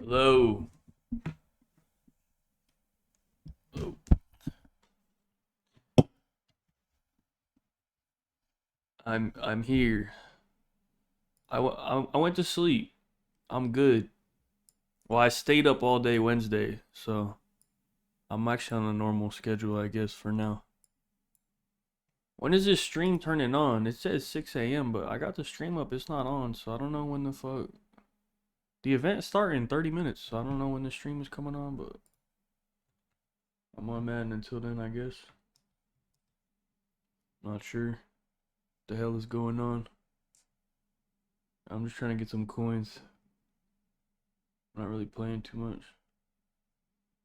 Hello. Hello. I'm here. I went to sleep. I'm good. Well, I stayed up all day Wednesday, so I'm actually on a normal schedule, I guess, for now. When is this stream turning on? It says 6 a.m., but I got the stream up. It's not on, so I don't know when the fuck. The event starts in 30 minutes, so I don't know when the stream is coming on, but I'm on Madden until then, I guess. Not sure what the hell is going on. I'm just trying to get some coins. I'm not really playing too much.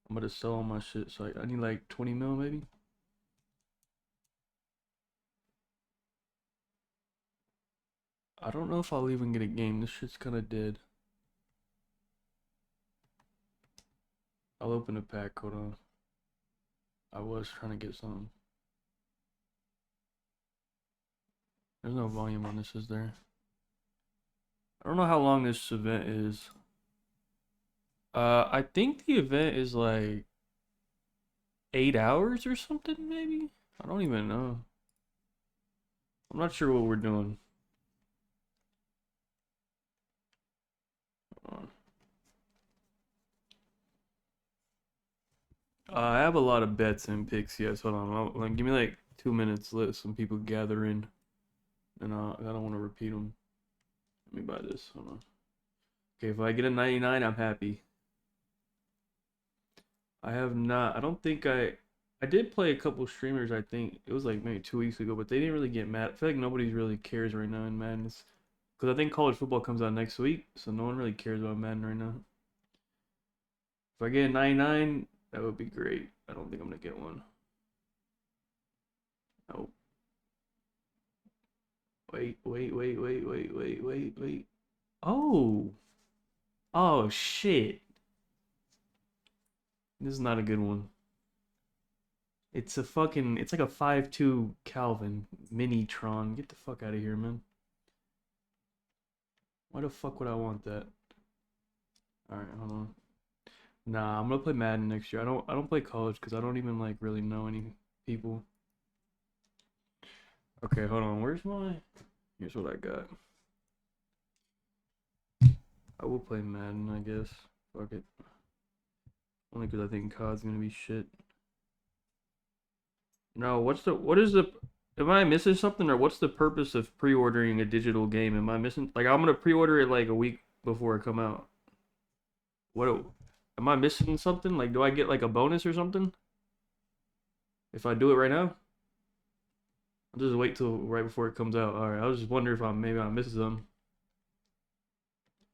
I'm about to sell all my shit, so I need like 20 mil maybe. I don't know if I'll even get a game. This shit's kind of dead. I'll open a pack. Hold on. I was trying to get something. There's no volume on this, is there? I don't know how long this event is. I think the event is like 8 hours or something, maybe? I don't even know. I'm not sure what we're doing. Hold on. I have a lot of bets and picks. Yes, hold on. Like, give me like 2 minutes. Let some people gather in, and I don't want to repeat them. Let me buy this. Hold on. Okay, if I get a 99, I'm happy. I have not. I don't think I did play a couple streamers. I think it was like maybe 2 weeks ago, but they didn't really get mad. I feel like nobody really cares right now in Madden. Because I think college football comes out next week, so no one really cares about Madden right now. If I get a 99, that would be great. I don't think I'm gonna get one. Oh, wait. Oh, oh shit. This is not a good one. It's a fucking, it's like a 5.2 Calvin Mini Tron. Get the fuck out of here, man. Why the fuck would I want that? All right, hold on. Nah, I'm gonna play Madden next year. I don't play college because I don't even like really know any people. Okay, hold on. Where's my? Here's what I got. I will play Madden, I guess. Fuck it. Only because I think COD's gonna be shit. No, what is the? Am I missing something, or what's the purpose of pre-ordering a digital game? Am I missing? Like I'm gonna pre-order it like a week before it come out. What? Am I missing something? Like, do I get like a bonus or something if I do it right now? I'll just wait till right before it comes out. All right. I was just wondering if I'm missing some.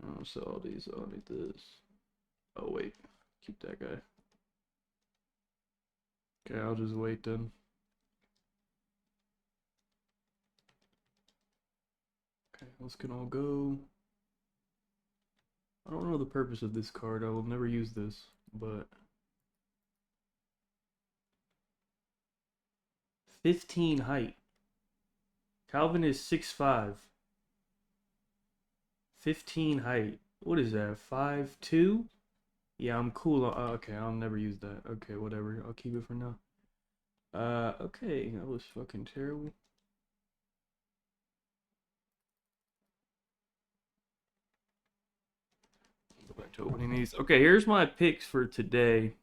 Oh, so all these. I need this. Oh wait, keep that guy. Okay, I'll just wait then. Okay, let's can all go. I don't know the purpose of this card. I will never use this, but 15 height. Calvin is 6'5". 15 height. What is that? 5'2"? Yeah, I'm cool. Okay, I'll never use that. Okay, whatever. I'll keep it for now. Okay, that was fucking terrible. Go back to opening these. Okay, here's my picks for today.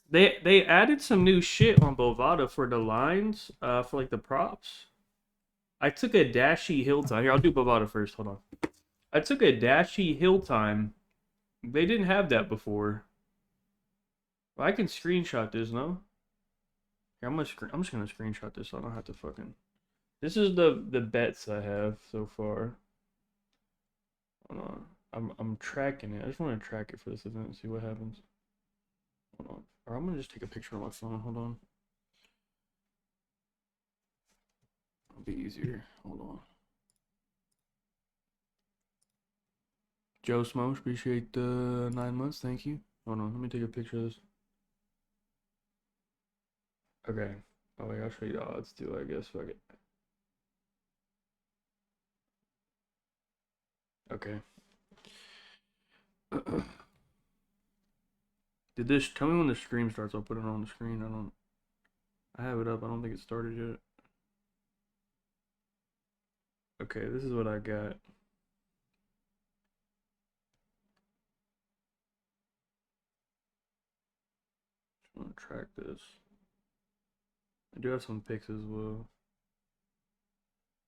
They added some new shit on Bovada for the lines, for like the props. I took a dashy hill time. Here, I'll do Bovada first. Hold on. I took a dashy hill time. They didn't have that before. Well, I can screenshot this, no? Here, I'm just gonna screenshot this so I don't have to fucking. This is the bets I have so far. Hold on. I'm tracking it. I just want to track it for this event and see what happens. Hold on. Or I'm gonna just take a picture on my phone. Hold on. It'll be easier. Hold on. Joe Smokes, appreciate the 9 months. Thank you. Hold on. Let me take a picture of this. Okay. Oh wait, I'll show you the odds too. I guess. Fuck it. Okay. Did this? Tell me when the stream starts. I'll put it on the screen. I have it up. I don't think it started yet. Okay, this is what I got. I'm gonna track this. I do have some picks as well.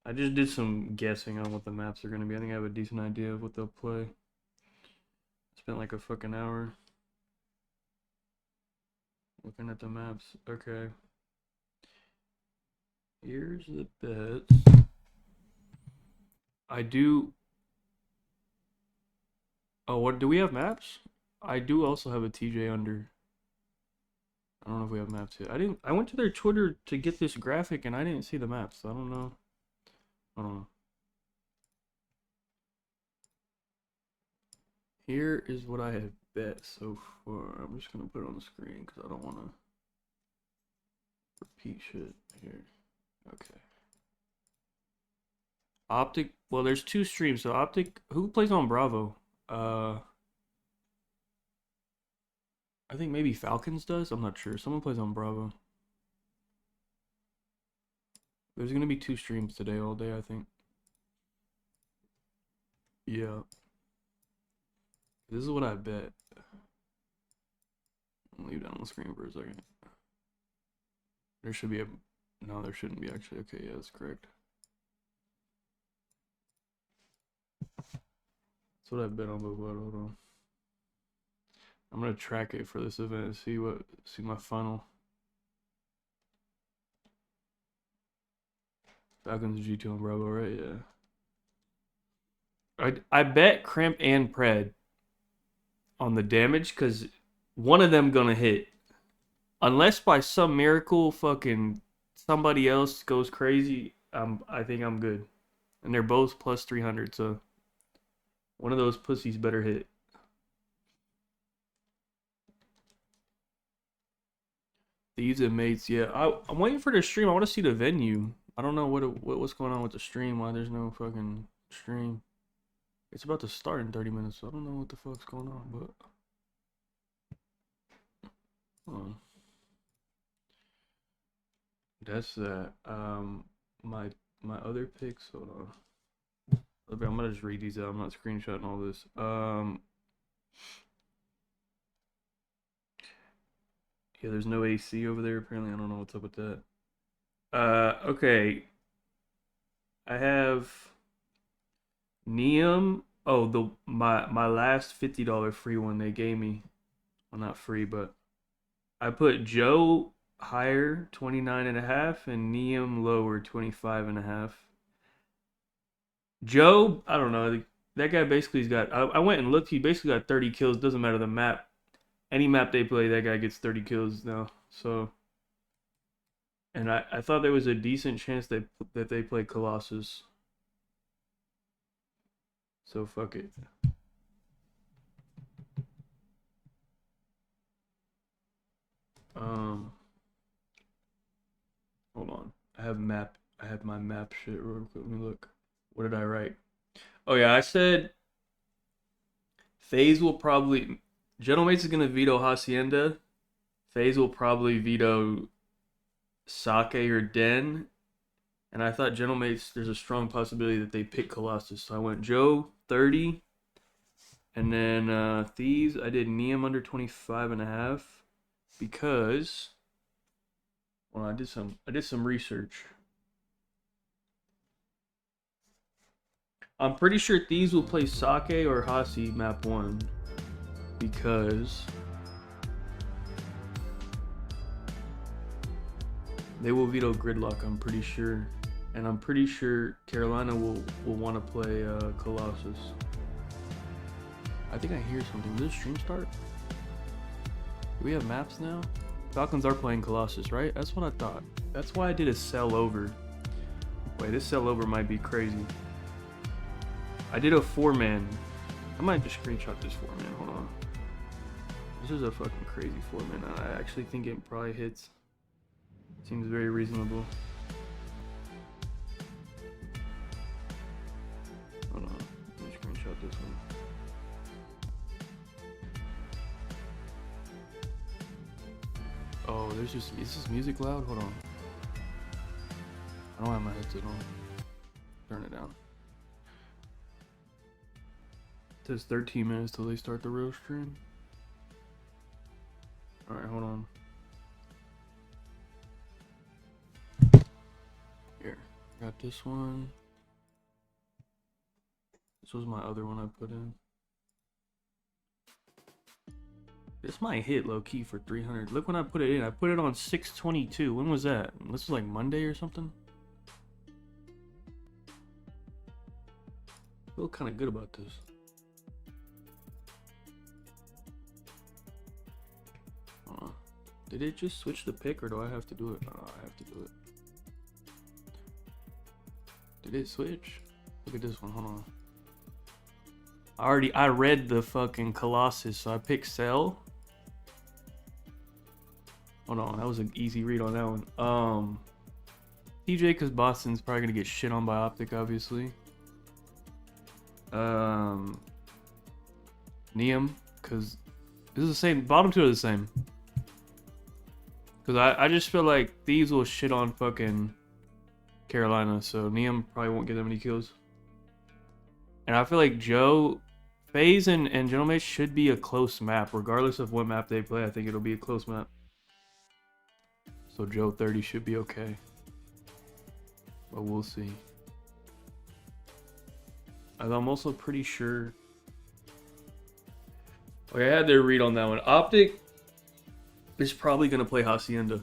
I just did some guessing on what the maps are gonna be. I think I have a decent idea of what they'll play. Spent like a fucking hour looking at the maps. Okay. Here's the bets. I do. Oh, what do we have maps? I do also have a TJ under. I don't know if we have maps yet. I went to their Twitter to get this graphic and I didn't see the maps. So I don't know. I don't know. Here is what I have bet so far. I'm just gonna put it on the screen because I don't want to repeat shit here. Okay. Optic. Well, there's two streams. So Optic. Who plays on Bravo? I think maybe Falcons does. I'm not sure. Someone plays on Bravo. There's gonna be two streams today all day, I think. Yeah. This is what I bet. I'll leave that on the screen for a second. There should be a... No, there shouldn't be actually. Okay, yeah, that's correct. That's what I bet on Bovada. Hold on. I'm gonna track it for this event and see my funnel. Falcons G2 on Bravo, right? Yeah. I bet Cramp and Pred on the damage because one of them gonna hit. Unless by some miracle fucking somebody else goes crazy, I think I'm good. And they're both plus 300, so one of those pussies better hit. Thieves and mates, yeah. I'm waiting for the stream. I want to see the venue. I don't know what's going on with the stream. Why there's no fucking stream. It's about to start in 30 minutes, so I don't know what the fuck's going on, but that's that. My other picks, hold on. I'm gonna just read these out. I'm not screenshotting all this. Yeah, there's no AC over there apparently. I don't know what's up with that. Okay. I have Neum. Oh, my last $50 free one they gave me. Well, not free, but I put Joe higher 29.5 and Neum lower 25.5. Joe, I don't know. That guy basically's got. I went and looked. He basically got 30 kills. Doesn't matter the map. Any map they play, that guy gets 30 kills now. So, and I thought there was a decent chance that they play Colossus. So fuck it. Hold on. I have my map shit real quick. Let me look. What did I write? Oh yeah, I said FaZe will probably Gentleman's is gonna veto Hacienda. FaZe will probably veto Sake or Den. And I thought Gentlemates, there's a strong possibility that they pick Colossus. So I went Joe 30. And then Thieves, I did Neum under 25.5 because well, I did some research. I'm pretty sure Thieves will play Sake or Hasi map 1 because they will veto Gridlock, I'm pretty sure. And I'm pretty sure Carolina will want to play Colossus. I think I hear something. Did the stream start? Do we have maps now? Falcons are playing Colossus, right? That's what I thought. That's why I did a sell over. Wait, this sell over might be crazy. I did a 4-man. I might just screenshot this 4-man. Hold on. This is a fucking crazy 4-man. I actually think it probably hits. Seems very reasonable. Hold on. Let me screenshot this one. Oh, there's just, is this music loud? Hold on. I don't have my headset on. Turn it down. It says 13 minutes till they start the real stream. Alright, hold on. Here, got this one. This was my other one I put in. This might hit low key for 300. Look when I put it in. I put it on 622. When was that? This was like Monday or something. I feel kind of good about this. Did it just switch the pick or do I have to do it? No, I have to do it. Did it switch? Look at this one. Hold on. I read the fucking Colossus, so I picked sell. Hold on, that was an easy read on that one. TJ, because Boston's probably gonna get shit on by Optic, obviously. Neum, because this is the same. Bottom two are the same. Because I just feel like these will shit on fucking Carolina, so Neum probably won't get that many kills. And I feel like Joe, FaZe and Gentleman should be a close map, regardless of what map they play. I think it'll be a close map. So Joe 30 should be okay. But we'll see. I'm also pretty sure. Okay, I had their read on that one. Optic is probably going to play Hacienda.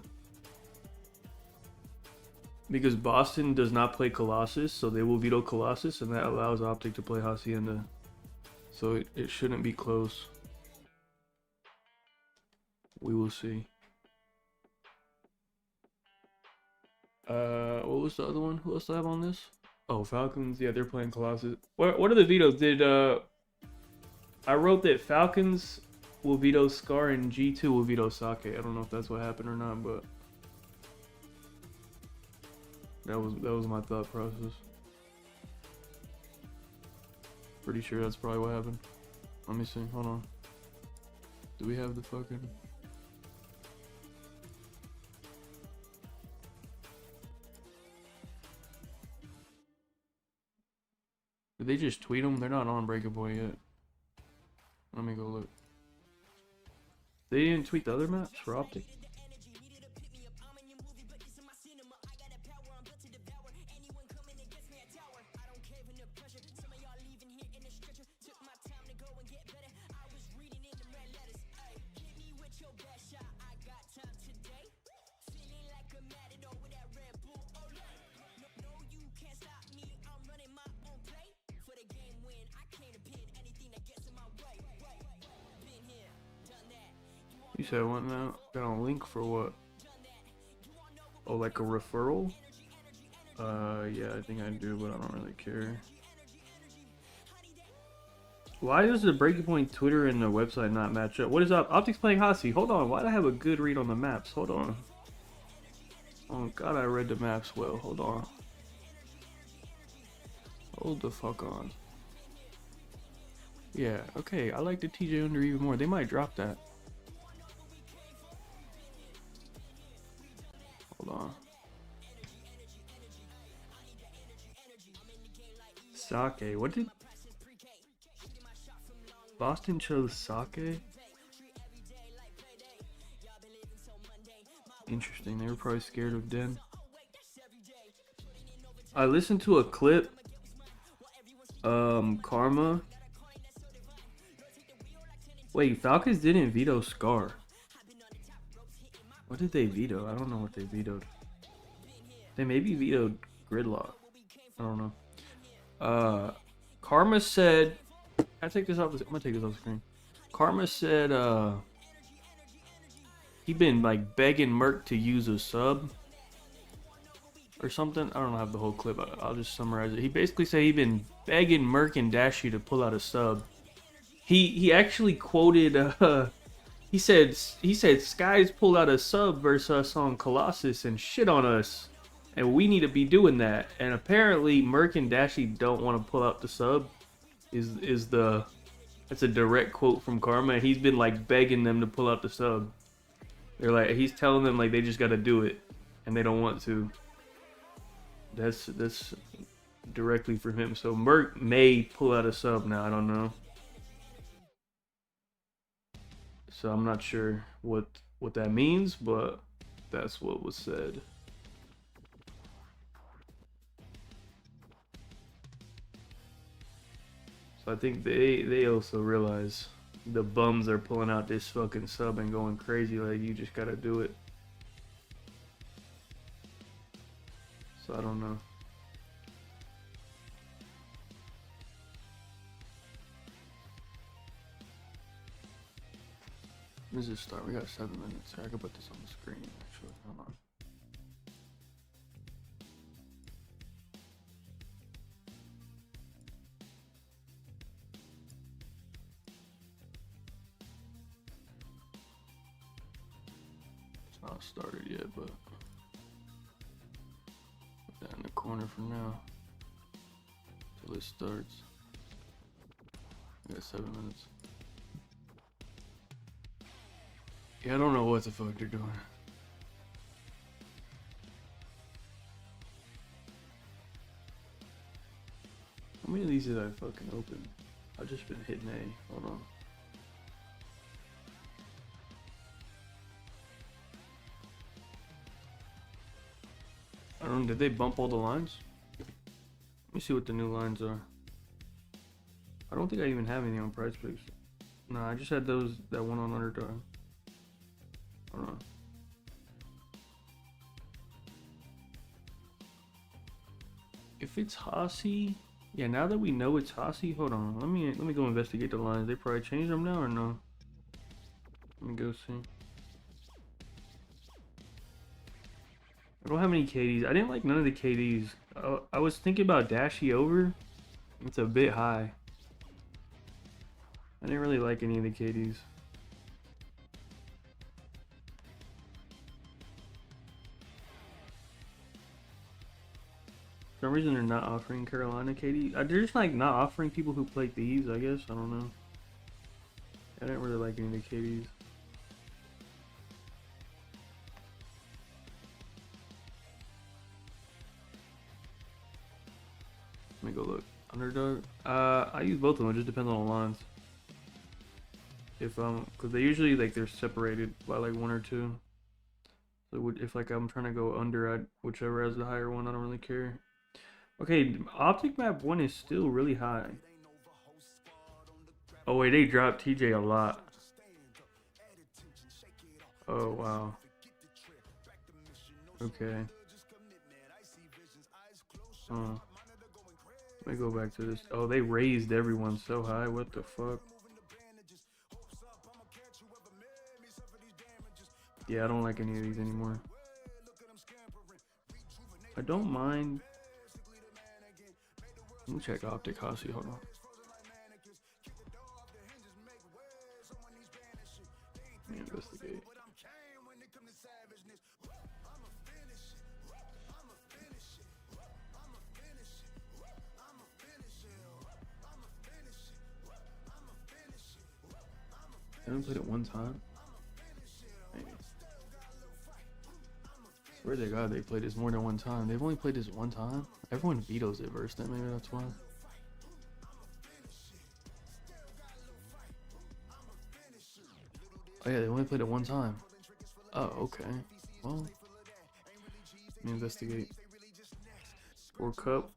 Because Boston does not play Colossus, so they will veto Colossus, and that allows Optic to play Hacienda. So it shouldn't be close. We will see. What was the other one? Who else do I have on this? Oh, Falcons. Yeah, they're playing Colossus. What are the vetoes? Did I wrote that Falcons will veto Scar and G2 will veto Sake. I don't know if that's what happened or not, but that was my thought process. Pretty sure that's probably what happened. Let me see. Hold on. Do we have the fucking? Did they just tweet them? They're not on Breaking Point yet. Let me go look. They didn't tweet the other maps for Optic. You said what now? Got a link for what? Oh, like a referral? Yeah, I think I do, but I don't really care. Why does the Breaking Point Twitter and the website not match up? What is up? Optics playing Hasi. Hold on, why do I have a good read on the maps? Hold on. Oh god, I read the maps well. Hold on. Hold the fuck on. Yeah, okay, I like the TJ under even more. They might drop that. Hold on. Sake. What did Boston chose? Sake? Interesting. They were probably scared of Den. I listened to a clip. Karma. Wait, Falcons didn't veto Scar. What did they veto? I don't know what they vetoed. They maybe vetoed Gridlock. I don't know. Karma said, I take this off. I'm gonna take this off the screen. Karma said, he been like begging Merc to use a sub or something. I don't have the whole clip. I'll just summarize it. He basically said he been begging Merc and Dashy to pull out a sub. He actually quoted. He said Skies pulled out a sub versus us on Colossus and shit on us, and we need to be doing that. And apparently Merc and Dashy don't want to pull out the sub. That's a direct quote from Karma. And he's been like begging them to pull out the sub. They're like, he's telling them like they just gotta do it, and they don't want to. That's directly for him. So Merc may pull out a sub now. I don't know. So I'm not sure what that means, but that's what was said. So I think they also realize the bums are pulling out this fucking sub and going crazy. Like, you just gotta do it. So I don't know. Let's just start. We got 7 minutes. I can put this on the screen actually. Hold on. It's not started yet, but put that in the corner for now till it starts. We got 7 minutes. Yeah, I don't know what the fuck they're doing. How many of these did I fucking open? I've just been hitting A. Hold on. I don't know, did they bump all the lines? Let me see what the new lines are. I don't think I even have any on Price Picks. No, I just had that one on Underdog. Hold on. If it's Hossie, yeah. Now that we know it's Hossie, hold on. Let me go investigate the lines. They probably changed them now or no? Let me go see. I don't have any KDs. I didn't like none of the KDs. I was thinking about Dashy over. It's a bit high. I didn't really like any of the KDs. For some reason they're not offering Carolina KD. They're just like not offering people who play thieves, I guess. I don't know. I didn't really like any of the KDs. Let me go look. Underdog. I use both of them. It just depends on the lines. If because they usually like they're separated by like 1 or 2. So if like I'm trying to go under, whichever has the higher one, I don't really care. Okay, Optic Map 1 is still really high. Oh wait, they dropped TJ a lot. Oh wow. Okay. Let me go back to this. Oh, they raised everyone so high. What the fuck? Yeah, I don't like any of these anymore. I don't mind. Let me check Optic Hossie. Hold on. Let me investigate. I haven't played it one time. Maybe. Swear to God, they played this more than one time. They've only played this one time. Everyone vetoes it versus them. Maybe that's why. Oh yeah, they only played it one time. Oh, okay. Well, let me investigate. World Cup.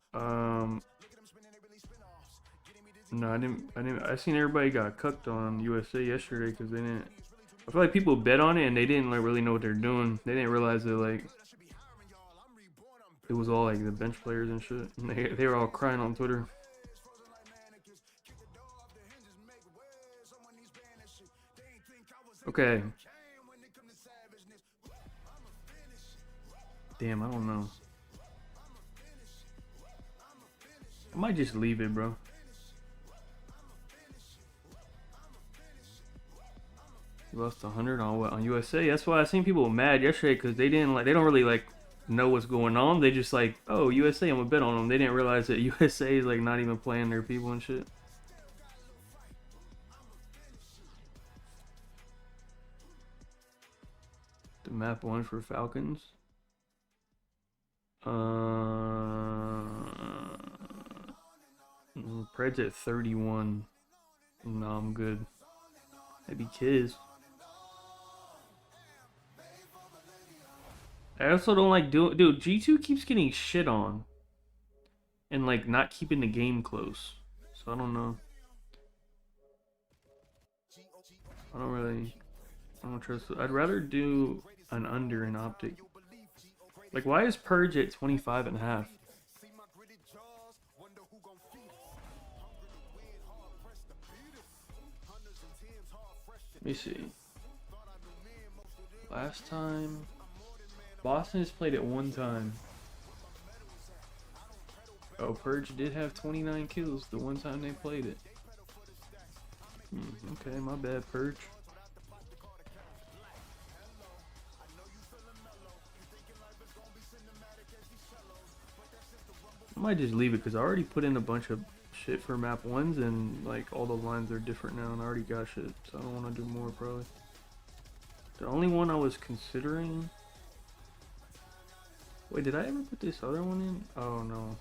No, I didn't. I seen everybody got cucked on USA yesterday because they didn't. I feel like people bet on it and they didn't like really know what they're doing. They didn't realize that like it was all like the bench players and shit. And they were all crying on Twitter. Okay. Damn, I don't know. I might just leave it, bro. You lost 100 on what? On USA? That's why I seen people mad yesterday because they didn't like. They don't really like know what's going on. They just like, oh, USA, I'm gonna bet on them. They didn't realize that USA is like not even playing their people and shit. The map 1 for Falcons. Pred's at 31. No, I'm good. Maybe Kiz. I also don't like doing... Dude, G2 keeps getting shit on. And, like, not keeping the game close. So, I don't know. I don't trust it. I'd rather do an under in Optic. Like, why is Purge at 25.5? Let me see. Last time... Boston has played it one time. Oh, Purge did have 29 kills the one time they played it. Okay, my bad, Purge. I might just leave it because I already put in a bunch of shit for map 1s and like all the lines are different now and I already got shit, so I don't want to do more probably. The only one I was considering... Wait, did I ever put this other one in? Oh no.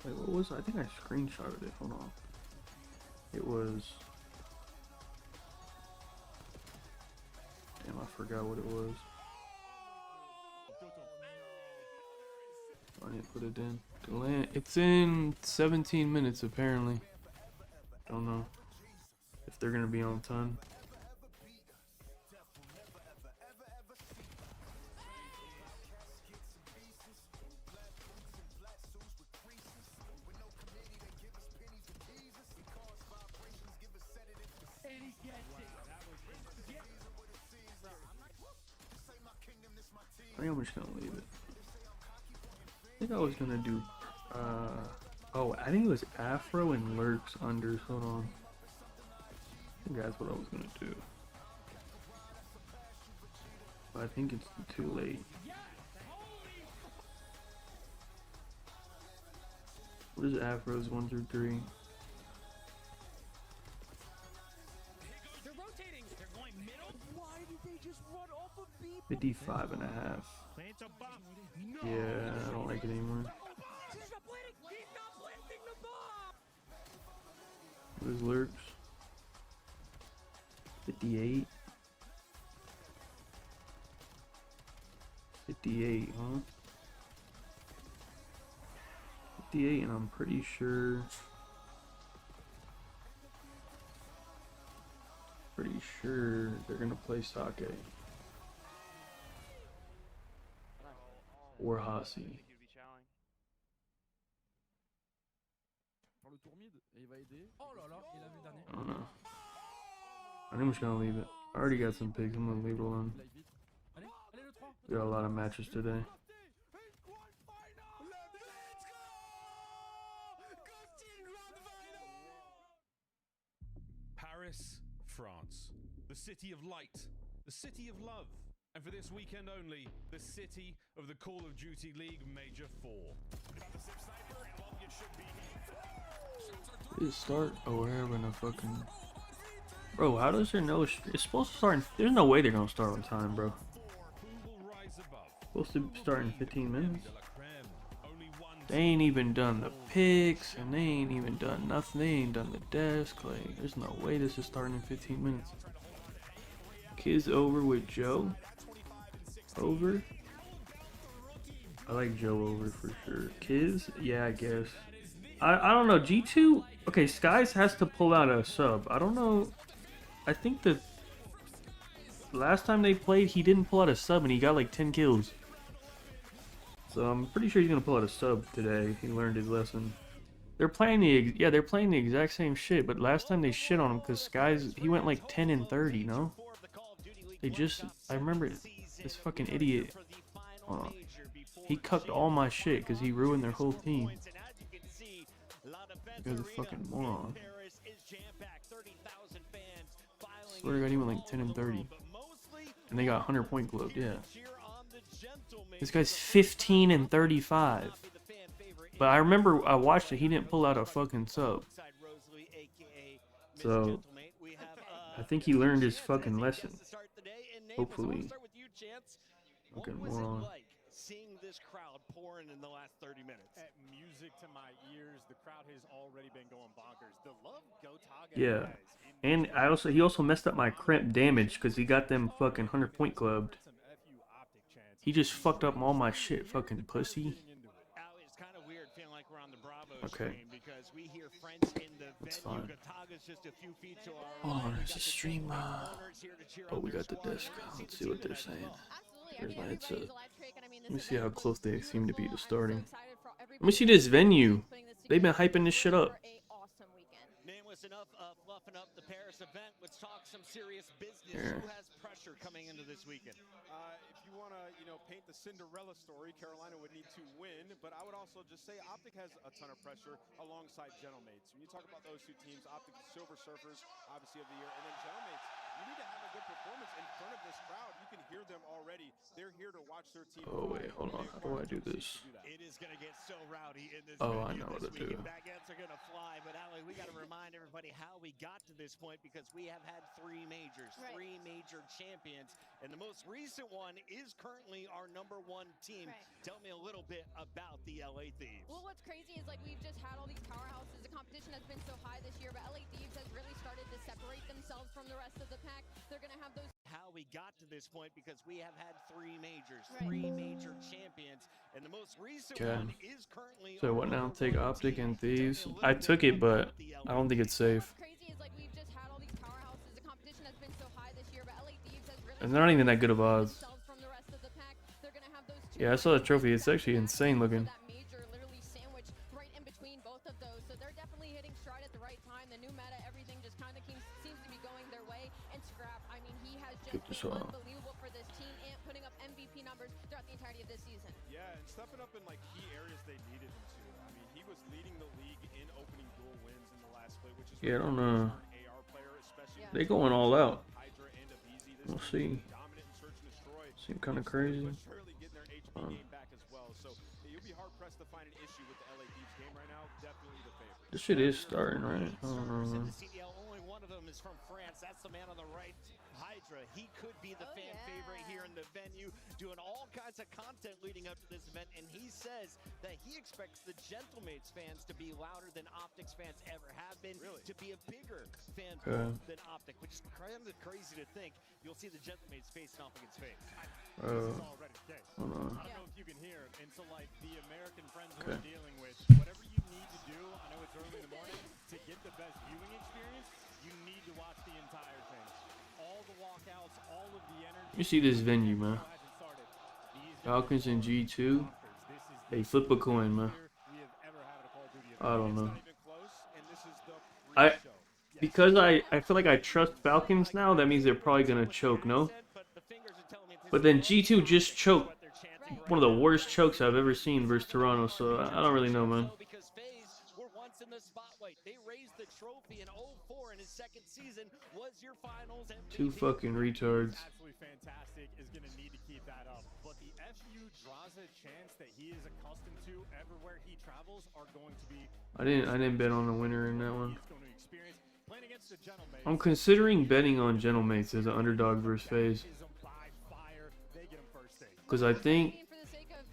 Wait, what was it? I think I screenshotted it. Hold on. It was... Damn, I forgot what it was. I need to put it in. It's in 17 minutes apparently. Don't know if they're gonna be on time. I think I'm just gonna leave it. I think I was gonna do oh, I think it was Afro and Lurks unders. Hold on. I think that's what I was gonna do. But I think it's too late. What is Afro's 1 through 3? 55.5. Yeah, I don't like it anymore. What is Lurks? 58. 58, huh? 58, and I'm pretty sure. They're gonna play Sake. Or Hasi. I don't know. I think I'm just gonna leave it. I already got some picks. I'm gonna leave it alone. We got a lot of matches today. Paris, France. The city of light. The city of love. And for this weekend only, the city of the Call of Duty League Major 4. Did it start? Oh, we're having a fucking... Bro, how does there know... It's supposed to start in... There's no way they're gonna start on time, bro. Supposed to start in 15 minutes. They ain't even done the picks, and they ain't even done nothing. They ain't done the desk. Like, there's no way this is starting in 15 minutes. Kids over with Joe. Over. I like Joe over for sure. Kids, yeah, I guess. I don't know. G2. Okay, Skies has to pull out a sub. I don't know. I think the last time they played, he didn't pull out a sub, and he got like 10 kills. So I'm pretty sure he's gonna pull out a sub today. He learned his lesson. They're playing they're playing the exact same shit. But last time they shit on him because Skies, he went like 10 and 30. No, they just. I remember this fucking idiot. He cucked all my shit because he ruined their whole team. He was a fucking moron. Swear to God, he went like 10 and 30. And they got 100 point globed, yeah. This guy's 15 and 35. But I remember I watched it, he didn't pull out a fucking sub. So, I think he learned his fucking lesson. Hopefully. Start with you, Chance. What Okay, was more it on. like seeing this crowd pouring in the last 30 minutes? Music to my ears. The crowd has already been going bonkers. The love Gotaga Yeah. has And he also messed up my crimp damage because he got them fucking 100-point clubbed. He just fucked up all my shit, fucking pussy. It's kind of weird feeling like we're on the Bravo Okay. stream because we hear friends in the That's venue. fine. Gotaga's just a few feet to our Hold on, right. We is got this the stream, owners here to cheer oh, on we their got the squad. disc. We're gonna see Let's the see team what they're tonight as saying. well. Absolutely. There's my headset. Let me see how close they seem to be to I'm starting. so excited for Let me see this venue. putting this They've been together. hyping this shit up. For a awesome weekend. Nameless enough of fluffing up the Paris event. Let's talk some serious business. Here. Who has pressure coming into this weekend? If you want to, paint the Cinderella story, Carolina would need to win. But I would also just say Optic has a ton of pressure alongside Gentlemates. When you talk about those two teams, Optic is Silver Surfers, obviously of the year, and then Gentlemates. You need to have a good performance in front of this crowd. You can hear them already. They're here to watch their team. Oh, wait, hold on. How do I do this? It is going to get so rowdy in this Oh, I venue know what this to do. weekend. Baguettes are going to fly, but Ali, we got to remind everybody how we got to this point because we have had three majors, Right. three major champions, and the most recent one is currently our #1 team. Right. Tell me a little bit about the LA Thieves. Well, what's crazy is like we've just had all these powerhouses. The competition has been so high this year, but LA Thieves has really started to separate themselves from the rest of the pack. They're going to have those. How we got to this point because we have had three majors, Right. three major champions, and the most recent Okay. one is currently. So our what now? Take #1 Optic team. and Tell me a Thieves. little I bit took it, but about the I don't think it's LA safe. What's crazy is like we've just had all these powerhouses. The competition has been so high this year, but LA Thieves has really. And they're not even that good of odds. themselves from the rest of the pack. They're going to have those two. Yeah, I saw the trophy. It's actually insane looking. That major literally sandwiched right in between both of those. So they're definitely hitting stride at the right time. The new meta, everything just kind of seems to be going their way. And Scrap, I mean, he has Get just this been off. unbelievable for this team and putting up MVP numbers throughout the entirety of this season. Yeah, and stepping up in like key areas they needed him to. I mean, he was leading the league in opening duel wins in the last split, which is Yeah, I don't really know. good for an AR player, especially Yeah. They going all out. Hydra and Avizi. This We'll team see. is dominant in search and destroy. Seem kind of crazy. But surely getting their HP game back as well. So you'll be hard pressed to find an issue with the LA Thieves game right now. Definitely the favorite. This shit is starting, right? I don't Servers in know. the CDL, only one of them is from France. That's the man on the right, Hydra. He could be the Oh, fan yeah. favorite here in the venue, doing all kinds of content leading up to this event, and he says that he expects the Gentlemates fans to be louder than Optics fans ever have been, Really? to be a bigger fan Okay. than Optic, which is kind of crazy to think. You'll see the Gentlemates facing off against face. Oh, Already the case. hold on. I don't know if you can hear it. And so, like, the American friends Okay. we're dealing with, whatever you need to do, I know it's early in the morning, to get the best viewing experience, you need to watch the entire thing. All the walkouts, all of the energy. Let me see this venue, man. hasn't started. These Falcons in G2. This is Hey, flip a coin, man. we have ever had at a Call of Duty event. I don't It's know. not even close, and this is the I pre-show. Yes. because I feel like I trust Falcons now. That means they're probably gonna choke, no? But then G2 just choked one of the worst chokes I've ever seen versus Toronto. So I don't really know, man. Because FaZe were once in the spotlight. They raised the trophy in 04 in his second season. Was your finals MVP. Two fucking retards. Absolutely fantastic, is going to need to keep that up. But the FU draws a chance that he is accustomed to everywhere he travels are going to be. I didn't bet on the winner in that one. He's going to experience playing against the Gentlemates. I'm considering betting on Gentlemates as an underdog versus FaZe. Is by fire. They get him first stage. Because I think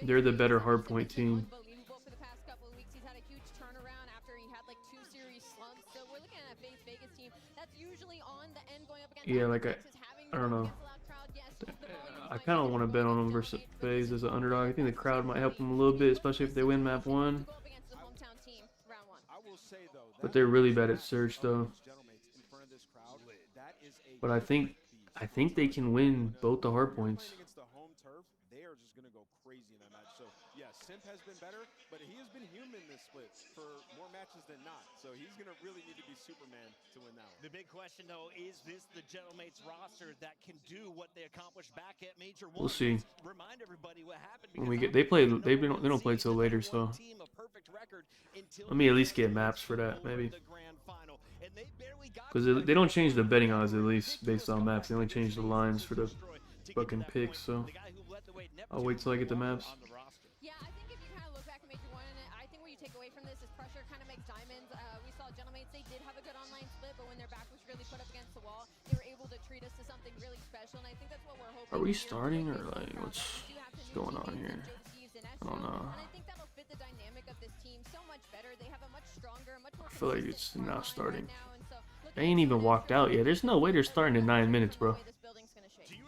they're the better hardpoint team. Unbelievable for the past couple of weeks. He's had a huge turnaround after he had like 2 series slumps. So we're looking at a FaZe Vegas team that's usually on the end going up against. Yeah, like Texas, having I don't know. against a loud crowd. Yes, the volume's I fine. kind of want to bet on them versus FaZe as an underdog. I think the crowd might help them a little bit, especially if they win map 1. Go up against the hometown team, round 1. I will say though, But they're really bad at search though. Gentlemates in front of this crowd, that is a But I think they can win both the hard points. playing against the home turf, they are just going to go crazy in that match. So, yeah, Simp has been better, but he has been human this split for more matches than not. So he's going to really need to be Superman to win that one. The big question, though, is this the Gentlemates roster that can do what they accomplished back at Major 1? We'll see. Remind everybody what happened. When we because get they play Optic they no don't play season, till later, number one so team, a perfect record until let me at least the get maps for that, over maybe. the grand final. And they barely got Because to they don't the change the grand betting final. odds at least based on maps. They only change the lines for the Destroy to get to fucking that picks. point. So The guy who led the way, I'll wait till I get the Neptune, maps. on the roster. Yeah, I think if you kind of look back at Major 1, I think what you take away from this is pressure kind of makes diamonds. We saw Gentlemates, they did have a good online split, but when their back was really put up against the wall, they were able to treat us to something really special, and I think that's what we're hoping. Are we here with starting or baseball like crowd. what's We do have some going new on teammates here? in Joe Steves and I don't know. and I think that'll fit the dynamic of this team so much better. They have a much stronger, much more I feel like consistent it's front now line starting. right now, and so They ain't even walked out yet. There's no way they're starting in 9 minutes, bro.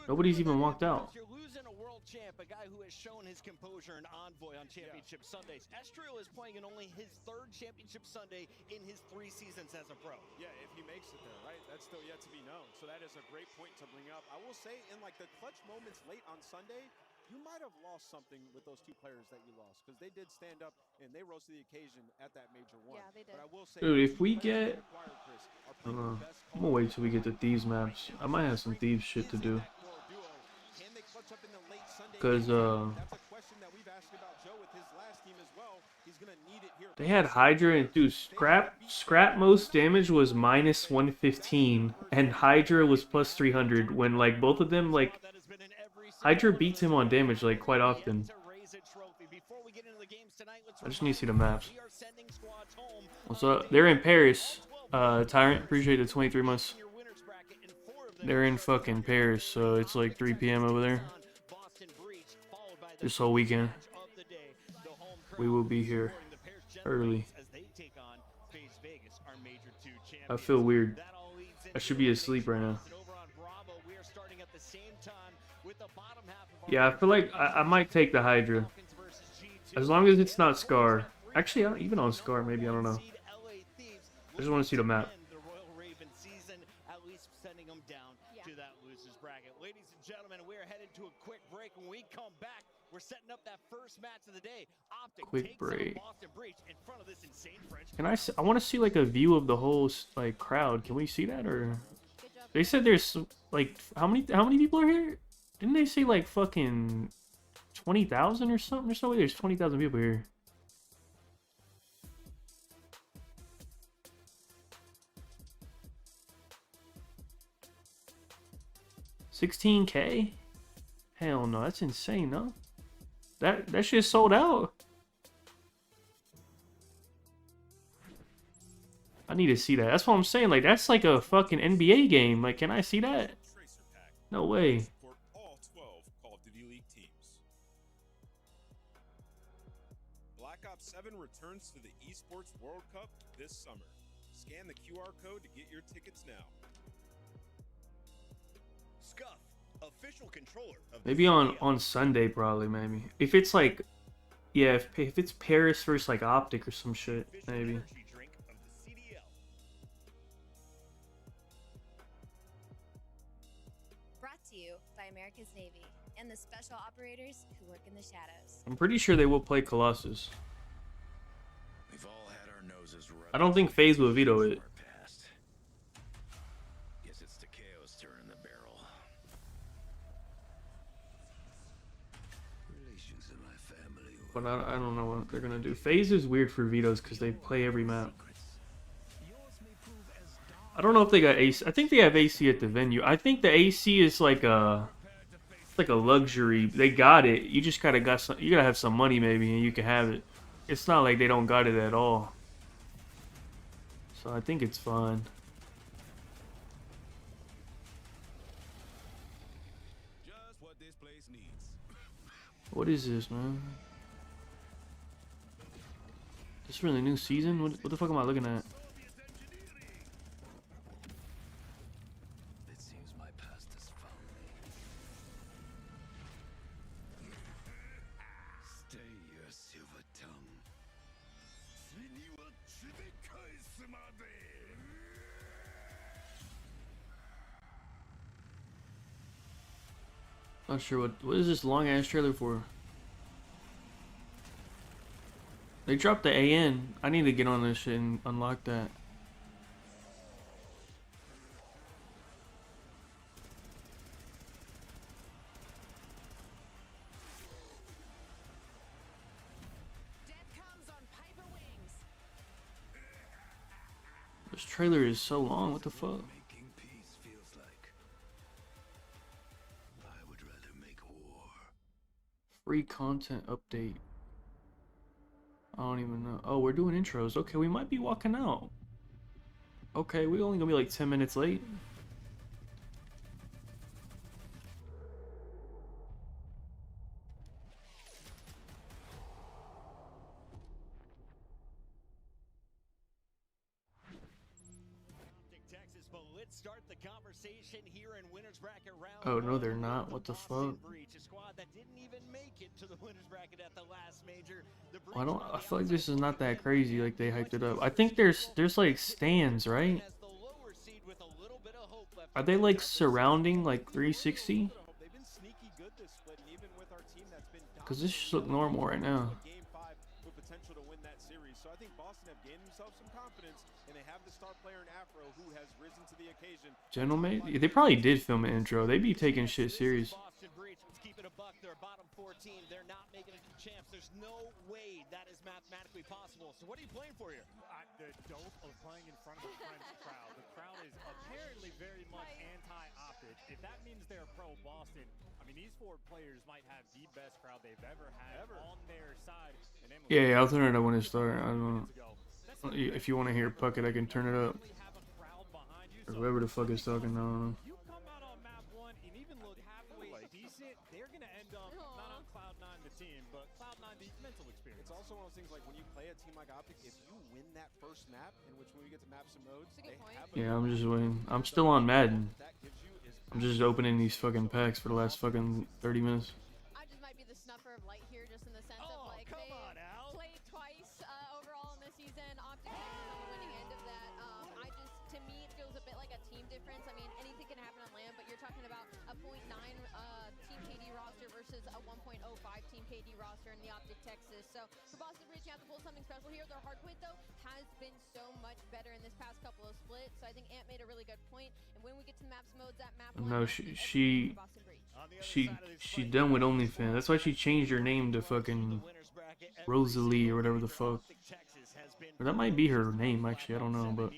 Nobody's even walked out. You're losing a world champ, a guy who has shown his composure and envoy on championship Sundays. Estriel is playing in only his 3rd championship Sunday in his 3 seasons as a pro. Yeah, if he makes it there, right? That's still yet to be known. So that is a great point to bring up. I will say, in like the clutch moments late on Sunday, you might have lost something with those 2 players that you lost, because they did stand up and they rose to the occasion at that major one. Yeah, they did. But I will say, Dude, if we players get, acquired, Chris, are I don't playing know. their best I'm gonna wait till we get the Thieves maps. I might have some Thieves shit to do. Can they clutch up in the late Sunday Cause game? That's a question that we've asked about Joe with his last team as well. He's gonna need it here. they had Hydra and dude, scrap most damage was minus 115 and Hydra was plus 300 when like both of them like Hydra beats him on damage like quite often. I just need to see the maps. What's up? They're in Paris. Tyrant, appreciate the 23 months. They're in fucking Paris, so it's like 3 p.m. over there. This whole weekend. We will be here early. I feel weird. I should be asleep right now. Yeah, I feel like I might take the Hydra. As long as it's not Scar. Actually, even on Scar, maybe, I don't know. I just want to see the map. Ladies and gentlemen, we are headed to a quick break. When we come back, we're setting up that first match of the day. Optic Quick break. Boston Breach in front of this insane French. Can I want to see like a view of the whole like crowd. Can we see that? Or they said there's like how many people are here? Didn't they say like fucking 20,000 or something? There's no way there's 20,000 people here. $16K? Hell no, that's insane, no? That shit sold out. I need to see that. That's what I'm saying. Like, that's like a fucking NBA game. Like, can I see that? No way. Support all 12 Call of Duty League teams. Black Ops 7 returns to the Esports World Cup this summer. Scan the QR code to get your tickets now. Scuff, official controller of Maybe on Sunday, probably, maybe. If it's like, yeah, if it's Paris versus like Optic or some shit, maybe. Drink of the CDL. Brought to you by America's Navy and the special operators who work in the shadows. I'm pretty sure they will play Colossus. We've all had our noses rubbed. I don't think FaZe will veto it. Guess it's Takeo's turn in the barrel. Relations in my family. But I don't know what they're gonna do. FaZe is weird for vetoes because they play every map. I don't know if they got AC. I think they have AC at the venue. I think the AC is like a, it's like a luxury. They got it. You just gotta you gotta have some money maybe, and you can have it. It's not like they don't got it at all. So I think it's fine. Just what this place needs. What is this, man? This really new season? What the fuck am I looking at? It seems my past is found me. Stay your silver tongue. Not sure what is this long ass trailer for? They dropped the AN. I need to get on this shit and unlock that. This trailer is so long. What the fuck? Making peace feels like. I would rather make war. Free content update. I don't even know. Oh, we're doing intros. Okay, we might be walking out. Okay, we only gonna be like 10 minutes late. that start the conversation here in winners bracket round. Oh no, they're one. not. What the Boston fuck? Breach, a squad that didn't even make it to the winners bracket at the last major. The I Breach don't. were I the feel like outside this is not that looking in, crazy. Like and they much hyped it to up. the I think there's surprise, like stands, right? as the lower seed with a little bit of hope left Are to they close like out this surrounding like 360? They've been sneaky good this split, and even with our team that's been Cause this should look normal right now. Game 5 with potential to win that series. So I think Boston have gained themselves some confidence, and they have the star player in Afro who has risen to the occasion. Gentlemen, yeah, they probably did film an intro. They be taking shit serious. Boston Breach, let's keep it a buck. They're bottom 14. They're not making it to champs. There's no way that is mathematically possible. So what are you playing for here? The dope of playing in front of a French crowd. The crowd is apparently very much anti-Optic. If that means they're pro Boston, I mean, these 4 players might have the best crowd they've ever had on their side. And then Yeah, I'll turn it up when it starts. I don't know. If you want to hear Puckett, I can turn it up. Or whoever the fuck is talking, I don't know. You come out on map 1 and even look halfway decent, they're going to end up not on Cloud9 the team, but Cloud9 the mental experience. It's also one of those things like when you play a team like Optic, if you win that first map, in which when we get to map some modes, That's a good point. Yeah, I'm just waiting. I'm still on Madden. I'm just opening these fucking packs for the last fucking 30 minutes. I just might be the snuffer of light here, just in the sense of like come they on, Al. played twice overall in this season. Optic Texas on the winning end of that. To me, it feels a bit like a team difference. I mean, anything can happen on land, but you're talking about a .9 Team KD roster versus a 1.05 Team KD roster in the Optic Texas. So for Boston Breach, you have to pull something special here. Their hardpoint, though, has been so much better in this past couple of splits. So I think Ant made a really good point. And when we get to maps modes, that map No, one, she Boston Breach. she done with OnlyFans. That's why she changed her name to fucking Rosalie or whatever the fuck. Or that might be her name actually. I don't know, but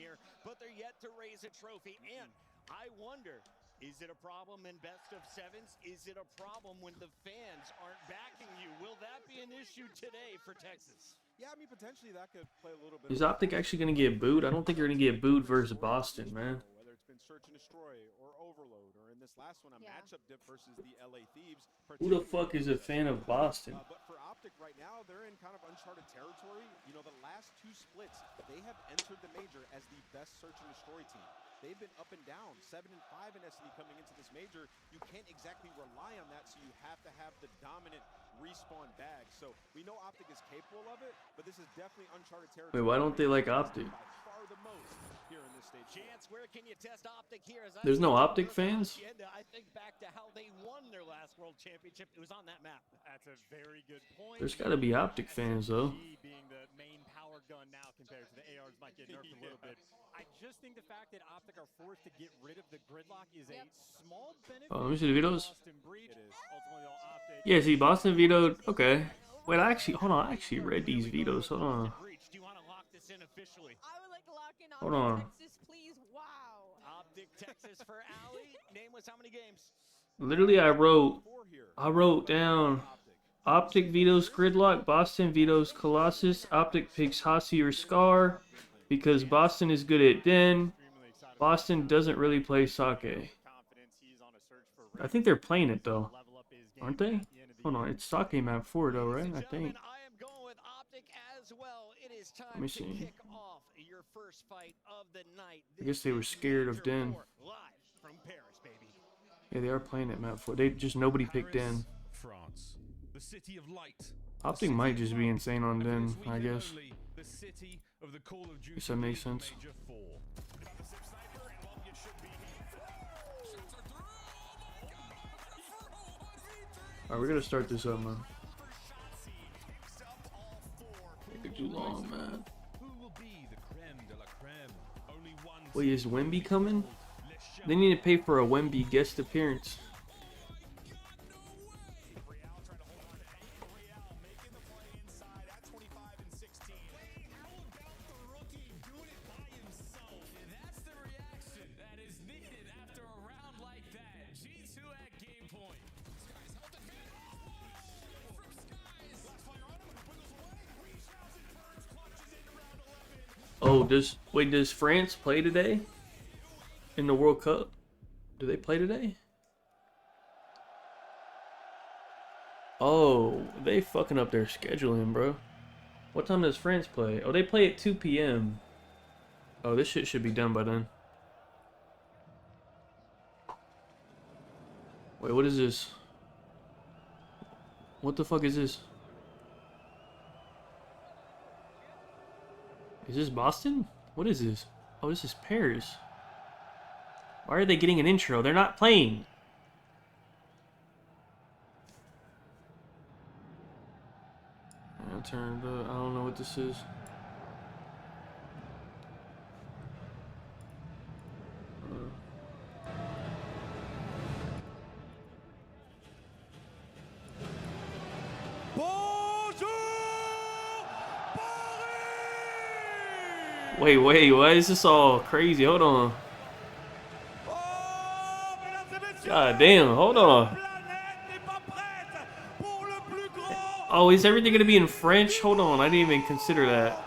they're yet to raise a trophy. And I wonder, is it a problem in best of sevens? Is it a problem when the fans aren't backing you? Will that be an issue today for Texas? Yeah, I mean, potentially that could play a little bit. is Optic actually gonna get booed? I don't think you're gonna get booed versus Boston, man. Whether it's been Search and Destroy or Overload, or in this last one, a matchup dip versus the LA Thieves. Who the fuck is a fan of Boston? But for Optic right now, they're in kind of uncharted territory. You know, the last 2 splits, they have entered the major as the best Search and Destroy team. They've been up and down, 7 and 5 in SD coming into this major. You can't exactly rely on that, so you have to have the dominant respawn bag. So we know Optic is capable of it, but this is definitely uncharted territory. Wait, why don't they like Optic? By far the most here in this stage. Chance, where can you test Optic here? As There's no Optic fans? I think back to how they won their last world championship. It was on that map. That's a very good point. There's gotta be Optic fans though. Being the main power gun now compared to the ARs might get nerfed a little bit. I just think the fact that Optic are forced to get rid of the gridlock is a small benefit. Oh, let me see the videos. Boston Breach. Ultimately, Optic. Yeah, see, Boston vetoed. Okay. Wait, hold on. I actually read these vetoes. Hold on. Do you want to lock this in officially? I would like to lock in Hold Optic on. Texas, please. Wow. Optic Texas for Ali. Name was how many games? Literally, I wrote down Optic vetoes Gridlock, Boston vetoes Colossus, Optic picks Hasi or Scar because Boston is good at Den. Boston doesn't really play Sake. I think they're playing it though, aren't they? Hold on, it's Sake map 4 though, right? I think. I am going with Optic as well. It is time Let me to see. kick off your first fight of the night. I guess they were scared of Den. Live from Paris, baby. Yeah, they are playing it map 4. They just nobody picked Den. France, the city of light. Optic might just be insane on Den, I guess. The city of the Call of Duty Guess that makes sense. Major 4. Alright, we're gonna start this up, man. Take it too long, man. Who will be the creme de la creme? Only one Wait, is Wemby coming? They need to pay for a Wemby guest appearance. Oh, does France play today? In the World Cup? Do they play today? Oh, they fucking up their scheduling, bro. What time does France play? Oh, they play at 2 p.m. Oh, this shit should be done by then. Wait, what is this? What the fuck is this? Is this Boston? What is this? Oh, this is Paris. Why are they getting an intro? They're not playing. I'll turn the... I don't know what this is. Wait, why is this all crazy? Hold on. God damn, hold on. Oh, is everything gonna be in French? Hold on, I didn't even consider that.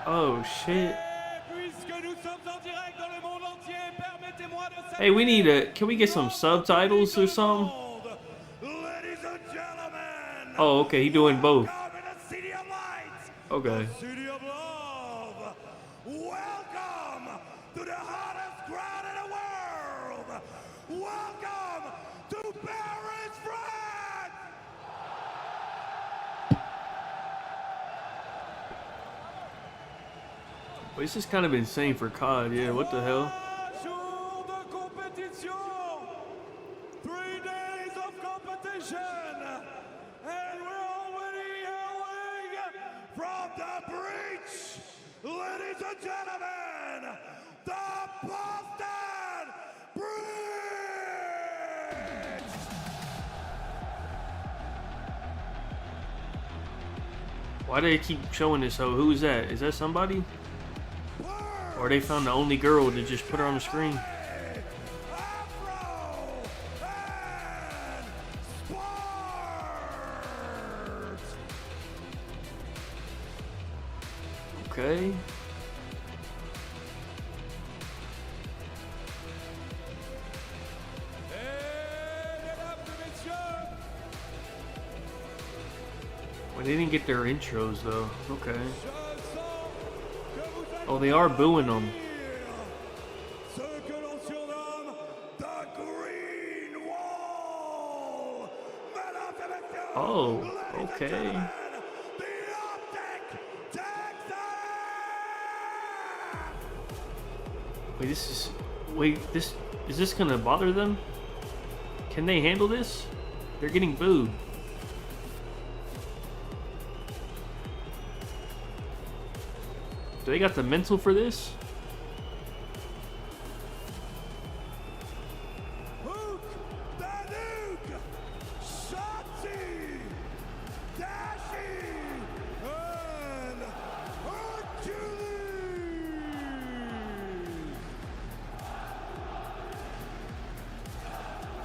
Oh shit. Hey, we need a... Can we get some subtitles or something? Oh, okay, he doing both. Okay. City of Love. Welcome to the hottest crowd in the world. Welcome to Paris, France. Wait, this is kind of insane for COD. Yeah, what the hell? 3 days of competition. And we're already yelling from the breach. Ladies and gentlemen, the Boston Breach. Why do they keep showing this hoe? Who is that? Is that somebody? Or they found the only girl to just put her on the screen? Okay. Well, they didn't get their intros though. Okay. Oh, they are booing them. Oh, okay. Wait, this is this gonna bother them? Can they handle this? They're getting booed. Do they got the mental for this?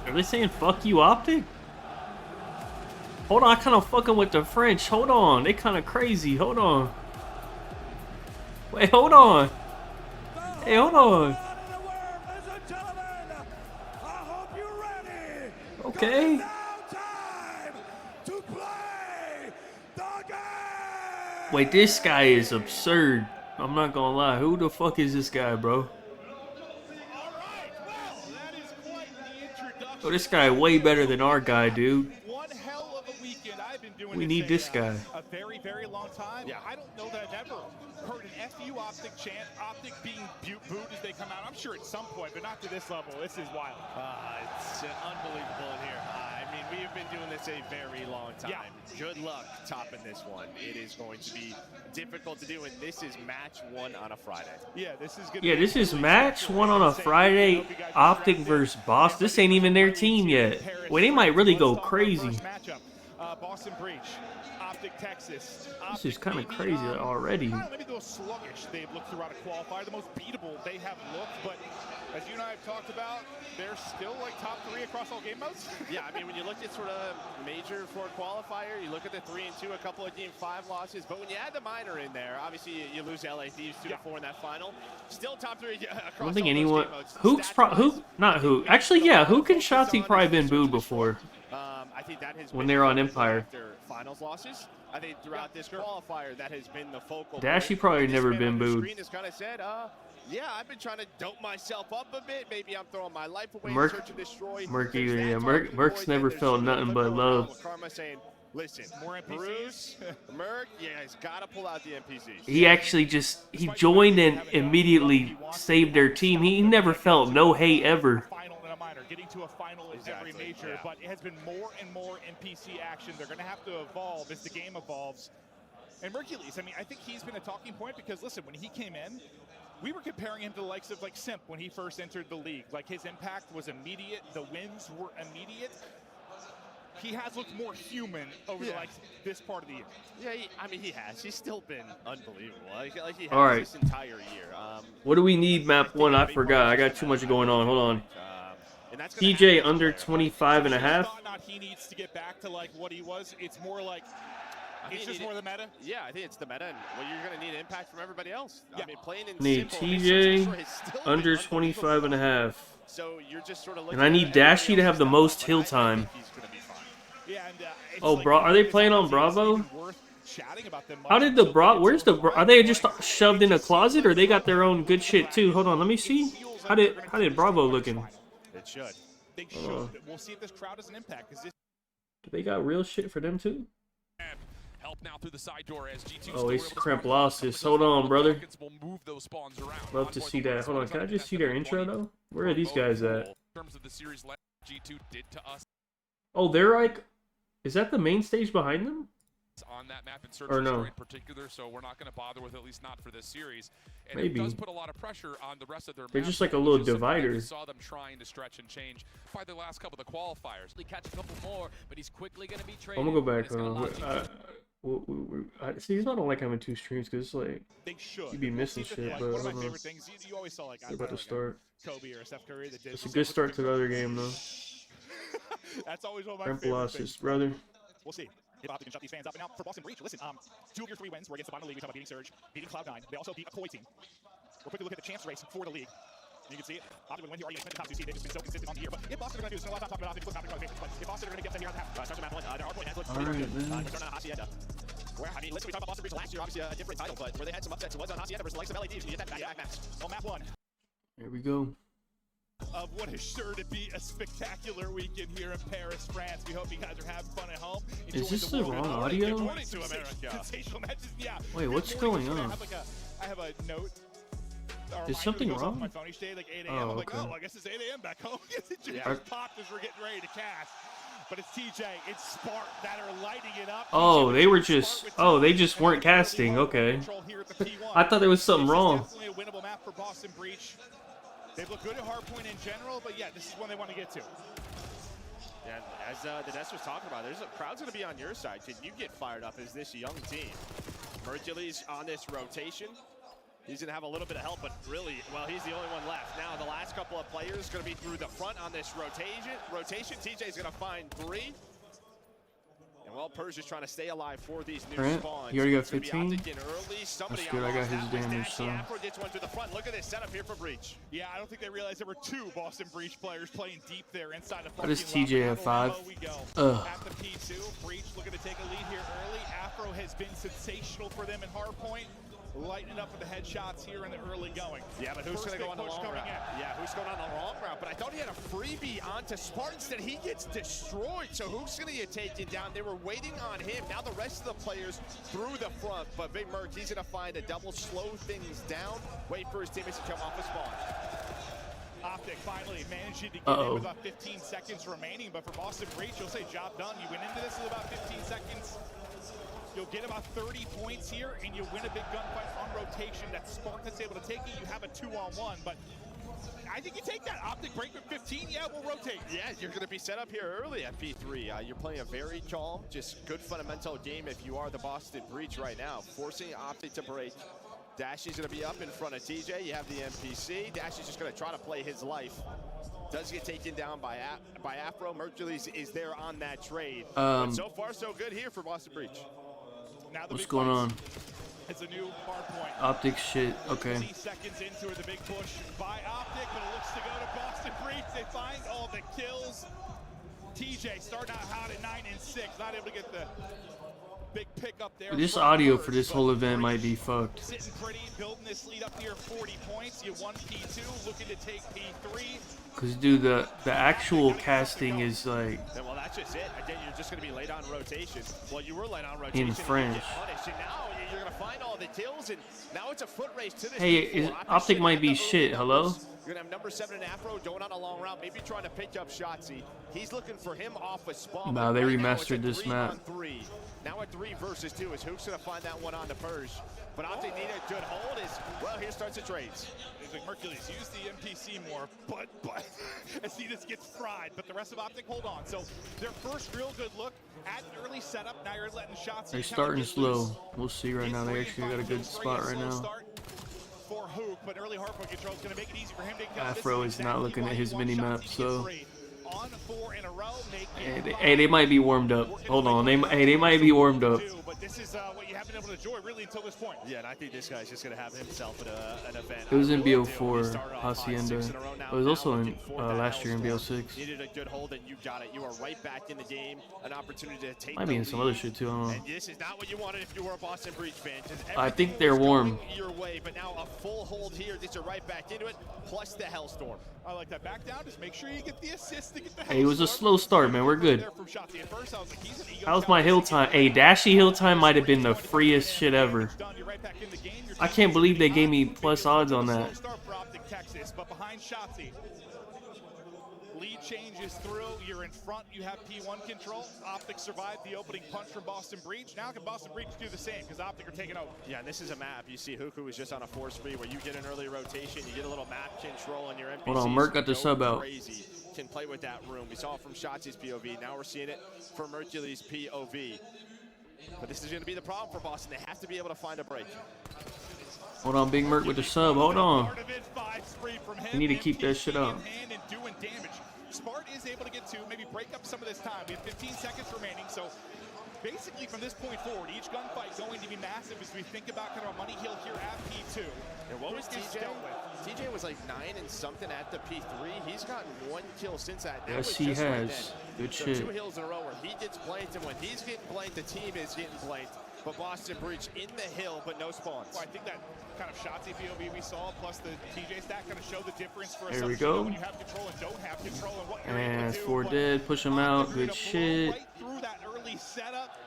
Are they saying fuck you, Optic? Hold on, I kind of fucking with the French. Hold on, they kind of crazy. Hold on. Wait, hold on. Hey, hold on. Okay. Wait, this guy is absurd. I'm not gonna lie. Who the fuck is this guy, bro? Oh, this guy way better than our guy, dude. One hell of a weekend. I've been doing We need this guy. A very, very long time. Yeah, I don't know that I've ever heard an FU Optic chant, Optic being booed as they come out. I'm sure at some point, but not to this level. This is wild. It's unbelievable in here. I mean, we have been doing this a very long time. Yeah. Good luck topping this one. It is going to be difficult to do, and this is match 1 on a Friday. Yeah, this is good. Yeah, this is match 1 on a Friday. Optic versus Boss. This ain't even their team yet. Wait, they might really go crazy. Boston Breach, Optic Texas. This is kind of crazy already. Maybe the most sluggish they've looked throughout a qualifier. The most beatable they have looked, but as you and I have talked about, they're still like top 3 across all game modes. Yeah, I mean, when you look at sort of major for a qualifier, you look at the 3 and 2, a couple of game 5 losses, but when you add the minor in there, obviously you lose LA Thieves 2-4 in that final. Still top 3 across I don't think all anyone. those game modes. Not who. Actually, yeah, who can Shotzi probably been booed before? I think that has When been they're on the Empire. after finals losses. I think throughout this qualifier, that has been the focal. Dashy point. probably This never man been on your booed. screen has kind of said, Yeah, I've been trying to dope myself up a bit. Maybe I'm throwing my life away Merc- in search of destroy. Merc There's either, that yeah. talking Merc's point, never then felt there's nothing the but around love. with Karma saying, listen, More NPCs? Bruce, Merc, yeah, he's got to pull out the NPCs. He actually he joined and immediately saved their team. He never felt no hate ever. Final in a minor, getting to a final in every major, yeah. but it has been more and more NPC action. They're going to have to evolve as the game evolves. And Mercules, I mean, I think he's been a talking point because, listen, when he came in, we were comparing him to the likes of, like, Simp when he first entered the league. Like, his impact was immediate. The wins were immediate. He has looked more human over like this part of the year. Yeah, I mean, he has. He's still been unbelievable. Like he has All right. this entire year. What do we need, map 1? I forgot. I got too much going on. Hold on. And that's gonna TJ happen under this player. 25 and a half. Not he needs to get back to, like, what he was. It's more like, it's just more the meta. Yeah, I think it's the meta. And well, you're going to need impact from everybody else. Yeah. I mean, playing in Need simple, TJ under 25 and a half. So you're just sort of And I need Dashy to have the most hill time. Yeah, and, Oh, bro, are they playing on Bravo? How did the where's the are they just shoved in a closet, or they got their own good shit too? Hold on, let me see. How did Bravo looking? It should. They should. We'll see if this crowd has an impact. Because this. They got real shit for them too. Help now through the side door as G2 Oh, he's cramp losses. Hold on, brother. will move those spawns around. Love to see that. Hold on, can I just see their intro though? Where are these guys at? In terms of the series G2 did to us Oh, they're like, is that the main stage behind them? on that map in Search Or and Destroy no? in particular, so we're not going to bother with, at least not for this series. And Maybe. it does put a lot of pressure on the rest of their They're map, just like a which little is something that divider. we saw them trying to stretch and change by the last couple of the qualifiers. They catch a couple more, but he's quickly going to be traded. I'm gonna go back. It's gonna allow See, it's not like having 2 streams because it's like They should. you'd be missing shit. Like, But one of my hold on. favorite things, you always saw, like, They're about to start. Kobe or Steph Curry that did. It's a good start to the other game though. That's always one of my Cramp favorite losses, things. brother. We'll see if Optic can shut these fans up. And now for Boston Breach, listen, 2 of your 3 wins were against the bottom of the league. We talked about beating Surge, beating Cloud9. They also beat a Koi team. We'll quickly look at the chance race for the league. You can see it. Optic would win here. Arguing the top 2 seed. They've just been so consistent on the year. But if Boston are going to do this, a lot of time talking about Optic. Listen, Optic are if Boston are going to get upset here on the half, starts with map 1. Their hardpoint has looked pretty good. Return on Hacienda. Where, I mean, listen, we talked about Boston Breach last year, obviously a different title, but where they had some upsets, it was on Hacienda versus the likes of LADs. You get that back maps. On map 1. Here we go. Of what is sure to be a spectacular weekend here in Paris, France. We hope you guys are having fun at home. Is this the wrong audio? Good morning to America. Sensational matches, yeah. Wait, what's Good going morning. on? I have a note. Is something goes off wrong? My phone each day, like 8 a.m. Oh, I'm like, okay. oh, I guess it's 8 a.m. back home. It just popped as we're getting ready to cast. But it's TJ, it's Spark that are lighting it up. Oh, they were just. Oh, they just weren't casting. Okay. I thought there was something wrong. Definitely a winnable map for Boston Breach. They've looked good at hardpoint in general, but yeah, this is one they want to get to. Yeah, as the Nest was talking about, there's a crowd's going to be on your side. Can you get fired up as this young team? Mercules on this rotation. He's going to have a little bit of help, but really, well, he's the only one left. Now, the last couple of players going to be through the front on this rotation. TJ's going to find 3. And, well, Persia's trying to stay alive for these new Alright, spawns. he already got It's gonna be 15. Optic in early. Somebody That's good, I got almost his halfway. damage, Dashy so. Afro gets one to the front. Look at this setup here for Breach. Yeah, I don't think they realized there were 2 Boston Breach players playing deep there inside the How does parking lot. TJ have 5? We go. Ugh. At the P2, Breach looking to take a lead here early. Afro has been sensational for them in hardpoint. Lighting up with the headshots here in the early going. Yeah, but who's going to go on the long route? Yeah, who's going on the long route? But I thought he had a freebie onto Spartan. Instead, he gets destroyed. So who's going to get taken down? They were waiting on him. Now the rest of the players through the front. But Big Merc, he's going to find a double, slow things down. Wait for his teammates to come off the spawn. Optic finally managing to get in with about 15 seconds remaining. But for Boston Breach, you'll say job done. You went into this with about 15 seconds. You'll get about 30 points here, and you win a big gunfight on rotation. That Spark that's able to take it. You have a 2-on-1, but I think you take that. Optic break with 15, yeah, we'll rotate. Yeah, you're going to be set up here early at P3. You're playing a very calm, just good fundamental game if you are the Boston Breach right now. Forcing Optic to break. Dashy's going to be up in front of TJ. You have the NPC. Dashy's just going to try to play his life. Does get taken down by Afro. Mercules is there on that trade. But so far, so good here for Boston Breach. Now the What's going on? It's a new hard point. Optic shit. Okay. 20 seconds into it, the big push by Optic, but it looks to go to Boston Breach. They find all the kills. TJ starting out hot at 9 and 6, not able to get the big pickup there. This from audio Bird, for this but whole event might Breach be fucked. sitting pretty, building this lead up near 40 points. You won P2, looking to take P3. Cause dude, the actual casting is like And well, that's just it. Again, you're just going to be late on rotation. Well, you were late on rotation. in and you French. get punished, and now you're going to find all the kills, and now it's a foot race to this. Hey, Optic might be shit. Hello? You're going to have number 7 in Afro going on a long route, maybe trying to pick up Shotzi. He's looking for him off a spawn. Nah, they Right now, it's a remastered this map. 3-on-3. Now at 3 versus 2 is Hook's going to find that one on the Purge. But Optic need a good hold is, well, here starts the trades. It's like Mercules use the NPC more, but as he just gets fried. But the rest of Optic hold on. So their first real good look at an early setup. Now you're letting shots. They're starting slow. We'll see right now. They actually got a good spot right now. For Hook, but early hardpoint control is going to make it easy for him to come. Afro is not looking at his mini map, so. On 4 in a row, Hey, they might be warmed up. Hold on, they might be warmed up. But this is what you haven't been able to enjoy really until this point. Yeah, and I think this guy's just going to have himself an event. It was in BO4 Hacienda. It was also in last year in BO6. Needed a good hold, and you got it. You are right back in the game. An opportunity to take. Might be in some other shit too. I don't know. And this is not what you wanted if you were a Boston Breach fan. I think they're warm. Your way, but now a full hold here. This is right back into it. Plus the Hellstorm. I like that. Back down. Just make sure you get the assist to get the. Hey, it was a slow start, man. We're good. That How's my hill time? Hey, Dashy hill time might have been the freest shit ever. I can't believe they gave me plus odds on that. But behind Shotzi, lead changes through. You're in front. You have P1 control. Optic survived the opening punch from Boston Breach. Now can Boston Breach do the same because Optic are taking over? Yeah, and this is a map. You see Huku is just on a 4-spree where you get an early rotation. You get a little map control on your NPCs. Hold on, Merc got the sub out. Crazy. Can play with that room. We saw it from Shotzi's POV. Now we're seeing it from Mercury's POV. But this is going to be the problem for Boston. They have to be able to find a break. Hold on, Big Merc with the sub. Hold on. You need to keep that shit up. Smart is able to get 2, maybe break up some of this time. We have 15 seconds remaining, so basically from this point forward, each gunfight going to be massive as we think about kind of a money hill here at P2. And what was TJ? TJ was like 9 and something at the P3. He's gotten 1 kill since that. Yes, he has. Good shit. 2 hills in a row where he gets blanked, and when he's getting blanked, the team is getting blanked. But Boston Breach in the hill, but no spawns. Well, I think that kind of Shotzi POV we saw, plus the TJ stack, kind of show the difference for us. There we go. When you have control and don't have control, and what you're And able to do. 4 dead. Push him out. Good shit. Right through that early setup.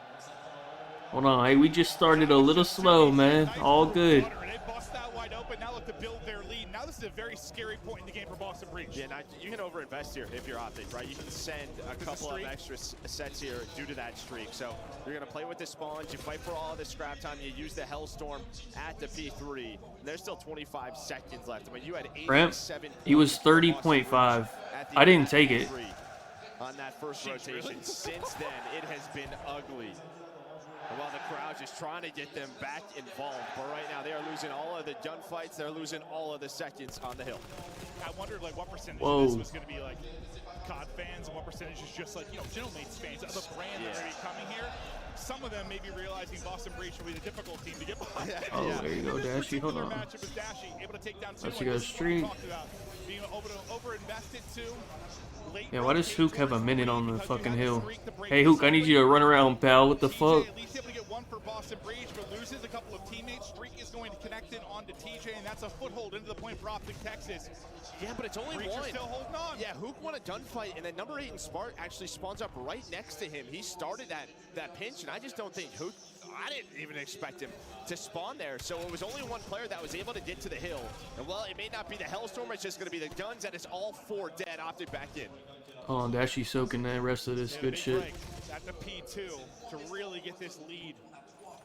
Hold on. Hey, we just started a little slow, man. All good. They bust that wide open. Now look to build their lead. Now this is a very scary point in the game for Boston Breach. Yeah, now you can overinvest here if you're Optic, right? You can send a couple of extra sets here due to that streak. So you're going to play with the spawns. You fight for all of the scrap time. You use the Hellstorm at the P3. And there's still 25 seconds left. I mean, you had 87. He was 30.5. I didn't take it. On that first rotation. Since then, it has been ugly. And while the crowd's just trying to get them back involved, but right now they are losing all of the gunfights. They're losing all of the seconds on the hill. I wondered like what percentage of this was going to be like COD fans and what percentage is just like, you know, Gentlemates fans of the brand that are going to be coming here. Some of them may be realizing Boston Breach will be the difficult team to get behind. Oh, there you go, Dashy. Hold on. Matchup is Dashy, able to take down 2. Let's go streak. Being over-invested too. Yeah, why does Hook have a minute on the fucking hill? Hey, Hook, I need you to run around, pal. What the fuck? At least able to get 1 for Boston Breach, but loses a couple of teammates. Streak is going to connect in onto TJ, and that's a foothold into the point for Optic Texas. Yeah, but it's only Breach 1. Still holding on. Yeah, Hook won a gunfight, and then number 8 in Spark actually spawns up right next to him. He started that pinch, and I just don't think Hook, I didn't even expect him to spawn there. So it was only 1 player that was able to get to the hill. And while it may not be the Hellstorm, it's just going to be the guns, and it's all 4 dead. Optic back in. Hold on, Dashy soaking the rest of this good shit. At the P2 to really get this lead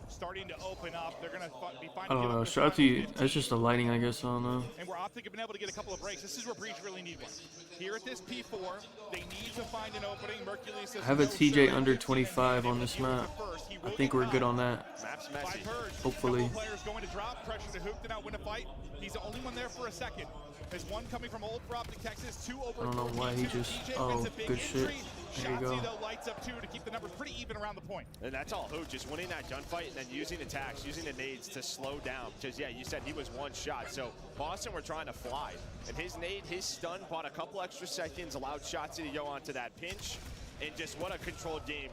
starting to open up. They're going to be finding. I don't know. Shotzi, that's just the lighting, I guess. I don't know. And where Optic have been able to get a couple of breaks. This is where Breach really need one. Here at this P4, they need to find an opening. Mercury says I have a TJ under 25 on this map. I think we're good on that. Map's messy. Hopefully. Players going to drop pressure to Hook to not win a fight. He's the only one there for a second. There's 1 coming from Old for Optic Texas, 2 over. I don't know why he just. Oh, good shit. There you go. Though lights up 2 to keep the numbers pretty even around the point. And that's all Hook, just winning that gunfight and then using attacks, using the nades to slow down. Because, yeah, you said he was 1 shot. So Boston were trying to fly. And his nade, his stun, bought a couple extra seconds, allowed Shotzi to go onto that pinch. And just what a controlled game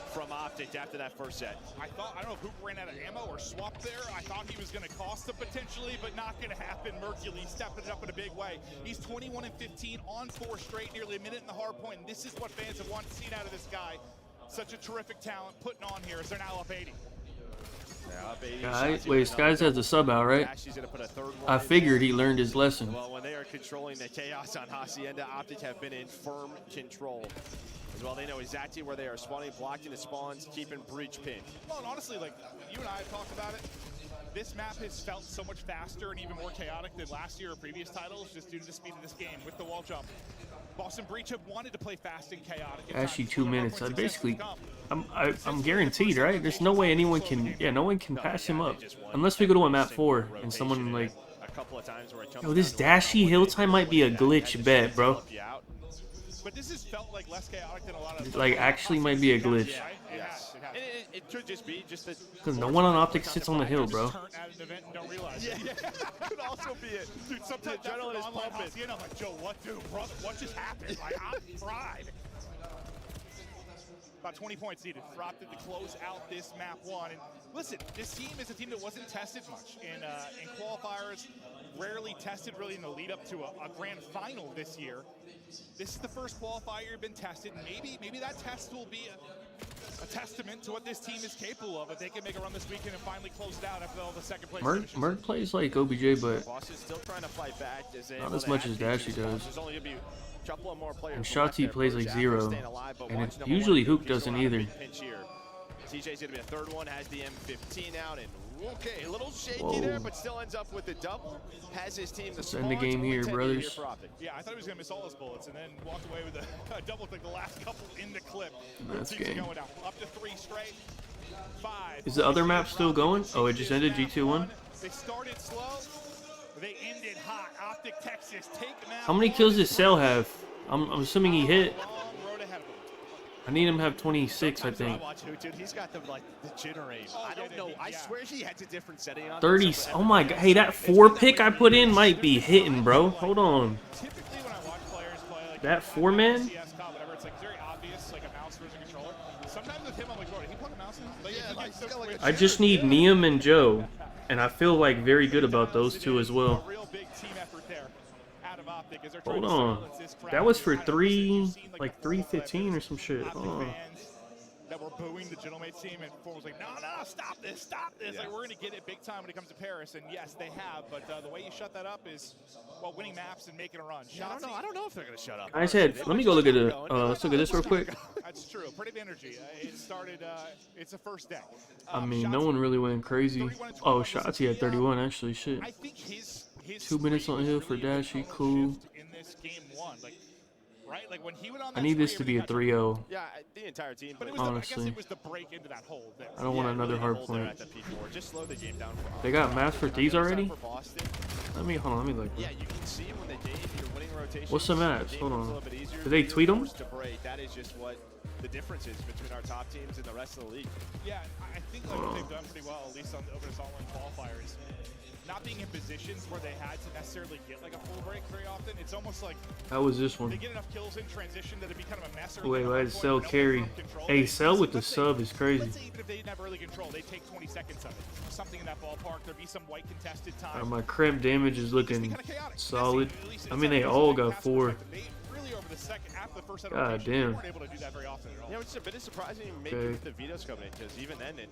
from Optic after that first set. I don't know if Hoop ran out of ammo or swapped there. I thought he was going to cost them potentially, but not going to happen. Mercury stepping it up in a big way. He's 21 and 15 on 4 straight, nearly a minute in the hard point. And this is what fans have wanted to see out of this guy. Such a terrific talent putting on here as they're now up 80. Wait, Skies has a sub out, right? I figured he learned his lesson. Well, when they are controlling the chaos on Hacienda, Optic have been in firm control. As well, they know exactly where they are spawning, blocking the spawns, keeping breach pinned. Well, and honestly, like you and I have talked about it, this map has felt so much faster and even more chaotic than last year or previous titles, just due to the speed of this game with the wall jump. Boston Breach have wanted to play fast and chaotic. Actually, 2 minutes. I basically, I'm guaranteed, right? There's no way anyone can, no one can pass him up unless we go to a map 4 and someone like, yo, this dashy hill time might be a glitch bet, bro. But this has felt like less chaotic than a lot of. Like actually might be a glitch. Yes. It could just be just because no one on Optic sits on the hill, bro. Yeah, could also be it. Dude, sometimes the adrenaline is pumping. You know, like, Joe, what just happened? Like, I tried. About 20 points needed for Optic to close out this map 1. And listen, this team is a team that wasn't tested much in qualifiers. Rarely tested really in the lead up to a grand final this year. This is the first qualifier you've been tested. Maybe that test will be a testament to what this team is capable of. If they can make a run this weekend and finally close it out after all the second place. Merc plays like OBJ, but still trying to fight back. Not as much as Dashy does. There's only gonna be a couple of more players. And Shotzi plays like 0, and usually Hook doesn't either. TJ's gonna be a third one, has the M15 out, and okay, a little shaky there, but still ends up with the double. Has his team the end the game here, brothers. Yeah, I thought he was gonna miss all his bullets, and then walked away with a double click. The last couple in the clip. That's game. Going out. Up to 3 straight. 5. Is the other map still going? Oh, it just ended G2-1. They started slow. They ended hot. Optic Texas take map. How many kills does Cell have? I'm assuming he hit. I need him to have 26, I think. Dude, he's got the jittering. I don't know. I swear he has a different setting on. 30. Oh my god. Hey, that 4 pick I put in might be hitting, bro. Hold on. Typically, when I watch players play like that 4-man. It's like very obvious, like a mouse versus a controller. Sometimes with him, I'm like, bro, did he plug a mouse in? Like, I just need Neum and Joe, and I feel like very good about those two as well. Hold on. That was for 315 or some shit. Oh. That were booing the Gentlemates team, and Four was like, no, stop this. Yeah. Like, we're going to get it big time when it comes to Paris, and yes, they have, but the way you shut that up is, well, winning maps and making a run. Yeah, I don't know if they're going to shut up. I said, let me go look at it. Let's look at this real quick. That's true. Pretty energy. It started, it's the first day. I mean, no one really went crazy. Oh, Shotzi had 31, actually. Shit. I think his 2 minutes on hill for Dashy. Cool. In this game 1, right? Like when he went on I need this to be a 3-0. Yeah, the entire team. But it was honestly, I guess it was the break into that hole there. I don't want another hard point. Just slow the game down. They got maps for these already? Let me look. Yeah, you can see when they gave your winning rotation. What's the maps? Hold on. Did they tweet them? That is just what the difference is between our top teams and the rest of the league. Yeah, I think what they've done pretty well, at least over this all-in qualifiers. Not being in positions where they had to necessarily get like a full break very often. It's almost like how was this one? They get enough kills in transition that it'd be kind of a mess. Wait, why did Cell carry? Hey, Cell with the sub is crazy. Let's say even if they didn't have early control, they take 20 seconds of it. Something in that ballpark. There'd be some white contested time. My crimp damage is looking solid. I mean, they all got 4. God damn. Yeah, which is a bit surprising maybe with the vetoes coming in, because even then in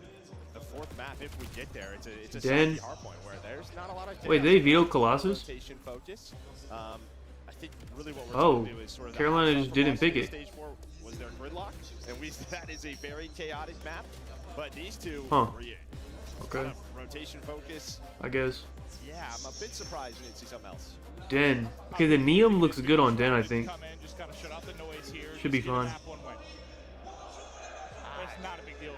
the 4th map, if we get there, it's a solid hard point where there's not a lot of. Wait, they veto Colossus? Focus. I think really what we're trying to do is sort of Carolina just didn't pick it. Stage 4 was their gridlock, and that is a very chaotic map. But these two, okay, kind of rotation focus. I guess. Yeah, I'm a bit surprised we didn't see something else. Den. Okay, the Neum looks good on Den, I think. Should be fine.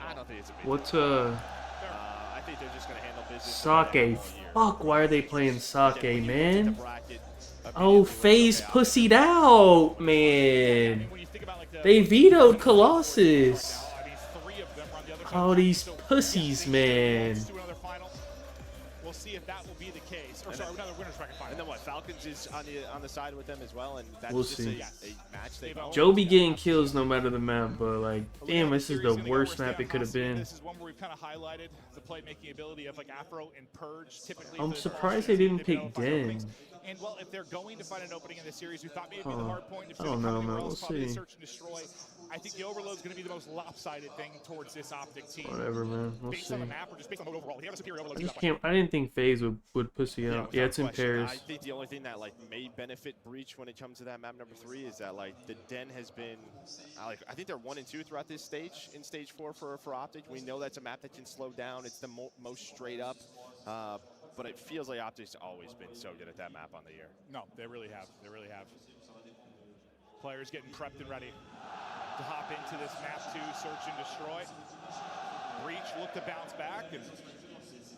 I don't think it's a big What's I think they're just gonna handle business. Sake? Fuck, why are they playing Sake, man? Oh, FaZe pussied out, man. They vetoed Colossus. Oh, these pussies, man. We'll see if that will be the case. Or sorry, another winners bracket final. And then what? Falcons is on the side with them as well, and that's We'll just see. a match they own. Joe be getting kills no matter the map, but like, damn, this is the worst map it could have been. This is one where we've kind of highlighted the playmaking ability of like Afro and Purge. Typically, I'm surprised they didn't pick Den. And well, if they're going to find an opening in this series, we thought maybe it'd be the hard point. If I don't know, man. We'll see. Search and destroy. I think the overload is going to be the most lopsided thing towards this Optic team. Whatever, man. We'll based see. on the map or just based on the overall. He had a superior overload. I just can't. I didn't think FaZe would pussy out. Yeah, it's in Paris. I think the only thing that like may benefit Breach when it comes to that map number 3 is that like the Den has been, I think they're 1 and 2 throughout this stage in stage 4 for Optic. We know that's a map that can slow down. It's the most straight up. But it feels like Optic's always been so good at that map on the year. No, they really have. They really have. Players getting prepped and ready to hop into this map 2, search and destroy. Breach look to bounce back, and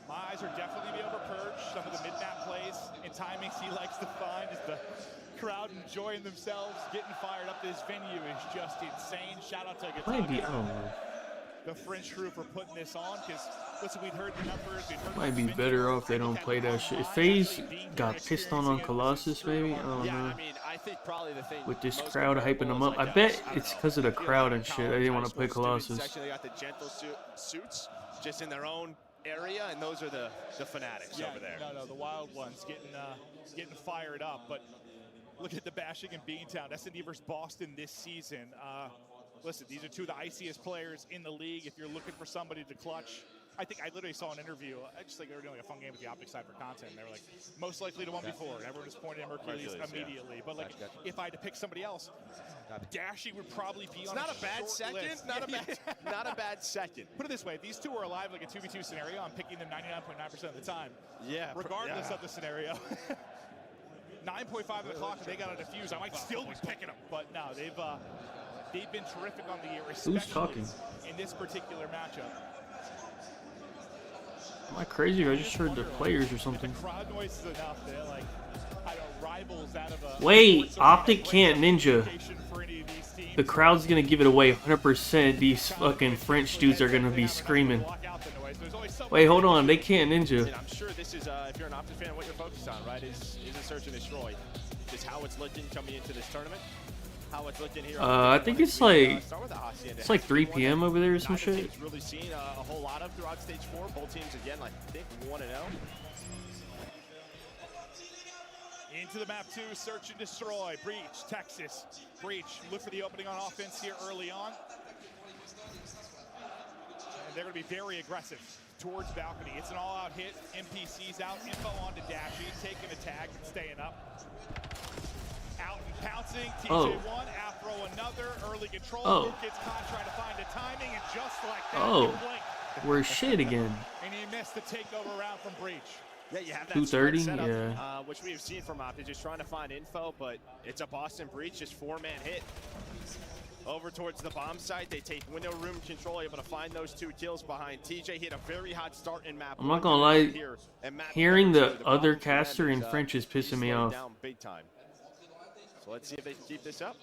my eyes are definitely be over Purge. Some of the mid-map plays and timings he likes to find is the crowd enjoying themselves, getting fired up. This venue is just insane. Shout out to Might be, I don't know. the French crew for putting this on, because listen, we'd heard the numbers. Might be better off they don't play that shit. If FaZe got pissed on Colossus, maybe, I don't know. I mean, I think probably the thing With this crowd hyping them up, I bet it's because of the crowd and shit. I didn't want to play Colossus. They got the gentle suits just in their own area, and those are the fanatics over there. No, the wild ones getting fired up. But look at the bashing in Beantown. S&D versus Boston this season. Listen, these are two of the iciest players in the league. If you're looking for somebody to clutch, I think I literally saw an interview. I just think they were doing a fun game with the Optic side for content. They were like, most likely to 1v4, and everyone just pointed at Mercules immediately. Yeah. But like, if I had to pick somebody else, Dashy would probably be on not a bad second. List. Not a bad second. Put it this way: if these two are alive like a 2v2 scenario, I'm picking them 99.9% of the time. Yeah. Regardless of the scenario. 9.5 of the clock, and they got a defuse. I might still be picking them, but no, they've been terrific on the year, especially in this particular matchup. Am I crazy or I just heard the players or something? The crowd noise is enough. They're like, I know, rivals out of a... Wait, Optic can't ninja. The crowd's gonna give it away 100%. These fucking French dudes are gonna be screaming. Wait, hold on, they can't ninja. I'm sure this is, if you're an Optic fan, what you're focused on, right, is a search and destroy. Just how it's looking coming into this tournament. How it's looking here. I think it's like 3 p.m. over there or some shit. It's really seen a whole lot of throughout stage 4. Both teams again, I think 1-0. Into the map 2, search and destroy. Breach, Texas. Breach, look for the opening on offense here early on. And they're going to be very aggressive towards balcony. It's an all-out hit. NPC's out. Info on to Dashy, taking a tag and staying up. Out and pouncing. TJ1, Afro another. Early control. Luke gets caught trying to find the timing, and just like that, we're shit again. And he missed the takeover round from Breach. Yeah, you have that 230, setup, yeah. Which we have seen from Optic, just trying to find info, but it's a Boston Breach, just 4-man hit. Over towards the bomb site, they take window room control, able to find those 2 kills behind. TJ hit a very hot start in map. I'm not gonna lie, hearing the other caster in French is pissing me off. Down big time. So let's see if they can keep this up.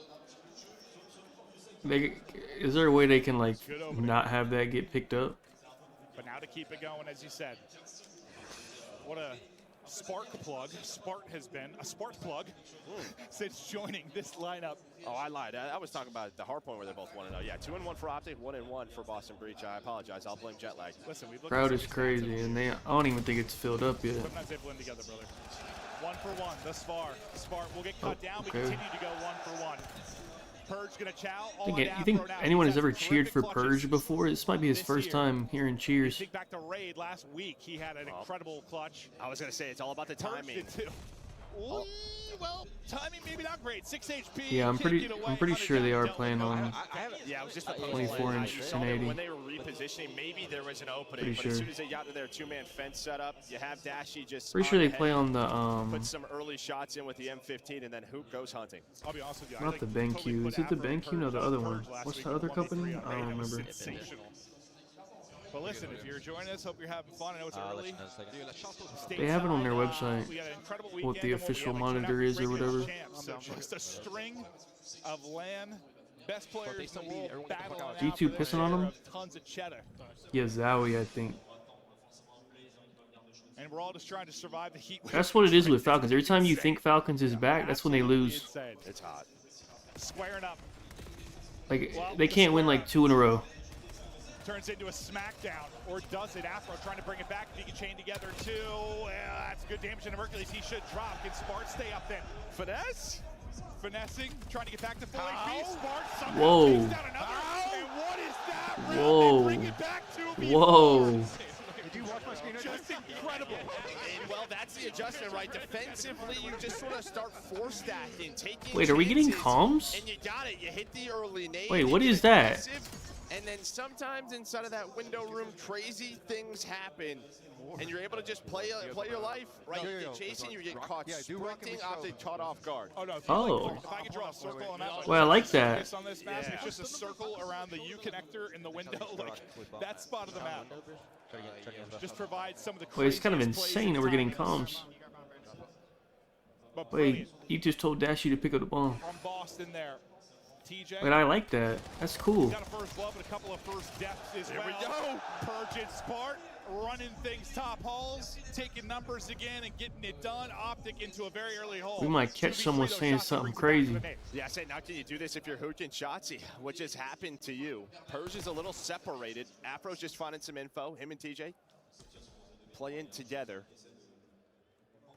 Is there a way they can like not have that get picked up? But now to keep it going, as you said. What a spark plug Spart has been. A spark plug since joining this lineup. Oh, I lied. I was talking about the hard point where they're both 1-0. Yeah, 2-1 for Optic, 1-1 for Boston Breach. I apologize. I'll blame jet lag. Listen, crowd is crazy, and I don't even think it's filled up yet. Sometimes they blend together, brother. 1-for-1 thus far. Spart will get cut down. We continue to go 1-for-1. Purge gonna chow. You think anyone has ever cheered for Purge before? This might be his first time hearing cheers. Think back to Raid last week. He had an incredible clutch. I was gonna say it's all about the timing. Well, timing maybe not great. 6 HP. Yeah, I'm pretty sure they are playing on yeah, I was just 24-inch 1080. When they were repositioning, maybe there was an opening, pretty but sure. as soon as they got to their 2-man fence setup, you have Dashy just pretty sure they play on the put some early shots in with the M15, and then Hoop goes hunting. I'll be honest with you. Not the BenQ. Is it the BenQ? No, the other one. What's the other company? I don't remember. But listen, if you're joining us, hope you're having fun. I know it's early. They have it on their website, what the official monitor is or whatever. Just a string of LAN best players in the world battling out G2 pissing on them? tons of cheddar. Yeah, Zowie, I think. And we're all just trying to survive the heat wave. That's what it is with Falcons. Every time you think Falcons is back, that's when they lose. Insane. It's hot. Squaring up. Like, Well, they can't win like 2 in a row. Turns into a smackdown, or does it? Afro trying to bring it back. If he can chain together two. That's good damage into Hercules. He should drop. Can Spart stay up then? Finesse? Finessing, trying to get back to full HP. Spart somehow Whoa. takes down another. And what is that? Whoa. They bring it back to me. Whoa. Did you watch my screen? Just incredible. And, well, that's the adjustment, right? Defensively, you just sort of start force stacking, taking Wait, are we getting chances, comms? And you got it. You hit the early nade. Wait, you what get is that? aggressive, and then sometimes inside of that window room, crazy things happen, and you're able to just play your life, right? You get chasing, you get caught sprinting, Optic caught off guard. Oh, no. If I could draw a circle on that one. Well, I like that. On this map, it's just a circle around the U connector in the window. Like, that spot of the map just provides some of the Wait, it's kind of craziest plays insane that and we're getting timings. comms. But Wait, brilliant he just told Dashy to pick up the bomb. from Boston there. TJ. Wait, I like that. That's cool. Got a first blood, but a couple of first deaths as There well. we go. Purge and Spart running things top halls, taking numbers again and getting it done. Optic into a very early hole. We might catch someone saying something crazy. Yeah, I say now can you do this if you're hooking Shotzi? What just happened to you? Purge is a little separated. Afro's just finding some info. Him and TJ playing together.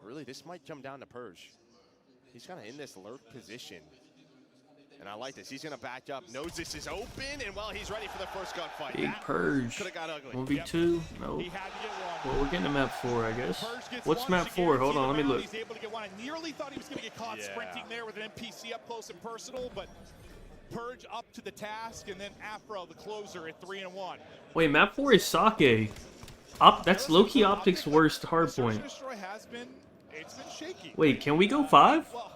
Really, this might come down to Purge. He's kind of in this lurk position. And I like this. He's going to back up. Knows this is open. And, well, he's ready for the first gunfight. Big Purge. Could have got ugly. 1v2? No. He had to get one. Well, we're getting to map 4, I guess. Purge gets What's one, map she 4? Hold guaranteed on, let me the round. look. He's able to get one. I nearly thought he was going to get caught sprinting there with an NPC up close and personal, but Purge up to the task, and then Afro, the closer, at 3-1. Wait, map 4 is Sake. That's low-key Optic's worst hardpoint. It's been shaky. Wait, can we go 5? Well,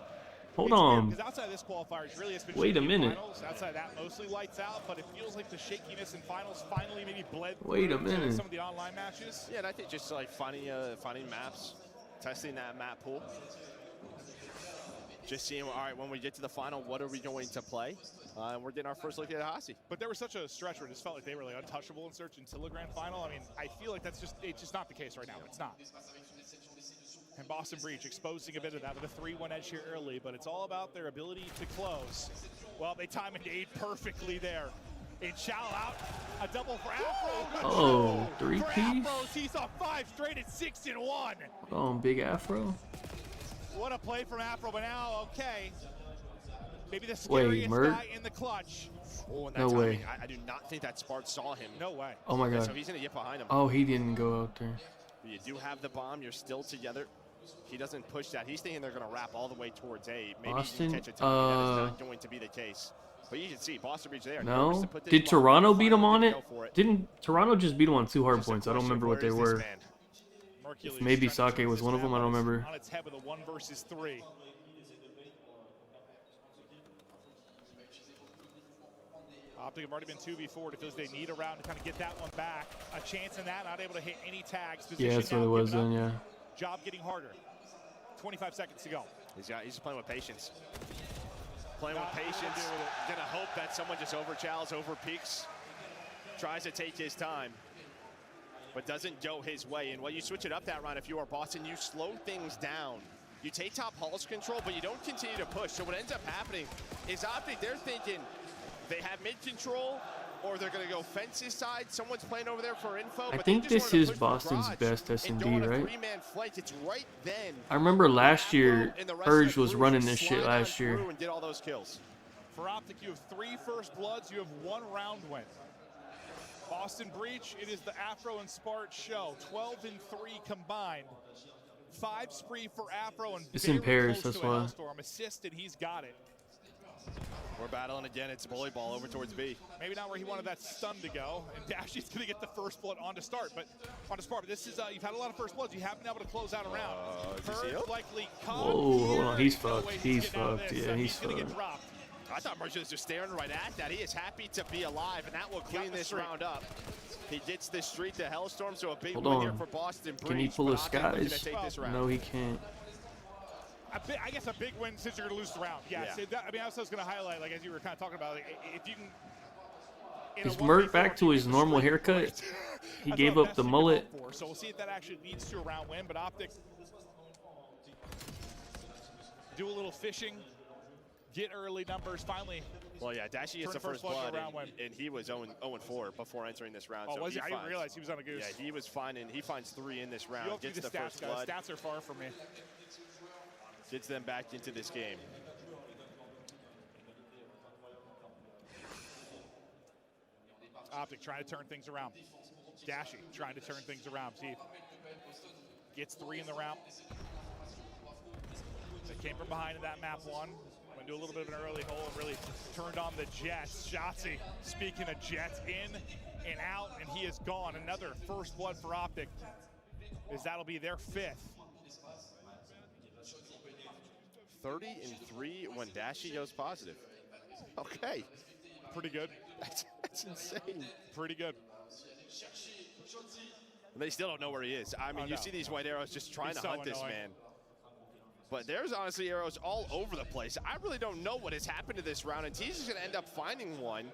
Hold it's weird, on. because outside of this qualifier, it's really been Wait a shaky in minute. finals. Outside of that, mostly lights out, but it feels like the shakiness in finals finally maybe bled Wait a through to minute. some of the online matches. Yeah, and I think just like finding maps, testing that map pool. Just seeing, all right, when we get to the final, what are we going to play? And we're getting our first look at Hasi. But there was such a stretch where it just felt like they were like untouchable in search until the grand final. I mean, I feel like it's just not the case right now. It's not. And Boston Breach exposing a bit of that with a 3-1 edge here early, but it's all about their ability to close. Well, they time and aid perfectly there. And Chow out, a double for Afro. Oh, For 3-piece? Afro, he's off 5 straight at 6-1. Hold on, big Afro. What a play from Afro, but now, okay. Maybe the Wait, scariest Mert? guy in the clutch. Oh, and that No timing, way. I do not think that Spart saw him. No way. Oh my Yeah, god. so he's going to get behind him. Oh, he didn't go out there. You do have the bomb. You're still together. He doesn't push that. He's thinking they're going to wrap all the way towards A. Maybe Boston, you can catch a timing. That is not going to be the case. But you can see Boston Breach there. Nervous No? to put this Did bomb Toronto on. beat him on Finally it? go for Didn't Toronto just beat him on 2 hard Just a points? I don't question, remember what they where is this were. man? Mercules Maybe trying to Sake turn was this one of them, I don't map remember. on its head with a 1 versus 3. Optic have already been 2v4. It feels they need a round to kind of get that one back. A chance in that, not able to hit any tags. Position Yeah, that's what now it was given then, up. yeah. Job getting harder. 25 seconds to go. He's just playing with patience. Playing with Not able to patience. deal with it. Gonna hope that someone just overchows, over peaks, tries to take his time, but doesn't go his way. And when you switch it up that round, if you are Boston, you slow things down. You take top halls control, but you don't continue to push. So what ends up happening is Optic, they're thinking they have mid control, or they're gonna go fences side. Someone's playing over there for info. I but think they just this wanted to is push the Boston's garage best and S&D, go on a right? 3-man flank. It's right then. I remember last year, and the rest of Purge the was crew running just this shit slide on last year. through and get all those kills. For Optic, you have 3 first bloods. You have 1 round win. Boston Breach, it is the Afro and Spart show. 12-3 combined. 5 spree for Afro and It's in very pairs, close that's to a why. Hellstorm. Assist, and he's got it. We're battling again. It's bully ball over towards B. Maybe not where he wanted that stun to go, and Dashy's going to get the first blood on to start. But this is you've had a lot of first bloods. You haven't been able to close out a round. Purge likely caught. Whoa, hold on, he's No fucked. way He's getting out of fucked. this, Yeah, so he's gonna get fucked. dropped. I thought Merchant was staring right at that. He is happy to be alive, and that will clean the this streak. round up. He gets this streak to Hellstorm, so a big Hold win on. here for Boston Breach. Can he pull but his Optic looking to skies? take this round. No, he can't. I guess a big win since you're going to lose the round. Yeah. Yeah. So that, I mean, I was going to highlight, like, as you were kind of talking about, like, if you can Is Mert back to his normal haircut? He gave up the mullet. So we'll see if that actually leads to a round win, but Optic do a little fishing, get early numbers, finally. Well, yeah, Dashi gets the first blood, and he was 0-4 before entering this round. Oh, so was he? I didn't realize he was on a goose. Yeah, he was fine, and he finds 3 in this round. You Gets the stats, first blood. Stats are far from me. Gets them back into this game. Optic trying to turn things around. Dashi trying to turn things around. See, gets 3 in the round. They came from behind in that map 1. Went to a little bit of an early hole and really turned on the Jets. Shotzzy, speaking of Jets, in and out, and he is gone. Another first blood for Optic, as that'll be their 5th. 30-3 when Dashi goes positive. Okay. Pretty good. That's insane. Pretty good. They still don't know where he is. I mean, you see these white arrows just trying to hunt this man. But there's honestly arrows all over the place. I really don't know what has happened to this round, and T's is going to end up finding one.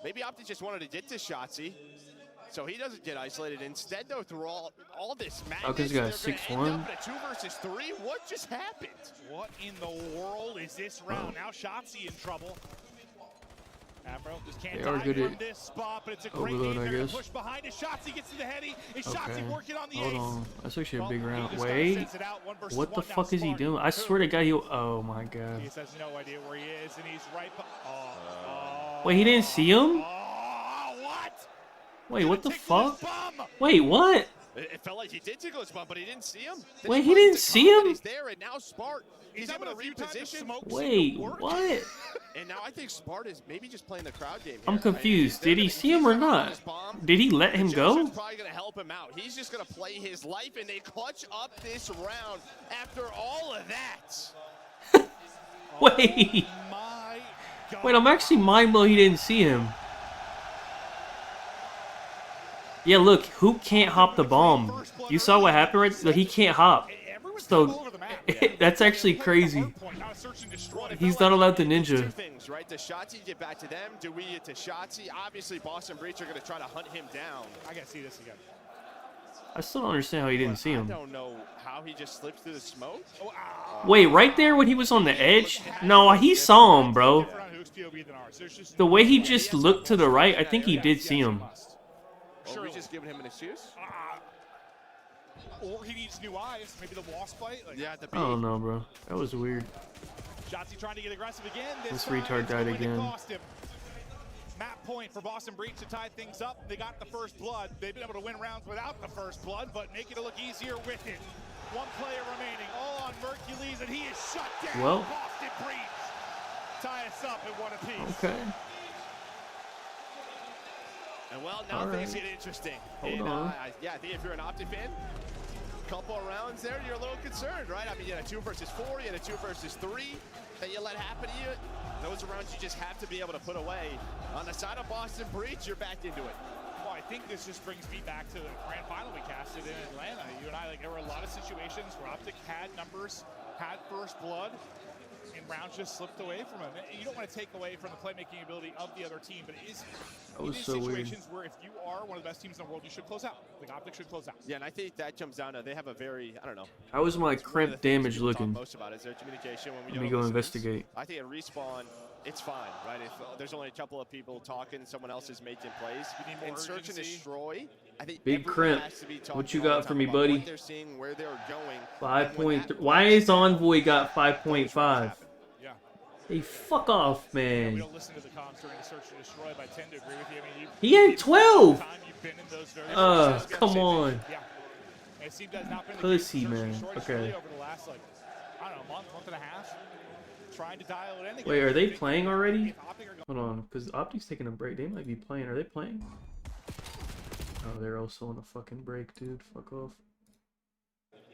Maybe Optic just wanted to get to Shotzzy, so he doesn't get isolated. Instead, though, through all this madness, they're going to end up in a 2 versus 3. What just happened? What in the world is this round? Now Shotzzy in trouble. Afro just can't they are good from at this spot, but it's a great overload, game. I They're guess. push behind it. Shotzzy gets to the heady. Is Okay. Shotzzy working on the Hold ace? on. That's actually a big round. Just Wait. sends it out, 1 versus What the 1. Now fuck is he Spark, doing? I swear to God, he... Oh, my God. He has no idea where he is, and he's right... Wait, he didn't see him? What? Wait, what the fuck? Wait, what? It felt like he did tickle his bum, but he didn't see him. Wait, he didn't see him? He's there, and now Spart, he's able to reposition. Wait, what? And now I think Spart is maybe just playing the crowd game here. I'm confused. Did he see him or not? Did he let him go? Joseph's probably going to help him out. He's just going to play his life, and they clutch up this round after all of that. Wait. Wait, I'm actually mind blown he didn't see him. Yeah, look, who can't hop the bomb? You saw what happened, right? Like, he can't hop. So, that's actually crazy. He's not allowed to ninja. Two things, right? Does Shotzzy get back to them? Do we get to Shotzzy? Obviously, Boston Breach are going to try to hunt him down. I got to see this again. I still don't understand how he didn't see him. I don't know how he just slipped through the smoke. Wait, right there when he was on the edge? No, he saw him, bro. The way he just looked to the right, I think he did see him. Or are we just giving him an excuse? Or he needs new eyes. Maybe the wall fight. Like, yeah, I don't know, bro. That was weird. Shotzzy trying to get aggressive again. This retard died again. Map point for Boston Breach to tie things up. They got the first blood. They've been able to win rounds without the first blood, but make it look easier with it. 1 player remaining, all on Mercules, and he is shut down. Well. Boston Breach tie us up at 1 apiece. Okay. And well, now things get interesting. Hold on. Yeah, I think if you're an Optic fan, couple of rounds there, you're a little concerned, right? I mean, you had a 2 versus 4, you had a 2 versus 3 that you let happen to you. Those are rounds you just have to be able to put away. On the side of Boston Breach, you're back into it. Well, I think this just brings me back to the grand final we casted in Atlanta. You and I, like, there were a lot of situations where Optic had numbers, had first blood, and rounds just slipped away from him. You don't want to take away from the playmaking ability of the other team, but it is situations where if you are one of the best teams in the world, you should close out. Like, Optic should close out. Yeah, and I think that comes down to they have a very, I don't know. How is my crimp damage looking? Most about is their communication when we Let me go investigate. I think at respawn, it's fine, right? If there's only a couple of people talking, someone else is making plays. And search and destroy, I think big crimp. What you got for me, buddy? What they're seeing, where they're going. 5.3. Why is Envoy got 5.5? Yeah. Hey, fuck off, man. We don't listen to the comms during the search and destroy, but I tend to agree with you. I mean, He had 12. Come on. Yeah. It seemed to have not been the Pussy, case in man. Search and Okay. Destroy over the last, like, I don't know, month and a half. Trying to dial it in. Wait, are they playing already? Hold on, because Optic's taking a break. They might be playing. Are they playing? Oh, they're also on a fucking break, dude. Fuck off.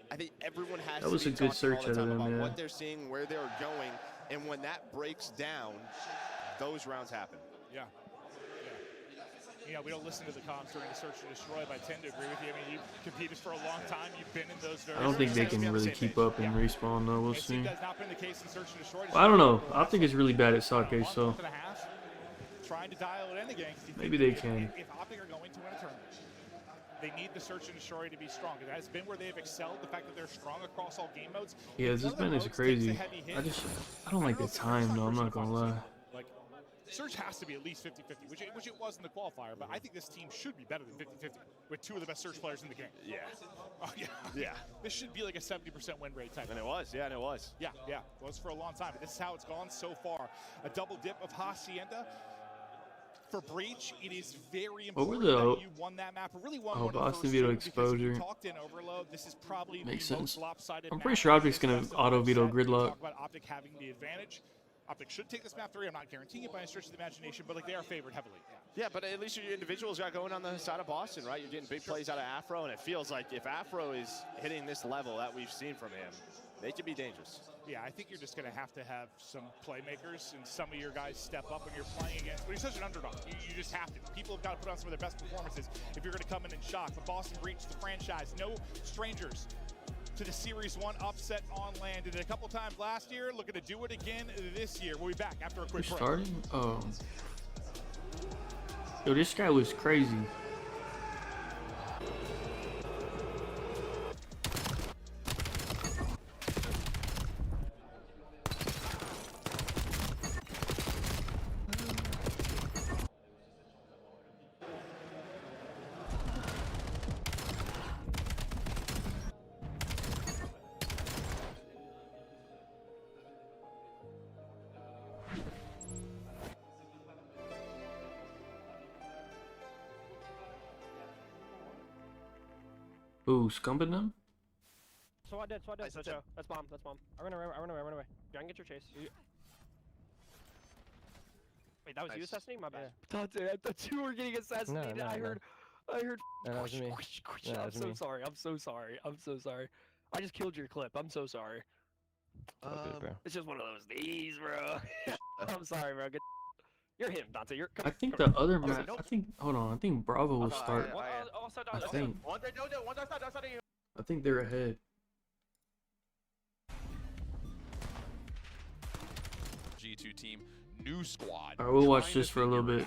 I think everyone has That was to a be good talking search all the out of time them, about yeah. what they're seeing, where they're going, and when that breaks down, those rounds happen. Yeah. You know, we don't listen to the comms during the search and destroy, but I tend to agree with you. I mean, you've competed for a long time. You've been in those very I don't think they can really keep up and respawn, though. We'll see. Has not been the case in search and destroy. Well, I don't know. Optic is really bad at Sake, so. trying to dial it in again. Maybe they can. If Optic are going to win a tournament, they need the search and destroy to be strong. That has been where they've excelled. The fact that they're strong across all game modes. Yeah, this man is crazy. I don't like the time though. I'm not gonna lie. Like, Surge has to be at least 50-50, which it was in the qualifier, but I think this team should be better than 50-50 with two of the best Surge players in the game. Yeah. Oh, yeah. Yeah. This should be like a 70% win rate type. And it was, yeah, and it was. Yeah, yeah. It was for a long time, but this is how it's gone so far. A double dip of Hacienda. For Breach, it is very important that you won that map. Really won one of the Boston first veto two, because exposure. we talked in Overload. This is probably Makes the sense. most lopsided I'm map. pretty sure Optic's gonna auto veto Gridlock. Talk about Optic having the advantage. Optic should take this map 3. I'm not guaranteeing it by any stretch of the imagination, but like they are favored heavily. Yeah, but at least your individuals got going on the side of Boston, right? You're getting big plays out of Afro, and it feels like if Afro is hitting this level that we've seen from him, they can be dangerous. Yeah, I think you're just going to have some playmakers and some of your guys step up when you're playing against. But he's such an underdog. You just have to. People have got to put on some of their best performances if you're going to come in and shock. But Boston Breach, the franchise, no strangers to the Series 1 upset on land. Did it a couple times last year, looking to do it again this year. We'll be back after a quick break. Starting? Oh. Yo, this guy was crazy. Ooh, scumping them? So I did. So that's bomb. I run away. John, get your chase. Wait, that was you assassinating? My bad. Dante, I thought you were getting assassinated. No, I heard. No, that was me. I'm so sorry. I'm so sorry. I just killed your clip. I'm so sorry. Good, bro. It's just one of those days, bro. I'm sorry, bro. You're him, Dante. I think the other map. Hold on. I think Bravo will start. I think they're ahead. G2 team, new squad. Alright, we'll watch this for a little bit.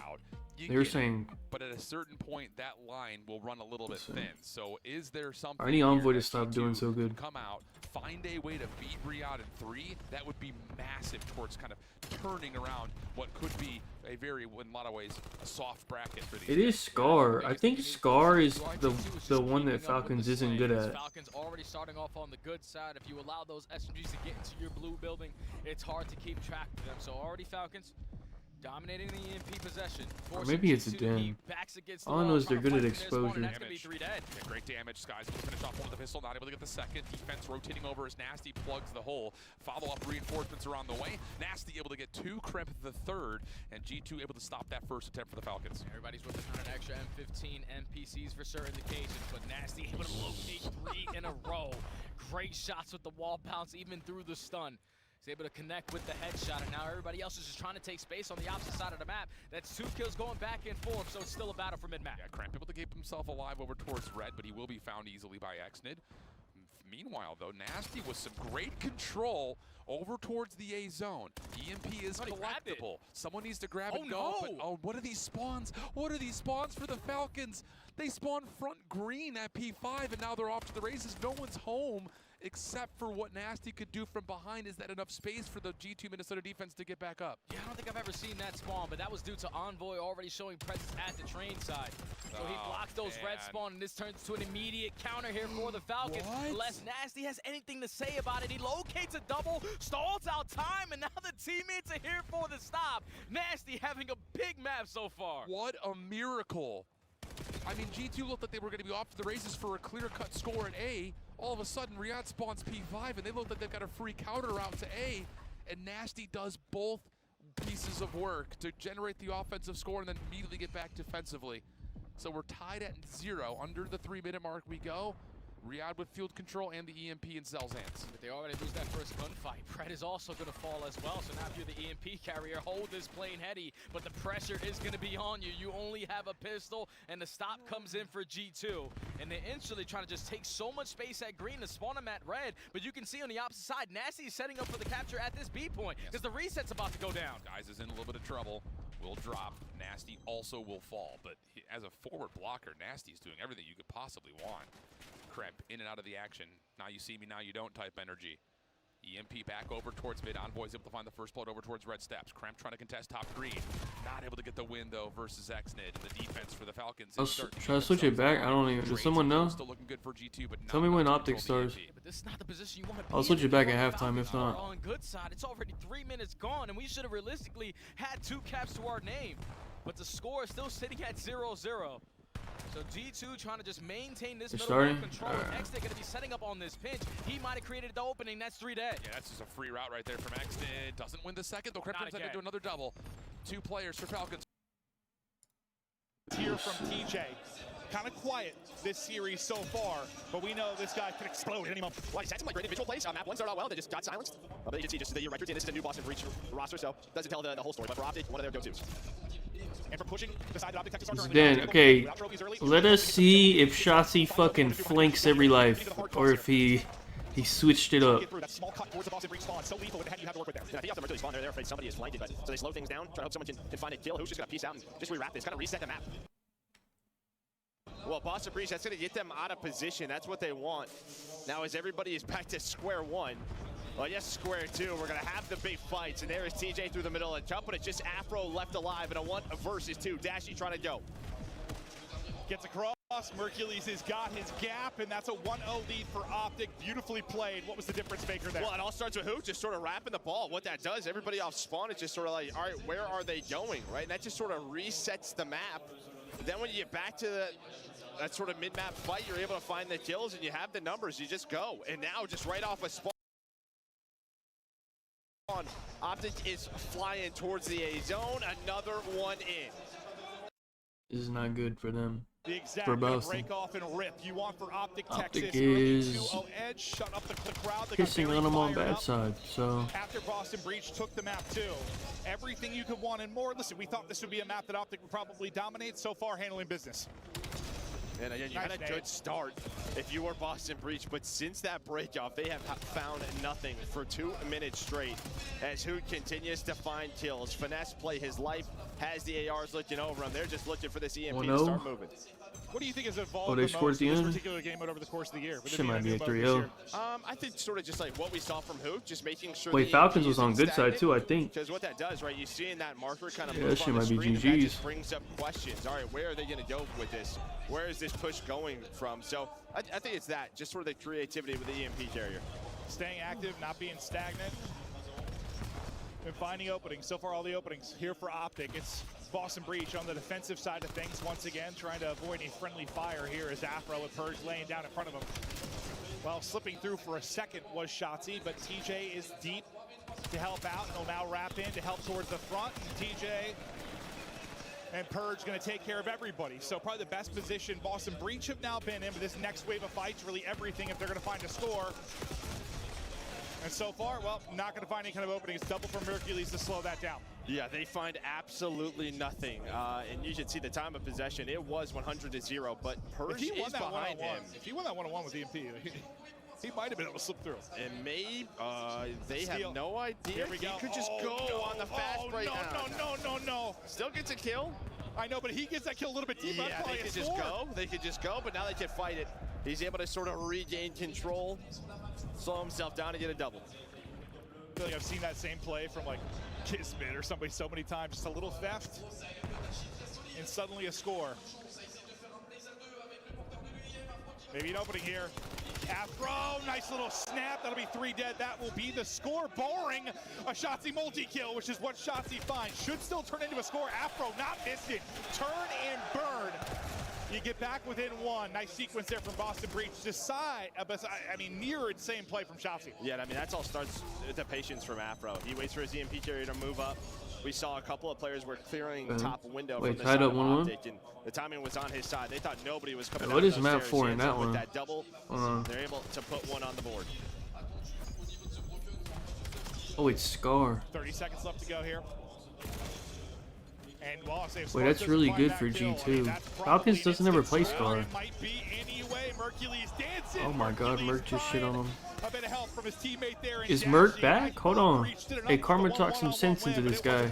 They're saying. But at a certain point, that line will run a little bit thin. So is there something? I need Envoy to stop doing so good. Come out, find a way to beat Riyadh in 3. That would be massive towards kind of turning around what could be a very, in a lot of ways, a soft bracket for these. It is Scar. I think Scar is the one that Falcons isn't good at. Falcons already starting off on the good side. If you allow those SMGs to get into your blue building, it's hard to keep track of them. So already Falcons dominating the EMP possession. Or maybe it's a den. All I know is they're good at exposure. Yeah, great damage. Skies will finish off one with the pistol, not able to get the second. Defense rotating over as Nasty plugs the hole. Follow-up reinforcements are on the way. Nasty able to get 2, Kremp the 3rd, and G2 able to stop that first attempt for the Falcons. Everybody's whipping on an extra M15 NPCs for certain occasions, but Nasty able to locate 3 in a row. Great shots with the wall bounce, even through the stun. He's able to connect with the headshot, and now everybody else is just trying to take space on the opposite side of the map. That's 2 kills going back and forth, so it's still a battle for mid-map. Yeah, Kremp able to keep himself alive over towards red, but he will be found easily by Xnid. Meanwhile, though, Nasty with some great control over towards the A zone. EMP is collectible. Someone needs to grab and go. But, oh, what are these spawns? What are these spawns for the Falcons? They spawn front green at P5, and now they're off to the races. No one's home except for what Nasty could do from behind. Is that enough space for the G2 Minnesota defense to get back up? Yeah, I don't think I've ever seen that spawn, but that was due to Envoy already showing presence at the train side. So he blocks those red spawn, and this turns to an immediate counter here for the Falcons. Unless Nasty has anything to say about it. He locates a double, stalls out time, and now the teammates are here for the stop. Nasty having a big map so far. What a miracle. I mean, G2 looked like they were going to be off to the races for a clear-cut score at A. All of a sudden, Riyadh spawns P5, and they look like they've got a free counter route to A. And Nasty does both pieces of work to generate the offensive score and then immediately get back defensively. So we're tied at 0. Under the 3-minute mark we go. Riyadh with field control and the EMP in Zell's hands. But they already lose that first gunfight. Pred is also going to fall as well. So now if you're the EMP carrier, hold this plane heady. But the pressure is going to be on you. You only have a pistol, and the stop comes in for G2. And they're instantly trying to just take so much space at green to spawn them at red. But you can see on the opposite side, Nasty is setting up for the capture at this B point because the reset's about to go down. Guys is in a little bit of trouble. will drop. Nasty also will fall, but as a forward blocker, Nasty's doing everything you could possibly want. Kremp in and out of the action. Now you see me, now you don't type energy. EMP back over towards mid. Envoy's able to find the first blood over towards red steps. Kremp trying to contest top green. Not able to get the win though versus Xnid. The defense for the Falcons. Should I switch it back? I don't even. Does someone know? Still looking good for G2, but tell me when Optic starts. But this is not the position you want to be I'll switch it back at halftime if On not. good side, it's already 3 minutes gone, and we should have realistically had 2 caps to our name. But the score is still sitting at 0-0. So G2 trying to just maintain this middle control. Xnid going to be setting up on this pinch. He might have created the opening. That's 3 dead. Yeah, that's just a free route right there from Xnid. Doesn't win the second, though. Kremp turns into another double. 2 players for Falcons. Here from TJ. Kind of quiet this series so far, but we know this guy can explode at any moment. Well, he's had some great individual plays. Map 1 started out well, they just got silenced. But you can see just the records in. This is a new Boston Breach roster, so doesn't tell the whole story. But for Optic, one of their go-tos. And for pushing the side that Optic Texas are Dan, okay, let us see if Shotzzy fucking flanks every life, or if he switched it up. That small cut towards the Boston Breach spawn, so lethal with the head you have to work with there. And I think after Mercury spawn, they're afraid somebody is flanking, but so they slow things down, try to hope someone can find a kill. Who's just gonna piece out and just rewrap this, kind of reset the map. Well, Boston Breach, that's going to get them out of position. That's what they want. Now, as everybody is back to square one, well, yes, square two, we're going to have the big fights. And there is TJ through the middle of the jump, but it's just Afro left alive in a 1 versus 2. Dashy trying to go. Gets across. Mercules has got his gap, and that's a 1-0 lead for Optic. Beautifully played. What was the difference maker there? Well, it all starts with who? Just sort of wrapping the ball. What that does, everybody off spawn is just sort of like, all right, where are they going, right? And that just sort of resets the map. Then when you get back to that sort of mid-map fight, you're able to find the kills and you have the numbers, you just go. And now just right off a spawn, Optic is flying towards the A zone, another one in. This is not good for them. The exact for Boston. break off and rip you want for Optic Optic Texas. is edge, shut up the crowd. kissing on them on bad side, so. After Boston Breach took the map too. Everything you could want and more. Listen, we thought this would be a map that Optic would probably dominate. So far, handling business. And again, you had a good start if you were Boston Breach, but since that breakoff, they have found nothing for 2 minutes straight as Hoot continues to find kills. Finesse play his life, has the ARs looking over him. They're just looking for this EMP to start moving. What do you think has evolved they scored at the this end? particular game mode over the course of the year? Shit might be a 3-0. I think sort of just like what we saw from Hoot, just making sure. Wait, Falcons was on good side too, I think. Because what that does, right? You see in that marker kind of yeah, move that shit on the might be screen, and that just GG's. brings up questions. All right, where are they going to go with this? Where is this push going from? So I think it's that, just sort of the creativity with the EMP carrier. Staying active, not being stagnant, and finding openings. So far, all the openings here for Optic. It's Boston Breach on the defensive side of things once again, trying to avoid any friendly fire here as Afro with Purge laying down in front of him. Well, slipping through for a second was Shotzzy, but TJ is deep to help out. He'll now wrap in to help towards the front. And TJ and Purge going to take care of everybody. So probably the best position Boston Breach have now been in with this next wave of fights, really everything if they're going to find a score. And so far, well, not going to find any kind of openings. Double from Mercules to slow that down. Yeah, they find absolutely nothing. And you should see the time of possession. It was 100-0, but Purge is behind him. If he won that one-on-one with EMP, he might have been able to slip through. And maybe they have no idea. Here we go. He could just go on the fast break. No. Still gets a kill. I know, but he gets that kill a little bit deeper. Yeah, they could just go. They could just go, but now they can fight it. He's able to sort of regain control, slow himself down, and get a double. I feel like I've seen that same play from like Kismet or somebody so many times. Just a little theft, and suddenly a score. Maybe an opening here. Afro, nice little snap. That'll be 3 dead. That will be the score, barring a Shotzzy multi-kill, which is what Shotzzy finds. Should still turn into a score. Afro not missed it. Turn and burn. You get back within 1. Nice sequence there from Boston Breach. Near insane play from Shotzzy. Yeah, I mean, that's all starts with the patience from Afro. He waits for his EMP carrier to move up. We saw a couple of players were clearing top window from the side of Optic, and the timing was on his side. They thought nobody was coming out. What is map 4 in that one? That double, they're able to put one on the board. Oh, it's Scar. 30 seconds left to go here. And well, I'll say if Wait, Spark that's doesn't really find good that for kill, I mean, G2. that's probably Falcons an doesn't ever instant play score. Scar. It might be anyway. Mercules dancing. Oh my god, Mercules Merc just shit on him. a bit of help from his teammate there. Is Merc back? Hold on. Hey, Karma, talk some sense into this guy.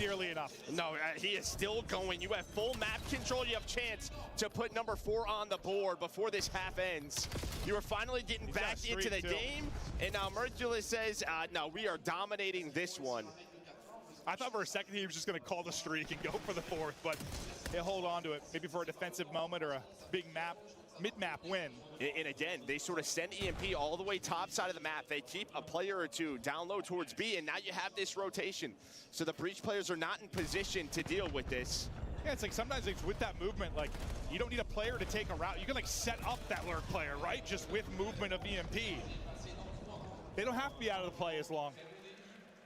No, he is still going. You have full map control. You have chance to put number 4 on the board before this half ends. You are finally getting back into the game, and now Mercules says, no, we are dominating this one. I thought for a second he was just going to call the streak and go for the 4th, but he'll hold on to it, maybe for a defensive moment or a big map, mid-map win. And again, they sort of send EMP all the way top side of the map. They keep a player or two down low towards B, and now you have this rotation. So the Breach players are not in position to deal with this. Yeah, it's like sometimes it's with that movement, like you don't need a player to take a route. You can like set up that lurk player, right? Just with movement of EMP. They don't have to be out of the play as long.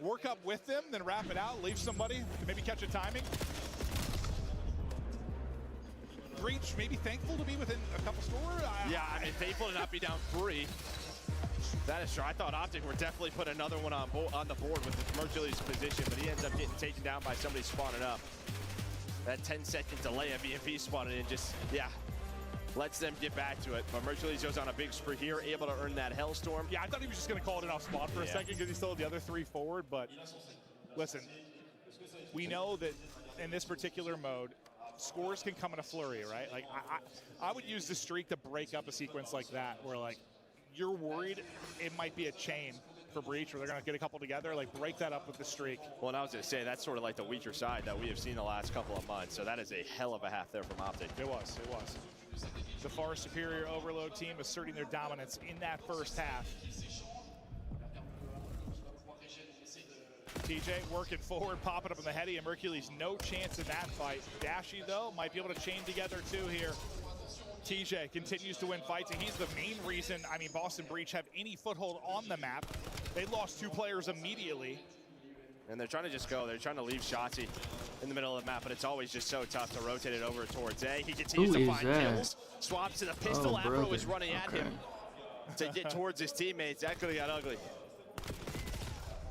Work up with them, then wrap it out, leave somebody, maybe catch a timing. Breach maybe thankful to be within a couple score. Yeah, I mean, thankful to not be down 3. That is true. I thought Optic would definitely put another one on the board with the Mercules position, but he ends up getting taken down by somebody spawning up. That 10-second delay of EMP spawning in just, yeah, lets them get back to it. But Mercules goes on a big spree here, able to earn that Hellstorm. Yeah, I thought he was just going to call it an off spot for a second because he still had the other 3 forward, but listen, we know that in this particular mode, scores can come in a flurry, right? Like, I would use the streak to break up a sequence like that where, like, you're worried it might be a chain for Breach where they're going to get a couple together, like break that up with the streak. Well, and I was going to say, that's sort of like the weaker side that we have seen the last couple of months. So that is a hell of a half there from Optic. It was. The far superior Overload team asserting their dominance in that first half. TJ working forward, popping up in the heady, and Mercules no chance in that fight. Dashy, though, might be able to chain together too here. TJ continues to win fights, and he's the main reason, I mean, Boston Breach have any foothold on the map. They lost 2 players immediately. And they're trying to just go. They're trying to leave Shotzi in the middle of the map, but it's always just so tough to rotate it over towards A. He continues to find kills. Swaps to the pistol. Afro is running at him to get towards his teammates. That could have got ugly.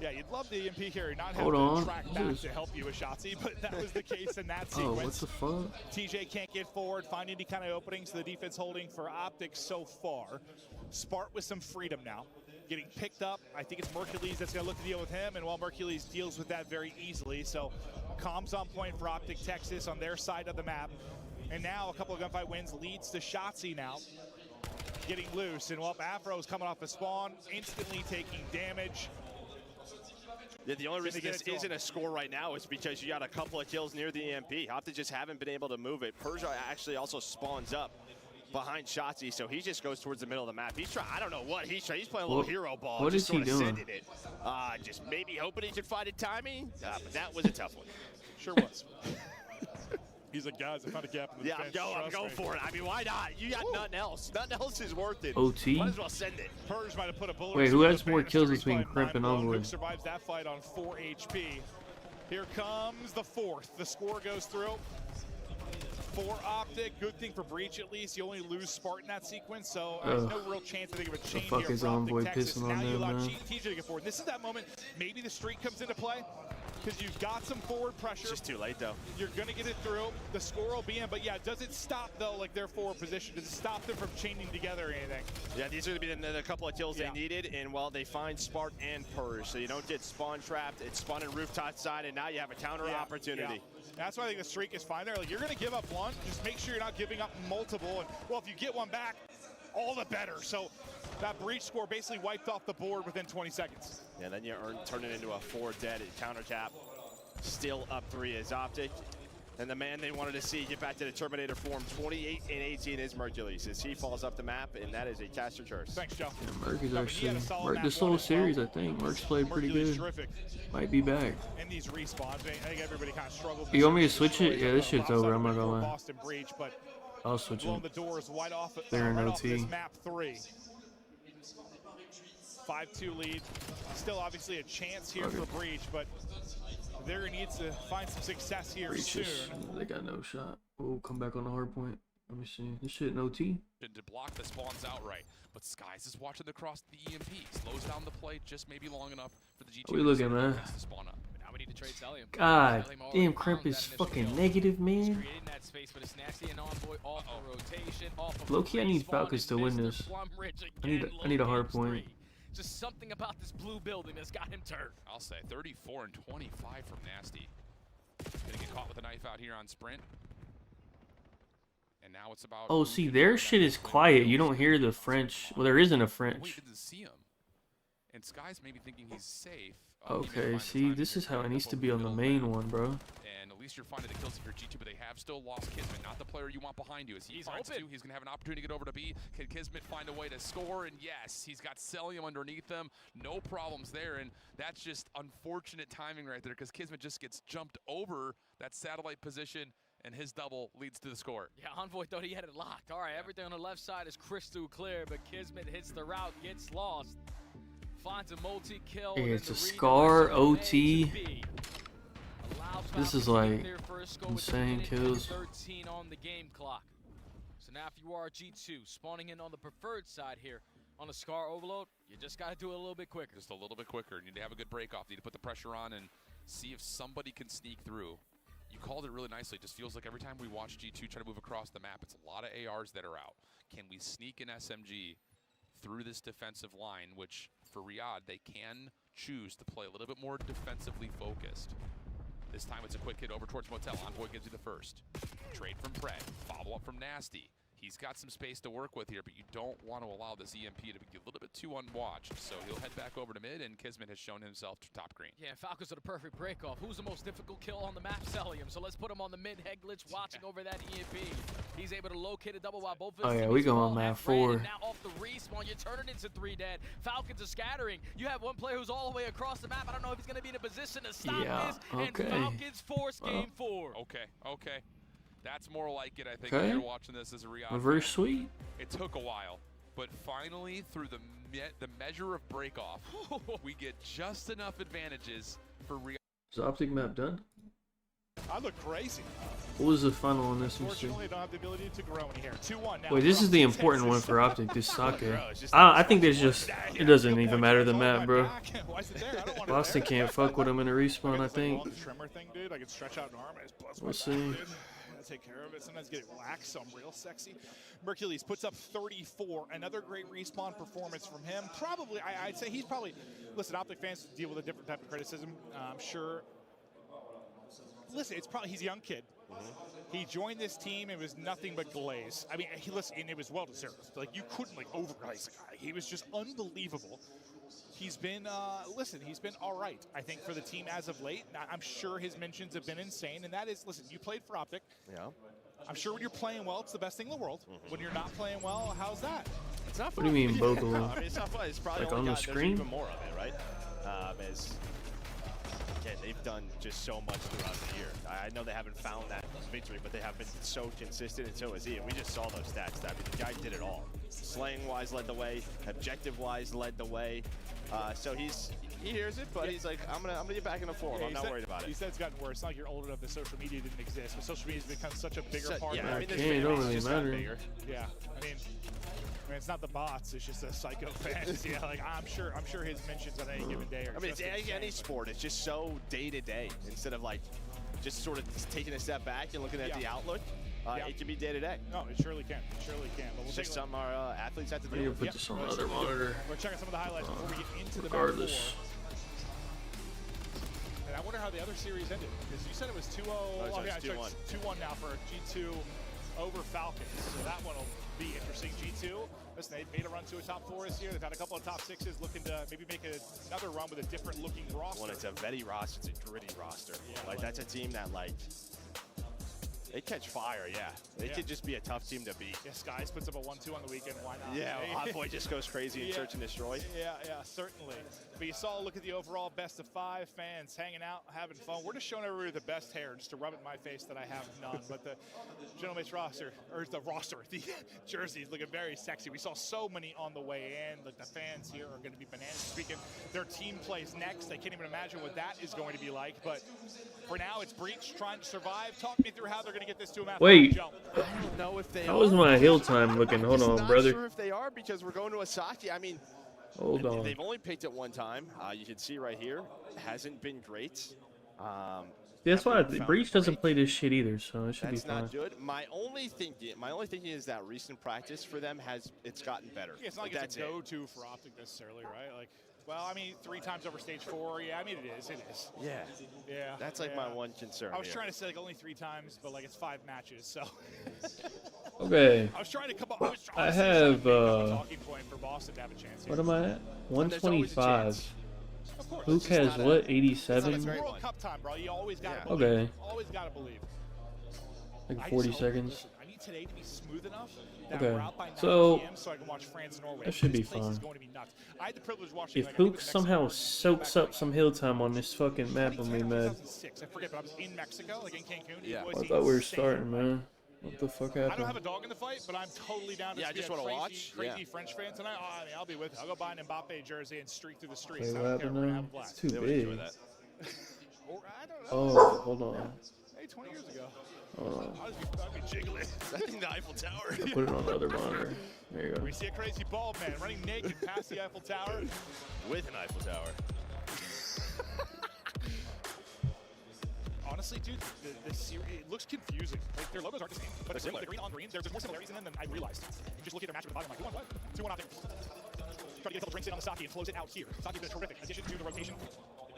Yeah, you'd love the EMP carry not have to track back to help you with Shotzi, but that was the case in that sequence. Oh, what the fuck? TJ can't get forward, find any kind of openings. The defense holding for Optic so far. Spart with some freedom now. Getting picked up. I think it's Mercules that's going to look to deal with him, and while Mercules deals with that very easily. So comms on point for Optic Texas on their side of the map. And now a couple of gunfight wins leads to Shotzi now getting loose. And while Afro's coming off a spawn, instantly taking damage. Yeah, the only reason this isn't a score right now is because you got a couple of kills near the EMP. Optic just haven't been able to move it. Persia actually also spawns up behind Shotzi, so he just goes towards the middle of the map. He's trying, I don't know what he's trying. He's playing a little hero ball. What is he doing? Sending it. Just maybe hoping he could find a timing, but that was a tough one. Sure was. He's like, guys, I found a gap in the defense. I'm going for it. I mean, why not? You got nothing else. Nothing else is worth it. OT? Might as well send it. Purge might have put a bullet. Wait, who has more kills between Crimp and Envoy? Survives that fight on 4 HP. Here comes the 4th. The score goes through. 4 Optic. Good thing for Breach at least. You only lose Spartan that sequence, so there's no real chance I think of a chain here for Envoy Optic Texas. pissing Now on you them, allow man. TJ to get forward. This is that moment. Maybe the streak comes into play because you've got some forward pressure. It's just too late, though. You're going to get it through. The score will be in, but yeah, does it stop, though, like their forward position? Does it stop them from chaining together or anything? Yeah, these are going to be the couple of kills they needed, and well, they find Spart and Purge, so you don't get spawn trapped. It's spawn in rooftop side, and now you have a counter opportunity. Yeah. That's why I think the streak is fine there. Like, you're going to give up one, just make sure you're not giving up multiple. And, well, if you get one back, all the better. So that Breach score basically wiped off the board within 20 seconds. Yeah, then you turn it into a 4 dead counter cap. Still up 3 is Optic. And the man they wanted to see get back to the Terminator form, 28 and 18 is Mercules as he falls off the map, and that is a caster curse. Thanks, Joe. Yeah, Merc is actually, this whole series, I think. Merc's played pretty good. Terrific. Might be back. And these respawns, I think everybody kind of struggled. You want me to switch it? Yeah, this shit's over. I'm not gonna lie. Boston Breach, but I'll switch blowing it. the doors wide off, They're in right off OT. this map 3. 5-2 lead. Still obviously a chance here for Breach, but they're going to need to find some success here soon. They got no shot. Oh, come back on the hard point. Let me see. This shit in OT. To block the spawns outright, but Skies is watching across the EMP. Slows down the play just maybe long enough for the G2 How we looking, man? to spawn up. Now we need to trade Celium. God Celium already damn, Crimp found is that initial fucking kill. negative, He's man. creating that space, but it's Nasty and Envoy off the rotation, off of Low key, I need respawn, Falcons to and win Mr. this. Plumridge I need again, a low hard games point. 3. Just something about this blue building that's got him turned. I'll say 34 and 25 from Nasty. Gonna get caught with a knife out here on Sprint. And now it's about. Oh, see, their shit is quiet. You don't hear the French. Well, there isn't a We French. didn't see him. And Sky's maybe thinking he's safe. Okay, see, this is how it needs to be on the main one, bro. And at least you're finding the kills if you're G2, but they have still lost Kismet, not the player you want behind you. As he finds open. two, he's going to have an opportunity to get over to B. Can Kismet find a way to score? And yes, he's got Celium underneath them. No problems there, and that's just unfortunate timing right there because Kismet just gets jumped over that satellite position, and his double leads to the score. Yeah, Envoy thought he had it locked. All right, everything on the left side is crystal clear, but Kismet hits the route, gets lost. Finds a multi-kill. Hey, it's a Scar OT. This is like insane kills. 13 on the game clock. So now if you are G2 spawning in on the preferred side here on the Scar overload, you just got to do it a little bit quicker. Just a little bit quicker. You need to have a good break off. You need to put the pressure on and see if somebody can sneak through. You called it really nicely. It just feels like every time we watch G2 try to move across the map, it's a lot of ARs that are out. Can we sneak an SMG through this defensive line, which for Riyadh, they can choose to play a little bit more defensively focused. This time it's a quick hit over towards Motel. Envoy gives you the first. Trade from Pred. Follow up from Nasty. He's got some space to work with here, but you don't want to allow this EMP to be a little bit too unwatched. So he'll head back over to mid, and Kismet has shown himself to top green. Yeah, Falcons are the perfect break-off. Who's the most difficult kill on the map? Celium. So let's put him on the mid. Head glitch watching over that EMP. He's able to locate a double while both of his Oh yeah, we teammates go fall on map at Fran, 4. and now off the respawn, you turn it into 3 dead. Falcons are scattering. You have one player who's all the way across the map. I don't know if he's going to be in a position to stop this. Okay. And Falcons force game 4. Okay. That's more like it, I think, Okay. if you're watching this as a Riyadh Reverse fan. sweep. It took a while, but finally, through the measure of break-off, we get just enough advantages for Riyadh. Is the optic map done? I look crazy. What was the final on this one? Unfortunately, I don't have the ability to grow in here. 2-1 now. Wait, this is the important one for optic. This sake. I think there's just it doesn't even matter the map, bro. Why is it there? I don't want it Boston there. can't fuck with him in a respawn. I think. The trimmer thing, dude. I can stretch out an arm. I just bust my We'll back, see. dude. I take care of it. Sometimes get it waxed, so I'm real sexy. Mercules puts up 34. Another great respawn performance from him. Probably, I'd say he's probably. Listen, optic fans deal with a different type of criticism. I'm sure. Listen, it's probably he's a young kid. He joined this team. It was nothing but glaze. I mean, and it was well deserved. Like you couldn't overprice the guy. He was just unbelievable. He's been, he's been all right, I think, for the team as of late. Now, I'm sure his mentions have been insane, and that is, listen, you played for Optic. Yeah. I'm sure when you're playing well, it's the best thing in the world. When you're not playing well, how's that? It's not What fun. do you mean, Bogolo? I mean, it's not fun. It's probably Like only on the there's screen? even more of it, right? As again, they've done just so much throughout the year. I know they haven't found that victory, but they have been so consistent, and so is he. And we just saw those stats. I mean, the guy did it all. Slaying-wise led the way. Objective-wise led the way. So he hears it, but he's like, I'm gonna get back in the form. Yeah, I'm not worried about it. He said it's gotten worse. It's not like you're old enough that social media didn't exist, but social media has become such a bigger part of it. I mean, it don't really matter. Yeah, I mean, it's not the bots. It's just the psycho fans. Yeah, like I'm sure his mentions on any given day are. I mean, it's just any sport. It's just so day to day instead of like just sort of taking a step back and looking at the outlook. It can be day to day. No, it surely can. It surely can. But we'll It's take just a look. something our athletes have to I need do. to put this on the other monitor. We're checking some of the highlights before we get into the Regardless. map 4. And I wonder how the other series ended, because you said it was 2-0. Oh, yeah, it's 2-1. 2-1 now for G2 over Falcons. So that one will be interesting. G2, listen, they've made a run to a top 4 this year. They've had a couple of top 6s, looking to maybe make another run with a different looking roster. When it's a Vetty roster, it's a gritty roster. Yeah, like that's a team that they catch fire, yeah. They could just be a tough team to beat. Yeah, Skies puts up a 1-2 on the weekend. Why not? Yeah, Envoy just goes crazy and search and destroy. Yeah, certainly. But you saw a look at the overall best of 5 fans hanging out, having fun. We're just showing everybody the best hair, just to rub it in my face that I have none. But the gentleman's roster, the jerseys looking very sexy. We saw so many on the way in. Like the fans here are going to be bananas. Speaking, their team plays next. They can't even imagine what that is going to be like. But for now, it's Breach trying to survive. Talk me through how they're going to get this to a map. Wait. I don't know if they How was my hill time looking? Hold I'm on, not brother. sure if they are, because we're going to Asaki. I mean, Hold on. they've only picked it one time. You can see right here, hasn't been great. That's why found Breach a doesn't break. play this shit either, so it should That's be fine. not good. My only thinking is that recent practice for them it's gotten better. Yeah, it's not like it's a go-to for Optic necessarily, right? Like, well, I mean, 3 times over stage 4. Yeah, I mean, it is. Yeah. Yeah. That's like my one concern. I was trying to say like only 3 times, but like it's 5 matches, so. Okay. I was trying to come up. I have talking point for Boston to have a chance here. what am I at? 125. Hook has what? 87. World Cup time, bro. You always gotta Okay. believe. Always gotta believe. Like 40 seconds. I need today to be smooth enough. That Okay. route by 9 So PM so I can watch France and Norway. that should be This place is fine. going to be nuts. I had the privilege of watching. If like, I think it Hook was somehow Mexico soaks up some hill time on this fucking map, I'm gonna be mad. 2006. I forget, but I was in Mexico, like in Cancun. Yeah. It was I thought we were insane. starting, man. What the fuck I don't have happened? a dog in the fight, but I'm totally down to Yeah, I be just a wanna crazy, watch. crazy Yeah. French fan tonight. Oh, I mean, I'll be with it. I'll go buy an Mbappe jersey and streak through the streets. Wait, I what don't care. happened We're gonna now? have a blast. It's too They would enjoy big. that. Or, I don't know. Oh, hold on. Hey, 20 years ago. Hold on. I'd be jiggling. I think the Eiffel Tower. Put it on the other monitor. There you go. We see a crazy bald man running naked past the Eiffel Tower. With an Eiffel Tower. Honestly, dude, the series, it looks confusing. Like, their logos aren't the same, but it's similar. The green on green, there's more similarities in them than I realized. You just look at their match with the bottom, like, who won what? 2-1 out there. Try to get a couple drinks in on the Saki and close it out here. Saki's been a terrific addition to the rotation.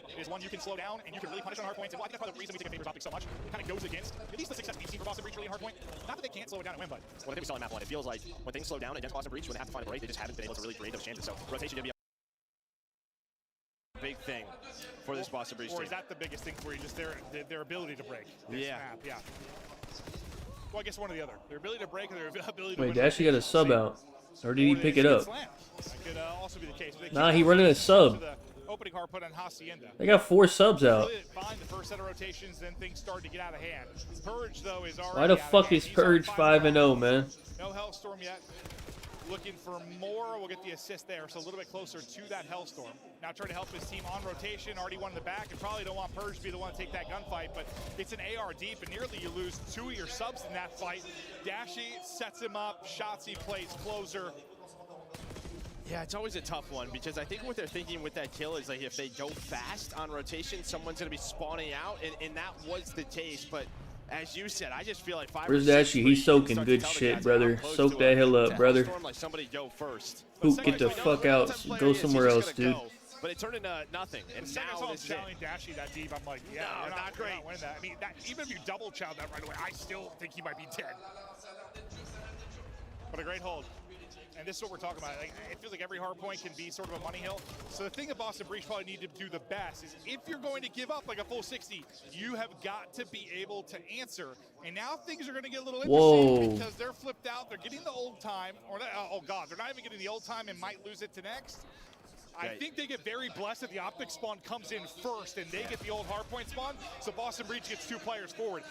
It is one you can slow down and you can really punish on hard points. And well, I think that's probably the reason we take a favors Optic so much. It kind of goes against at least the success we've seen for Boston Breach really in hard point. Not that they can't slow it down and win, but what I think we saw in map 1, it feels like when things slow down against Boston Breach, when they have to find a break, they just haven't been able to really create those chances. So rotation gonna be a big thing for this Boston Breach team. Or is that the biggest thing for you? Just their ability to break this map? Yeah. Well, I guess one or the other. Their ability to break or their ability to Wait, win. Dashi got a sub out. Or did he pick it up? That could also be the case. Nah, he running a sub. Opening hard put on Hacienda. They got 4 subs out. Really fine the first set of rotations, then things start to get out of hand. Purge, though, is already Why the out of fuck hand. is He's Purge on 5-0, man? No Hellstorm yet. Looking for more. We'll get the assist there, so a little bit closer to that Hellstorm. Now trying to help his team on rotation. Already one in the back, and probably don't want Purge to be the one to take that gunfight, but it's an AR deep, and nearly you lose 2 of your subs in that fight. Dashi sets him up. Shotzzy plays closer. Yeah, it's always a tough one because I think what they're thinking with that kill is like if they go fast on rotation, someone's going to be spawning out, and that was the case. But as you said, I just feel like 5 Where's or 6 Dashi? where He's you can soaking start to good tell the shit, guys brother. how close Soak to that hell up, to brother. Hellstorm, like somebody go first. Hook, get the fuck out. Go somewhere else, dude. But it turned into nothing, and The second I now saw him this is it. challenging Dashi that deep, I'm like, yeah, No, you're not great. You're not winning that. I mean, even if you double chow that right away, I still think he might be dead. But a great hold. And this is what we're talking about. Like, it feels like every hard point can be sort of a money hill. So the thing that Boston Breach probably need to do the best is if you're going to give up like a full 60, you have got to be able to answer. And now things are going to get a little interesting because they're flipped out. They're getting the old time, or oh god, they're not even getting the old time and might lose it to next. I think they get very blessed that the Optic spawn comes in first and they get the old hardpoint spawn, so Boston Breach gets 2 players forward.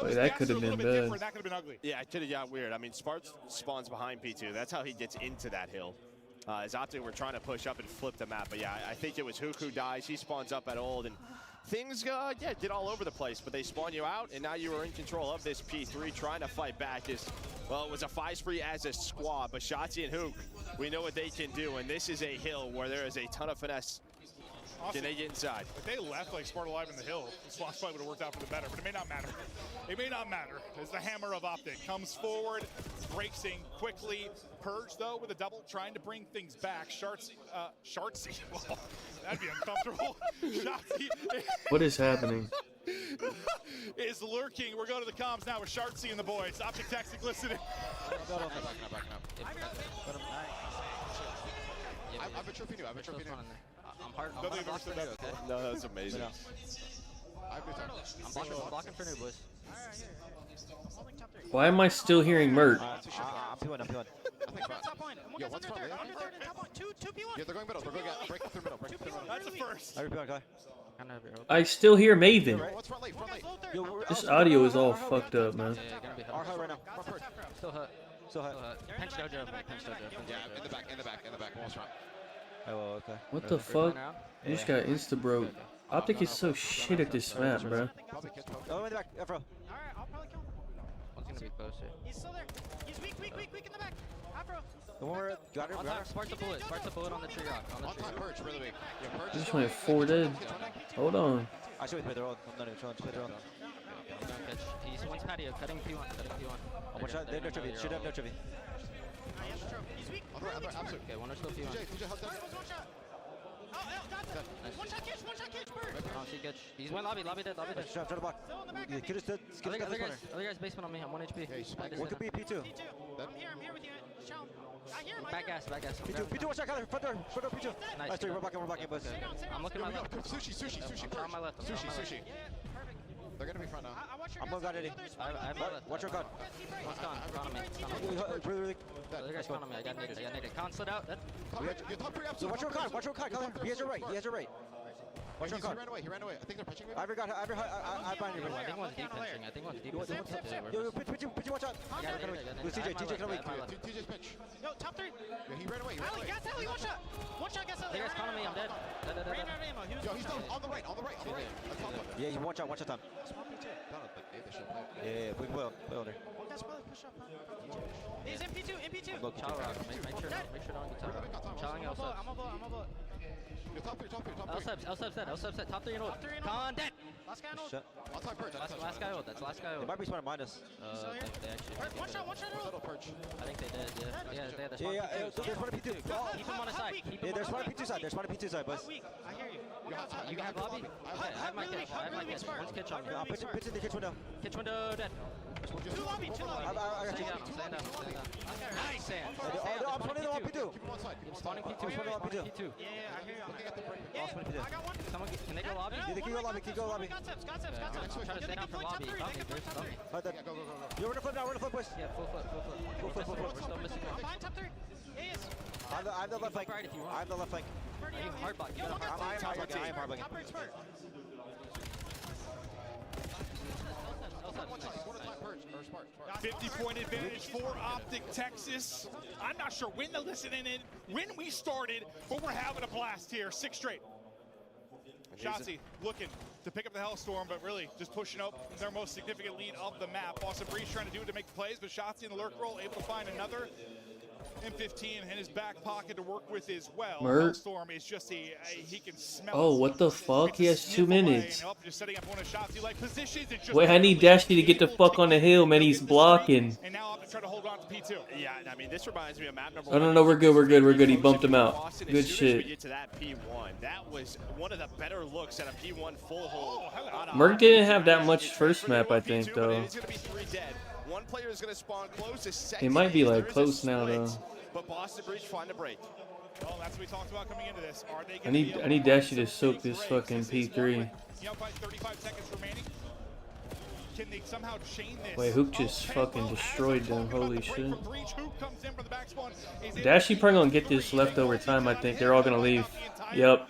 Wait, that could have been bad. That could have been ugly. Yeah, it could have got weird. I mean, Sparks spawns behind P2. That's how he gets into that hill. As Optic were trying to push up and flip the map. But yeah, I think it was Hook who dies. He spawns up at old, and things, get all over the place. But they spawn you out, and now you are in control of this P3, trying to fight back. Well, it was a 5 spree as a squad, but Shotzzy and Hook, we know what they can do, and this is a hill where there is a ton of finesse. Honestly, can they get inside? If they left like Sparta Live in the hill, the spawns probably would have worked out for the better, but it may not matter. It may not matter as the hammer of Optic comes forward, breaks in quickly. Purge, though, with a double, trying to bring things back. Shartsy, well, that'd be uncomfortable. Shotzzy What is happening? is lurking. We're going to the comms now with Shartsy and the boys. Optic Tactic listening. I've been tripping you. I'm hard. I'm hard for that. Okay? No, that's amazing. I'm blocking for new, boys. Why am I still hearing Mert? I'm P1. Yo, what's front? Yeah, they're going middle. They're going break through middle. Break through middle. That's the first. I still hear Maven. What's front late? This audio is all fucked up, man. Our hut right now. Still hut. Pinch dojo. Yeah, in the back. Almost front. Oh, okay. What the fuck? I just got insta broke. Optic is so shit at this map, bro. Oh, in the back, Afro. Alright, I'll probably kill him. One's gonna be closer. He's still there. He's weak in the back. Afro. The one where got her. Spark the bullet on the tree rock. On the tree rock. Perch, really weak. I just went 4 dead. Hold on. I should wait for their own. I'm not even trying to wait their own. He's one's patio, cutting P1, cutting P1. Oh, watch out, they have no trophy. Should have no trophy. He's weak. Okay, one or still P1. One shot. Oh, got that. One shot catch, Bird. Oh, she catch. He's one lobby dead. Try to block. The kid is dead. Other guy's basement on me. I'm 1 HP. What could be P2? I'm here with you. Show him. I hear him. Back gas. P2, watch out, front door, P2. Nice, we're blocking, boys. I'm looking at my left. Sushi. I'm on my left. Sushi. They're gonna be front now. I'm going God, Eddie. I have my left. Watch your God. One's gone. On me. Really. The other guy's gone on me. I got naded. Con slid out. Dead. So watch your card, Colin. He has your right. Watch your card. He ran away. I think they're pitching. I bind you. I think one's deep pinching. I think one's deep pinching. Yo, pitch, watch out. I got it. TJ, come weak. TJ's pitch. Yo, top 3. Yeah, he ran away. Gas alley, one shot. One shot, gas alley. The guy's con on me. I'm dead. Yo, he's down on the right. Yeah, you watch out, Tom. Yeah, we will. Play under. He's MP2. Look, chow around. Make sure don't get top. Chowing out. I'm a blow. Top three. L-subs dead. Top 3 in order. Con dead. Last guy in old. Last guy old. That's last guy old. They might be spawning behind us. They actually. One shot old. I think they did. Yeah, they had the spawn. Yeah. There's one P2. Keep him on the side. Yeah, there's one P2 side. boys. I hear you. You have lobby? Okay, I have my catch. One's catch on me. Pitch in the kitchen window. Kitch window dead. Two lobby. I got you. Stand down. Nice, Sam. I'm spawning on P2. I'm spawning P2. Yeah, I hear you. I got one. Someone, can they go lobby? Yeah, they can go lobby. Got tips. I'm trying to stay down for lobby. Go. You're in the flip, boys. Yeah, full flip. We're still missing one. Behind top 3. Yes. I'm the left flank. I'm the left flank. Are you hard block? I am hard blocking. Top 3 Spurt. 50-point advantage for Optic Texas. I'm not sure when when we started, but we're having a blast here. 6 straight. Shotzi looking to pick up the Hellstorm, but really just pushing up their most significant lead of the map. Boston Breeze trying to do it to make the plays, but Shotzi in the lurk roll able to find another M15 in his back pocket to work with as well. Hellstorm is just he can smell. Oh, what the fuck? He has 2 minutes. Just setting up one of Shotzi-like positions. Wait, I need Dashy to get the fuck on the hill, man. He's blocking. And now Optic trying to hold on to P2. Yeah, I mean, this reminds me of map number 1. No, we're good. He bumped him out. Good shit. We get to that P1. That was one of the better looks at a P1 full hold. Merc didn't have that much first map, I think, though. One player is going to spawn close. He might be like close now, though. But Boston Breach find a break. Well, that's what we talked about coming into this. Are they I need Dashy to soak this fucking P3. 35 seconds remaining. Can they somehow chain this? Wait, Hook just fucking destroyed them. Holy shit. Dashy probably gonna get this leftover time, I think. They're all gonna leave. Yep.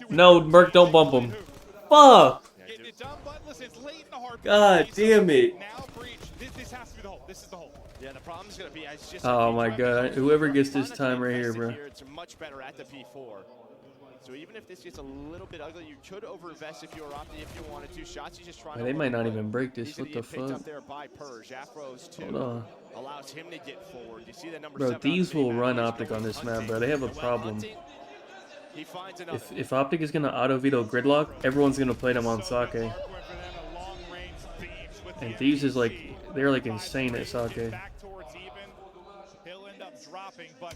No, Merc, don't bump him. Fuck! God damn it. This has to be the hole. This is the hole. Yeah, the problem's going to be just Oh my god. Whoever gets this time right here, bro. It's much better at the P4. So even if this gets a little bit ugly, you could overinvest if you were opting if you wanted to. Shots you just trying to. They might not even break this. What the fuck? fuck? There by Purge. Afro's 2 Hold on. allows him to get forward. You see that number Bro, 7 these will run Optic on this map, bro. They have a problem. If Optic is gonna auto veto Gridlock, everyone's gonna play them on Sake. And Thieves is like, they're like insane at Sake. He'll end up dropping, but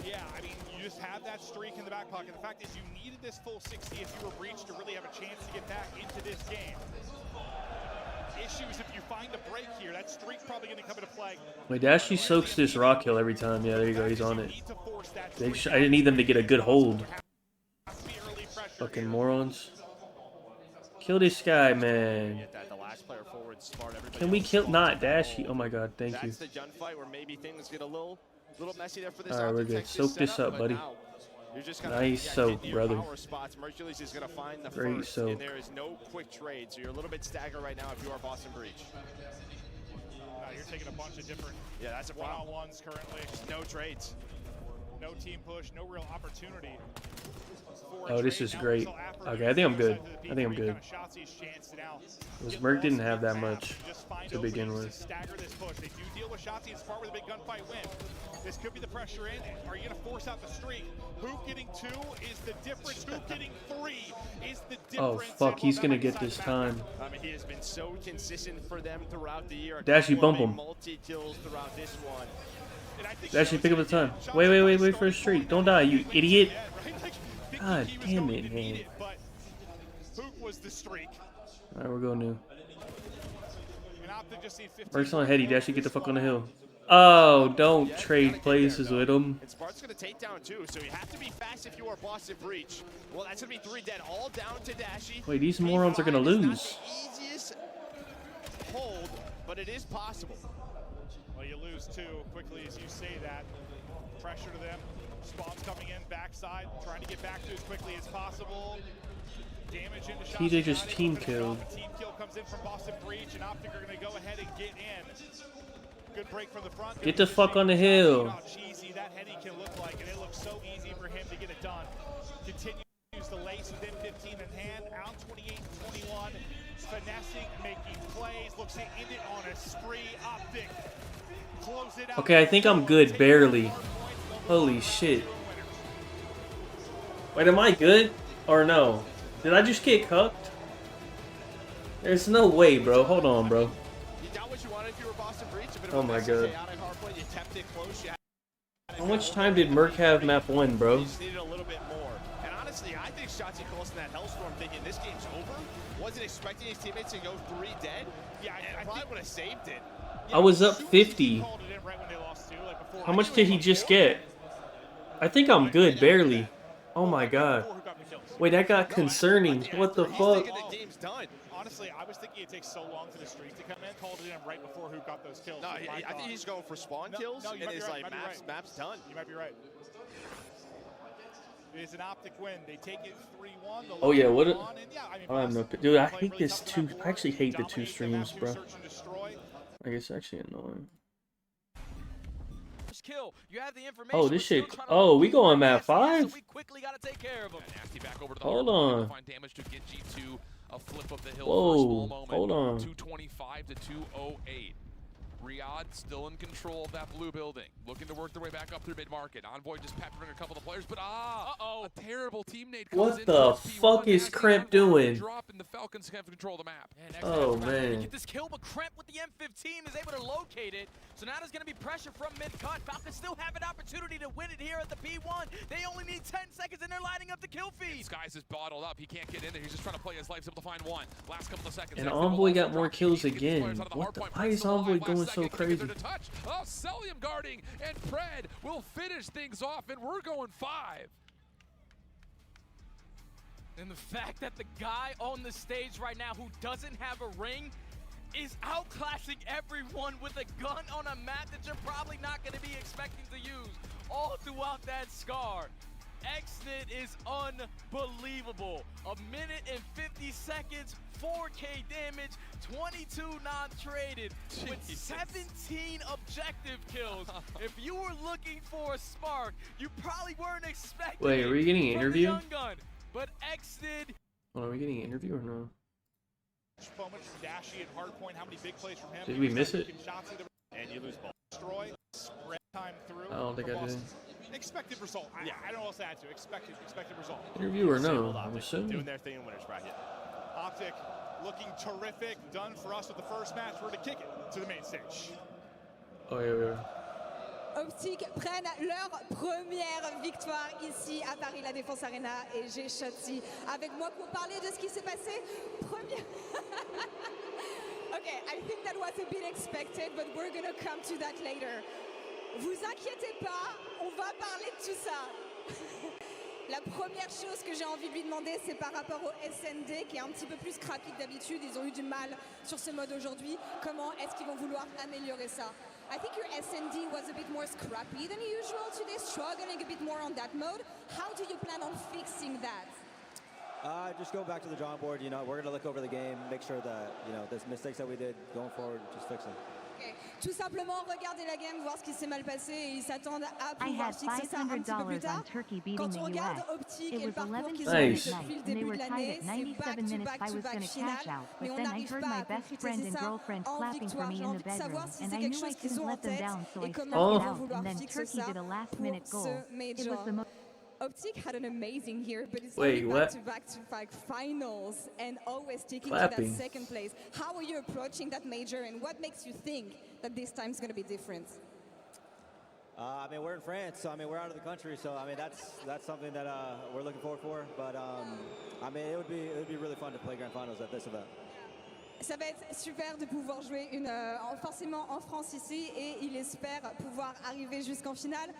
yeah, I mean, you just have that streak in the back pocket. The fact is you needed this full 60 if you were breached to really have a chance to get back into this game. Issues if you find a break here, that streak's probably going to come into play. Wait, Dashy soaks this rock hill every time. Yeah, there you go. He's on it. I didn't need them to get a good hold. Fucking morons. Kill this guy, man. Can we kill? Not Dashy. Oh my god, thank you. That's the gunfight where maybe things get a little messy there for this. Alright, we're good. Soak this up, buddy. Nice soak, brother. Great soak. And there is no quick trade, so you're a little bit staggered right now if you are Boston Breach. You're taking a bunch of different that's a problem. one-on-ones currently. No trades. No team push, no real opportunity Oh, this is great. Okay, I think I'm good. I think I'm good. Because Merc didn't have that much to begin with. Stagger this push. They do deal with Shotzi and Smart with a big gunfight win. This could be the pressure in. Are you going to force out the streak? Hoop getting 2 is the difference. Hoop getting 3 is the difference. Oh, fuck. He's going to get this time. I mean, he has been so consistent for them throughout the year. Dash, you bump him. Multi-kills throughout this one. Dash, you pick up the time. Wait for a streak. Don't die, you idiot. God damn it, man. Hoop was the streak. Alright, we're going new. Merc's on heady. Dash, you get the fuck on the hill. Oh, don't trade places with him. And Spart's going to take down 2, so you have to be fast if you are Boston Breach. Well, that's going to be 3 dead, all down to Dashy. Wait, these morons are going to lose. Easiest hold, but it is possible. Well, you lose 2 quickly as you say that. Pressure to them. Spawn's coming in backside, trying to get back to as quickly as possible. Damage into shots. TJ just team killed. Team kill comes in from Boston Breach, and Optic are going to go ahead and get in. Good break from the front. Get the fuck on the hill. How cheesy that heady can look like, and it looks so easy for him to get it done. Continues the lace within 15 in hand, out 28-21. Finessing, making plays, looks to end it on a spree. Optic close it out. Okay, I think I'm good, barely. Holy shit. Wait, am I good? Or no? Did I just get cucked? There's no way, bro. Hold on, bro. You got what you wanted if you were Boston Breach. Oh my god. How much time did Merc have map 1, bro? You just needed a little bit more. And honestly, I think Shotzi calls in that Hellstorm thinking this game's over. Wasn't expecting his teammates to go 3 dead. Yeah, I probably would have saved it. I was up 50. How much did he just get? I think I'm good, barely. Oh my god. Wait, that got concerning. What the fuck? Honestly, I was thinking it takes so long for the streak to come in. Called it in right before who got those kills. No, I think he's going for spawn kills, and it's like map's done. You might be right. It is an Optic win. They take it 3-1. Oh yeah, what? I have no. Dude, I hate this two. I actually hate the 2 streams, bro. Like, it's actually annoying. Kill. You have the information. Oh, this shit. Oh, we going map 5? So we quickly got to take care of him. Nasty back over to the hold on. Find damage to get G2 a flip of the hill whoa, for a small moment. Hold on. 225 to 208. Riyadh still in control of that blue building, looking to work their way back up through mid-market. Envoy just peppering a couple of players, but a terrible teammate comes what the fuck is Crimp doing? Drop and the Falcons have control of the map. Oh man. Get this kill, but Crimp with the M15 is able to locate it. So now there's going to be pressure from mid-cut. Falcons still have an opportunity to win it here at the P1. They only need 10 seconds and they're lining up the kill feed. Skies is bottled up. He can't get in there. He's just trying to play his life. He's able to find one. Last couple of seconds. And Envoy got more kills again. What the? Why is Envoy going so crazy? Oh, Celium guarding, and Pred will finish things off, and we're going 5. And the fact that the guy on the stage right now who doesn't have a ring is outclassing everyone with a gun on a map that you're probably not going to be expecting to use all throughout that scar. Xnit is unbelievable. 1 minute and 50 seconds, 4K damage, 22 non-traded with 17 objective kills. If you were looking for a spark, you probably weren't expecting. Wait, are we getting an interview? Gun, but Xnit. Oh, are we getting an interview or no? Moment from Dashy and Hardpoint. How many big plays from him? Did we miss it? And you lose ball. Destroy. Spread time through. I don't think I did. Expected result. Yeah, I don't know what else to add to. Expected result. Interview or no? I'm assuming. Doing their thing in winners bracket. Optic looking terrific. Done for us with the first match. We're to kick it to the main stage. Oh yeah, we are. Optic prennent leur première victoire ici à Paris La Défense Arena et j'ai Shotzi avec moi pour parler de ce qui s'est passé. Première. Okay, I think that was a bit expected, but we're gonna come to that later. Vous inquiétez pas, on va parler de tout ça. La première chose que j'ai envie de lui demander, c'est par rapport au SND qui est un petit peu plus crappy que d'habitude. Ils ont eu du mal sur ce mode aujourd'hui. Comment est-ce qu'ils vont vouloir améliorer ça? I think your SND was a bit more scrappy than usual today, struggling a bit more on that mode. How do you plan on fixing that? Just go back to the drawing board. You know, we're going to look over the game, make sure that, you know, the mistakes that we did going forward, just fix them. Tout simplement, regardez la game, voir ce qui s'est mal passé et ils s'attendent à I pouvoir had fixer ça un petit peu plus $500 tard. on Turkey beating Quand the on regarde US. Optic It et le was parcours qu'ils ont 11:30 fait at depuis le night, and they début were de tied l'année, at c'est 97 minutes. I was back-to-back going to finale, cash out, mais but on then I n'arrive heard pas my à best concrétiser friend and ça girlfriend en clapping for victoire. me J'ai in the envie de bedroom, savoir si and c'est I quelque knew I chose qu'ils couldn't ont en let them tête down, so et I comment stuck ils it vont out, vouloir and then fixer Turkey ça did a pour last-minute ce goal. It was major. the most. Optic had an amazing year, but it's Wait, only what? back-to-back finals and always sticking to Clapping. that second place. How are you approaching that major, and what makes you think that this time is going to be different? I mean, we're in France, so I mean, we're out of the country, so I mean, that's something that we're looking forward for. But I mean, it would be really fun to play grand finals at this event. Ça va être super de pouvoir jouer forcément en France ici, et il espère pouvoir arriver jusqu'en finale.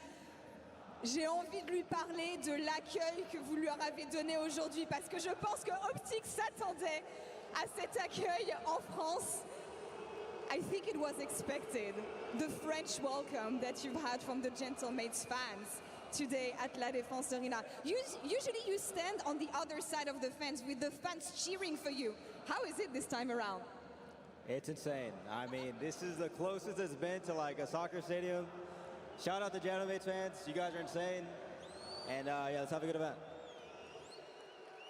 J'ai envie de lui parler de l'accueil que vous leur avez donné aujourd'hui, parce que je pense que Optic s'attendait à cet accueil en France. I think it was expected, the French welcome that you've had from the Gentlemates fans today at La Défense Arena. Usually you stand on the other side of the fence with the fans cheering for you. How is it this time around? It's insane. I mean, this is the closest it's been to like a soccer stadium. Shout out to Gentlemates fans. You guys are insane. And yeah, let's have a good event.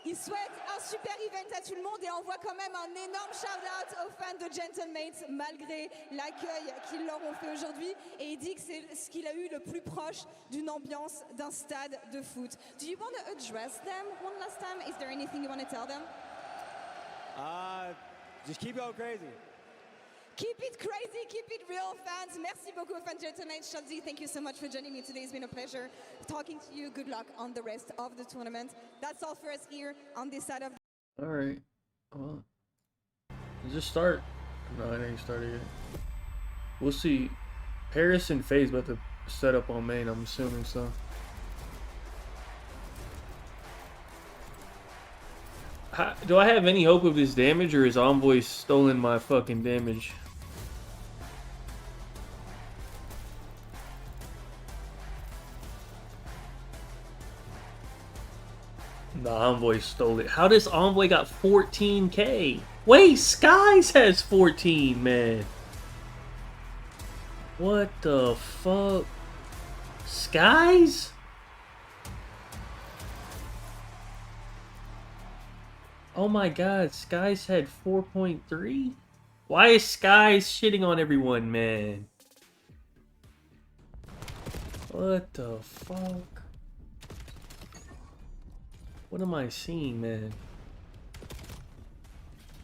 Il souhaite un super event à tout le monde et envoie quand même un énorme shout-out aux fans de Gentlemates malgré l'accueil qu'ils leur ont fait aujourd'hui. Et il dit que c'est ce qu'il a eu le plus proche d'une ambiance d'un stade de foot. Do you want to address them one last time? Is there anything you want to tell them? Just keep going crazy. Keep it crazy, keep it real, fans. Merci beaucoup, fans Gentlemates. Shadzi, thank you so much for joining me today. It's been a pleasure talking to you. Good luck on the rest of the tournament. That's all for us here on this side of. All right. Well, does it start? No, it ain't started yet. We'll see. Paris and FaZe about to set up on main. I'm assuming so. Do I have any hope of this damage, or is Envoy stolen my fucking damage? The Envoy stole it. How does Envoy got 14k? Wait, Skies has 14, man. What the fuck? Skies? Oh my god, Skies had 4.3? Why is Skies shitting on everyone, man? What the fuck? What am I seeing, man?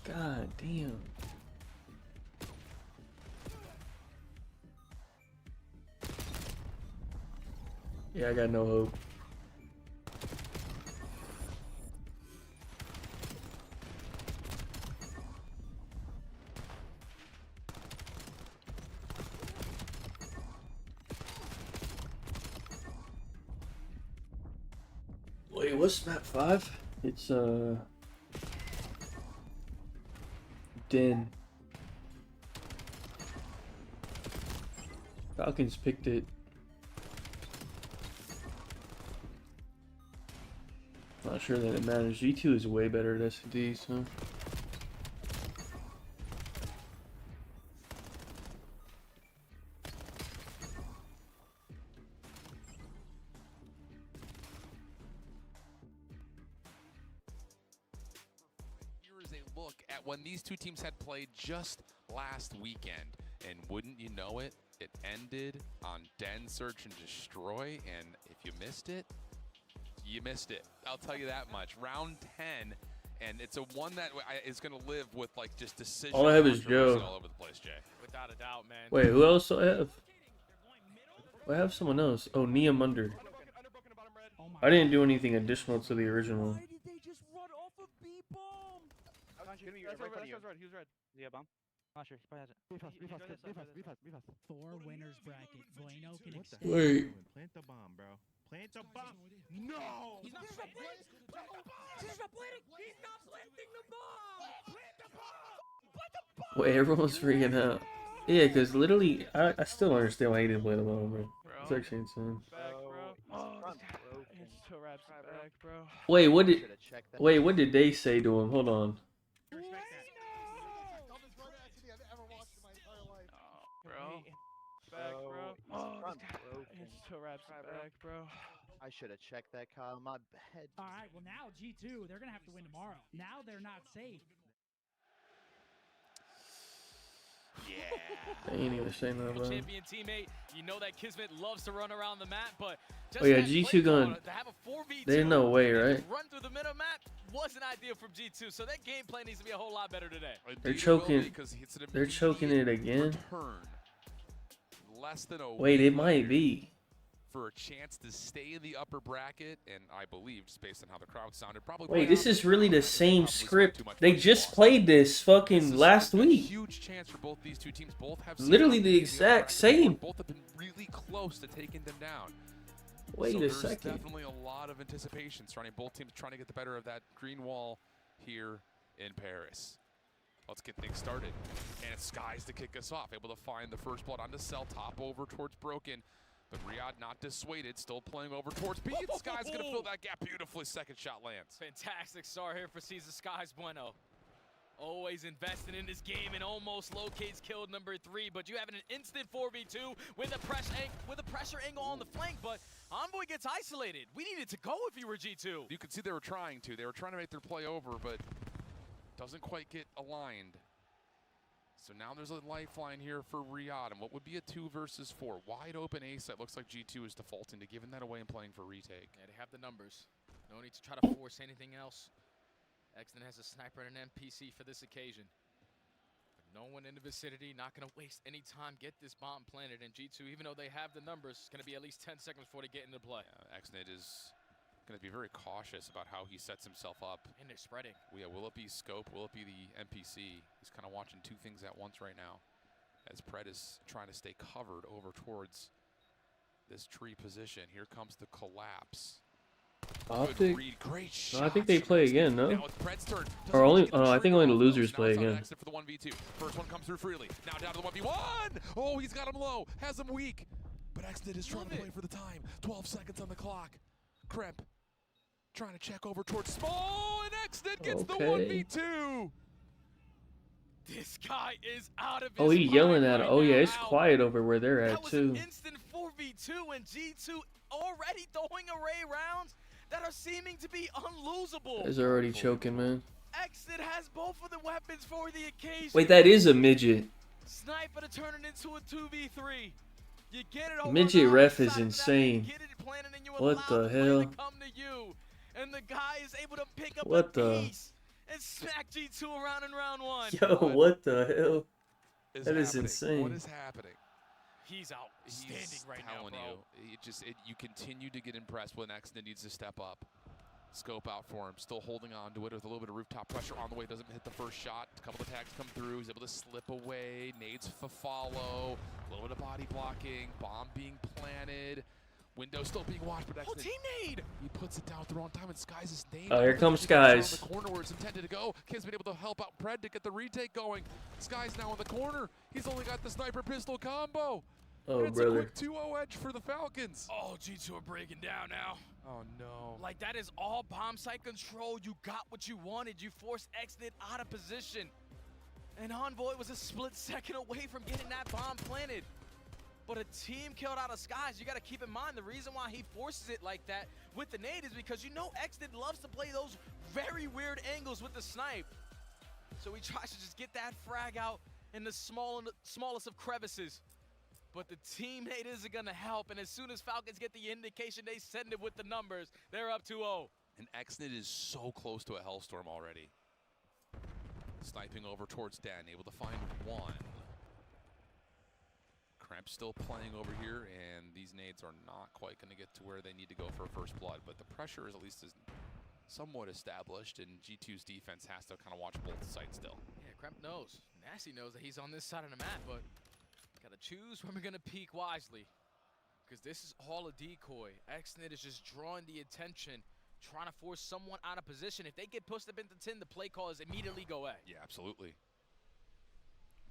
God damn. Yeah, I got no hope. Wait, what's map 5? It's Den. Falcons picked it. Not sure that it matters. G2 is way better at S&D, so. Look at when these two teams had played just last weekend, and wouldn't you know it, it ended on Den Search and Destroy, and if you missed it, you missed it. I'll tell you that much. Round 10, and it's a one that is going to live with like just decision. All I have is Joe. All over the place, Jay. Without a doubt, man. Wait, who else do I have? I have someone else. Oh, Nia Munder. I didn't do anything additional to the original. He was red. Yeah, bomb. Not sure. He probably has it. For winners bracket, Bueno can expect. Wait. Plant the bomb, bro. Plant the bomb. No! He's not planting the bomb! He's not planting the bomb! Plant the bomb! Wait, everyone's freaking out. Yeah, because literally, I still don't understand why he didn't play the bomb, bro. It's actually insane. Wait, what did they say to him? Hold on. Bro. Back, bro. Oh, it's two reps back, bro. I should have checked that, Kyle. My head. All right, well now G2, they're gonna have to win tomorrow. Now they're not safe. I ain't even saying that, bro. Champion teammate, you know that Kismet loves to run around the map, but just Oh yeah, that G2 play going. to have a 4v2 There's no way, right? run through the middle map wasn't ideal from G2, so that gameplay needs to be a whole lot better today. They're choking. They're choking it again. Less than a Wait, it week might be. for a chance to stay in the upper bracket, and I believe, just based on how the crowd sounded, probably. Wait, this is really the same script. They just played this fucking last week. Huge chance for both these two teams. Both have Literally the exact same. Both have been really close to taking them down. Wait so a there's second. Definitely a lot of anticipation surrounding both teams trying to get the better of that green wall here in Paris. Let's get things started. And it's Skies to kick us off. Able to find the first blood onto Cell, top over towards Broken. But Riyadh not dissuaded, still playing over towards B. And Sky's going to fill that gap beautifully. Second shot lands. Fantastic start here for Caesar Skies Bueno. Always investing in this game and almost locates kill number 3, but you have an instant 4v2 with a pressure angle on the flank, but Envoy gets isolated. We needed to go if you were G2. You could see they were trying to. They were trying to make their play over, but doesn't quite get aligned. So now there's a lifeline here for Riyadh, and what would be a 2 versus 4? Wide open A site. Looks like G2 is defaulting to giving that away and playing for retake. Yeah, they have the numbers. No need to try to force anything else. Exton has a sniper and an NPC for this occasion. But no one in the vicinity, not going to waste any time. Get this bomb planted, and G2, even though they have the numbers, it's going to be at least 10 seconds before they get into play. Exnid is going to be very cautious about how he sets himself up. And they're spreading. Yeah, will it be scope? Will it be the NPC? He's kind of watching two things at once right now, as Pred is trying to stay covered over towards this tree position. Here comes the collapse. Optic? Great No, I think they play again, no? Now it's Pred's turn. Or only? Oh, I think only the losers Now play it's on again. Exit for the 1v2. First one comes through freely. Now down to the 1v1. Oh, he's got him low. Has him weak. But Exnid is trying to play for the time. 12 seconds on the clock. Kremp trying to check over towards Small, and Exnid gets the 1v2. This guy is out of his Oh, he's mind yelling at right it. Oh yeah, now. it's quiet over where they're That at was too. an instant 4v2, and G2 already throwing array rounds that are seeming to be unlosable. He's already choking, man. Exit has both of the weapons for the occasion. Wait, that is a midget. Sniper to turn it into a 2v3. You get it over Midget on the ref other is side of that, insane. you get it planted, and you What allow the the play hell? to come to you. And the guy is able to pick up What a the? piece and smack G2 around in round 1. Yo, what the hell? Is That is happening? insane. What is happening? He's outstanding right now, Telling bro. you continue to get impressed when Exnid needs to step up. Scope out for him, still holding on to it with a little bit of rooftop pressure on the way. Doesn't hit the first shot. A couple of attacks come through. He's able to slip away. Nades follow. A little bit of body blocking. Bomb being planted. Window still being watched, but Exnid, team nade! He puts it down at the wrong time, and Skies is named. Oh, here comes He Skies. down the corner where it's intended to go. Kid's been able to help out Pred to get the retake going. Skies now in the corner. He's only got the sniper pistol combo. Oh, and it's brother. a quick 2-0 edge for the Falcons. Oh, G2 are breaking down now. Oh, no. Like, that is all bomb site control. You got what you wanted. You forced Exnid out of position. And Envoy was a split second away from getting that bomb planted. But a team killed out of Skies. You got to keep in mind the reason why he forces it like that with the nade is because you know Exnid loves to play those very weird angles with the snipe. So he tries to just get that frag out in the smallest of crevices. But the teammate isn't going to help, and as soon as Falcons get the indication, they send it with the numbers. They're up 2-0. And Exnid is so close to a Hellstorm already. Sniping over towards Dan, able to find one. Kremp still playing over here, and these nades are not quite going to get to where they need to go for a first blood, but the pressure is at least somewhat established, and G2's defense has to kind of watch both sides still. Yeah, Kremp knows. Nasty knows that he's on this side of the map, but gotta choose when we're gonna peek wisely. Because this is all a decoy. Exnid is just drawing the attention, trying to force someone out of position. If they get pushed up into 10, the play call is immediately go away. Yeah, absolutely.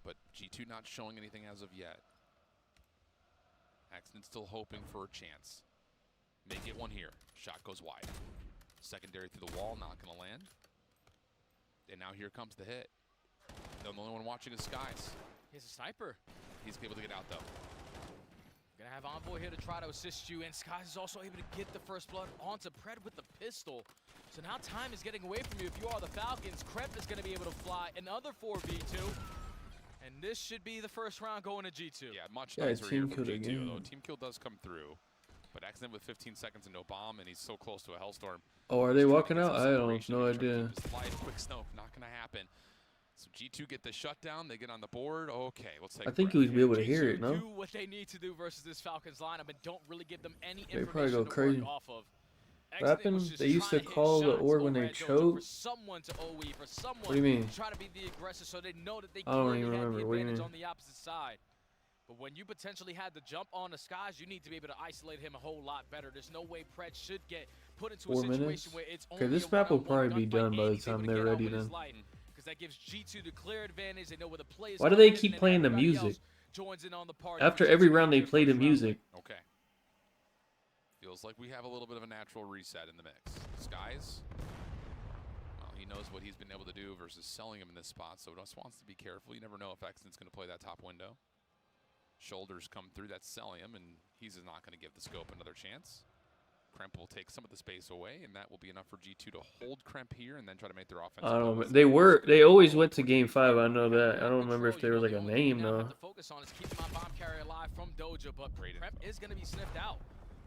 But G2 not showing anything as of yet. Exnid still hoping for a chance. May get one here. Shot goes wide. Secondary through the wall, not gonna land. And now here comes the hit. The only one watching is Skies. He's a sniper. He's able to get out, though. Gonna have Envoy here to try to assist you, and Skies is also able to get the first blood onto Pred with the pistol. So now time is getting away from you if you are the Falcons. Krep is gonna be able to fly another 4v2. And this should be the first round going to G2. Yeah, much nicer here team from kill G2, again. though. Team kill does come through. But Accident with 15 seconds and no bomb, and he's so close to a Hellstorm. Oh, are they Just trying to walking get out? some I don't separation. no He's trying to idea. keep his life. Quick snow, not going to happen. So G2 get the shutdown. They get on the board. Okay, let's take I a think breath you would be here. able to hear it, no? Do what they need to do versus this Falcons lineup and don't really give them any They probably information go to crazy. work off of. What happened? They used to call the orb when they choke. For someone to OE, for someone What do you mean? to try to be the aggressor so they know that they I don't clearly even had remember. the What do you advantage mean? on the opposite side. But when you potentially had the jump on the Skies, you need to be able to isolate him a whole lot better. There's no way Pred should get put into 4 a situation minutes? where it's Okay, only this a map will one-on-one probably be gunfight, done by and the he's able time to they're get on ready with his then. life, because that gives G2 the clear advantage. They know where the play is Why do coming they in, keep and playing the everybody music? else joins in on the party. After G2 every get round they their play the first round music. Okay. Feels like we have a little bit of a natural reset in the mix. Skies, well, he knows what he's been able to do versus selling him in this spot, so just wants to be careful. You never know if Accident's going to play that top window. Shoulders come through, that's selling him, and he's not going to give the scope another chance. Kremp will take some of the space away, and that will be enough for G2 to hold Kremp here and then try to make their offense. I don't know. They always went to game 5. I know that. I don't remember if there was like a name Now though. have to focus on is keeping my bomb carrier alive from Doja, but Prep is going to be sniffed out.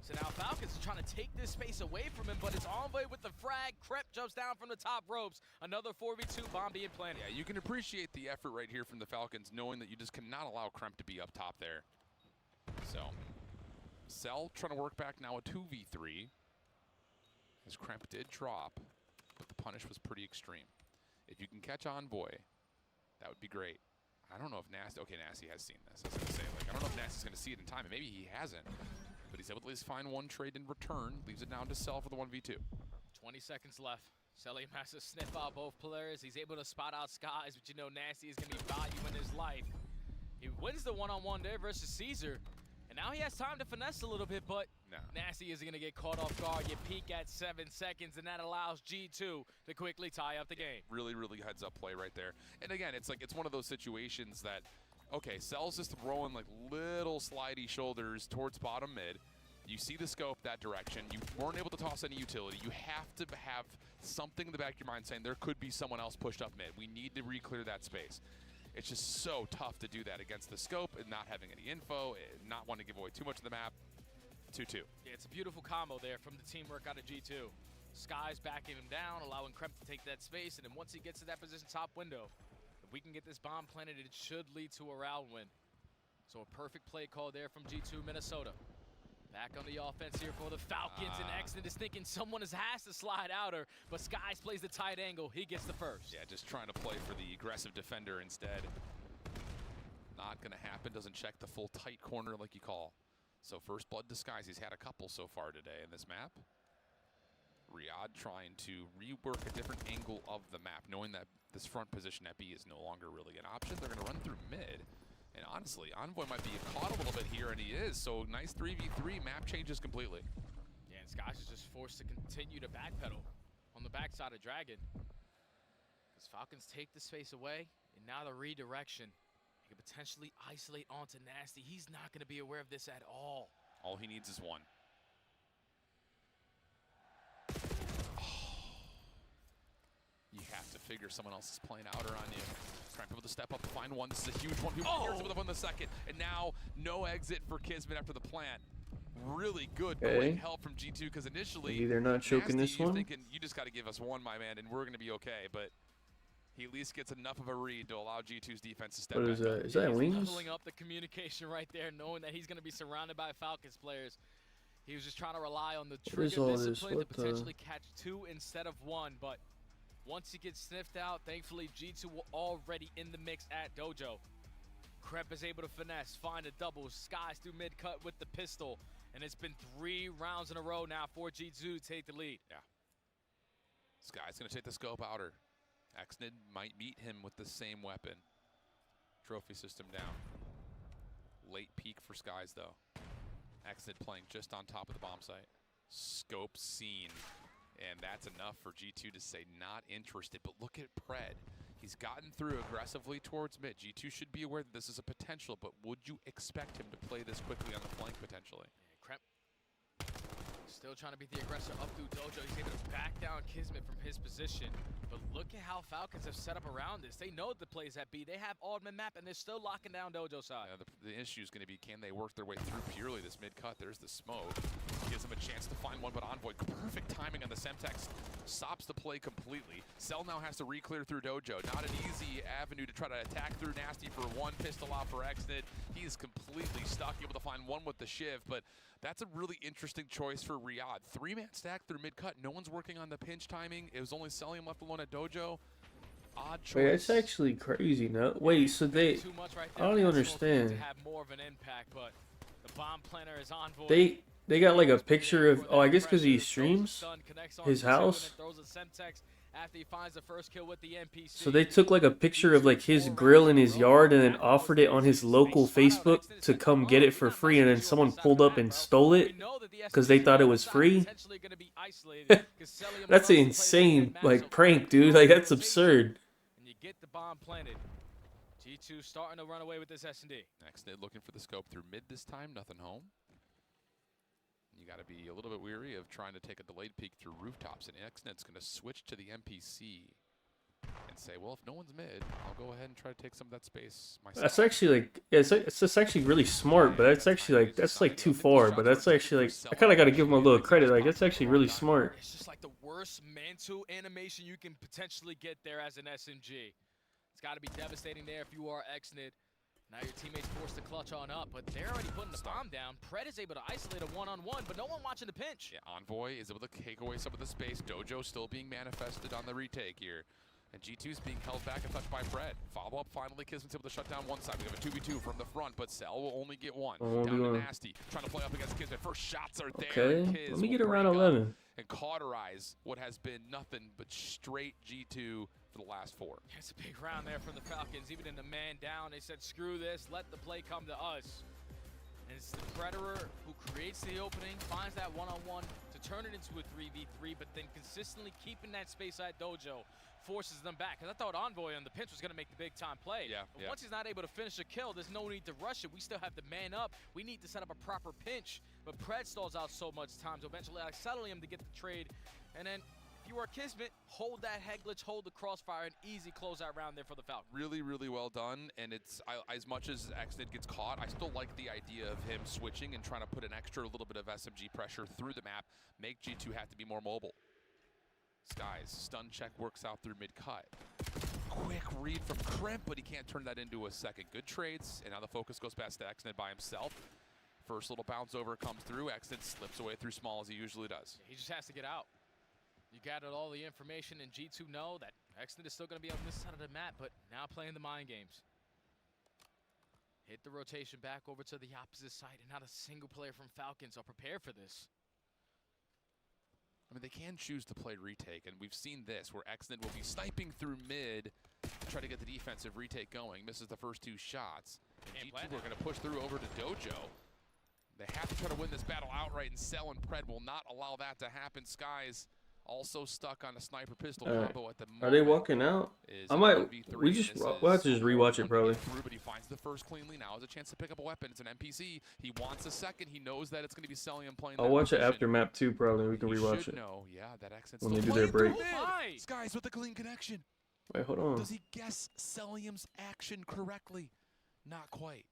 So now Falcons are trying to take this space away from him, but it's Envoy with the frag. Krep jumps down from the top ropes. Another 4v2 bomb being planted. Yeah, you can appreciate the effort right here from the Falcons, knowing that you just cannot allow Kremp to be up top there. So, Cell trying to work back now a 2v3. As Kremp did drop, but the punish was pretty extreme. If you can catch Envoy, that would be great. I don't know if Nasty, okay, Nasty has seen this. I was going to say, like, I don't know if Nasty's going to see it in time, and maybe he hasn't. But he's able to at least find one trade in return, leaves it down to Cell for the 1v2. 20 seconds left. Sellium has to sniff out both players. He's able to spot out Skies, but you know Nasty is going to be value in his life. He wins the one-on-one there versus Caesar. And now he has time to finesse a little bit, but Nasty isn't going to get caught off guard. You peek at 7 seconds, and that allows G2 to quickly tie up the game. Really, really heads-up play right there. And again, it's like it's one of those situations that, okay, Cell's just throwing like little slidey shoulders towards bottom mid. You see the scope that direction. You weren't able to toss any utility. You have to have something in the back of your mind saying there could be someone else pushed up mid. We need to re-clear that space. It's just so tough to do that against the scope and not having any info, and not wanting to give away too much of the map. 2-2. Yeah, it's a beautiful combo there from the teamwork out of G2. Skies backing him down, allowing Kremp to take that space, and then once he gets to that position top window, if we can get this bomb planted, it should lead to a round win. So a perfect play call there from G2 Minnesota. Back on the offense here for the Falcons, and Exnid is thinking someone has to slide outer, but Skies plays the tight angle. He gets the first. Yeah, just trying to play for the aggressive defender instead. Not going to happen. Doesn't check the full tight corner like you call. So first blood to Skies. He's had a couple so far today in this map. Riyadh trying to rework a different angle of the map, knowing that this front position at B is no longer really an option. They're going to run through mid. And honestly, Envoy might be caught a little bit here, and he is. So nice 3v3. Map changes completely. Yeah, and Skies is just forced to continue to backpedal on the backside of Dragon. Because Falcons take the space away, and now the redirection. He could potentially isolate onto Nasty. He's not going to be aware of this at all. All he needs is one. You have to figure someone else is playing outer on you. Trying to be able to step up to find one. This is a huge one. Here's with on the second. And now no exit for Kismet after the plant. Really good quick help from G2, because initially Maybe they're not choking Nasty, this you're one. thinking, you just got to give us one, my man, and we're going to be okay. But he at least gets enough of a read to allow G2's defense to step What back is that? up. Is that He's wings? leveling up the communication right there, knowing that he's going to be surrounded by Falcons players. He was just trying to rely on the What is trigger all this? discipline to What the- potentially catch 2 instead of 1. But once he gets sniffed out, thankfully G2 were already in the mix at Dojo. Krep is able to finesse, find a double. Skies through mid-cut with the pistol. And it's been 3 rounds in a row now for G2 to take the lead. Yeah. Sky's going to take the scope outer. Exnid might meet him with the same weapon. Trophy system down. Late peak for Skies, though. Exnid playing just on top of the bomb site. Scope seen. And that's enough for G2 to say not interested. But look at Pred. He's gotten through aggressively towards mid. G2 should be aware that this is a potential, but would you expect him to play this quickly on the flank potentially? Kremp still trying to beat the aggressor up through Dojo. He's able to back down Kismet from his position. But look at how Falcons have set up around this. They know the plays at B. They have Oddman map, and they're still locking down Dojo's side. Yeah, the issue is going to be, can they work their way through purely this mid-cut? There's the smoke. Gives them a chance to find one, but Envoy, perfect timing on the Semtex. Stops the play completely. Cell now has to re-clear through Dojo. Not an easy avenue to try to attack through Nasty for one pistol out for Xnid. He is completely stuck, able to find one with the Shiv, but that's a really interesting choice for Riyadh. 3-man stack through mid-cut. No one's working on the pinch timing. It was only Celium left alone at Dojo. Odd choice. Wait, that's actually crazy. No, wait. So they, I don't even understand. Have more of an impact, but the bomb planner is Envoy. They got like a picture of, oh, I guess because he streams his house. After he finds the first kill with the NPC. So they took like a picture of like his grill in his yard and then offered it on his local Facebook to come get it for free, and then someone pulled up and stole it because they thought it was free. That's an insane like prank, dude. Like that's absurd. And you get the bomb planted. G2 starting to run away with this S&D. Xnid looking for the scope through mid this time, nothing home. You got to be a little bit weary of trying to take a delayed peek through rooftops, and Xnid's going to switch to the NPC and say, well, if no one's mid, I'll go ahead and try to take some of that space myself. That's actually like, yeah, it's just actually really smart, but that's actually like, that's like too far, but that's actually like, I kind of got to give him a little credit. Like, that's actually really smart. It's just like the worst Mantle animation you can potentially get there as an SMG. It's got to be devastating there if you are Xnid. Now your teammates forced to clutch on up, but they're already putting the bomb down. Pred is able to isolate a one-on-one, but no one watching the pinch. Yeah, Envoy is able to take away some of the space. Dojo still being manifested on the retake here. And G2's being held back and touched by Pred. Follow-up finally, Kismet's able to shut down one side. We have a 2v2 from the front, but Cell will only get one. Down to Nasty, trying to play up against Kismet. First shots are there. Okay, let me get around 11. And cauterize what has been nothing but straight G2 for the last 4. It's a big round there from the Falcons. Even in the man down, they said, screw this, let the play come to us. And it's the Predator who creates the opening, finds that one-on-one to turn it into a 3v3, but then consistently keeping that space at Dojo forces them back. Because I thought Envoy on the pinch was going to make the big-time play. But once he's not able to finish a kill, there's no need to rush it. We still have the man up. We need to set up a proper pinch. But Pred stalls out so much time, so eventually I settle him to get the trade. And then if you are Kismet, hold that head glitch, hold the crossfire, an easy closeout round there for the Falcons. Really, really well done. And it's as much as Xnid gets caught, I still like the idea of him switching and trying to put an extra little bit of SMG pressure through the map, make G2 have to be more mobile. Skies, stun check works out through mid-cut. Quick read from Kremp, but he can't turn that into a second. Good trades, and now the focus goes past to Xnid by himself. First little bounce over comes through. Xnid slips away through small as he usually does. He just has to get out. You gathered all the information, and G2 know that Xnid is still going to be on this side of the map, but now playing the mind games. Hit the rotation back over to the opposite side, and not a single player from Falcons are prepared for this. I mean, they can choose to play retake, and we've seen this, where Xnid will be sniping through mid to try to get the defensive retake going. Misses the first 2 shots. And G2 are going to push through over to Dojo. They have to try to win this battle outright, and Cell and Pred will not allow that to happen. Skies also stuck on a sniper pistol combo at the moment. Are they walking out? I might. We'll have to just rewatch it probably. But he finds the first cleanly. Now has a chance to pick up a weapon. It's an NPC. He wants a second. He knows that it's going to be Celium playing. I'll watch it after map 2 probably. We can rewatch it. No, yeah, that accent's when they do their break. Skies with a clean connection. Wait, hold on. Does he guess Celium's action correctly? Not quite.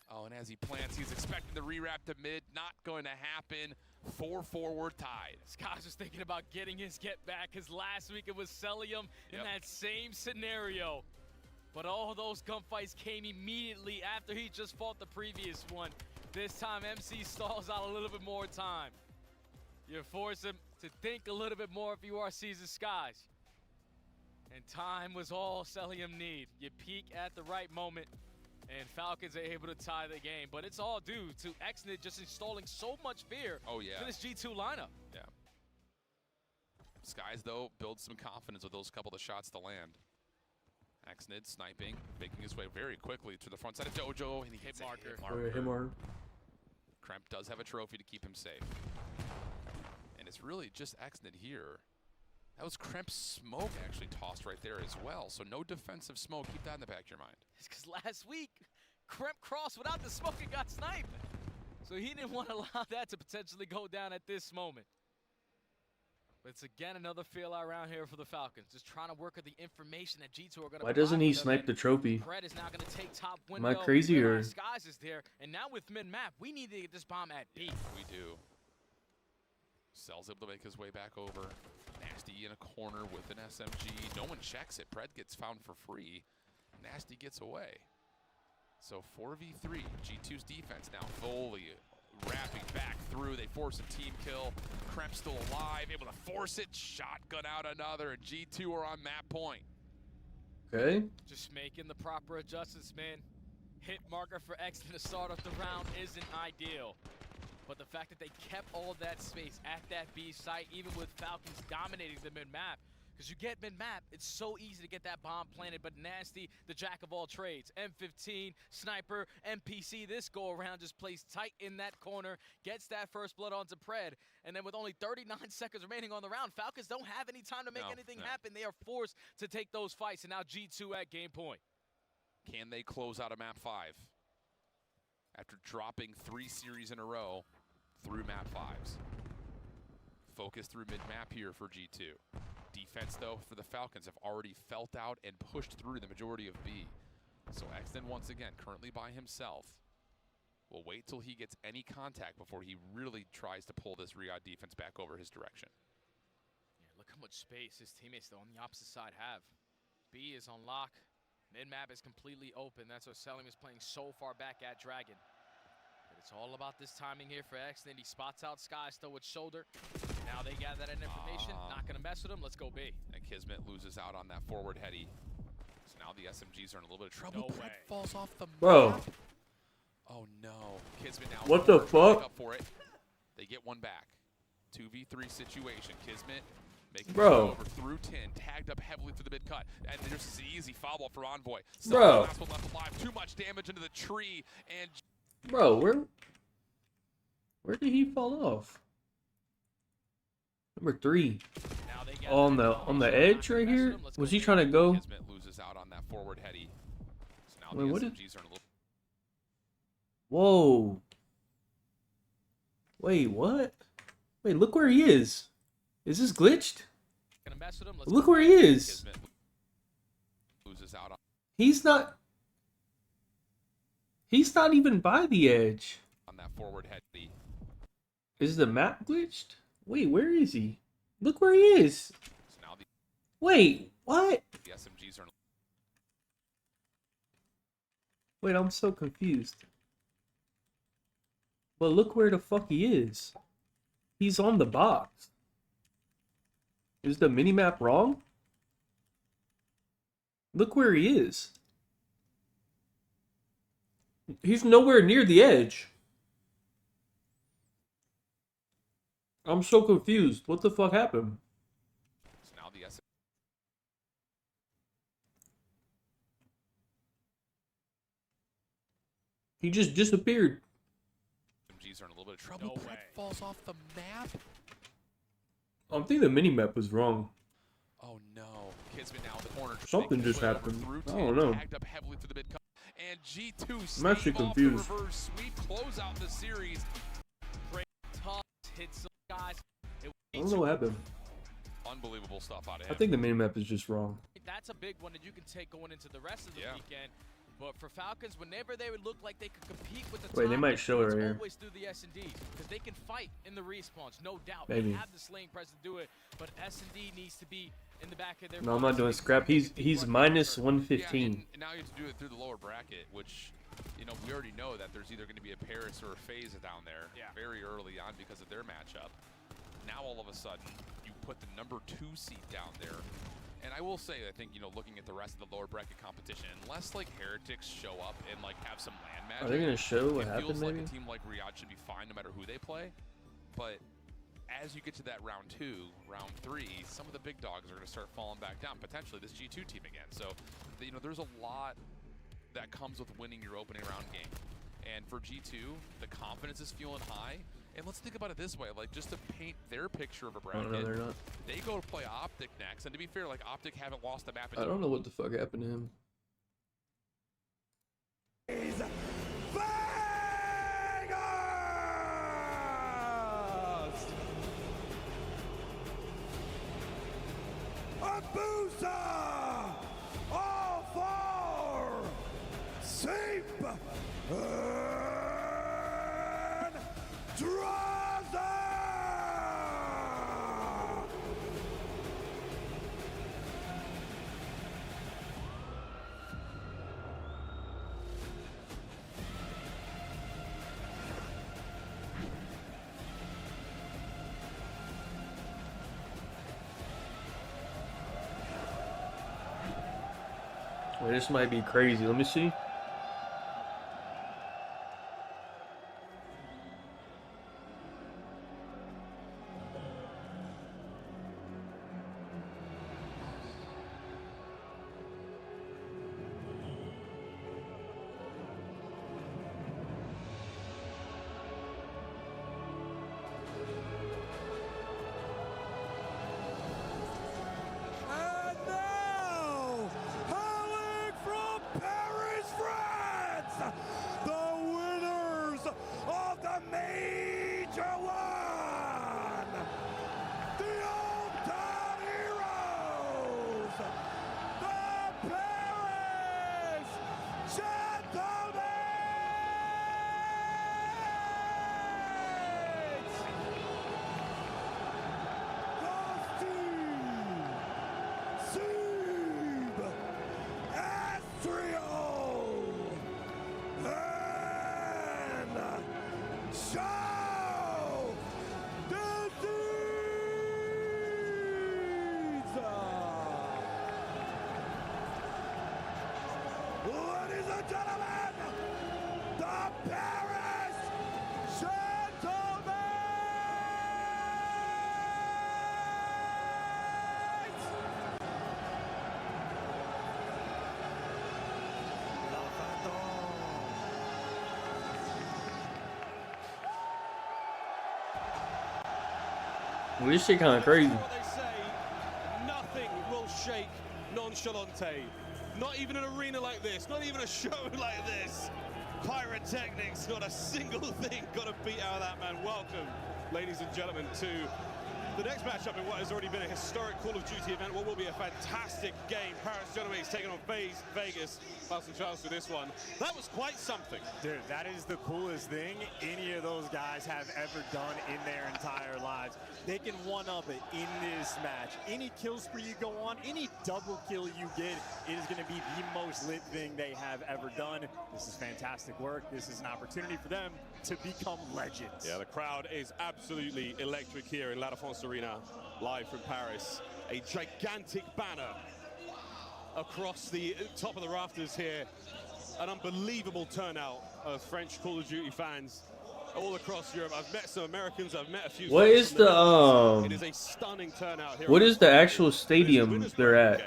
Oh, and as he plants, he's expecting the rewrap to mid. Not going to happen. 4-4 tied. Skies was thinking about getting his get back, because last week it was Celium in that same scenario. But all those gunfights came immediately after he just fought the previous one. This time MC stalls out a little bit more time. You force him to think a little bit more if you are Caesar Skies. And time was all Celium need. You peak at the right moment, and Falcons are able to tie the game. But it's all due to Xnid just installing so much fear to this G2 lineup. Yeah. Skies, though, builds some confidence with those couple of shots to land. Xnid sniping, making his way very quickly to the front side of Dojo, and he hits Hit marker. Kremp does have a trophy to keep him safe. And it's really just Xnid here That was Kremp's smoke actually tossed right there as well. So no defensive smoke. Keep that in the back of your mind. It's because last week, Kremp crossed without the smoke and got sniped. So he didn't want to allow that to potentially go down at this moment. But it's again another fail around here for the Falcons. Just trying to work with the information that G2 are going to. Why doesn't he snipe the trophy? Pred is now going to take top Am window. I crazy or? Skies is there, and now with mid-map, we need to get this bomb at B. We do. Cell's able to make his way back over. Nasty in a corner with an SMG. No one checks it. Pred gets found for free. Nasty gets away. So 4v3. G2's defense now fully wrapping back through. They force a team kill. Kremp still alive, able to force it. Shotgun out another. And G2 are on map point. Okay. Just making the proper adjustments, man. Hit marker for X to start off the round isn't ideal. But the fact that they kept all that space at that B site, even with Falcons dominating the mid-map, because you get mid-map, it's so easy to get that bomb planted, but Nasty, the jack of all trades. M15, Sniper, MPC, this go-around just plays tight in that corner, gets that first blood onto Pred, and then with only 39 seconds remaining on the round, Falcons don't have any time to make anything happen. They are forced to take those fights, and now G2 at game point. Can they close out a map 5? After dropping 3 series in a row through map 5s. Focus through mid-map here for G2. Defense, though, for the Falcons have already felt out and pushed through the majority of B. So Exton, once again, currently by himself. Will wait till he gets any contact before he really tries to pull this Riyadh defense back over his direction. Yeah, look how much space his teammates, though, on the opposite side have. B is on lock. Mid-map is completely open. That's what Selim is playing so far back at Dragon. But it's all about this timing here for Exton. He spots out Sky still with shoulder. Now they gather that information. Not going to mess with him. Let's go B. And Kismet loses out on that forward heady. So now the SMGs are in a little bit of trouble. No Pred way. falls off the Bro. map. Oh no. Kismet now. What the fuck? Up for it. They get one back. 2v3 situation. Kismet making Bro. over through 10, tagged up heavily through the mid cut, and there's this easy foul ball for Envoy. Bro. Last one left alive. Too much damage into the tree, and Bro, where did he fall off? Number 3. On the edge right here. Was he trying to go? Kismet loses out on that forward heady. So now Wait, the what SMGs are in a little. Whoa. Wait, what? Wait, look where he is. Is this glitched? Look where he is. Kismet loses out on. He's not even by the edge. On that forward heady. Is the map glitched? Wait, where is he? Look where he is. So now Wait, what? the SMGs are. Wait, I'm so confused. But look where the fuck he is. He's on the box. Is the minimap wrong? Look where he is. He's nowhere near the edge. I'm so confused. What the fuck happened? So now the He just disappeared. SMGs are in a little bit of trouble. No Pred way. falls off the map. I think the minimap was wrong. Oh no. Kismet now in the corner. Something making his just way over happened. through I 10, don't know. Tagged up heavily through the mid cut. And G2 I'm actually stave off confused. the reverse sweep, close out the series. Great toss. Hits some guys. I don't know what happened. Unbelievable stuff out of him. I think the minimap is just wrong. That's a big one that you can take going into the rest of the Yeah. weekend. But for Falcons, whenever they would look like they could compete with the Wait, they top, might show it it's right here. always through the S&Ds, because they can fight in the respawns, no doubt. Maybe. They have the slaying press to do it, but S&D needs to be in the back of their No, I'm not doing scrap. He's minus 115. And now you have to do it through the lower bracket, which, you know, we already know that there's either going to be a Paris or a FaZe down there very early on because of their matchup. Now all of a sudden, you put the number 2 seed down there. And I will say, I think, you know, looking at the rest of the lower bracket competition, unless, like, Heretics show up and, like, have some land magic. Are they gonna show what it happened, feels like maybe? a team like Riyadh should be fine no matter who they play. But as you get to that round 2, round 3, some of the big dogs are going to start falling back down. Potentially this G2 team again. So, you know, there's a lot that comes with winning your opening round game. And for G2, the confidence is feeling high. And let's think about it this way, like just to paint their picture of a Oh, bracket, no, they're not. they go to play Optic next. And to be fair, like Optic haven't lost the map. I don't know what the fuck happened to him. A booster! All for Sape and Draza! Wait, this might be crazy. Let me see. And now, hailing from Paris, France, the winners of the Major One, the Hometown Heroes, the Paris Gentlemen! Sub Astrio and Show the Ladies and gentlemen, the Paris Gentlemen! Well, this shit kind of crazy. What they say, nothing will shake Nonchalante. Not even an arena like this, not even a show like this. Pyrotechnics, not a single thing got a beat out of that man. Welcome, ladies and gentlemen, to the next matchup in what has already been a historic Call of Duty event, what will be a fantastic game. Paris Gentlemen taking on Vegas. Boston Charles for this one. That was quite something. Dude, that is the coolest thing any of those guys have ever done in their entire lives. They can one-up it in this match. Any kill spree you go on, any double kill you get, it is going to be the most lit thing they have ever done. This is fantastic work. This is an opportunity for them to become legends. Yeah, the crowd is absolutely electric here in La Défense Arena, live from Paris. A gigantic banner across the top of the rafters here. An unbelievable turnout of French Call of Duty fans all across Europe. I've met some Americans, I've met a few. What is the It is a stunning turnout here. What is the actual stadium they're at?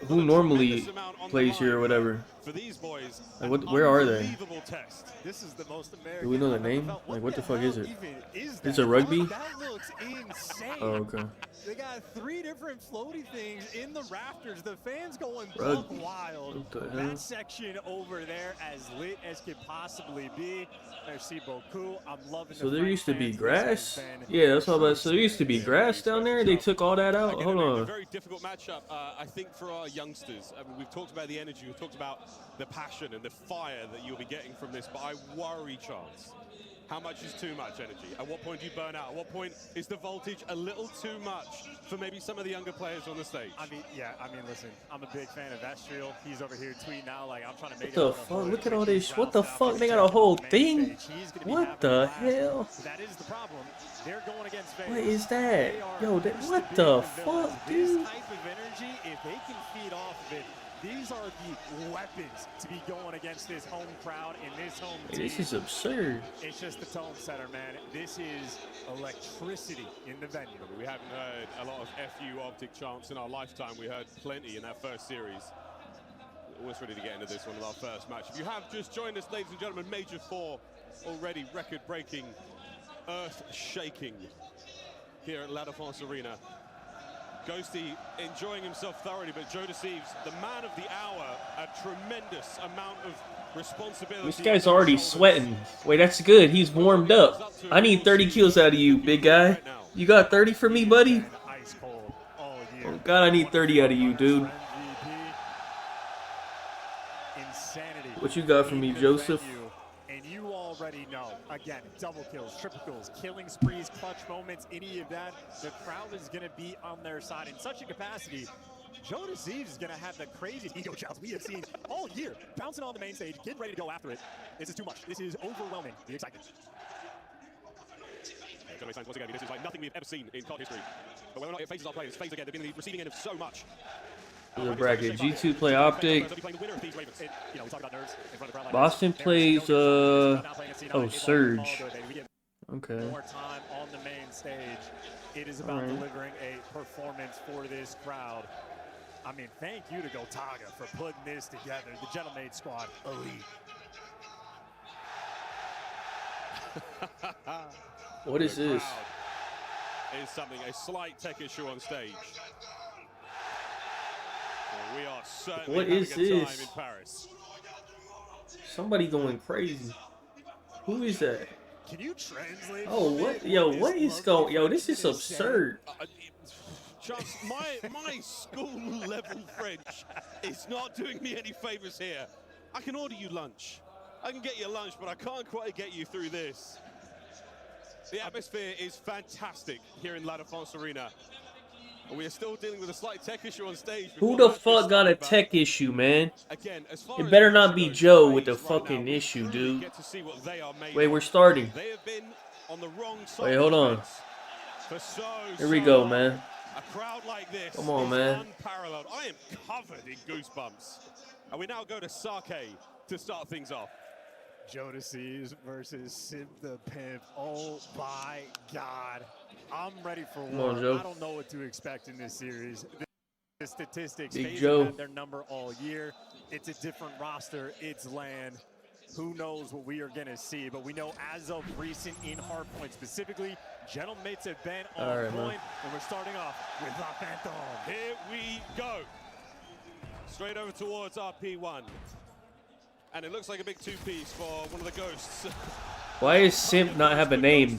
Who normally plays here or whatever? For these boys, Like where are they? unbelievable test. This is the most American. Do we know the name? Like what the fuck is it? It's a rugby? That looks insane. Oh, okay. They got 3 different floaty things in the rafters. The fans going Rugby. buck wild. What the hell? That section over there as lit as could possibly be. Merci beaucoup. I'm loving So the there French used to be fans. This grass? has been Yeah, that's all about. So there used to be grass down there? They took all that out? Hold A on. very difficult matchup, I think, for our youngsters. I mean, we've talked about the energy, we've talked about the passion and the fire that you'll be getting from this, but I worry, Chance. How much is too much energy? At what point do you burn out? At what point is the voltage a little too much for maybe some of the younger players on the stage? I mean, listen, I'm a big fan of Estriel. He's over here tweeting out like, I'm trying to make What the fuck? Look at all this. What the fuck? They got a whole thing? What the hell? That is the problem. They're going against Vegas. What is that? Yo, what the fuck, This dude? type of energy, if they can feed off of it, these are the weapons to be going against this home crowd and this home team. This is absurd. It's just the tone setter, man. This is electricity in the venue. We haven't heard a lot of FU Optic chants in our lifetime. We heard plenty in that first series. Almost ready to get into this one with our first match. If you have just joined us, ladies and gentlemen, Major 4 already record-breaking earth-shaking here at La Défense Arena. Ghosty enjoying himself thoroughly, but Joe Deceives, the man of the hour, a tremendous amount of responsibility. This guy's already sweating. Wait, that's good. He's warmed up. I need 30 kills out of you, big guy. You got 30 for me, buddy? Oh God, I need 30 out of you, dude. What you got for me, Joseph? And you already know, again, double kills, triple kills, killing sprees, clutch moments, any of that, the crowd is going to be on their side in such a capacity. Joe Deceives is going to have the craziest ego shouts we have seen all year, bouncing on the main stage, getting ready to go after it. This is too much. This is overwhelming, the excitement. Once again, this is like nothing we've ever seen in COD history. But whether or not it faces our players, FaZe again, they've been in the receiving end of so much. The bracket. G2 play Optic. Boston plays oh, Surge. Okay. More time on the main stage. It is about delivering a performance for this crowd. I mean, thank you to Gotaga for putting this together. The Gentlemade squad, elite. What is this? Is something, a slight tech issue on stage. We are certainly What is having a time this? in Paris. Somebody going crazy. Who is that? Can you translate? Oh, what? Yo, what is going? Yo, this is absurd. Charles, my school level French is not doing me any favors here. I can order you lunch. I can get you lunch, but I can't quite get you through this. The atmosphere is fantastic here in La Défense Arena. And we are still dealing with a slight tech issue on stage. Who the fuck got a tech issue, man? Again, as far It as better not be goes, Joe with the FaZe right fucking now, issue, we dude. get to see what they are made Wait, of. we're starting. They have been on the wrong side. Wait, hold on. For so Here we go, long. man. A crowd like this Come on, is man. unparalleled. I am covered in goosebumps. And we now go to Sake to start things off. Joe Deceives versus Sim the Pimp. Oh my God. I'm ready for Come war. on, Joe. I don't know what to expect in this series. The statistics, Big FaZe Joe. have had their number all year. It's a different roster. It's land. Who knows what we are going to see, but we know as of recent in Hardpoint specifically, Gentlemates have been on All right, point, man. and we're starting off with La Phantom. Here we go. Straight over towards our P1. And it looks like a big two-piece for one of the ghosts. Why does Simp not have a name?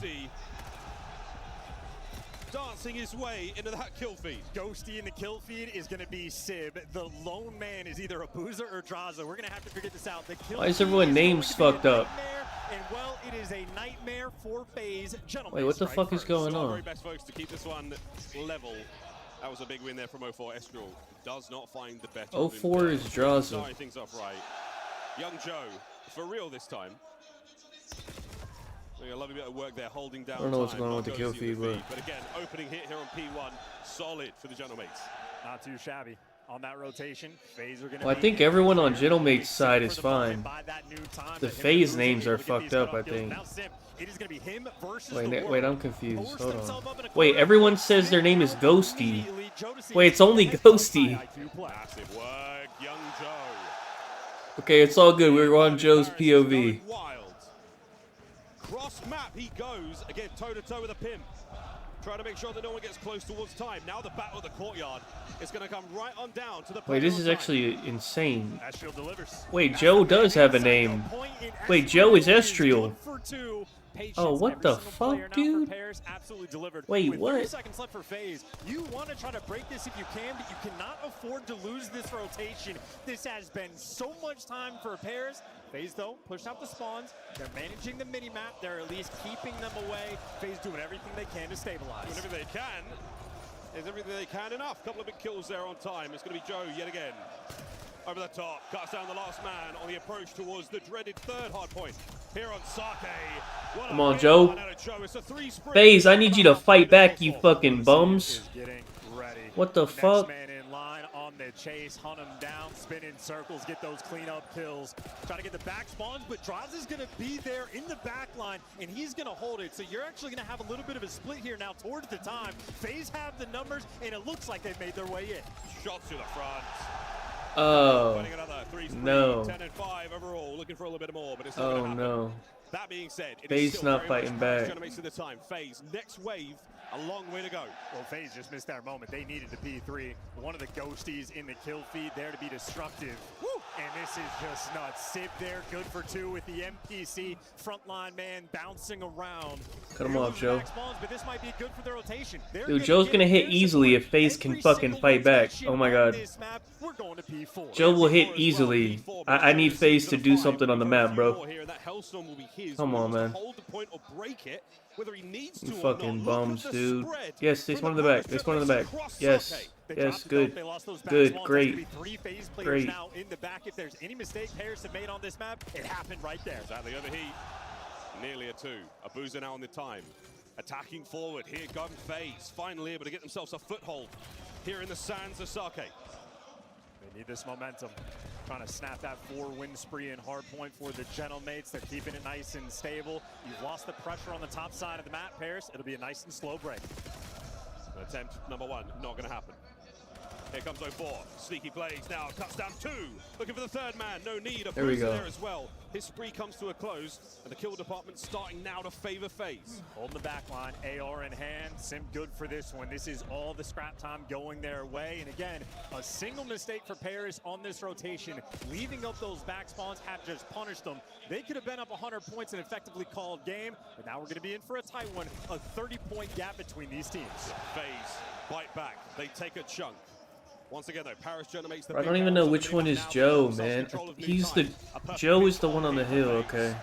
Dancing his way into that kill feed. Ghosty in the kill feed is going to be Sib. The lone man is either a Boozer or Draza. We're going to have to figure this out. The kill Why is feed everyone is names going to be a fucked up? nightmare, and well, it is a nightmare for FaZe. Wait, what the fuck is going So our on? very best folks to keep this one level. That was a big win there from 04. Estrel does not find the better. 04 is Draza. Starting things off right. Young Joe, for real this time. Doing a lovely bit of work there, holding down. I don't know what's time. going on with the Not kill Ghosty in feed, but again, opening hit here on P1, solid for the Gentlemates. Not too shabby. On that rotation, FaZe are going to Well, I think everyone on Gentlemate's side is fine. The FaZe names are fucked up, I think. Wait, I'm confused. Hold on. Wait, everyone says their name is Ghosty. Wait, it's only Ghosty. Massive work, Young Joe. Okay, it's all good. We're on Joe's POV. Wild. Cross map, he goes again toe-to-toe with a Pimp. Trying to make sure that no one gets close towards time. Now the battle of the courtyard is going to come right on down to the Wait, this is actually insane. Estriel delivers. Wait, Joe does have a name. Wait, Joe is Estriel. Oh, what the fuck, dude? Wait, what? 3 seconds left for FaZe. You want to try to break this if you can, but you cannot afford to lose this rotation. This has been so much time for Paris. FaZe, though, pushed out the spawns. They're managing the mini-map. They're at least keeping them away. FaZe doing everything they can to stabilize. Doing everything they can. Is everything they can enough. Couple of big kills there on time. It's going to be Joe yet again. Over the top, cuts down the last man on the approach towards the dreaded third hard point. Here on Sake. Come on, Joe. FaZe, I need you to fight back, you fucking bums. What the fuck? Man in line on the chase, hunt him down, spin in circles, get those cleanup kills. Try to get the back spawns, but Draza's going to be there in the back line, and he's going to hold it. So you're actually going to have a little bit of a split here now towards the time. FaZe have the numbers, and it looks like they've made their way in. Shots to the front. Oh, no. 10 and 5 overall, looking for a little bit more, but it's not Oh, gonna happen. no. That being said, it FaZe is still not very fighting much back. Gonna make the time. FaZe, next wave, a long way to go. Well, FaZe just missed their moment. They needed the P3. One of the ghosties in the kill feed there to be destructive. Woo! And this is just nuts. Sib there, good for 2 with the MPC. Frontline man bouncing around. Cut him off, Joe. Spawns, but this might be good for the rotation. Dude, Joe's gonna hit easily if FaZe can fucking fight back. Oh my god. Joe will hit easily. I need FaZe to do something on the map, bro. Come on, man. You fucking bums, dude. Yes, there's one in the back. There's one in the back. Yes. Yes, good. Good, great. Great. Now in the back, if there's any mistake Paris have made on this map, it happened right there. Exactly, overheat. Nearly a 2. Abuza now on the time. Attacking forward. Here come FaZe. Finally able to get themselves a foothold here in the sands of Sake. They need this momentum. Trying to snap that 4-win spree in hardpoint for the Gentlemates. They're keeping it nice and stable. You've lost the pressure on the top side of the map, Paris. It'll be a nice and slow break. Attempt number 1, not going to happen. Here comes 04. Sneaky plays now. Cuts down 2. Looking for the 3rd man. No need. There we go. There as well. His spree comes to a close, and the kill department starting now to favor FaZe. Holding the back line. AR in hand. Sim good for this one. This is all the scrap time going their way. And again, a single mistake for Paris on this rotation, leaving up those back spawns, have just punished them. They could have been up 100 points and effectively called game, but now we're going to be in for a tight one. A 30-point gap between these teams. FaZe bite back. They take a chunk. Once again, though, Paris makes the I don't even know which one is Joe, man. Joe is the one on the hill, okay.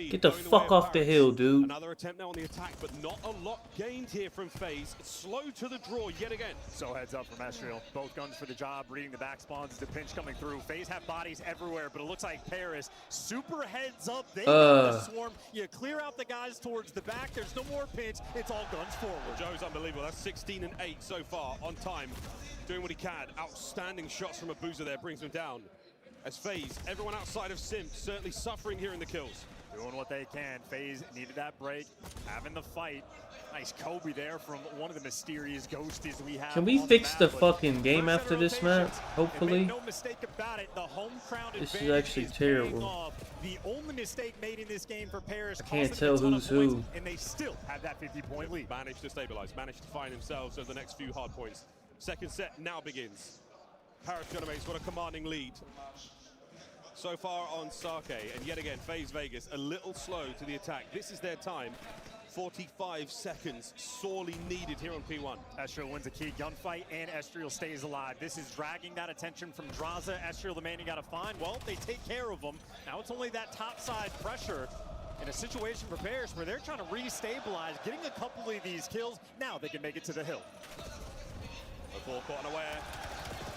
Get the fuck off the hill, dude. Another attempt now on the attack, but not a lot gained here from FaZe. Slow to the draw yet again. So heads up from Estriel. Both guns for the job, reading the back spawns. The pinch coming through. FaZe have bodies everywhere, but it looks like Paris super heads up. They got the swarm. You clear out the guys towards the back. There's no more pinch. It's all guns forward. Well, Joe's unbelievable. That's 16 and 8 so far on time. Doing what he can. Outstanding shots from Abuza there brings him down. As FaZe, everyone outside of Sim certainly suffering here in the kills. Doing what they can. FaZe needed that break, having the fight. Nice Kobe there from one of the mysterious ghosties we have. Can we fix the fucking game after this map? Hopefully. No mistake about it. The home crown this is actually terrible. The only mistake made in this game for Paris. I can't tell who's who. And they still have that 50-point lead. Managed to stabilize, managed to find themselves over the next few hard points. Second set now begins. Paris Gentlemates got a commanding lead so far on Sake, and yet again, FaZe Vegas a little slow to the attack. This is their time. 45 seconds, sorely needed here on P1. Estriel wins a key gunfight, and Estriel stays alive. This is dragging that attention from Draza. Estriel, the man you got to find. Well, they take care of him. Now it's only that topside pressure in a situation for Paris where they're trying to re-stabilize, getting a couple of these kills. Now they can make it to the hill. The ball caught unaware.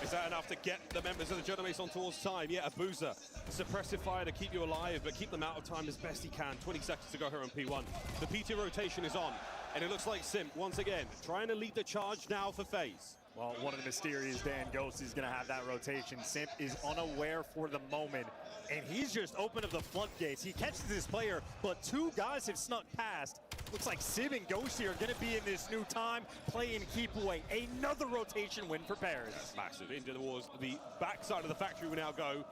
Is that enough to get the members of the Gentlemates on towards time? Yeah, Abuza, suppressive fire to keep you alive, but keep them out of time as best he can. 20 seconds to go here on P1. The P2 rotation is on, and it looks like Sim, once again, trying to lead the charge now for FaZe. Well, one of the mysterious Dan Ghost is going to have that rotation. Simp is unaware for the moment, and he's just opened up the floodgates. He catches this player, but 2 guys have snuck past. Looks like Sib and Ghosty are going to be in this new time, playing keep away. Another rotation win for Paris. Massive into the wars. The backside of the factory will now go.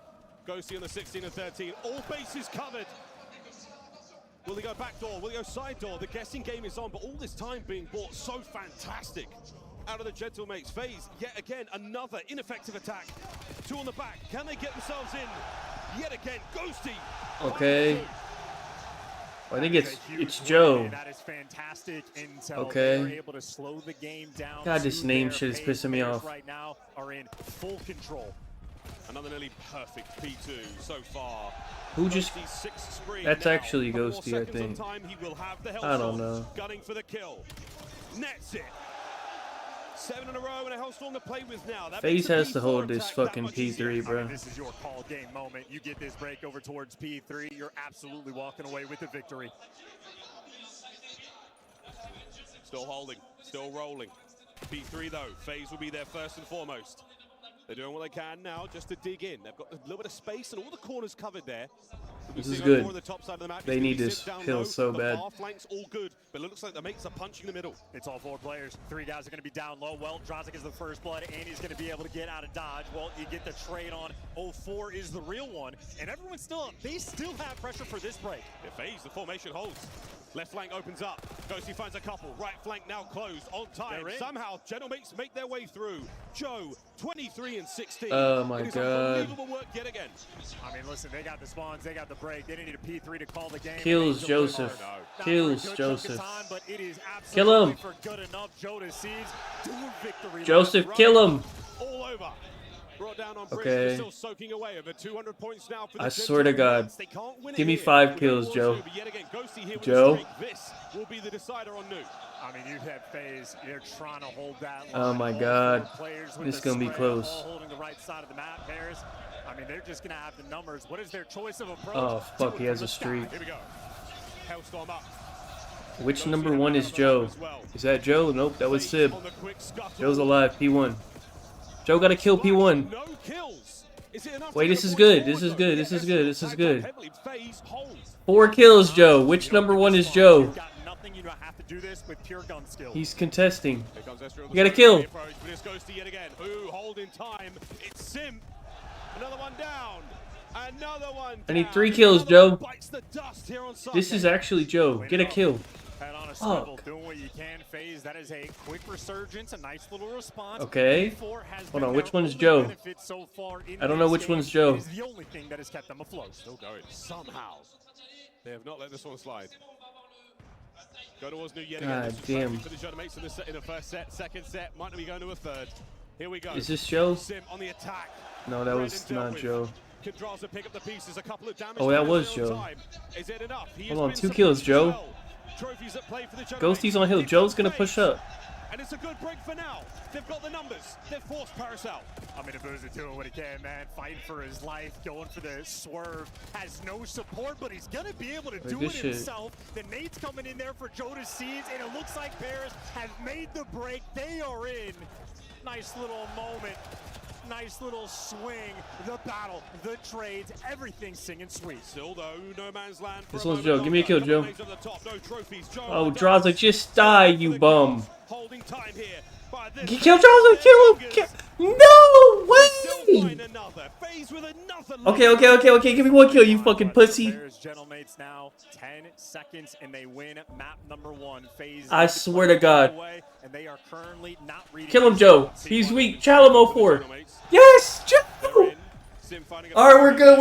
Ghosty on the 16 and 13. All bases covered. Will he go back door? Will he go side door? The guessing game is on, but all this time being bought so fantastic out of the Gentlemates. FaZe, yet again, another ineffective attack. 2 on the back. Can they get themselves in? Yet again, Ghosty. Okay. I think it's Joe. That is fantastic intel. Okay. They're able to slow the game down. God, this name shit is pissing me off. Right now are in full control. Another nearly perfect P2 so far. Who just? That's actually Ghosty, I think. I don't know. Gunning for the kill. Nets it. 7 in a row and a Hellstorm to play with now. FaZe has to hold this fucking P3, bro. I mean, this is your call game moment. You get this break over towards P3, you're absolutely walking away with the victory. Still holding, still rolling. P3 though, FaZe will be there first and foremost. They're doing what they can now just to dig in. They've got a little bit of space and all the corners covered there. This is good. They need this kill so bad. Flanks all good, but it looks like the mates are punching the middle. It's all 4 players. 3 guys are going to be down low. Well, Drozic is the first blood, and he's going to be able to get out of dodge. Well, you get the trade on. 04 is the real one, and everyone's still up. They still have pressure for this break. It fades, the formation holds. Left flank opens up. Ghosty finds a couple. Right flank now closed on time. Somehow, Gentlemates make their way through. Joe, 23 and 16. Oh my it is God. Unbelievable work yet again. I mean, listen, they got the spawns, they got the break. They didn't need a P3 to call the game. Kills Joseph. Kills Joseph. Kill him. Victory Joseph, kill him. All over. Brought down on Bridge, Okay. still soaking away over 200 points now for the I swear to God. They can't win it Give me here. 5 kills, Joe. But yet again, Ghosty here with Joe. the streak. This will be the decider on Nuke. I mean, you have FaZe. They're trying to hold that line. Oh my All God. 4 players with This is the gonna be spread, close. all holding the right side of the map. Pairs. I mean, they're just gonna have the numbers. What is their choice of approach? Oh fuck, he has a streak. Here we go. Hellstorm up. Which number 1 is Joe? Is that Joe? Nope, that was Sib. Joe's alive. P1. Joe got to kill P1. No kills. Is it enough? Wait, this is good. This is good. This is good. This is good. 4 kills, Joe. Which number 1 is Joe? You don't have to do this with pure gun skill. He's contesting. You got to kill. Ooh, holding time. It's Sim. Another one down. Another one. I need 3 kills, Joe. This is actually Joe. Get a kill. Fuck. Doing what you can, FaZe. That is a quick resurgence, a nice little response. Okay. Hold on, which one's Joe? I don't know which one's Joe. It is the only thing that has kept them afloat. Still going. Somehow. They have not let this one slide. Go towards New yet again. God damn. For the Gentlemates in the first set, second set, might not be going to a third. Here we go. Is this Joe? Sim on the attack. No, that was not Joe. Kendraza pick up the pieces, a couple of damage. Oh, that was Joe. Is it enough? Hold on, 2 kills, Joe. Trophies at play for the Ghosty's on hill. Joe's gonna push up. And it's a good break for now. They've got the numbers. They've forced Paris out. I mean, Abuza doing what he can, man. Fighting for his life, going for the swerve. Has no support, but he's gonna be able to do it himself. The nade's coming in there for Joe to seize, and it looks like Paris have made the break. They are in. Nice little moment. Nice little swing, the battle, the trades, everything singing sweet. Still though, no man's land. This one's Joe. Give me a kill, Joe. Oh, Draza, just die, you bum. Holding time here. Kill Draza, kill him. No way. Okay. Give me 1 kill, you fucking pussy. Gentlemates now 10 seconds and they win map number 1. FaZe. I swear to God. And they are currently not reading. Kill him, Joe. He's weak. Challenge 04. Yes, Joe. All right, we're good.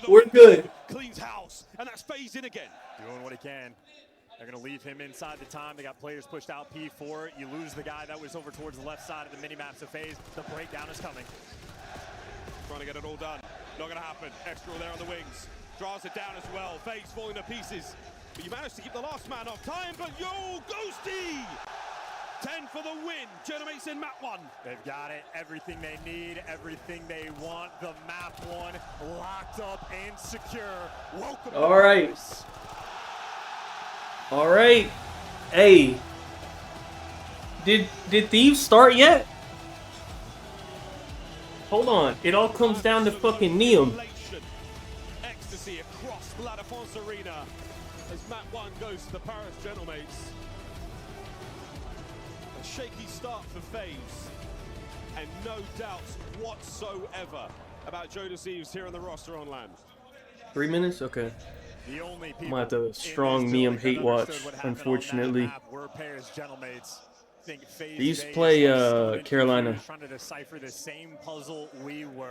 We're good. Cleans house, and that's FaZe in again. Doing what he can. They're going to leave him inside the time. They got players pushed out P4. You lose the guy that was over towards the left side of the mini-maps of FaZe. The breakdown is coming. Trying to get it all done. Not going to happen. Extra there on the wings. Draws it down as well. FaZe falling to pieces. But you managed to keep the last man off time. But yo, Ghosty! 10 for the win. Gentlemates in map 1. They've got it. Everything they need. Everything they want. The map 1 locked up and secure. Welcome. All right. All right. Hey. Did Thieves start yet? Hold on. It all comes down to fucking Neum. Ecstasy across La Défense Arena as map 1 goes to the Paris Gentlemates. A shaky start for FaZe, and no doubts whatsoever about Joe Deceives here on the roster on land. 3 minutes? Okay. I'm gonna have to strong Neum hate watch, unfortunately. These play Carolina.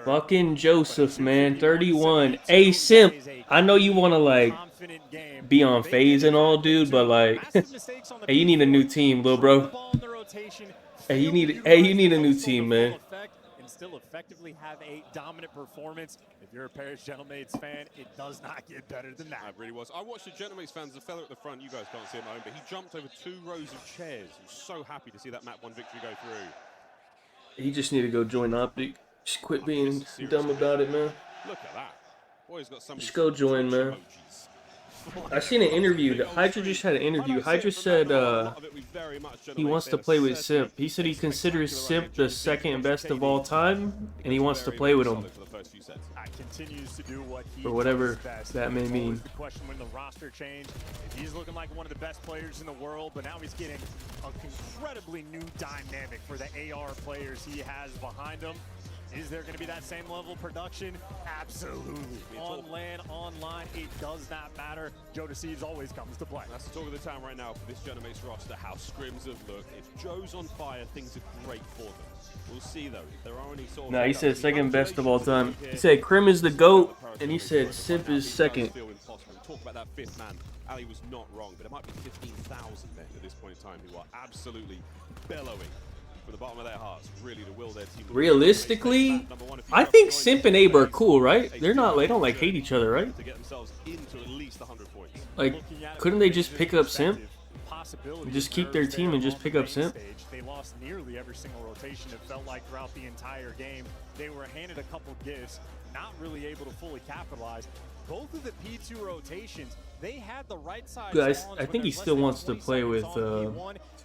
Fucking Joseph, man. 31. Hey, Simp. I know you want to, like, be on FaZe and all, dude, but, like, hey, you need a new team, little bro. Hey, you need a new team, man. Still effectively have a dominant performance. If you're a Paris Gentlemates fan, it does not get better than that. It really was. I watched the Gentlemates fans, the fella at the front, you guys can't see him at home, but he jumped over 2 rows of chairs. He was so happy to see that map 1 victory go through. He just need to go join Optic. Just quit being dumb about it, man. Look at that. Boy, he's got some. Just go join, man. I seen an interview. Hydra just had an interview. Hydra said he wants to play with Simp. He said he considers Simp the second best of all time, and he wants to play with him. Continues to do what he or whatever does best. that may mean. Always the question when the roster changed. He's looking like one of the best players in the world, but now he's getting an incredibly new dynamic for the AR players he has behind him. Is there going to be that same level of production? Absolutely. On land, online, it does not matter. Joe Deceives always comes to play. That's the talk of the town right now for this Genomates roster, how scrims have looked. If Joe's on fire, things are great for them. We'll see, though. There are only sort of... No, he said second best of all time. He said Krim is the GOAT, and he said Simp is second. Talk about that fifth man. Ali was not wrong, but it might be 15,000 men at this point in time who are absolutely bellowing from the bottom of their hearts, really, to will their team. Realistically, I think Simp and Abe are cool, right? They're not, they don't like hate each other, right? To get themselves into at least 100 points. Like, couldn't they just pick up Simp? Just keep their team and just pick up Simp? They lost nearly every single rotation. It felt like throughout the entire game. They were handed a couple gifts, not really able to fully capitalize. Both of the P2 rotations, they had the right side. I think he still wants to play with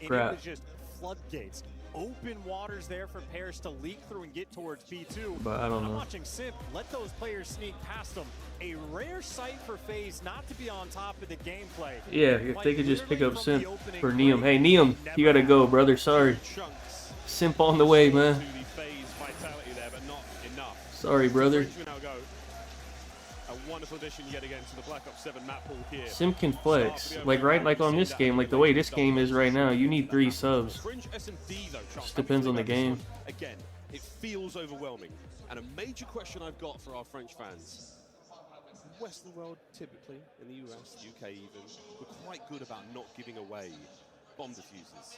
Scrap. Just floodgates. Open waters there for pairs to leak through and get towards P2. But I don't know. I'm watching Simp let those players sneak past them. A rare sight for FaZe not to be on top of the gameplay. Yeah, if they could just pick up Simp for Neum. Hey, Neum, you gotta go, brother. Sorry. Simp on the way, man. Sorry, brother. A wonderful addition yet again to the Black Ops 7 map pool here. Simp can flex. Like, right, like on this game, like the way this game is right now, you need 3 subs. Just depends on the game. Again, it feels overwhelming. And a major question I've got for our French fans. Western world, typically, in the US, UK even, we're quite good about not giving away bomb diffusers.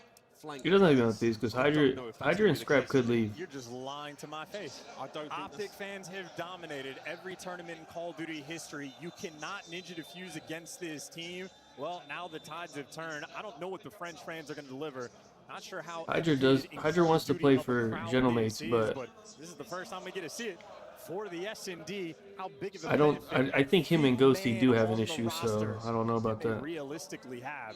He doesn't even have these because Hydra and Scrap could leave. You're just lying to my face. Optic fans have dominated every tournament in Call of Duty history. You cannot ninja defuse against this team. Well, now the tides have turned. I don't know what the French fans are going to deliver. Not sure how Hydra wants to play for Genomates, but this is the first time we get to see it for the S&D. How big of a I think him and Ghosty do have an issue, so I don't know about that. Realistically have.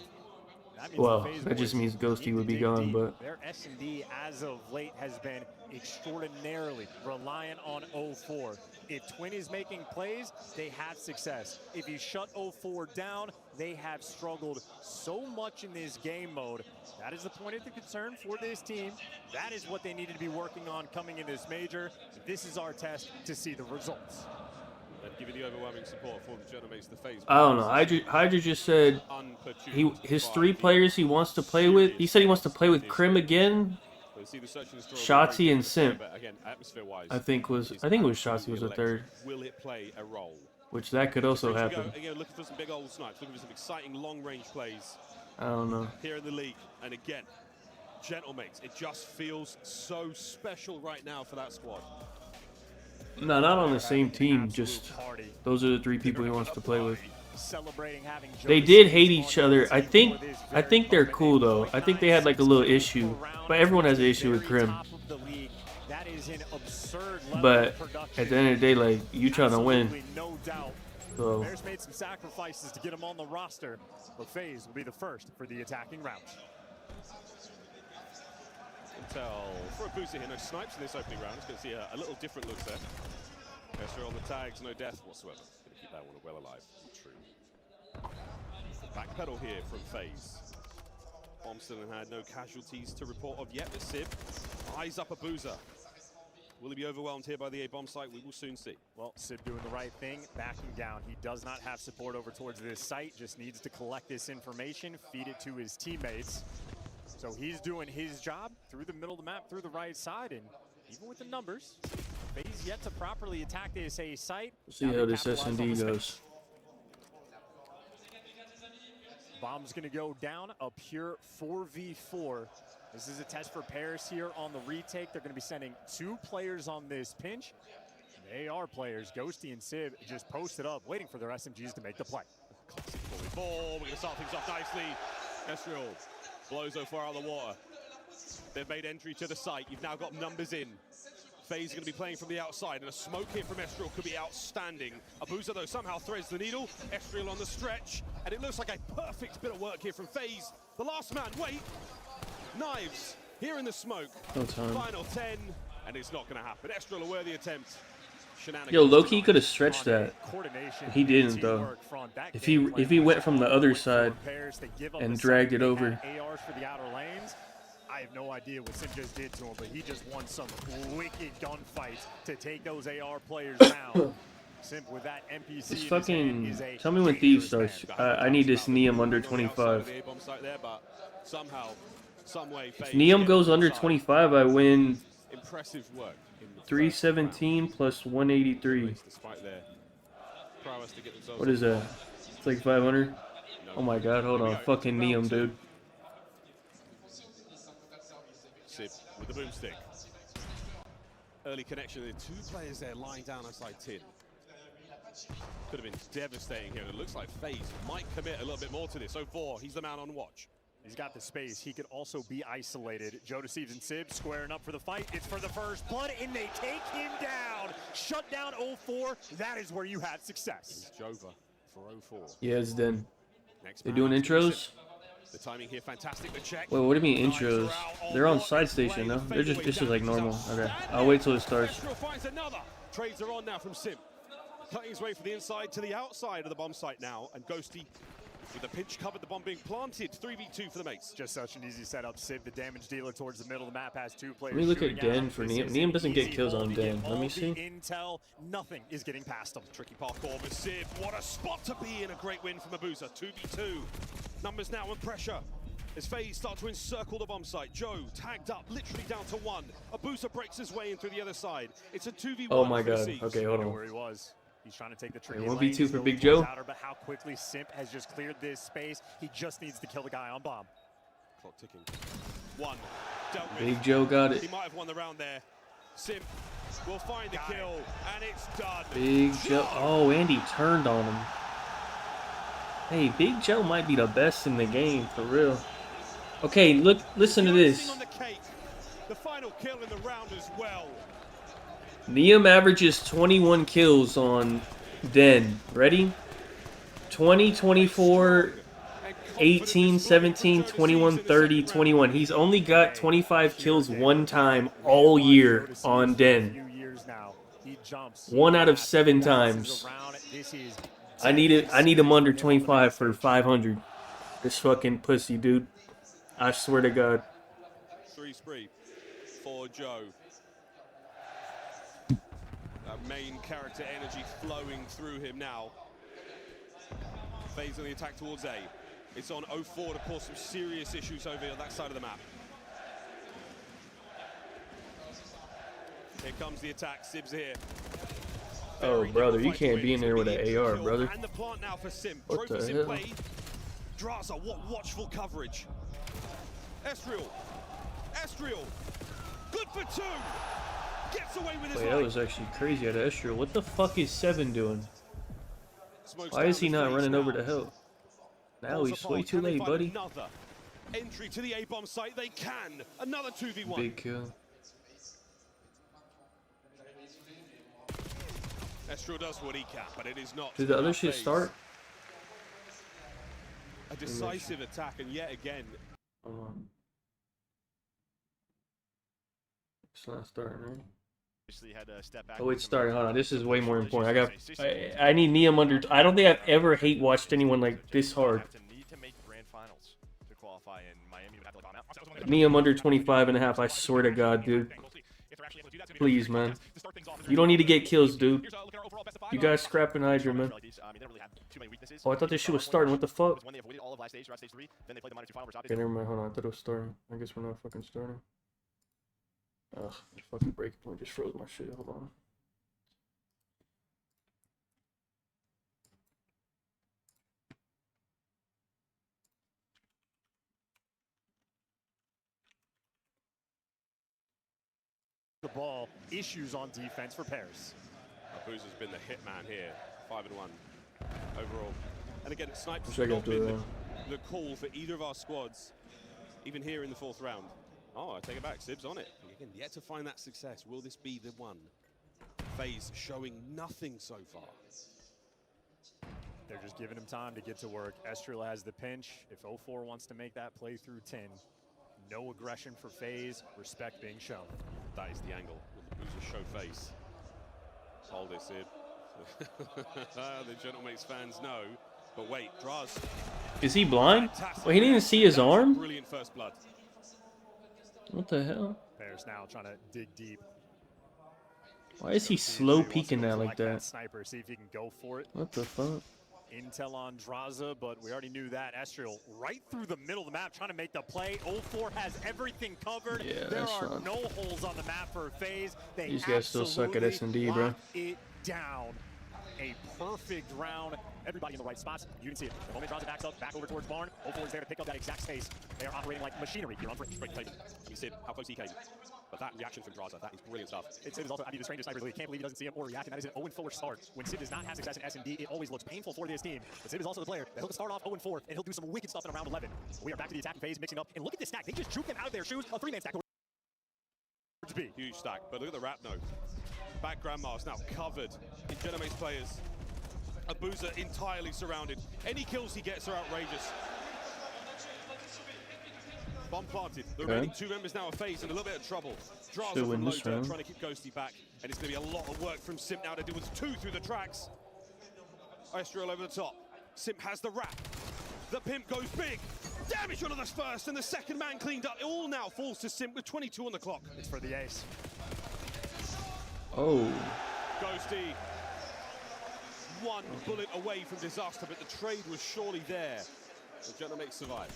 Well, that just means Ghosty would be gone, but their S&D as of late has been extraordinarily reliant on 04. If Twin is making plays, they have success. If you shut 04 down, they have struggled so much in this game mode. That is the point of the concern for this team. That is what they needed to be working on coming in this major. This is our test to see the results. And giving the overwhelming support for the Genomates, the FaZe. I don't know. Hydra just said his 3 players he wants to play with. He said he wants to play with Krim again, Shotzi, and Simp. I think it was Shotzi was the third. Will it play a role? Which that could also happen. Again, looking for some big old snipes, looking for some exciting long-range plays. I don't know. Here in the league, and again, Gentlemates. It just feels so special right now for that squad. No, not on the same team. Just those are the 3 people he wants to play with. They did hate each other. I think they're cool though. I think they had like a little issue, but everyone has an issue with Krim. But at the end of the day, like you trying to win. So Bears made some sacrifices to get him on the roster, but FaZe will be the first for the attacking round. Intel for a booster here, no snipes in this opening round. It's going to see a little different look there. Esther on the tags, no death whatsoever. Going to keep that one well alive. True. Backpedal here from FaZe. Bombston had no casualties to report of yet, but Sib eyes up a boozer. Will he be overwhelmed here by the A-bomb site? We will soon see. Well, Sib doing the right thing, backing down. He does not have support over towards this site, just needs to collect this information, feed it to his teammates. So he's doing his job through the middle of the map, through the right side, and even with the numbers, FaZe yet to properly attack this A site. See how this S&D goes. Bomb's gonna go down, a pure 4v4. This is a test for Paris here on the retake. They're gonna be sending 2 players on this pinch. They are players. Ghosty and Sib just posted up, waiting for their SMGs to make the play. Classic 4v4. We're gonna start things off nicely. Ezreal blows so far out of the water. They've made entry to the site. You've now got numbers in. FaZe going to be playing from the outside, and a smoke here from Estriel could be outstanding. Abuza, though, somehow threads the needle. Estriel on the stretch, and it looks like a perfect bit of work here from FaZe. The last man, wait, Knives here in the smoke. No time. Final 10, and it's not going to happen. Estriel, a worthy attempt. Yo, Loki could have stretched that. He didn't though. If he went from the other side and dragged it over. ARs for the outer lanes. I have no idea what Sim just did to him, but he just won some wicked gunfights to take those AR players down. Sim with that NPC. It's fucking. Tell me when Thieves starts. I need this Neum under 25. If Neum goes under 25, I win. Impressive work. 317 plus 183. What is that? It's like 500. Oh my god, hold on. Fucking Neum, dude. Sib with the boomstick. Early connection. There are two players there lying down outside tin. Could have been devastating here. It looks like FaZe might commit a little bit more to this. 0-4, he's the man on watch. He's got the space. He could also be isolated. Joe Deceives and Sib squaring up for the fight. It's for the first blood, and they take him down. Shut down 0-4. That is where you had success. Jova for 0-4. Yeah, it's done. They doing intros? The timing here, fantastic. The check. Wait, what do you mean intros? They're on side station, no? They're just this is like normal. Okay, I'll wait till it starts. Finds another. Trades are on now from Sim. Cutting his way from the inside to the outside of the bomb site now, and Ghosty with the pinch covered, the bomb being planted. 3v2 for the mates. Just such an easy setup. Sib, the damage dealer towards the middle of the map, has two players. Let me look at Den for Neum. Neum doesn't get kills on Den. Let me see. Intel, nothing is getting past him. Tricky parkour with Sib. What a spot to be in. A great win from Abuza. 2v2. Numbers now under pressure as FaZe start to encircle the bomb site. Joe tagged up, literally down to 1. Abuza breaks his way in through the other side. It's a 2v1. Oh my god. Okay, hold on. Where he was. He's trying to take the tricky 1v2 for Big Joe. But how quickly Simp has just cleared this space. He just needs to kill the guy on bomb. Clock ticking. 1. Dealt with. Big Joe got it. He might have won the round there. Simp will find the kill, and it's done. Big Joe. Oh, Andy turned on him. Hey, Big Joe might be the best in the game, for real. Okay, look, listen to this. The final kill in the round as well. Neum averages 21 kills on Den. Ready? 20, 24, 18, 17, 21, 30, 21. He's only got 25 kills one time all year on Den. 1 out of 7 times. I need him under 25 for 500. This fucking pussy, dude. I swear to God. 3 spree for Joe. That main character energy flowing through him now. FaZe on the attack towards A. It's on 0-4 to cause some serious issues over on that side of the map. Here comes the attack. Sib's here. Oh, brother, you can't be in there with an AR, brother. And the plant now for Sim. What the Trophies in hell? play. Draza, what watchful coverage. Estriel. Estriel. Good for 2. Gets away with his Wait, that was actually crazy out of Estriel. What the fuck is Seven doing? Why is he not running over to help? Now he's way too late, buddy. Another entry to the A-bomb site. They can. Another 2v1. Big kill. Estriel does what he can, but it is not. Did the other enough shit phase. start? A decisive attack, and yet again. Hold on. It's not starting, right? Oh, it's starting. Hold on. This is way more important. I need Neum under. I don't think I've ever hate watched anyone like this hard. Neum under 25.5. I swear to God, dude. Please, man. You don't need to get kills, dude. You guys scrapping Hydra, man. Oh, I thought this shit was starting. What the fuck? Okay, never mind. Hold on. I thought it was starting. I guess we're not fucking starting. Ugh, fucking breaking point just froze my shit. Hold on. The ball, issues on defense for Paris. Abuza's been the hitman here. 5-1 overall. And again, Snipes Wish has I could not do been that. the call for either of our squads, even here in the 4th round. Oh, I take it back. Sib's on it. He Again, yet to find that success. Will this be the one? FaZe showing nothing so far. They're just giving him time to get to work. Estrel has the pinch. If 04 wants to make that play through 10, no aggression for FaZe, respect being shown. That is the angle. Will the Boozers show face? Hold this in. The Gentlemates fans know. But wait, Draz. Is he blind? Well, he didn't even see his arm? Brilliant first blood. What the hell? Bears now trying to dig deep. Why is he slow peeking that like that? Sniper, see if he can go for it. What the fuck? Intel on Draza, but we already knew that. Estrel right through the middle of the map trying to make the play. 04 has everything covered. Yeah, there that's are fine. no holes on the map for FaZe. They These guys still suck at S&D, bro. it down. A perfect round. Everybody in the right spots. You can see it. The moment Draza backs up, back over towards Barn. 04 is there to pick up that exact space. They are operating like machinery here on Fringe. Great play. You see how close he came. But that reaction from Draza, that is brilliant stuff. Sid is also, I mean, the strangest snipers league. Can't believe he doesn't see him or react, and that is an 0-4 start. When Sid does not have success in S&D, it always looks painful for this team. But Sid is also the player that he'll start off 0-4, and he'll do some wicked stuff in round 11. We are back to the attacking phase, mixing up. And look at this stack. They just juke them out of their shoes. A 3-man stack. Huge stack. But look at the wrap node. Back Grandma's now covered in Gentlemates players. A Boozer entirely surrounded. Any kills he gets are outrageous. Bomb planted. The remaining two members now are FaZe in a little bit of trouble. Draza from low trying to keep Ghosty back. And it's going to be a lot of work from Simp now to deal with 2 through the tracks. Estrel over the top. Simp has the wrap. The pimp goes big. Damage on the first, and the second man cleaned up. It all now falls to Simp with 22 on the clock. It's for the ace. Oh. Ghosty. One bullet away from disaster, but the trade was surely there. The Gentlemates survived.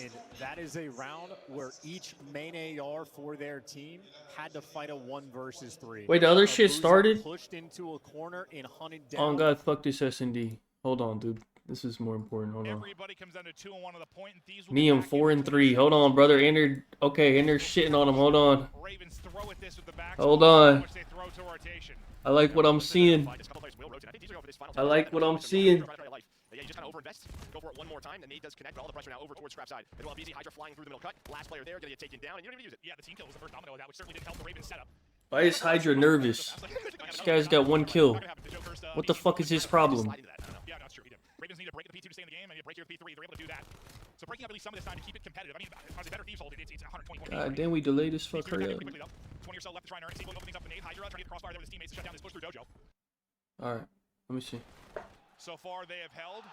And that is a round where each main AR for their team had to fight a 1 versus 3. Wait, the other shit started? Pushed into a corner and hunted down. Oh god, fuck this S&D. Hold on, dude. This is more important. Hold on. Everybody comes down to 2 and 1 on the point, and Thieves will Neum 4 and 3. Hold on, brother. Enter. Okay, and they're shitting on him. Hold on. Ravens throw at this with the back. Hold on. Which they throw to rotation. I like what I'm seeing. I like what I'm seeing. Yeah, you just kind of overinvest. Go for it one more time, and Nate does connect, but all the pressure now over towards Scrap side. It'll have easy Hydra flying through the middle cut. Last player there, gonna get taken down, and you don't even use it. Yeah, the team kill was the first domino of that, which certainly didn't help the Ravens setup. Why is Hydra nervous? This guy's got 1 kill. What the fuck is his problem? Yeah, that's true. He did. Ravens need to break the P2 to stay in the game, and you break your P3. They're able to do that. So breaking up at least some of this time to keep it competitive. I mean, as a better Thieves hold, it's 120 points. God damn, we delayed this fuck. Hurry up. 20 or so left to try and earn. See, open things up for Nate. Hydra trying to get the crossfire there with his teammates to shut down this push through Dojo. Alright, let me see. So far, they have held.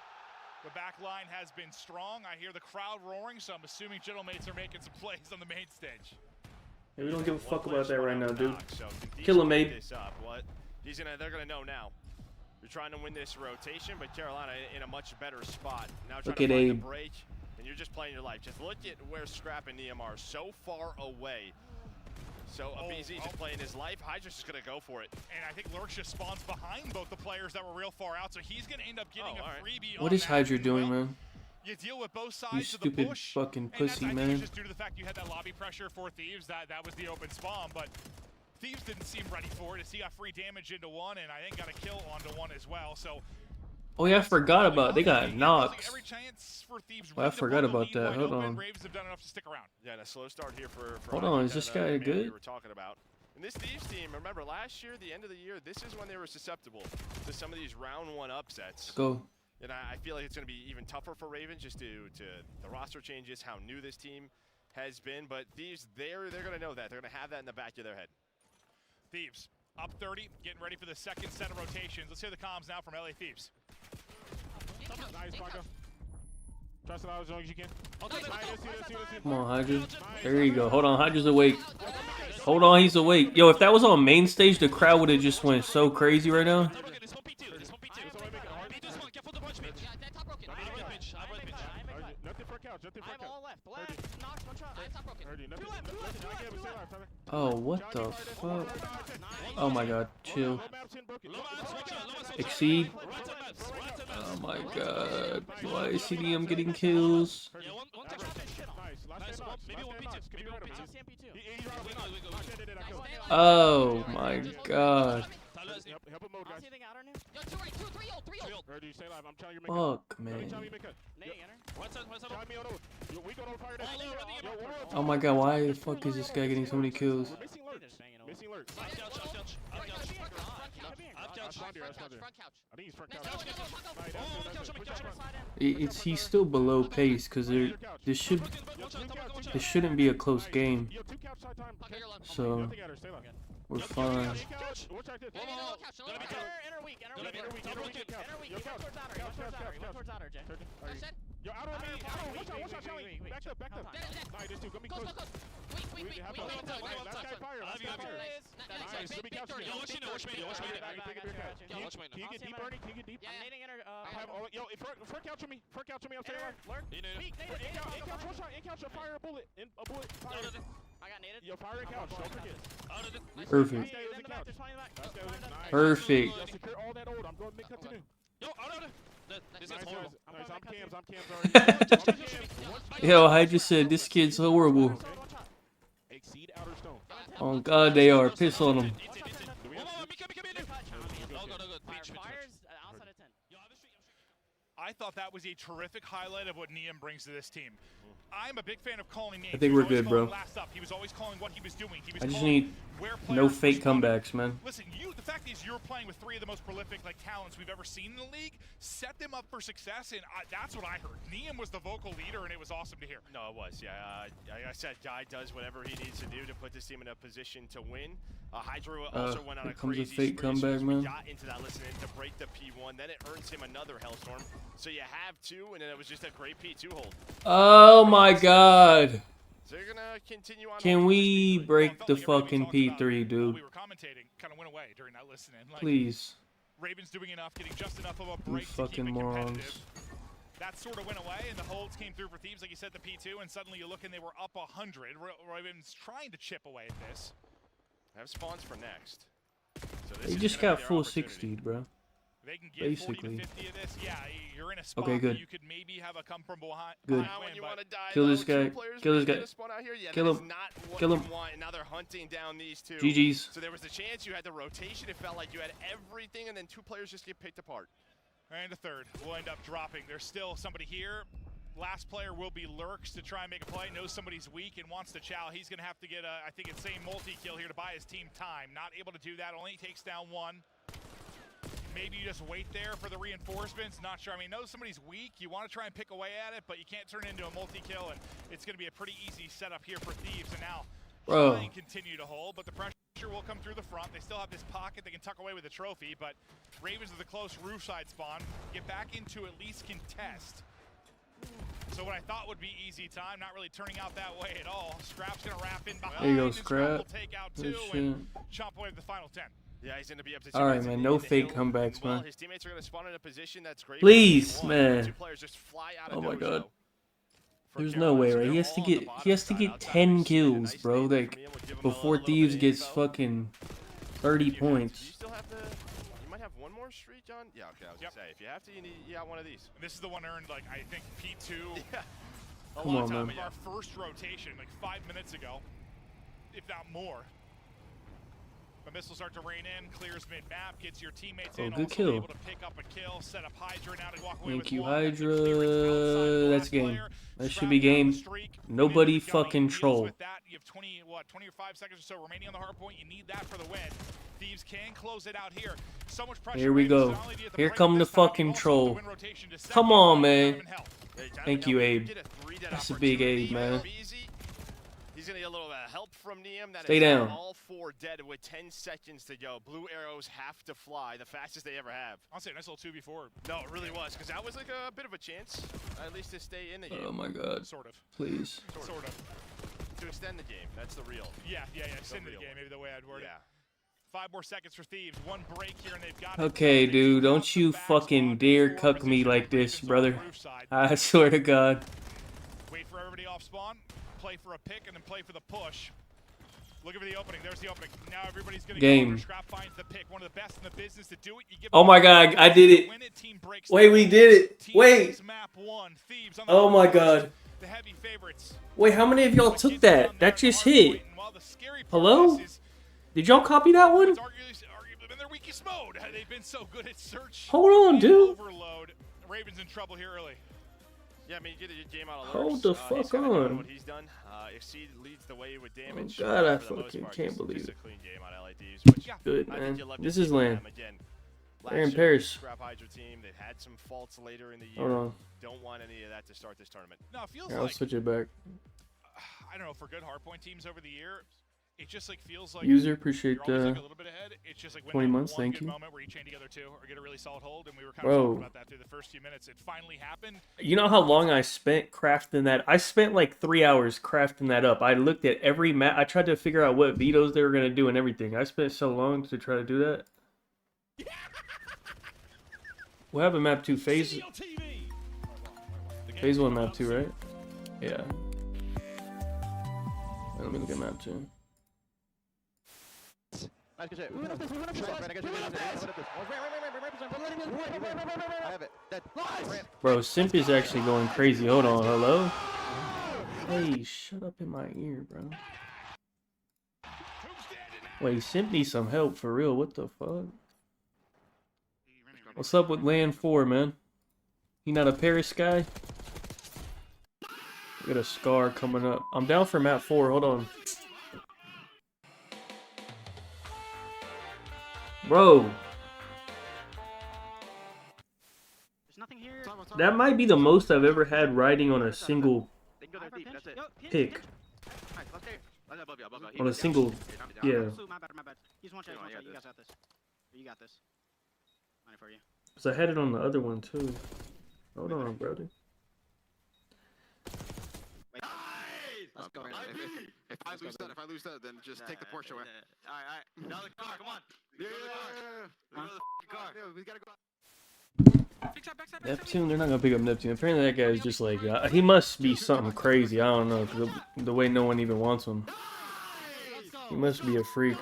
The back line has been strong. I hear the crowd roaring, so I'm assuming Gentlemates are making some plays on the main stage. Hey, we don't give a fuck about that right now, dude. So Kill him, mate. They're gonna know now. You're trying to win this rotation, but Carolina in a much better spot. Now trying Look to at find a Abe. break, and you're just playing your life. Just look at where Scrap and Neum are, so far away. So BZ just playing his life. Hydra's just gonna go for it. And I think Lurk just spawns behind both the players that were real far out, so he's gonna end up getting a freebie. What is Hydra doing, man? You deal with both You sides of the stupid push. fucking pussy, and that's, I think, man. it's just due to the fact you had that lobby pressure for Thieves. That was the open spawn, but Thieves didn't seem ready for it. As he got free damage into 1, and I think got a kill onto 1 as well. So. Oh yeah, I forgot about it. They got knocked. Every chance for Thieves Oh, I forgot about that. Hold on. Ravens have done enough to stick around. Yeah, and a slow start here for Hold on, is this guy good? We were talking about. And this Thieves team, remember last year, the end of the year, this is when they were susceptible to some of these round 1 upsets. Let's go. And I feel like it's going to be even tougher for Ravens just due to the roster changes, how new this team has been. But Thieves, they're going to know that. They're going to have that in the back of their head. Thieves up 30, getting ready for the second set of rotations. Let's hear the comms now from LA Thieves. Nice, Paco. Trust it out as long as you can. Come on, Hydra. There you go. Hold on, Hydra's awake. Hold on, he's awake. Yo, if that was on main stage, the crowd would have just went so crazy right now. Oh, what the fuck? Oh my god, chill. Exceed. Oh my god. Why is CDM getting kills? Oh my god. Or do you stay alive? I'm telling you, Fuck, man. Oh my god, why the fuck is this guy getting so many kills? Missing lurk. I think he's front couch. He's still below pace because this shouldn't be a close game. So we're fine. Yo, out on me. Watch out, Charlie. Back up. Nah, this dude gonna be close. Last guy fire. Nice. Let me couch you. Can you get deep, Bernie? Can you get deep? Yo, front couch on me. I'm saying in couch, one shot. In couch, fire a bullet. Fire. I got naded. Yo, fire in couch. Don't forget. Perfect. Perfect. Yo, secure all that old. I'm going mid continue. Yo, this is horrible. I'm cams. Yo, I just said this kid's horrible. Oh god, they are. Piss on them. I thought that was a terrific highlight of what Niam brings to this team. I'm a big fan of calling names. I think we're good, bro. He was always calling what he was doing. I just need no fake comebacks, man. Listen, the fact is you're playing with three of the most prolific talents we've ever seen in the league. Set them up for success, and that's what I heard. Niam was the vocal leader, and it was awesome to hear. No, it was, yeah. Like I said, Guy does whatever he needs to do to put this team in a position to win. Hydra also went on a crazy fake comeback, man. Got into that listening to break the P1, then it earns him another Hellstorm. So you have two, and then it was just a great P2 hold. Oh my god. So you're gonna continue on. Can we break the fucking P3, dude? We were commentating, kind of went away during that listening. Please. Ravens doing enough, getting just enough of a break You fucking to keep it morons. competitive. That sort of went away, and the holds came through for Thieves, like you said, the P2, and suddenly you look and they were up 100. Ravens trying to chip away at this. Have spawns for next. So They just got full 60, bro. They can get Basically. 40 to 50 of this. Yeah, you're in a spot Okay, good. where you could maybe have a come from behind. Good. When you want to die, Kill this guy. Kill this guy. Kill him. Kill him. Now they're hunting down these two. GG's. So there was a chance you had the rotation. It felt like you had everything, and then two players just get picked apart. And a third will end up dropping. There's still somebody here. Last player will be Lurks to try and make a play. Knows somebody's weak and wants to chow. He's going to have to get I think it's same multi-kill here to buy his team time. Not able to do that. Only takes down one. Maybe you just wait there for the reinforcements. Not sure. I mean, knows somebody's weak. You want to try and pick away at it, but you can't turn it into a multi-kill, and it's going to be a pretty easy setup here for Thieves. And now try and continue to hold, but the pressure will come through the front. They still have this pocket they can tuck away with a trophy, but Ravens with a close roof side spawn. Get back into at least contest. So what I thought would be easy time, not really turning out that way at all. Scrap's going to wrap in behind. There you go, and Scrap. will take out Good two shit. and chomp away to the final 10. Yeah, he's going to be up to All right, man. No fake comebacks, well, man. his teammates are going to spawn in a position that's great. Please, man. Two players just fly out of Oh my dojo. god. There's no way, right? He has to get 10 kills, bro. Like before Thieves gets fucking 30 points. You still have to. You might have one more streak, John. Yeah, okay. I was gonna say if you have to, you got one of these. This is the one earned, like I think P2. Yeah. A Come long on, time man. of our first rotation, like 5 minutes ago, if not more. The missiles start to rain in, clears mid-map, gets your teammates in, good also kill. able to pick up a kill, set up Hydra now to walk away Thank with you, one. That's a Hydra. clearance That's game. That should be game. Nobody fucking troll. With that, you have 25 seconds or so remaining on the hard point. You need that for the win. Thieves can close it out here. So much pressure. Here we go. Here come the fucking troll. Come on, man. Thank you, Abe. That's a big Abe, man. He's gonna get a little help from Niam. That Stay is down. all four dead with 10 seconds to go. Blue arrows have to fly, the fastest they ever have. I'll say a nice little 2v4. No, it really was, because that was like a bit of a chance, at least to stay in the game. Oh my god. Sort of. Please. Sort of. To extend the game, that's the real. Yeah. Extend the game, maybe the way I'd word it. 5 more seconds for Thieves. One break here, and they've got it. Okay, dude. Don't you fucking dare cuck me like this, brother. I swear to God. Wait for everybody off spawn. Play for a pick and then play for the push. Looking for the opening. There's the opening. Now everybody's going to Game. go. Scrap finds the pick. One of the best in the business to do it. You give Oh my god, I did it. Wait, we did it. Wait. Oh my god. The heavy favorites. Wait, how many of y'all took that? That just hit. Hello? Did y'all copy that one? Arguably been their weakest Beast mode. They've been so good at search. Hold on, dude. Overload. Ravens in trouble here early. Yeah, I mean, you get a game out of Hold the fuck on. What he's done. Exceed leads the way with damage. Oh God, I for the most fucking part. can't Just believe a it. clean game out of LIDs, which Good, I man. think you'll love to This see is from land. them again. They're in Last year, Paris. Scrap Hydra team, they had some faults later in the year. Hold on. Don't want any of that to start this tournament. No, it feels Here, I'll like, switch it back. I don't know, for good hardpoint teams over the year, it just like feels like User, appreciate you're always, like, the a little bit ahead. It's just like when 20 that months, one thank good you. moment where you chain together two or get a really solid hold, and we were kind of Bro. talking about that through the first few minutes. It finally happened. You know how long I spent crafting that? I spent like 3 hours crafting that up. I looked at every map. I tried to figure out what vetoes they were going to do and everything. I spent so long to try to do that. We'll have a map 2 phase. Phase 1 map 2, right? Yeah. Let me look at map 2. Bro, Simp is actually going crazy. Hold on, hello? Hey, shut up in my ear, bro. Wait, Simp needs some help for real. What the fuck? What's up with Land 4, man? He not a Paris guy? We got a Scar coming up. I'm down for map 4. Hold on. Bro. That might be the most I've ever had riding on a single pick. On a single, yeah. He's one shot, you guys got this. You got this. Money for you. Because I had it on the other one too. Hold on, brother. Let's go. If I lose that, then just take the Porsche away. Alright. Another car, come on. Yeah. We gotta go. Neptune, they're not gonna pick up Neptune. Apparently that guy is just like, he must be something crazy. I don't know, 'cause the way no one even wants him. He must be a freak.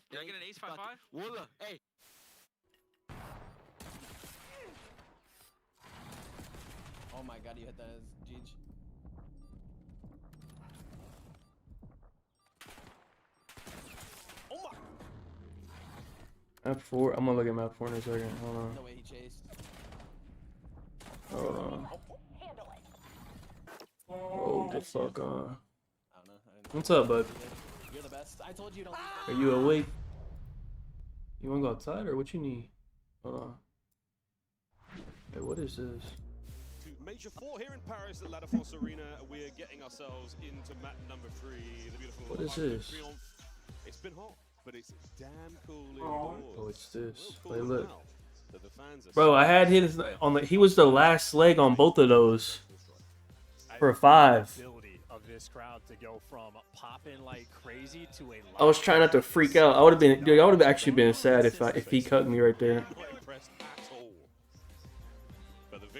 Did I get an ace 5-5? Hey. Oh my god, you hit that as Jeej. Oh my. Map 4, I'm gonna look at map 4 in a second. Hold on. No way he chased. Hold on. Hold the fuck on. I don't know. What's up, bud? You're the best. I told you don't. Are you awake? You wanna go outside or what you need? Hold on. Hey, what is this? Major 4 here in Paris at La Défense Arena. We're getting ourselves into map number 3. The beautiful What is this? Triomphe. It's been hot, but it's damn cool indoors. Oh, it's this. Cool Wait, look. now that the fans are Bro, I had his on the. He was the last leg on both of those. For 5. Of this crowd to go from popping like crazy to a I was trying not to freak out. I would have been, dude. I would have actually been sad if he cut me right there.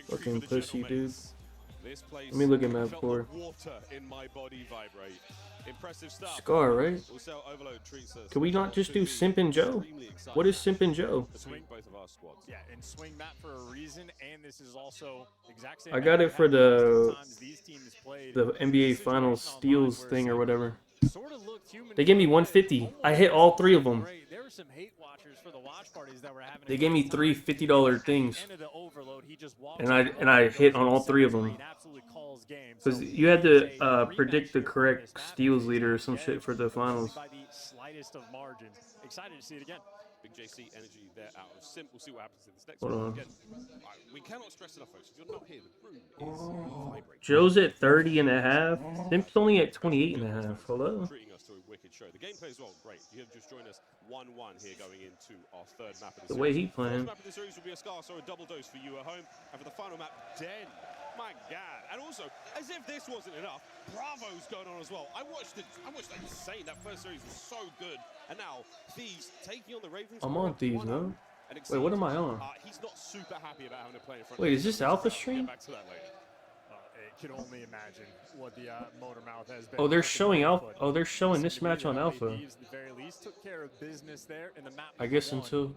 Fucking pussy, dude. Let me look at map 4. Water in my body vibrate. Impressive stuff. Scar, right? Also, Overload treats us. Can we not just do Simp and Joe? What is Simp and Joe? Between both of our squads. Yeah, and swing map for a reason, and this is also exact same. I got it for the NBA Finals steals thing or whatever. They gave me 150. I hit all 3 of them. There were some hate watchers for the watch parties that were having. They gave me 3 $50 things, and I hit on all 3 of them. Because you had to predict the correct steals leader or some shit for the finals. By the slightest of margins. Excited to see it again. Big JC energy there out of Simp. We'll see what happens in this next Hold one. on. Again, we cannot stress enough, folks. If you're not here, the room is vibrating. Joe's at 30.5. Simp's only at 28.5. Hello. Treating us to a wicked show. The gameplay as well, great. You have just joined us 1-1 here going into our 3rd map of the The series. way he playing. First map of the series will be a Scar, so a double dose for you at home. And for the final map, Den. My God. And also, as if this wasn't enough, Bravo's going on as well. I watched that insane. That first series was so good. And now, Thieves taking on the Ravens. I'm on Thieves, no? Wait, what am I on? He's not super happy about having to play in front Wait, of is this Alpha Stream? It can only imagine what the motor mouth has been. Oh, they're showing Alpha. Oh, they're showing this match on Alpha. Thieves, at the very least, took care of business there, and the map I guess until.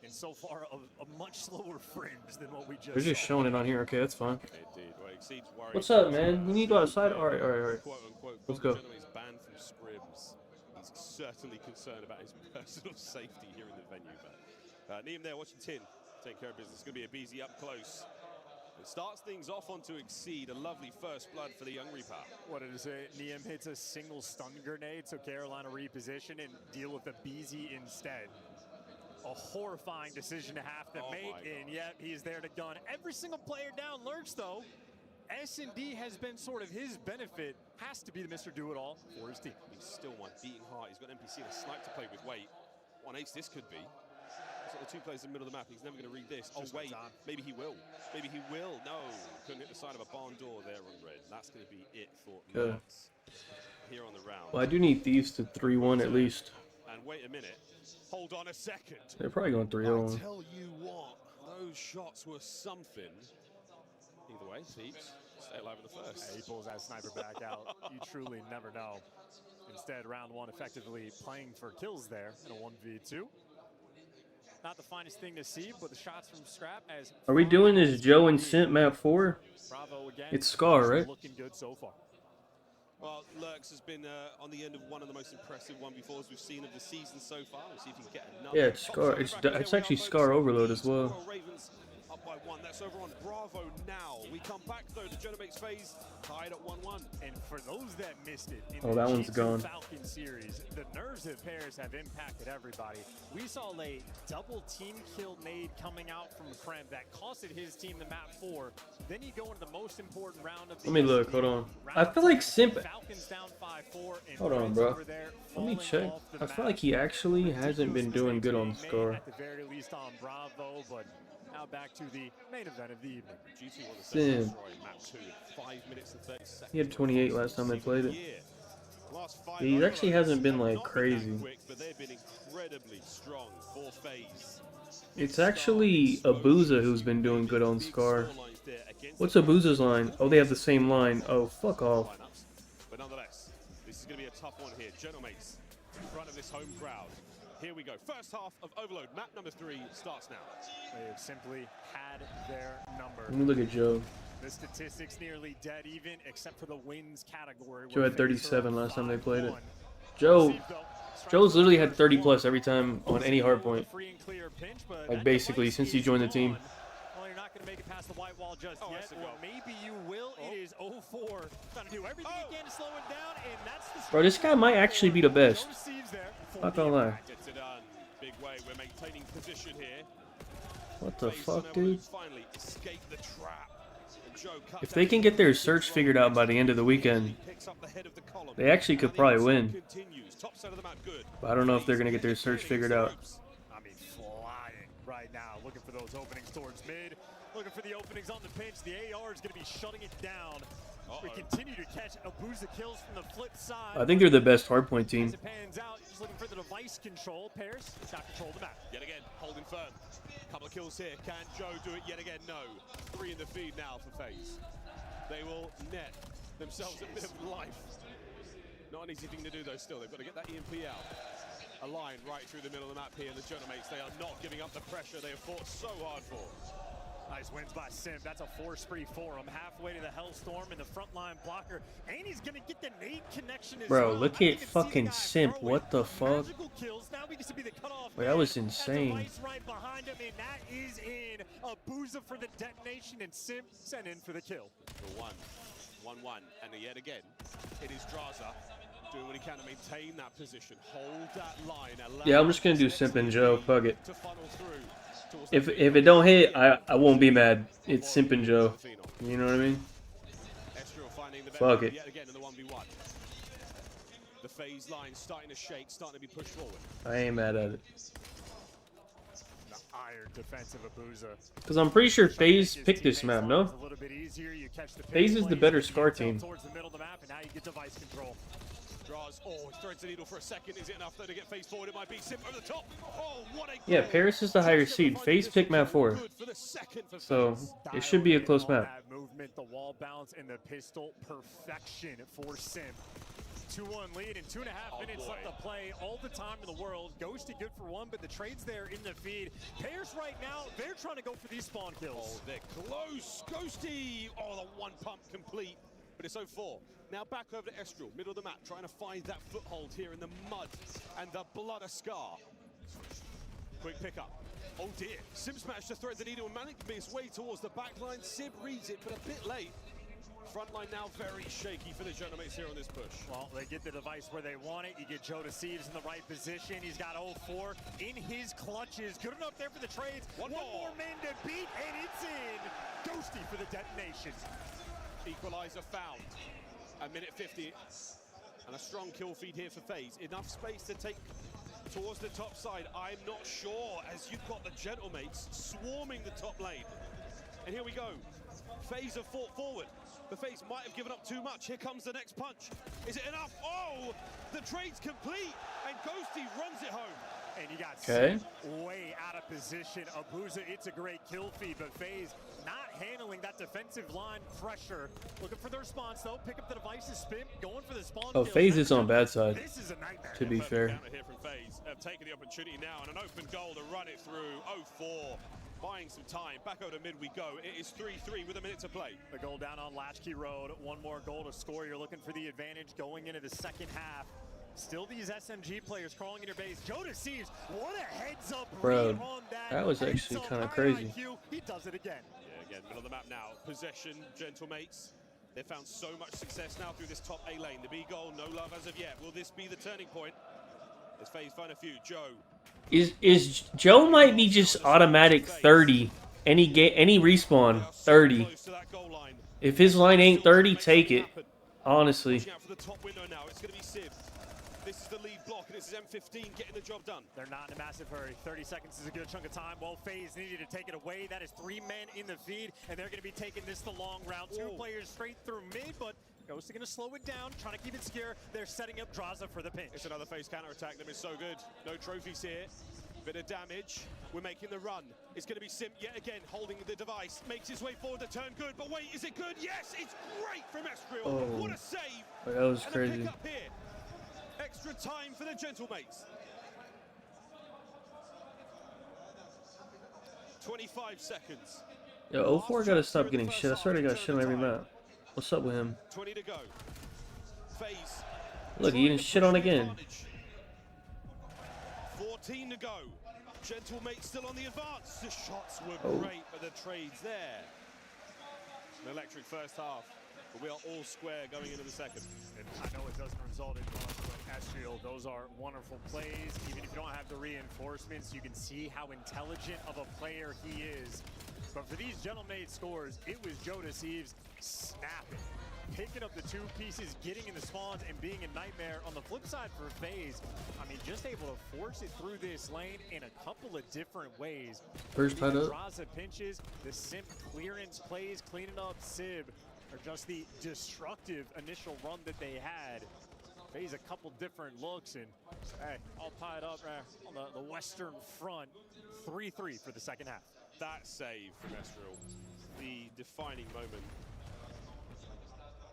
And so far, a much slower fringe than what we just. They're just showing it on here. Okay, that's fine. Indeed. Well, Exceed's worried. What's up, man? You need to go outside? Alright. Quote unquote, Let's go. He's banned from scrims. He's certainly concerned about his personal safety here in the venue. But Neem there watching Tin take care of business. It's going to be a BZ up close. It starts things off on to Exceed. A lovely first blood for the young Reaper. What did it say? Neem hits a single stun grenade, so Carolina reposition and deal with the BZ instead. A horrifying decision to have to make, and yet he's there to gun every single player down. Lurks, though, S&D has been sort of his benefit. Has to be the Mr. Do-It-All for his team. He's still one beating heart. He's got NPC and a snipe to play with. Wait, what an ace this could be. The two players in the middle of the map. He's never going to read this. Oh, wait. Maybe he will. Maybe he will. No. Couldn't hit the side of a barn door there on red. That's going to be it for Nuts here on the round. Well, I do need Thieves to 3-1 at least. And wait a minute. Hold on a second. They're probably going 3-0. I tell you what, those shots were something. Either way, Thieves stay alive in the first. Yeah, he pulls that sniper back out. You truly never know. Instead, round one effectively playing for kills there in a 1v2. Not the finest thing to see, but the shots from Scrap as... Are we doing this Joe and Simp map 4? Bravo again. It's Scar, right? Looking good so far. Well, Lurks has been on the end of one of the most impressive 1v4s we've seen of the season so far. We'll see if he can get another. Yeah, it's Scar. It's actually Scar Overload as well. Ravens up by 1. That's over on Bravo now. We come back though to Genomate's phase, tied at 1-1. And for those that missed it, in oh, that one's gone. Falcon series, the nerves of Paris have impacted everybody. We saw a double team kill nade coming out from Krem that costed his team the map 4. Then you go into the most important round of the Let me look, hold on. I feel like Simp... Falcons down 5-4 and hold on, bro. Let me check. I feel like he actually hasn't been doing good on Scar. At the very least on Bravo, but now back to the main event of the evening. Simp. He had 28 last time they played it. He actually hasn't been like crazy. It's actually Abuza who's been doing good on Scar. What's Abuza's line? Oh, they have the same line. Oh, fuck off. But nonetheless, this is going to be a tough one here. Genomates in front of this home crowd. Here we go. First half of Overload. Map number 3 starts now. They have simply had their number. Let me look at Joe. The statistics nearly dead even, except for the wins category. Joe had 37 last time they played it. Joe's literally had 30 plus every time on any hardpoint. Like basically since he joined the team. Well, you're not going to make it past the white wall just yet. Or maybe you will. It is 0-4. Trying to do everything you can to slow it down, and that's the... Bro, this guy might actually be the best. Not gonna lie. Gets it done. Big way. We're maintaining position here. What the fuck, dude? Finally escape the trap. If they can get their search figured out by the end of the weekend, they actually could probably win. But I don't know if they're going to get their search figured out. I mean, flying right now, looking for those openings towards mid, looking for the openings on the pinch. The AR is going to be shutting it down. We continue to catch Abuza kills from the flip side. I think they're the best hardpoint team. As it pans out, just looking for the device control. Paris does not control the map. Yet again, holding firm. Couple of kills here. Can Joe do it yet again? No. 3 in the feed now for FaZe. They will net themselves a bit of life. Not an easy thing to do though still. They've got to get that EMP out. A line right through the middle of the map here. The Genomates, they are not giving up the pressure they have fought so hard for. Nice wins by Simp. That's a 4 spree for him. Halfway to the Hellstorm in the front line blocker. And he's going to get the nade connection as Bro, well. look at fucking Simp. What the fuck? Wait, that was insane. Right behind him, and that is in. Abuza for the detonation, and Simp sent in for the kill. The 1-1, and yet again, it is Draza doing what he can to maintain that position. Hold that line. Yeah, I'm just going to do Simp and Joe. Fuck it. If it don't hit, I won't be mad. It's Simp and Joe. You know what I mean? Fuck it. The FaZe line starting to shake, starting to be pushed forward. I ain't mad at it. The iron defensive Abuza. Because I'm pretty sure FaZe picked this map, no? FaZe is the better Scar team. Towards the middle of the map, and now you get device control. Draws. Oh, he threads the needle for a second. Is it enough though to get FaZe forward? It might be Simp over the top. Oh, what a yeah, Paris is the higher seed. FaZe picked map 4. So it should be a close map. Movement, the wall bounce, and the pistol perfection for Simp. 2-1 lead in 2.5 minutes left to play. All the time in the world. Ghosty good for 1, but the trade's there in the feed. Pairs right now, they're trying to go for these spawn kills. Oh, they're close. Ghosty. Oh, the 1 pump complete. But it's 0-4. Now back over to Estrel, middle of the map, trying to find that foothold here in the mud and the blood of Scar. Quick pickup. Oh dear, Sib's managed to thread the needle and managed his way towards the back line. Sib reads it, but a bit late. Front line now very shaky for the Genomates here on this push. Well, they get the device where they want it. You get Joe Deceives in the right position. He's got 0-4 in his clutches. Good enough there for the trades. One more man to beat, and it's in. Ghosty for the detonation. Equalizer found. A minute 50. And a strong kill feed here for FaZe. Enough space to take towards the top side. I'm not sure, as you've got the Gentlemates swarming the top lane. And here we go. FaZe have fought forward. The FaZe might have given up too much. Here comes the next punch. Is it enough? Oh, the trade's complete, and Ghosty runs it home. And you got way out of position. Abuza, it's a great kill feed, but FaZe not handling that defensive line pressure. Looking for the response, though. Pick up the devices, spin, going for the spawn. Oh, FaZe is on bad side. This is a nightmare. To be fair. Counter here from FaZe. Have taken the opportunity now, and an open goal to run it through. 0-4. Buying some time. Back over to mid we go. It is 3-3 with a minute to play. The goal down on Latchkey Road. One more goal to score. You're looking for the advantage going into the second half. Still these SMG players crawling in your base. Joe Deceives, what a heads up read on that. That was actually kind of crazy. He does it again. Yeah, again, middle of the map now. Possession, Gentlemates. They've found so much success now through this top A lane. The B goal, no love as of yet. Will this be the turning point? As FaZe find a few. Joe. Is Joe might be just automatic 30. Any respawn 30. If his line ain't 30, take it. Honestly. Out for the top window now. It's going to be Sib. This is the lead block, and this is M15 getting the job done. They're not in a massive hurry. 30 seconds is a good chunk of time. Well, FaZe needed to take it away. That is 3 men in the feed, and they're going to be taking this the long round. 2 players straight through mid, but Ghost are going to slow it down, trying to keep it secure. They're setting up Draza for the pinch. It's another FaZe counter-attack. Them is so good. No trophies here. Bit of damage. We're making the run. It's going to be Sim yet again, holding the device. Makes his way forward to turn good. But wait, is it good? Yes, it's great from Estriel. Oh, what a save. That was and crazy. A pick up here. Extra time for the Gentlemates. 25 seconds. Yo, 04 gotta stop getting shit. I swear to God, shit on every map. What's up with him? 20 to go. FaZe. Look, he getting shit on again. 14 to go. Gentlemates still on the advance. The shots were great, but the trades there. An electric first half, but we are all square going into the second. And I know it doesn't result in much, but Estriel, those are wonderful plays. Even if you don't have the reinforcements, you can see how intelligent of a player he is. But for these Gentlemates scores, it was Joe Deceives snapping. Picking up the 2 pieces, getting in the spawns, and being a nightmare. On the flip side for FaZe, I mean, just able to force it through this lane in a couple of different ways. First tied up. Draza pinches, the Simp clearance plays, cleaning up Sib, or just the destructive initial run that they had. FaZe a couple different looks, and hey, all tied up on the Western front. 3-3 for the second half. That save from Estriel, the defining moment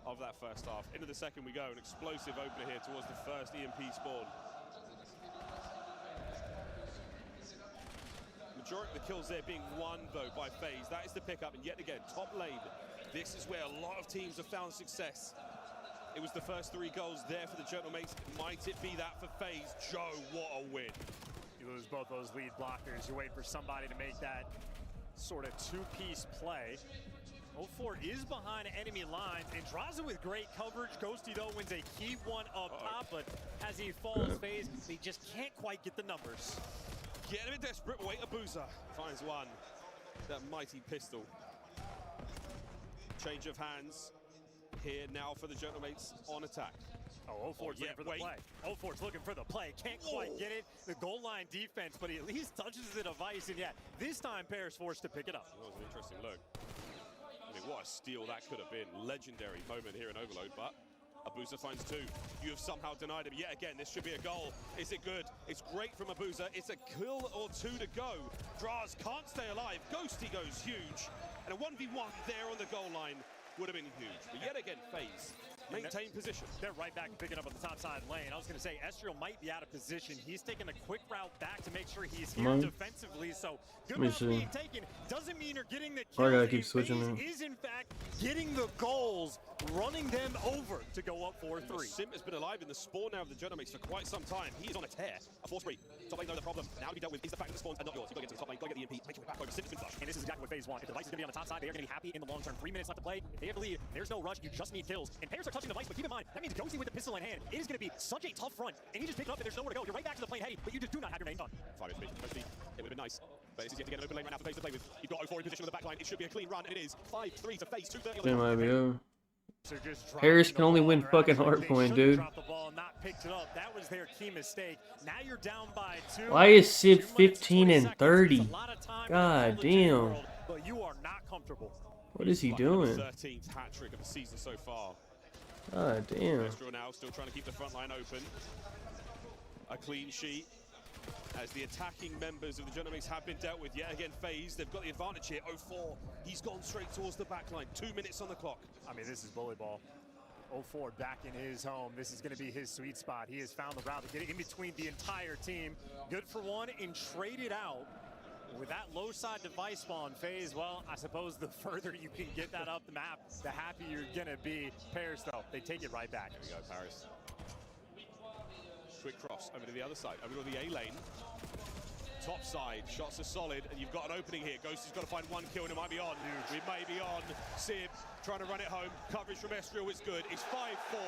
of that first half. Into the second we go, an explosive opener here towards the first EMP spawn. Majority of the kills there being won, though, by FaZe. That is the pickup, and yet again, top lane. This is where a lot of teams have found success. It was the first 3 goals there for the Gentlemates. Might it be that for FaZe? Joe, what a win. You lose both those lead blockers. You wait for somebody to make that sort of 2-piece play. 04 is behind enemy lines, and Draza with great coverage. Ghosty, though, wins a key one up top, but as he falls, FaZe, they just can't quite get the numbers. Getting a bit desperate. Wait, Abuza finds one. That mighty pistol. Change of hands here now for the Gentlemates on attack. Oh, 04's looking for the play. 04's looking for the play. Can't quite get it. The goal line defense, but he at least touches the device, and yet this time Pair's forced to pick it up. That was an interesting look. I mean, what a steal that could have been. Legendary moment here in Overload, but Abuza finds 2. You have somehow denied him. Yet again, this should be a goal. Is it good? It's great from Abuza. It's a kill or 2 to go. Draz can't stay alive. Ghosty goes huge. And a 1v1 there on the goal line would have been huge. But yet again, FaZe Maintain position. They're right back and picking up on the top side lane. I was going to say, Estriel might be out of position. He's taking a quick route back to make sure he's here defensively. So good route being taken. Doesn't mean you're getting the kills. I gotta keep switching it. Is in fact getting the goals, running them over to go up 4-3. Sim has been alive in the spawn now of the Genomics for quite some time. He is on a tear. A force free. Top lane, no, the problem now to be dealt with is the fact that the spawns are not yours. You gotta get to the top lane, gotta get the EMP, make your way back over. Sim's been flushed. And this is exactly what phase one. If the device is going to be on the top side, they are going to be happy in the long term. 3 minutes left to play. If they have the lead, there's no rush. You just need kills. And players are touching the device, but keep in mind, that means Ghosty with the pistol in hand. It is going to be such a tough front. And you just pick it up and there's nowhere to go. You're right back to the plane heady, but you just do not have your name done. 5 HP. It would have been nice. But this is yet to get an open lane right now for FaZe to play with. You've got 0-4 in position on the back line. It should be a clean run, and it is. 5-3 to FaZe, 2:30 on the It might be over. So Harris can only win fucking hardpoint, dude. Drop the ball, not picked it up. That was their key mistake. Now you're down by 2. Why is Sid 15 and 30? God damn. But you are not comfortable. What is he doing? 13th hat trick of the season so far. God damn. Estriel now still trying to keep the front line open. A clean sheet. As the attacking members of the Genomics have been dealt with yet again. FaZe, they've got the advantage here. 0-4. He's gone straight towards the back line. 2 minutes on the clock. I mean, this is bully ball. 0-4 back in his home. This is going to be his sweet spot. He has found the route to get it in between the entire team. Good for one and traded out. With that low side device spawn FaZe, well, I suppose the further you can get that up the map, the happier you're going to be. Paris, though, they take it right back. Here we go, Paris. Quick cross over to the other side, over to the A lane. Top side, shots are solid, and you've got an opening here. Ghosty's got to find 1 kill, and it might be on. We may be on. Sib trying to run it home. Coverage from Estriel is good. It's 5-4.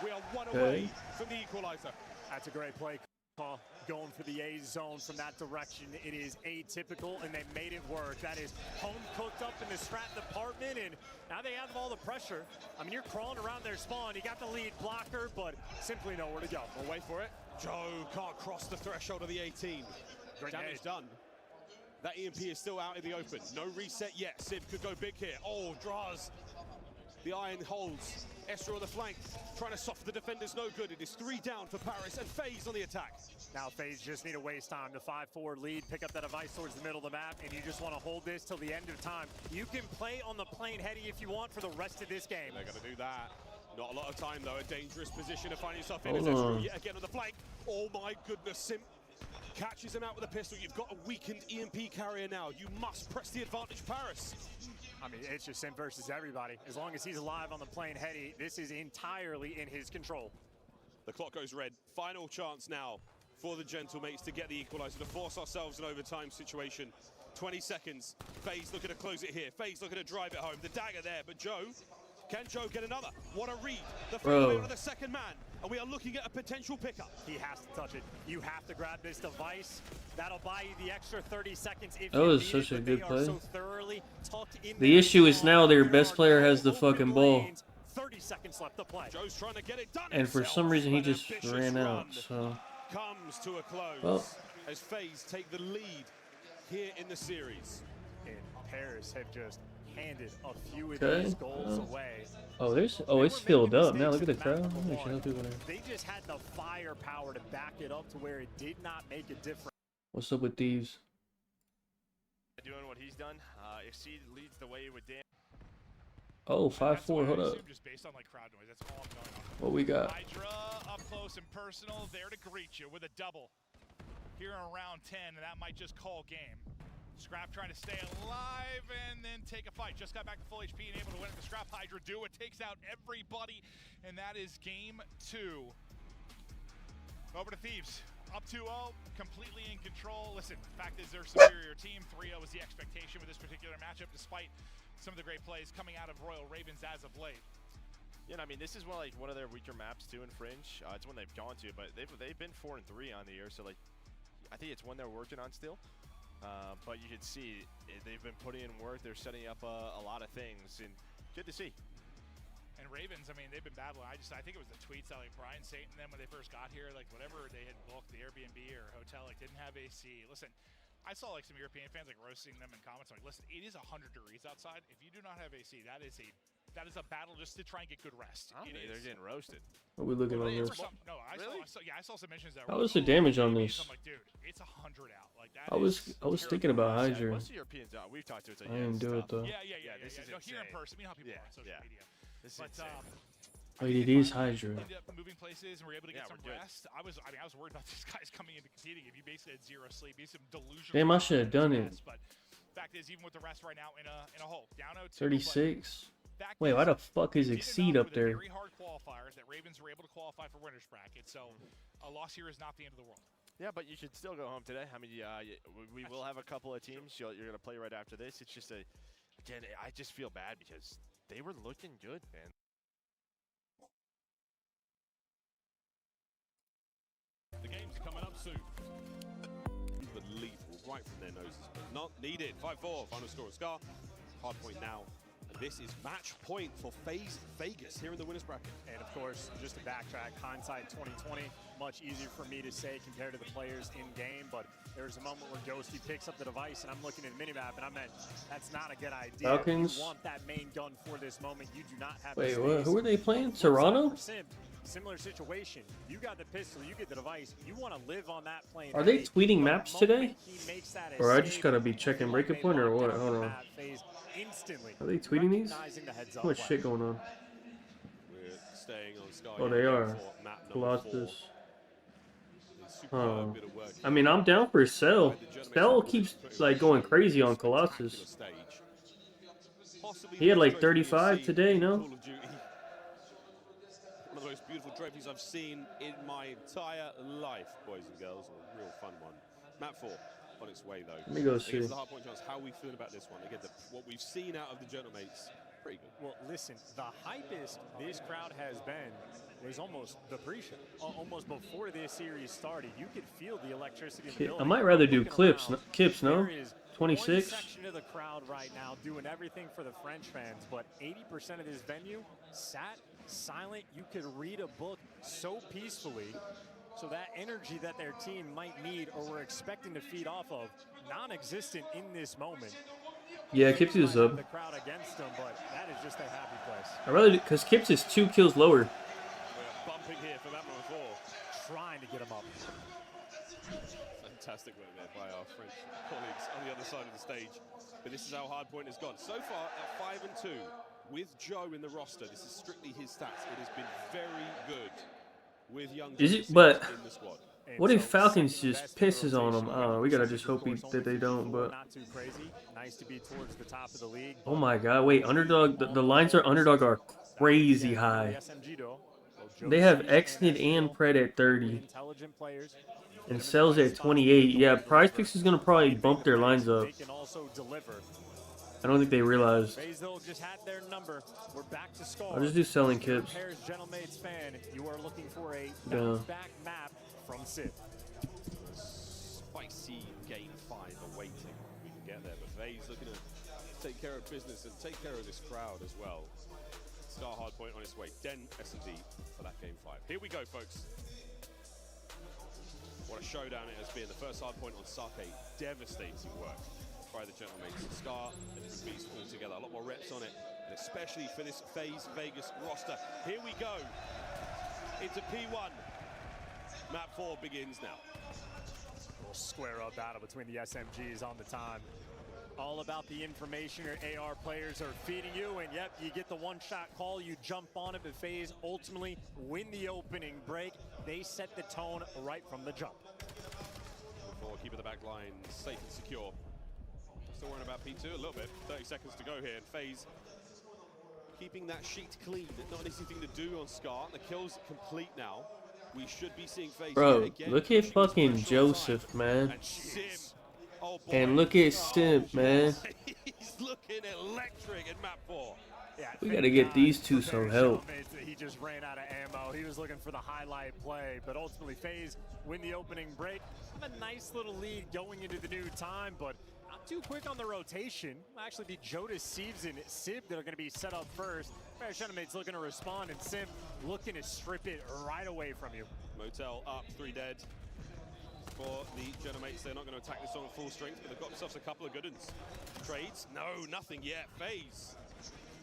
We are 1 away from the equalizer. That's a great play call. Going for the A zone from that direction. It is atypical, and they made it work. That is home cooked up in the strat department, and now they have all the pressure. I mean, you're crawling around their spawn. You got the lead blocker, but simply nowhere to go. We'll wait for it. Joe can't cross the threshold of the 18. Damage done. That EMP is still out in the open. No reset yet. Sib could go big here. Oh, Draz. The iron holds. Estriel on the flank, trying to soften the defenders, no good. It is 3 down for Paris and FaZe on the attack. Now FaZe just need to waste time. The 5-4 lead, pick up that device towards the middle of the map, and you just want to hold this till the end of time. You can play on the plane heady if you want for the rest of this game. They're going to do that. Not a lot of time though. A dangerous position to find yourself in. As Estriel yet again on the flank. Oh my goodness, Sim catches him out with a pistol. You've got a weakened EMP carrier now. You must press the advantage, Paris. I mean, it's just Sim versus everybody. As long as he's alive on the plane heady, this is entirely in his control. The clock goes red. Final chance now for the Gentlemates to get the equalizer, to force ourselves an overtime situation. 20 seconds. FaZe looking to close it here. FaZe looking to drive it home. The dagger there, but Joe, can Joe get another? What a read. The fadeaway on the second man, and we are looking at a potential pickup. He has to touch it. You have to grab this device. That'll buy you the extra 30 seconds if that was you need such it, a but good they play. are so thoroughly tucked in The issue is now their best player has the fucking ball. 30 seconds left to play. Joe's trying to get it done. And for some reason he just ran out, so. Comes to a close Well. as FaZe take the lead here in the series. And Paris have just handed a few of Okay. these goals away. Oh, it's filled up now. Look at the crowd. They should help people there. They just had the firepower to back it up to where it did not make a difference. What's up with thieves? Doing what he's done. Exceed leads the way with Dan. Oh, 5-4. Hold up. Just based on like crowd noise. That's all I'm going on. What we got? Hydra up close and personal, there to greet you with a double here in round 10, and that might just call game. Scrap trying to stay alive and then take a fight. Just got back to full HP and able to win it. The Scrap Hydra do it, takes out everybody, and that is game 2. Over to Thieves. Up 2-0, completely in control. Listen, the fact is they're a superior team. 3-0 is the expectation with this particular matchup, despite some of the great plays coming out of Royal Ravens as of late. Yeah, I mean, this is one of their weaker maps too in Fringe. It's one they've gone to, but they've been 4-3 on the year, so like I think it's one they're working on still. But you can see they've been putting in work. They're setting up a lot of things, and good to see. And Ravens, I mean, they've been battling. I think it was the tweets that like Brian Saint and them when they first got here, like whatever they had booked, the Airbnb or hotel, like didn't have AC. Listen, I saw like some European fans like roasting them in comments. Like, listen, it is 100 degrees outside. If you do not have AC, that is a battle just to try and get good rest. They're getting roasted. What are we looking on this? I saw some mentions that. How was the damage on this? I'm like, dude, it's 100 out. Like that. I was thinking about Hydra. Most Europeans, we've talked to it. I didn't do it though. Yeah. No, here in person. You know how people are on social media. This but Wait, it is Hydra. Ended up moving places and we're able to get some rest. I was worried about these guys coming into competing. If you basically had 0 sleep, you some delusional. Damn, I should have done it. But fact is, even with the rest right now in a hole, down 0-2. 36. Wait, why the fuck is Exceed up there? Very hard qualifiers that Ravens were able to qualify for winners bracket. So a loss here is not the end of the world. Yeah, but you should still go home today. I mean, we will have a couple of teams you're going to play right after this. It's just again, I just feel bad because they were looking good, man. The game's coming up soon. But lethal right from their noses, but not needed. 5-4, final score of Scar. Hard point now. And this is match point for FaZe Vegas here in the winners bracket. And of course, just to backtrack, hindsight 2020, much easier for me to say compared to the players in game, but there's a moment where Ghosty picks up the device and I'm looking at the minimap and I'm at, that's not a good idea. Falcons. You want that main gun for this moment. You do not have Wait, the what? space. Who are they playing? Toronto? Similar situation. You got the pistol, you get the device. You want to live on that plane. Are they tweeting maps today? Or I just gotta be checking breaking point or what? Hold on. Are they tweeting these? Too much shit going on. We're staying on Sky. Oh, they are. Colossus. Oh. I mean, I'm down for Cell. Cell keeps like going crazy on Colossus. He had like 35 today, no? One of the most beautiful trophies I've seen in my entire life, boys and girls. A real fun one. Map 4 on its way, though. Let me go see. Against the hard point chance, how are we feeling about this one? Again, what we've seen out of the Gentlemates, pretty good. Well, listen, the hypest this crowd has been was almost the pre-show. Almost before this series started, you could feel the electricity in the building. I might rather do clips, no? 26. One section of the crowd right now doing everything for the French fans, but 80% of this venue sat silent. You could read a book so peacefully. So that energy that their team might need or we're expecting to feed off of, non-existent in this moment. Yeah, Kips is up. The crowd against them, but that is just a happy place. I'd rather, because Kips is 2 kills lower. We're bumping here for that one before. Trying to get him up. Fantastic work there by our French colleagues on the other side of the stage. But this is how hardpoint has gone. So far at 5-2 with Joe in the roster. This is strictly his stats. It has been very good with young Is it? But in the squad. what if Falcons just pisses on them? We gotta just hope that they don't. But not too crazy. Nice to be towards the top of the league. oh my god, wait, underdog. The lines are underdog are crazy high. They have Exnid and Pred at 30. And Cells at 28. Yeah, Prize Picks is gonna probably bump their lines up. I don't think they realized. I'll just do selling Kips. You are looking for a Yeah. back map from Sid. Spicy game 5 awaiting. We can get there, but FaZe looking to take care of business and take care of this crowd as well. Star hardpoint on its way. Den S&D for that game 5. Here we go, folks. What a showdown it has been. The first hardpoint on Sake. Devastating work by the Gentlemates. Scar and his beast all together. A lot more reps on it, and especially for this FaZe Vegas roster. Here we go. Into P1. Map 4 begins now. We'll square up battle between the SMGs on the time. All about the information your AR players are feeding you, and yep, you get the one-shot call, you jump on it, but FaZe ultimately win the opening break. They set the tone right from the jump. Before keeping the back line safe and secure. Still worrying about P2 a little bit. 30 seconds to go here, and FaZe keeping that sheet clean. Not an easy thing to do on Scar. The kill's complete now. We should be seeing FaZe Bro, again. look at fucking Joseph, man. And look at Simp, man. He's looking electric in map 4. Yeah, We gotta get these two some help. He just ran out of ammo. He was looking for the highlight play, but ultimately FaZe win the opening break. Have a nice little lead going into the new time, but not too quick on the rotation. It'll actually be Jodas, Sieves, and Sib that are going to be set up first. Gentlemates looking to respond, and Sim looking to strip it right away from you. Motel up, 3 dead. For the Gentlemates, they're not going to attack this on full strength, but they've got themselves a couple of good ones. Trades? No, nothing yet. FaZe.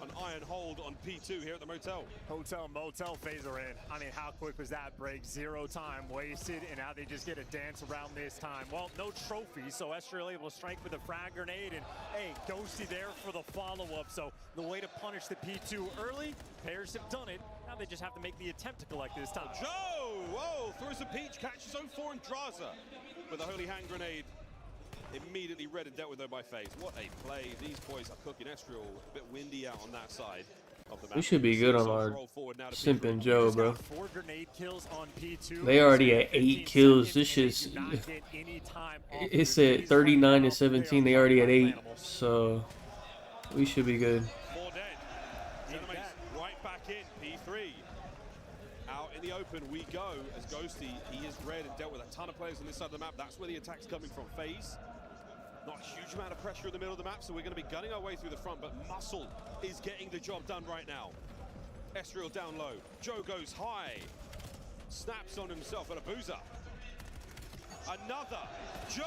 An iron hold on P2 here at the Motel. Motel, FaZe are in. I mean, how quick was that break? 0 time wasted, and now they just get a dance around this time. Well, no trophy, so Estrella able to strike with a frag grenade, and hey, Ghosty there for the follow-up. So the way to punish the P2 early, pairs have done it Now they just have to make the attempt to collect this time. Joe! Whoa! Throws a peach, catches 0-4 and Draza with a holy hand grenade. Immediately read and dealt with though by FaZe. What a play. These boys are cooking. Estriel a bit windy out on that side of the map. We should be good on our Simp and Joe, bro. 4 grenade kills on P2. They already at 8 kills. This shit's... It's at 39 to 17. They already at 8. So we should be good. 4 dead. Zenimates right back in. P3. Out in the open we go as Ghosty. He is read and dealt with a ton of players on this side of the map. That's where the attack's coming from. FaZe. Not a huge amount of pressure in the middle of the map, so we're going to be gunning our way through the front, but Muscle is getting the job done right now. Estriel down low. Joe goes high. Snaps on himself, and a boozer. Another. Joe!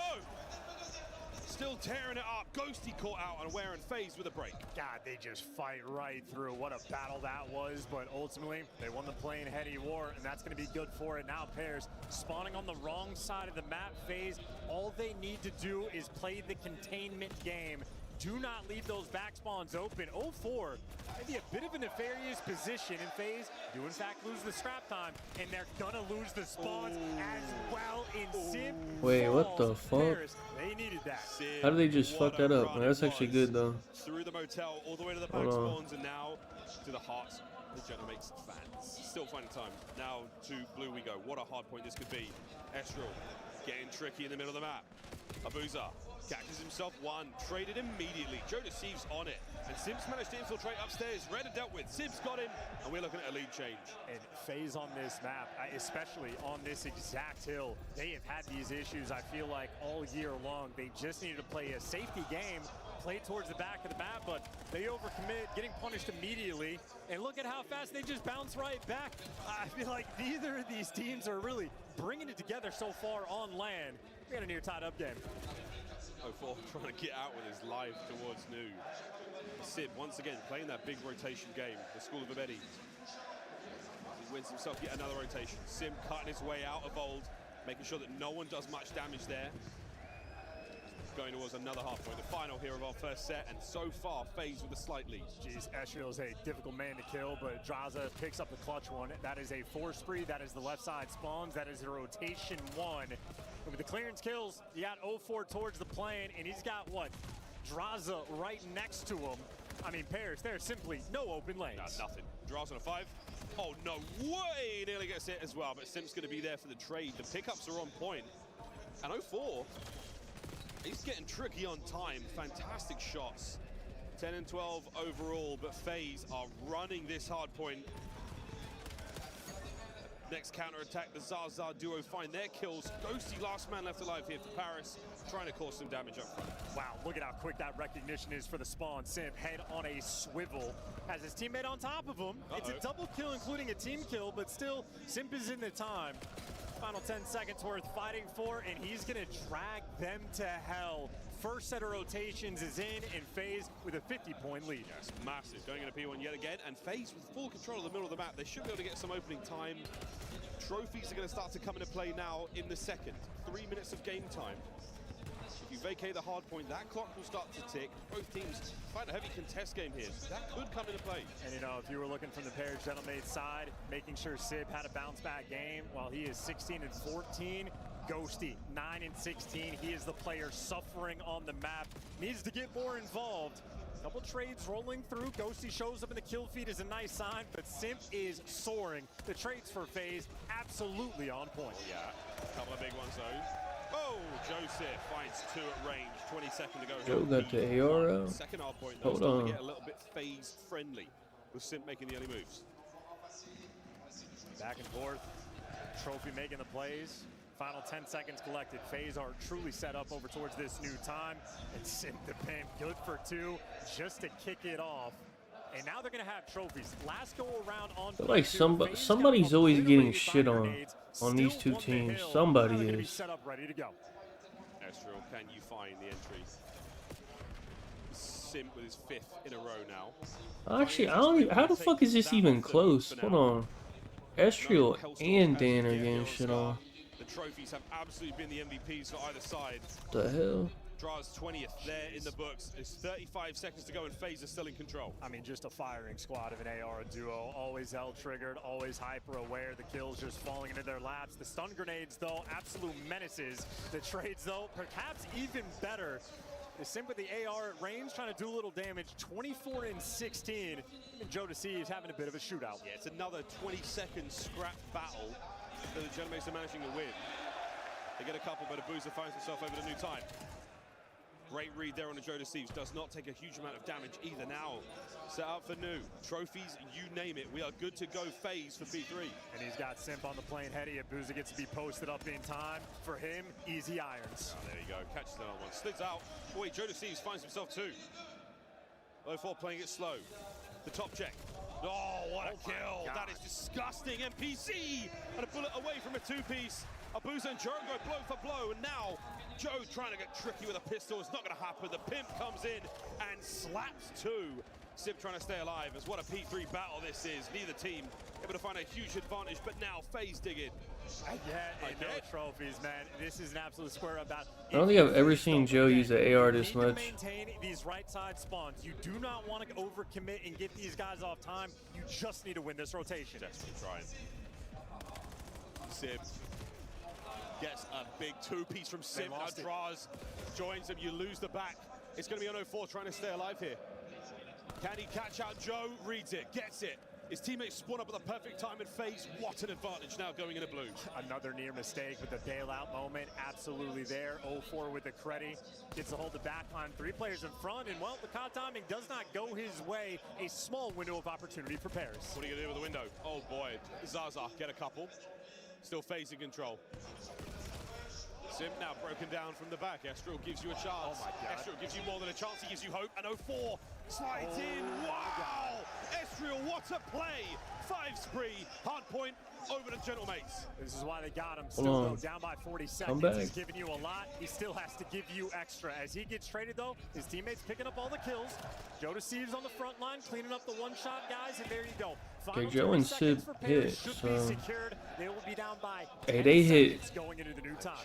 Still tearing it up. Ghosty caught out unaware and FaZe with a break. God, they just fight right through. What a battle that was, but ultimately, they won the plane heady war, and that's going to be good for it. Now Pairs spawning on the wrong side of the map. FaZe, all they need to do is play the containment game. Do not leave those back spawns open. 0-4, maybe a bit of a nefarious position, and FaZe do in fact lose the scrap time, and they're gonna lose the spawns as well in Sim. Wait, what the fuck? Pairs, they needed that. How did they just fuck that up? Man, that's actually good though. Through the motel, all the way to the back spawns, and now to the hearts of the Zenimates fans. Still finding time. Now to blue we go. What a hard point this could be. Estriel getting tricky in the middle of the map. Abuza catches himself one, traded immediately. Joe deceives on it, and Sims managed to infiltrate upstairs. Red and dealt with. Sims got him, and we're looking at a lead change. And FaZe on this map, especially on this exact hill, they have had these issues, I feel like, all year long. They just needed to play a safety game, play towards the back of the map, but they overcommit, getting punished immediately. And look at how fast they just bounce right back. I feel like neither of these teams are really bringing it together so far on land. We got a near tied-up game. 0-4 trying to get out with his life towards New. Sid once again playing that big rotation game, the School of Abedi. He wins himself yet another rotation. Sim cutting his way out of Old, making sure that no one does much damage there. Going towards another half point, the final here of our first set, and so far FaZe with a slight lead. Jeez, Estriel is a difficult man to kill, but Draza picks up the clutch one. That is a 4 spree, that is the left side spawns, that is a rotation 1. And with the clearance kills, you got 0-4 towards the plane, and he's got what? Draza right next to him. I mean, Pairs, there's simply no open lanes. Nothing. Draza on a 5. Oh, no way! Nearly gets hit as well, but Sim's going to be there for the trade. The pickups are on point. And 0-4, he's getting tricky on time. Fantastic shots. 10 and 12 overall, but FaZe are running this hard point. Next counter-attack, the Zaza duo find their kills. Ghosty, last man left alive here for Paris, trying to cause some damage up front. Wow, look at how quick that recognition is for the spawn. Simp, head on a swivel, has his teammate on top of him. It's a double kill, including a team kill, but still, Simp is in the time. Final 10 seconds worth fighting for, and he's gonna drag them to hell. First set of rotations is in, and FaZe with a 50-point lead. Yes, massive. Going into P1 yet again, and FaZe with full control of the middle of the map. They should be able to get some opening time. Trophies are going to start to come into play now in the second. 3 minutes of game time. If you vacate the hard point, that clock will start to tick. Both teams find a heavy contest game here. That could come into play. And you know, if you were looking from the Pairs Gentlemate side, making sure Sib had a bounce back game while he is 16 and 14. Ghosty, 9 and 16. He is the player suffering on the map. Needs to get more involved. Couple trades rolling through. Ghosty shows up in the kill feed is a nice sign, but Simp is soaring. The trades for FaZe absolutely on point. Yeah, a couple of big ones though. Oh, Joseph finds 2 at range. 20 seconds to go. Joe got the AR out. Second hard point though. Hold on. To get a little bit FaZe friendly with Simp making the early moves. Back and forth. Trophy making the plays. Final 10 seconds collected. FaZe are truly set up over towards this new time. And Simp the Pimp, good for 2, just to kick it off. And now they're going to have trophies. Last go around on. I feel like somebody's always getting shit on these two teams. Somebody is. Set up, ready to go. Estriel, can you find the entry? Simp with his 5th in a row now. Actually, I don't even, how the fuck is this even close? Hold on. Estriel and Dan are getting shit on. The trophies have absolutely been the MVPs for either side. The hell? Draws 20th there in the books. It's 35 seconds to go and FaZe is still in control. I mean, just a firing squad of an AR duo. Always L-triggered, always hyper-aware. The kills just falling into their laps. The stun grenades, though, absolute menaces. The trades, though, perhaps even better. The Sim with the AR at range trying to do a little damage. 24 and 16. And Joe DeC is having a bit of a shootout. Yeah, it's another 20-second scrap battle that the Genomates are managing to win. They get a couple, but Abuza finds himself over the new time. Great read there on the Joe DeC. Does not take a huge amount of damage either now. Set up for new. Trophies, you name it. We are good to go FaZe for P3. And he's got Simp on the plane heady. Abuza gets to be posted up in time. For him, easy irons. Oh, there you go. Catches another one. Slids out. Oh, wait, Joe DeC finds himself two. 0-4 playing it slow. The top check. Oh, what a kill. That is disgusting. MPC and a bullet away from a two-piece. Abuza and Joe go blow for blow, and now Joe trying to get tricky with a pistol. It's not going to happen. The pimp comes in and slaps two. Sim trying to stay alive as what a P3 battle this is. Neither team able to find a huge advantage, but now FaZe digging. Again, no trophies, man. This is an absolute square up battle. I don't think I've ever seen Joe use an AR this much. Maintain these right side spawns. You do not want to overcommit and get these guys off time. You just need to win this rotation. Desperately trying. Sim gets a big two-piece from Sim. Now draws, joins him. You lose the back. It's going to be on 0-4 trying to stay alive here. Can he catch out Joe? Reads it, gets it. His teammates spawn up at the perfect time in FaZe. What an advantage now going into blue. Another near mistake with the bailout moment. Absolutely there. 0-4 with the credit. Gets to hold the back line. 3 players in front. And, well, the COD timing does not go his way. A small window of opportunity for Paris. What are you going to do with the window? Oh, boy. Zaza get a couple. Still FaZe in control. Sim now broken down from the back. Estrel gives you a chance. Oh my God. Estrel gives you more than a chance. He gives you hope. And 0-4 slides in. Wow! Estrel, what a play! 5 spree. Hard point over the Gentlemates. This is why they got him. Still though, down by 40 seconds. He's giving you a lot. He still has to give you extra. As he gets traded, though, his teammates picking up all the kills. Joe DeC's on the front line, cleaning up the one-shot guys, and there you go. Okay, Joe and Sid hit, so... They will be down by hey, they hit... going into the new time.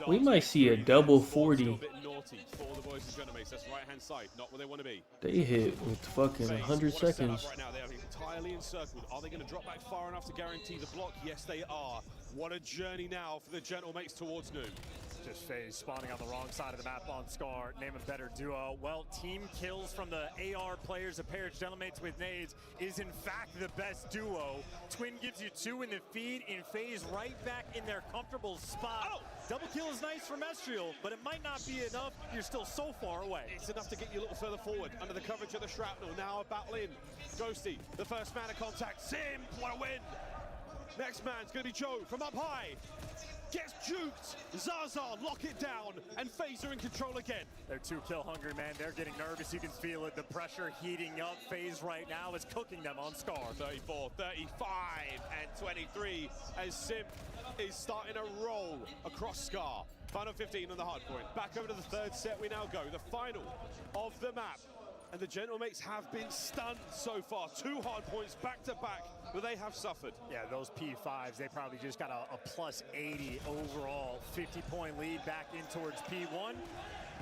We might see a double 40. A bit naughty for the boys and Gentlemates. That's right-hand side, not where they want to be. They hit with fucking 100 seconds. Right now, they are entirely encircled. Are they going to drop back far enough to guarantee the block? Yes, they are. What a journey now for the Gentlemates towards new. Just FaZe spawning on the wrong side of the map on Scar. Name a better duo. Well, team kills from the AR players of Paris Gentlemates with nades is in fact the best duo. Twin gives you 2 in the feed, in FaZe right back in their comfortable spot. Oh! Double kill is nice from Estriel, but it might not be enough. You're still so far away. It's enough to get you a little further forward under the coverage of the shrapnel. Now a battle in. Ghosty, the first man of contact. Sim, what a win! Next man's going to be Joe from up high. Gets juked. Zaza lock it down, and FaZe are in control again. They're 2 kill hungry, man. They're getting nervous. You can feel it. The pressure heating up. FaZe right now is cooking them on Scar. 34, 35, and 23 as Sim is starting to roll across Scar. Final 15 on the hard point. Back over to the 3rd set we now go. The final of the map. And the Gentlemates have been stunned so far. 2 hard points back to back, but they have suffered. Yeah, those P5s, they probably just got a plus 80 overall. 50-point lead back in towards P1.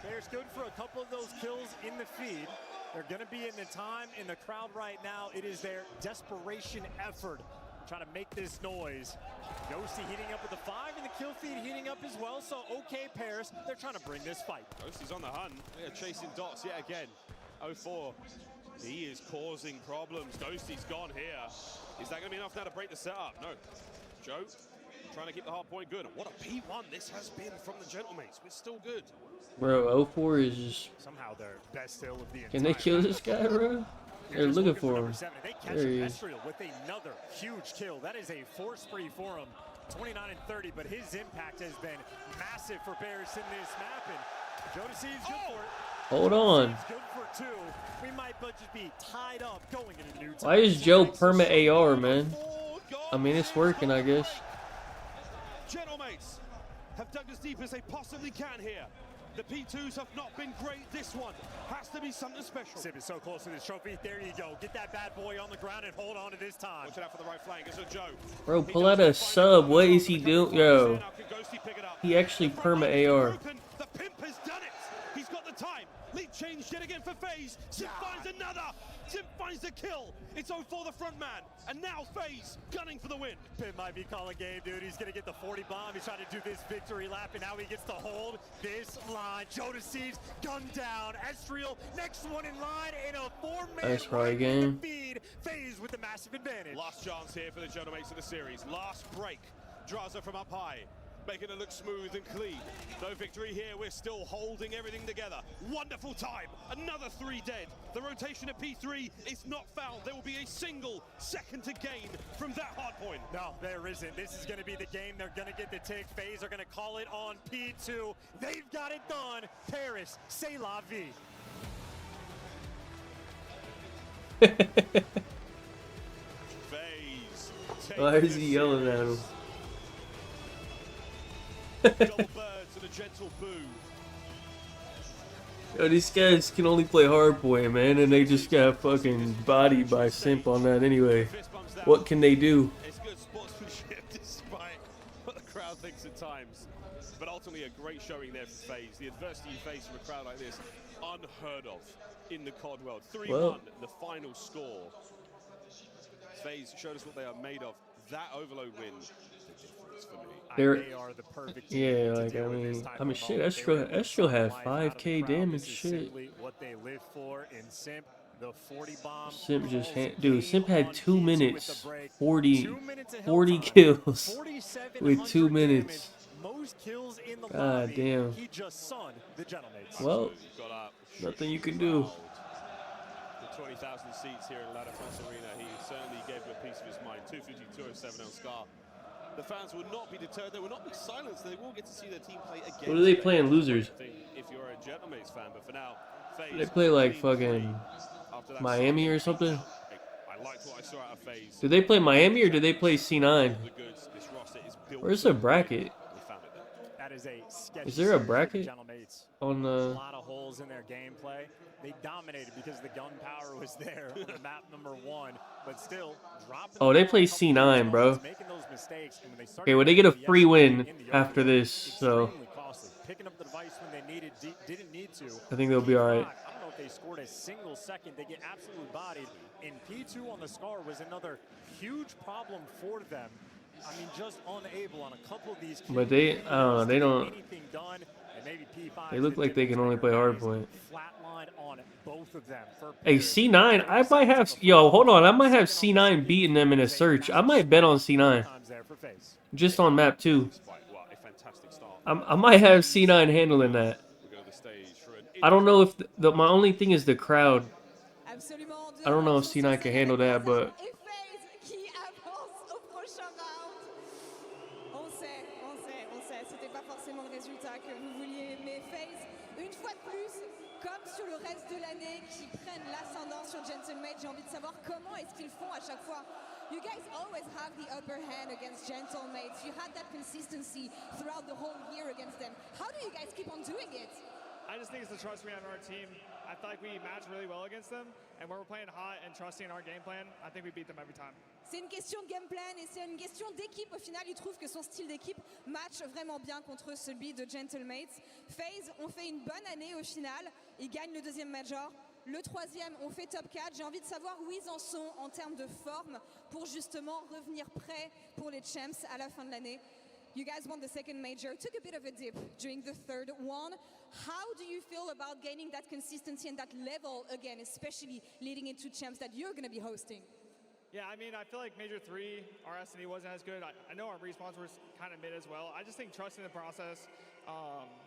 There's good for a couple of those kills in the feed. They're going to be in the time in the crowd right now. It is their desperation effort trying to make this noise. Ghosty heating up with the 5 and the kill feed heating up as well. So, okay, Paris, they're trying to bring this fight. Ghosty's on the hunt. They are chasing dots yet again. 0-4. He is causing problems. Ghosty's gone here. Is that going to be enough now to break the setup? No. Joe trying to keep the hard point good. What a P1 this has been from the Gentlemates. We're still good. Bro, 0-4 is just... Somehow their best hill of the entire... Can they kill this guy, bro? They're looking for him. They catch Estriel with another huge kill. That is a 4 spree for him. 29 and 30, but his impact has been massive for Paris in this map. And Joe DeC's good for it. Hold on. Good for 2. We might just be tied up going into the new time. Why is Joe perma AR, man? I mean, it's working, I guess. Gentlemates have dug as deep as they possibly can here. The P2s have not been great. This one has to be something special. Sib is so close to this trophy. There you go. Get that bad boy on the ground and hold on to this time. Watch it out for the right flank. It's a Joe. Bro, pull out a sub. What is he doing? Yo. He actually perma AR. The pimp has done it. He's got changed yet again for FaZe. Simp finds another. Simp finds the kill. It's 0-4 the front man. And now FaZe gunning for the win. Pit might be calling game, dude. He's going to get the 40 bomb. He's trying to do this victory lap, and now he gets to hold this line. Jodeci's gunned down. Ezreal, next one in line in a 4-man Nice try game. feed. FaZe with the massive advantage. Last chance here for the Jonomates of the series. Last break. Draza from up high, making it look smooth and clean. No victory here. We're still holding everything together. Wonderful time. Another 3 dead. The rotation at P3 is not found. There will be a single second to gain from that hard point. No, there isn't. This is going to be the game. They're going to get the tick. FaZe are going to call it on P2. They've got it done. Paris, c'est la vie. FaZe. Why is he yelling at him? Double birds and a gentle boo. Yo, these guys can only play hardpoint, man, and they just got fucking bodied by Simp on that anyway. What can they do? It's good sportsmanship despite what the crowd thinks at times. But ultimately a great showing there for FaZe. The adversity you face from a crowd like this, unheard of in the COD world. 3-1, the final score. FaZe showed us what they are made of. That overload win, the difference for me. They are the perfect team Yeah, to like deal with this type of shit. moment. They were able to Ezreal had life out of the 5K crowd. damage. This is Shit. simply what they live for in Simp. The 40 bomb. Simp just dude. Simp had 2 minutes, 40 kills with 2 minutes. Most kills in the God lobby. damn. He just sunned the Genomates. Well, nothing you can do. The 20,000 seats here in La Defense Arena, he certainly gave them a piece of his mind. 250, 207 on Scar. The fans will not be deterred. They will not be silenced. They will get to see their team play again. What are they playing, losers? If you're a Genomates fan, but for now, They play like fucking Miami or something. I liked what I saw out of FaZe. Did they play Miami or did they play C9? Where's the bracket? That is a sketchy Is there a series for the bracket Genomates. on A the? lot of holes in their gameplay. They dominated because the gunpowder was there on map number 1, but still dropping. Oh, they play C9, bro. Making those mistakes, and when they started Okay, well they get a the free win in the after this, so extremely costly. Picking up the device when they didn't need to. I think they'll be all right. I don't know if they scored a single second. They get absolutely bodied. And P2 on the Scar was another huge problem for them. I mean, just unable on a couple of these kills. But they, they don't. Anything done, and maybe P5 They look like they can only play hardpoint. Flatline on both of them. Hey, C9, I might have. Yo, hold on. I might have C9 beating them in a search. I might bet on C9. Just on map 2. I might have C9 handling that. I don't know if my only thing is the crowd. I don't know if C9 can handle that, but sur le reste de l'année qui prennent l'ascendant sur Gentlemate. J'ai envie de savoir comment est-ce qu'ils font à chaque fois. You guys always have the upper hand against Gentlemates. You had that consistency throughout the whole year against them. How do you guys keep on doing it? I just think it's the trust we have in our team. I feel like we match really well against them, and when we're playing hot and trusting in our game plan, I think we beat them every time. C'est une question de game plan et c'est une question d'équipe. Au final, il trouve que son style d'équipe match vraiment bien contre celui de Gentlemates. FaZe ont fait une bonne année au final. Ils gagnent le deuxième major. Le troisième, on fait top 4. J'ai envie de savoir où ils en sont en termes de forme pour justement revenir prêts pour les champs à la fin de l'année. You guys won the second major, took a bit of a dip during the third one. How do you feel about gaining that consistency and that level again, especially leading into champs that you're going to be hosting? Yeah, I mean, I feel like Major 3, our S&E wasn't as good. I know our respawns were kind of mid as well. I just think trusting the process,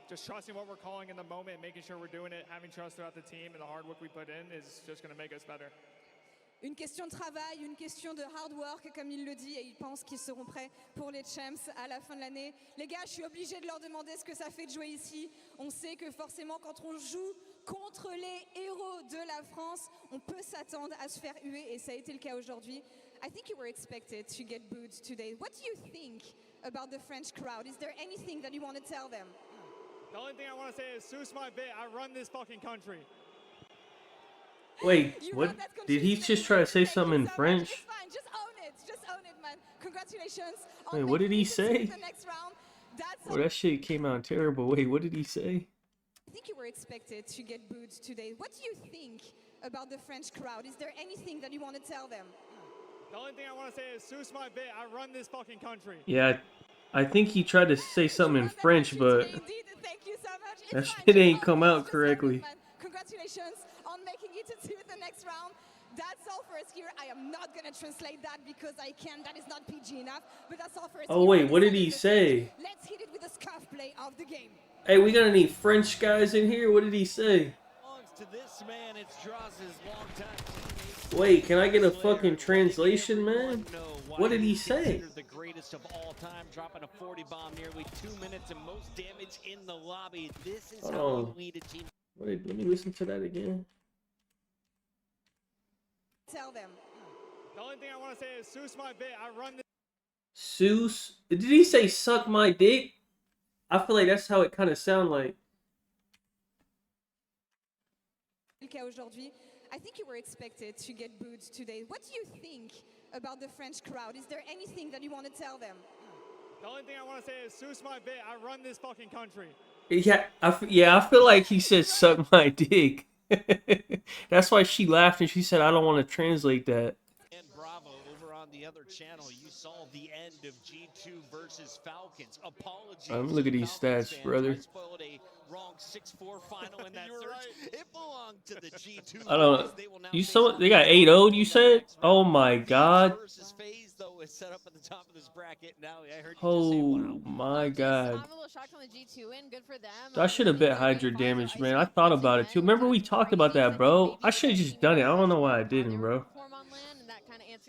just trusting what we're calling in the moment, making sure we're doing it, having trust throughout the team, and the hard work we put in is just going to make us better. Une question de travail, une question de hard work, comme il le dit, et il pense qu'ils seront prêts pour les champs à la fin de l'année. Les gars, je suis obligée de leur demander ce que ça fait de jouer ici. On sait que forcément, quand on joue contre les héros de la France, on peut s'attendre à se faire huer, et ça a été le cas aujourd'hui. I think you were expected to get booed today. What do you think about the French crowd? Is there anything that you want to tell them? The only thing I want to say is, Seuss my bit, I run this fucking country. Wait, what? Did he just try to say something in French? It's fine, just own it, man. Congratulations. Wait, what did he say? The next round. That's Oh, that shit came out terrible. Wait, what did he say? I think you were expected to get booed today. What do you think about the French crowd? Is there anything that you want to tell them? The only thing I want to say is, Seuss my bit. I run this fucking country. Yeah, I think he tried to say something in French, but Thank you so much. that shit ain't come out correctly. Congratulations on making it to the next round. That's all for us here. I am not going to translate that because I can't. That is not PG enough. But that's all for us. Oh wait, what did he say? Let's hit it with the scuff play of the game. Hey, we got any French guys in here? What did he say? To this man, it's Dross's longtime teammate. Wait, can I get a fucking translation, man? What did he say? The greatest of all time, dropping a 40 bomb nearly 2 minutes and most damage in the lobby. This is how you lead a team. Wait, let me listen to that again. Tell them. The only thing I want to say is, Seuss my bit. I run this. Seuss? Did he say suck my dick? I feel like that's how it kind of sound like. Aujourd'hui, I think you were expected to get booed today. What do you think about the French crowd? Is there anything that you want to tell them? The only thing I want to say is, Seuss my bit. I run this fucking country. Yeah, I feel like he said suck my dick. That's why she laughed and she said, I don't want to translate that. And Bravo over on the other channel, you saw the end of G2 versus Falcons. Apologies. Let me look at these stats, brother. I spoiled a wrong 6-4 final in that search. Right. It belonged to the G2. I don't know. You saw they got 8-0'd, you said? Oh my god. Versus phase though is set up at the top of this bracket. Now I heard you Oh just say, wow. my god. I'm a little shocked on the G2 win. Good for them. I should have bet Hydra damage, man. I thought about it too. Remember we talked about that, bro? I should have just done it. I don't know why I didn't, bro.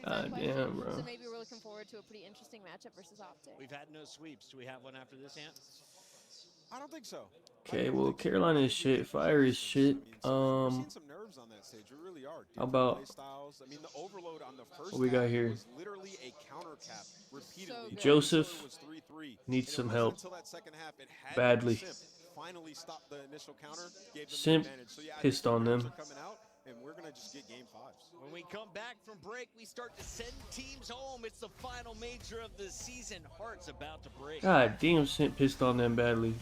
God damn, bro. So maybe we're looking forward to a pretty interesting matchup versus Optic. We've had no sweeps. Do we have one after this, Ant? I don't think so. Okay, well, Carolina is shit. Fire is shit. We're seeing some nerves on that stage. We really are. How about I mean, the overload on the first what we got here? was literally a counter cap repeatedly. Joseph needs some help badly. Finally stopped the initial counter. Simp pissed on them. And we're gonna just get game 5s. When we come back from break, we start to send teams home. It's the final major of the season. Heart's about to break. God damn, Simp pissed on them badly.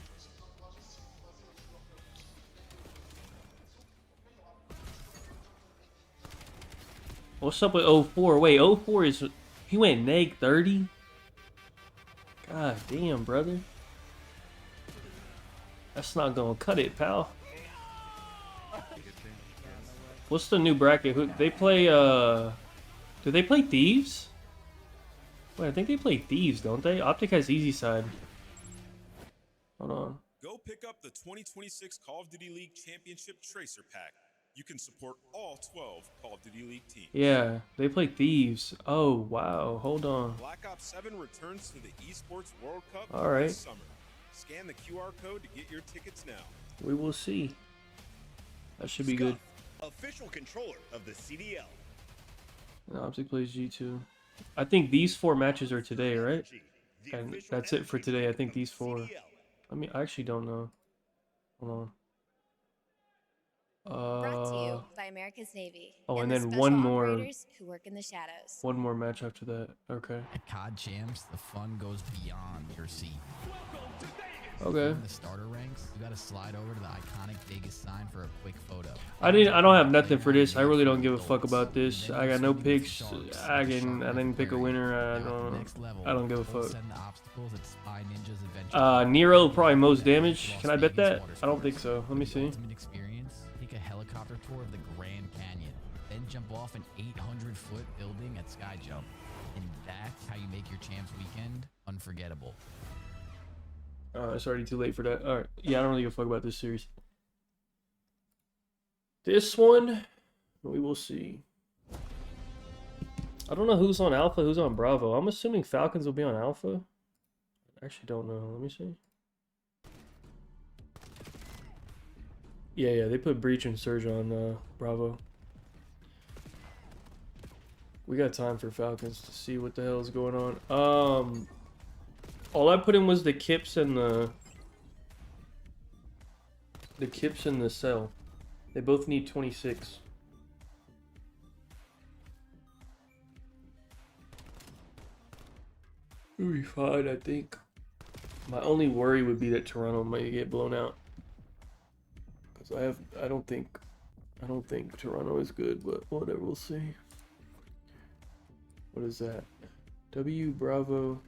What's up with 04? Wait, 04 is... He went neg 30? God damn, brother. That's not gonna cut it, pal. What's the new bracket? Who they play? Do they play Thieves? Wait, I think they play Thieves, don't they? Optic has easy side. Hold on. Go pick up the 2026 Call of Duty League Championship Tracer Pack. You can support all 12 Call of Duty League teams. Yeah, they play Thieves. Oh wow, hold on. Black Ops 7 returns to the Esports World Cup All this summer. Scan the QR code to get your tickets now. We will see. That should be good. Official controller of the CDL. No, Optic plays G2. I think these 4 matches are today, right? And that's it for today. I think these 4. I mean, I actually don't know. Hold on. Brought to you by America's Navy. Oh, and the then special one more. operators who work in the shadows. One more match after that. Okay. At COD Champs, the fun goes beyond your seat. Okay. In the starter ranks, you gotta slide over to the iconic Vegas sign for a quick photo. I don't have nothing for this. I really don't give a fuck about this. I got no picks. I didn't pick a winner. I don't give a fuck. Nero probably most damage. Can I bet that? I don't think so. Let me see. Ultimate experience. Take a helicopter tour of the Grand Canyon, then jump off an 800-foot building at Sky Jump, and that's how you make your Champs weekend unforgettable. It's already too late for that. Alright. Yeah, I don't really give a fuck about this series. This one, we will see. I don't know who's on Alpha, who's on Bravo. I'm assuming Falcons will be on Alpha. I actually don't know. Let me see. Yeah, they put Breach and Surge on Bravo. We got time for Falcons to see what the hell is going on. All I put in was the Kips and the Kips and the Cell. They both need 26. We'll be fine, I think. My only worry would be that Toronto might get blown out. So I don't think Toronto is good, but whatever, we'll see. What is that? W Bravo.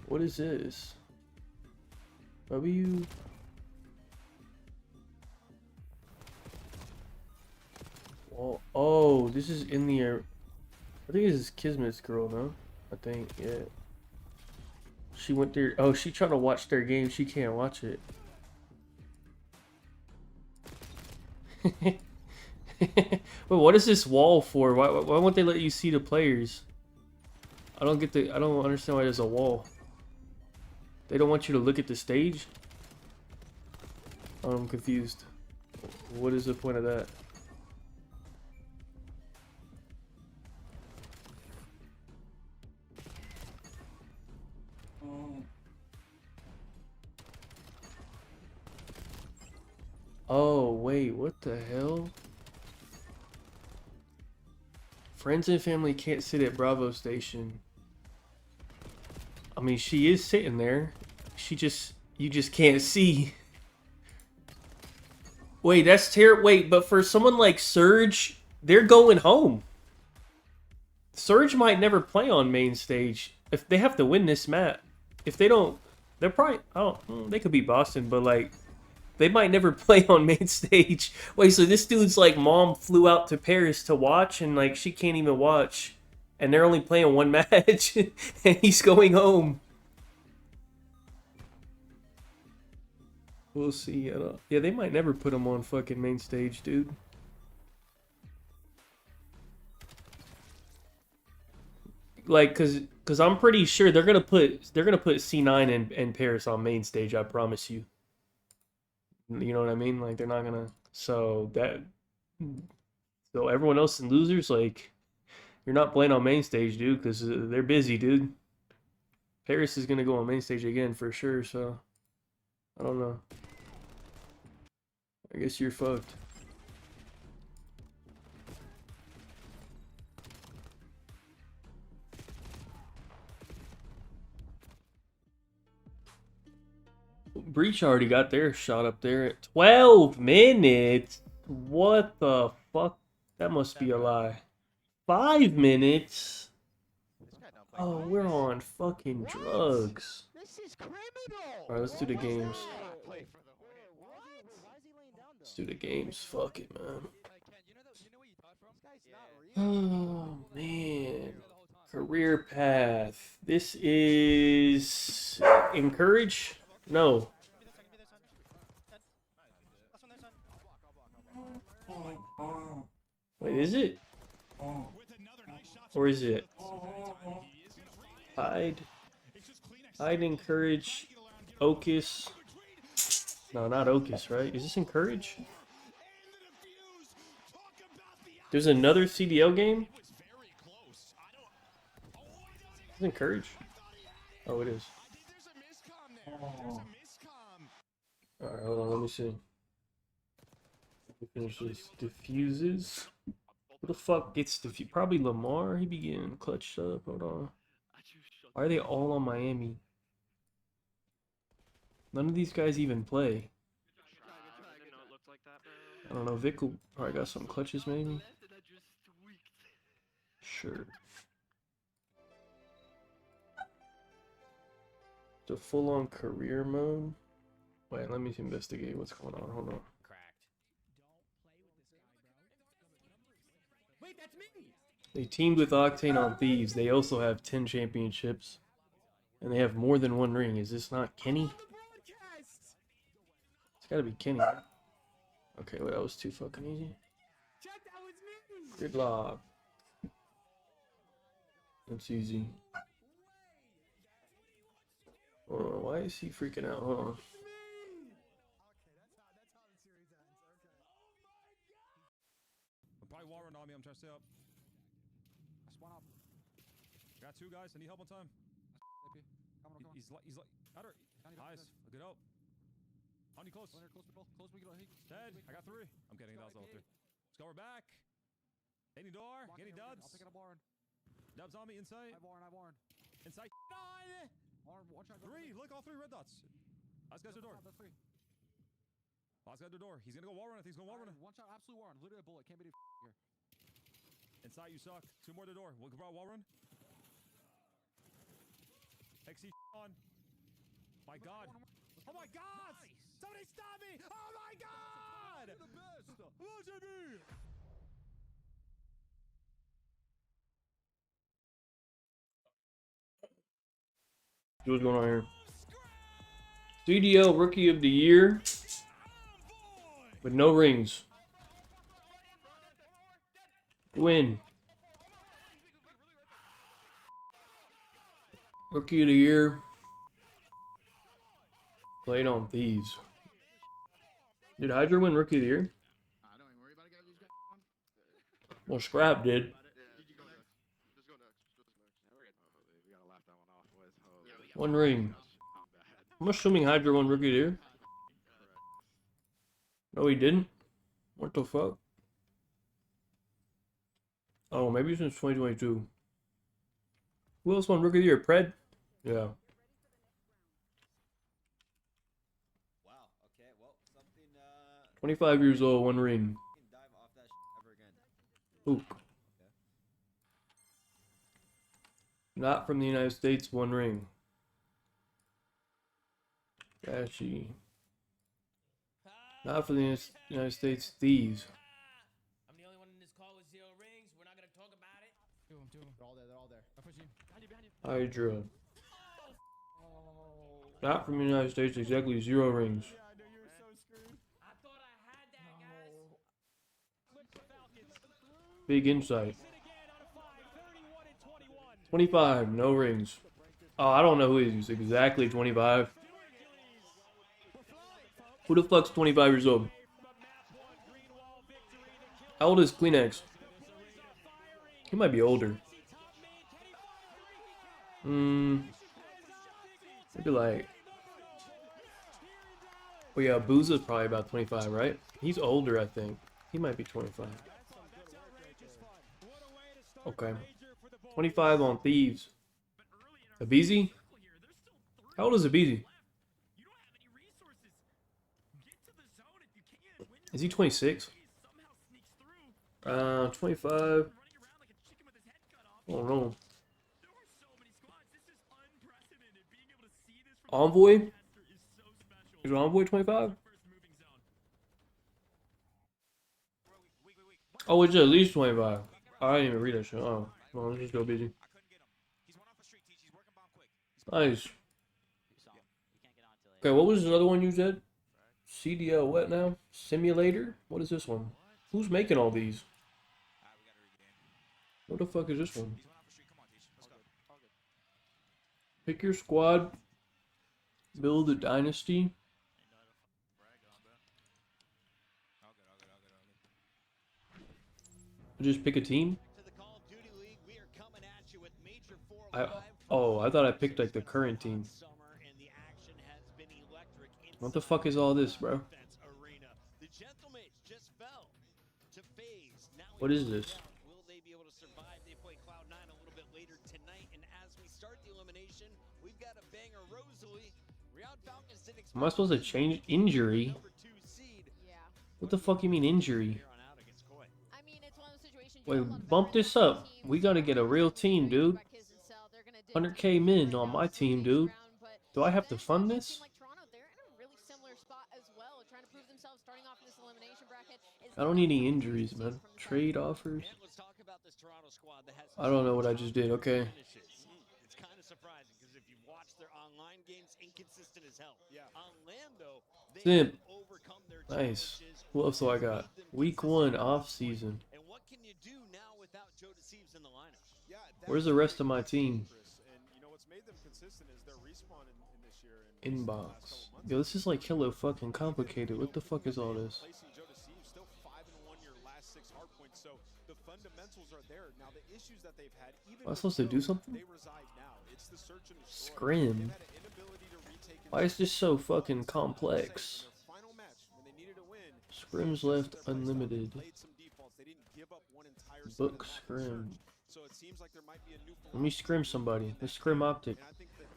What is this? W. Oh, this is in the air. I think this is Kismet's girl, no? I think, yeah. She went there. Oh, she trying to watch their game. She can't watch it. Wait, what is this wall for? Why won't they let you see the players? I don't understand why there's a wall. They don't want you to look at the stage? Oh, I'm confused. What is the point of that? Oh, wait, what the hell? Friends and family can't sit at Bravo Station. I mean, she is sitting there. You just can't see. Wait, that's terrible. Wait, but for someone like Surge, they're going home. Surge might never play on main stage. If they have to win this map. If they don't, they're probably, they could beat Boston, but like, they might never play on main stage. Wait, so this dude's like mom flew out to Paris to watch and like she can't even watch. And they're only playing one match and he's going home. We'll see. Yeah, they might never put him on fucking main stage, dude. Like, cause I'm pretty sure they're gonna put C9 and Paris on main stage. I promise you. You know what I mean? Like they're not gonna. So everyone else in losers, like, you're not playing on main stage, dude, because they're busy, dude. Paris is gonna go on main stage again for sure. So I don't know. I guess you're fucked. Breach already got their shot up there at 12 minutes. What the fuck? That must be a lie. 5 minutes? Oh, we're on fucking drugs. Alright, let's do the games. Let's do the games. Fuck it, man. Oh, man. Career path. This is... Encourage? No. Wait, is it? Or is it? Hide. Hide, encourage, Ocus. No, not Ocus, right? Is this encourage? There's another CDL game? Is this encourage? Oh, it is. Alright, hold on, let me see. Let me finish this. Diffuses. Who the fuck gets diffused? Probably Lamar. He be getting clutched up. Hold on. Why are they all on Miami? None of these guys even play. I don't know. Vic will probably got some clutches, maybe. Sure. The full-on career mode. Wait, let me investigate what's going on. Hold on. Wait, that's me. They teamed with Octane on Thieves. They also have 10 championships. And they have more than one ring. Is this not Kenny? It's gotta be Kenny. Okay, well, that was too fucking easy. Good luck. That's easy. Hold on, why is he freaking out? Hold on. Probably wall run on me. I'm trying to stay up. I spawn up. Got two guys. I need help on time. He's like, outer. Nice. Good help. How many close? Dead. I got three. I'm kidding. That was level 3. Let's go. We're back. Any door? Any dubs? I'll pick it up barn. Dubs on me. Inside. I barn. Inside. Three. Look, all three red dots. Last guy's the door. That's three. Last guy's the door. He's gonna go wall run. I think he's going wall run. One shot, absolute wall run. Literally a bullet. Can't be here. Inside, you suck. Two more the door. We'll go wall run. XC on. My God. Oh my God! Somebody stop me! Oh my God! You're the best. Look at me. What's going on here? CDL Rookie of the Year with no rings. Win. Rookie of the Year. Played on Thieves. Did Hydra win Rookie of the Year? Well, Scrap did. One ring. I'm assuming Hydra won Rookie of the Year. No, he didn't. What the fuck? Oh, maybe since 2022. Who else won Rookie of the Year? Pred? Yeah. 25 years old, one ring. Luke. Not from the United States, one ring. Ashy. Not from the United States, Thieves. I'm the only one in this call with 0 rings. We're not gonna talk about it. They're all there. They're all there. I push you. Behind you. Hydra. Not from the United States, exactly 0 rings. Big insight. 25, no rings. Oh, I don't know who is exactly 25. Who the fuck's 25 years old? How old is Kleenex? He might be older. Maybe like... Oh yeah, Booza's probably about 25, right? He's older, I think. He might be 25. Okay. 25 on Thieves. Abizi? How old is Abizi? Is he 26? 25. I don't know. Envoy? Is Envoy 25? Oh, it's at least 25. I didn't even read that shit. Oh, well, let's just go busy. Nice. Okay, what was the other one you said? CDL what now? Simulator? What is this one? Who's making all these? What the fuck is this one? Pick your squad. Build a dynasty. Just pick a team? I thought I picked like the current team. What the fuck is all this, bro? What is this? Will they be able to survive? They play Cloud9 a little bit later tonight, and as we start the elimination, we've got a banger Rosalie. Am I supposed to change injury? What the fuck you mean injury? Wait, bump this up. We gotta get a real team, dude. 100k min on my team, dude. Do I have to fund this? I don't need any injuries, man. Trade offers. I don't know what I just did. Okay. It's kind of surprising because if you've watched their online games, inconsistent as hell. Yeah. On land though, they have overcome their Nice. What else do I got? Week 1 off season. And what can you do now without Joe Deceives in the lineup? Yeah, Where's the rest of my team? and you know what's made them consistent is their respawn in this year. And Inbox. Yo, this is like hella fucking complicated. What the fuck is all this? placing Joe Deceives still 5-1 your last 6 hard points. So the fundamentals are there. Now the issues that they've had, even Am I supposed to do something? they reside now. It's the search and destroy. Scrim. Why is this so fucking complex? Scrims left unlimited. Book scrim. Let me scrim somebody. Let's scrim Optic.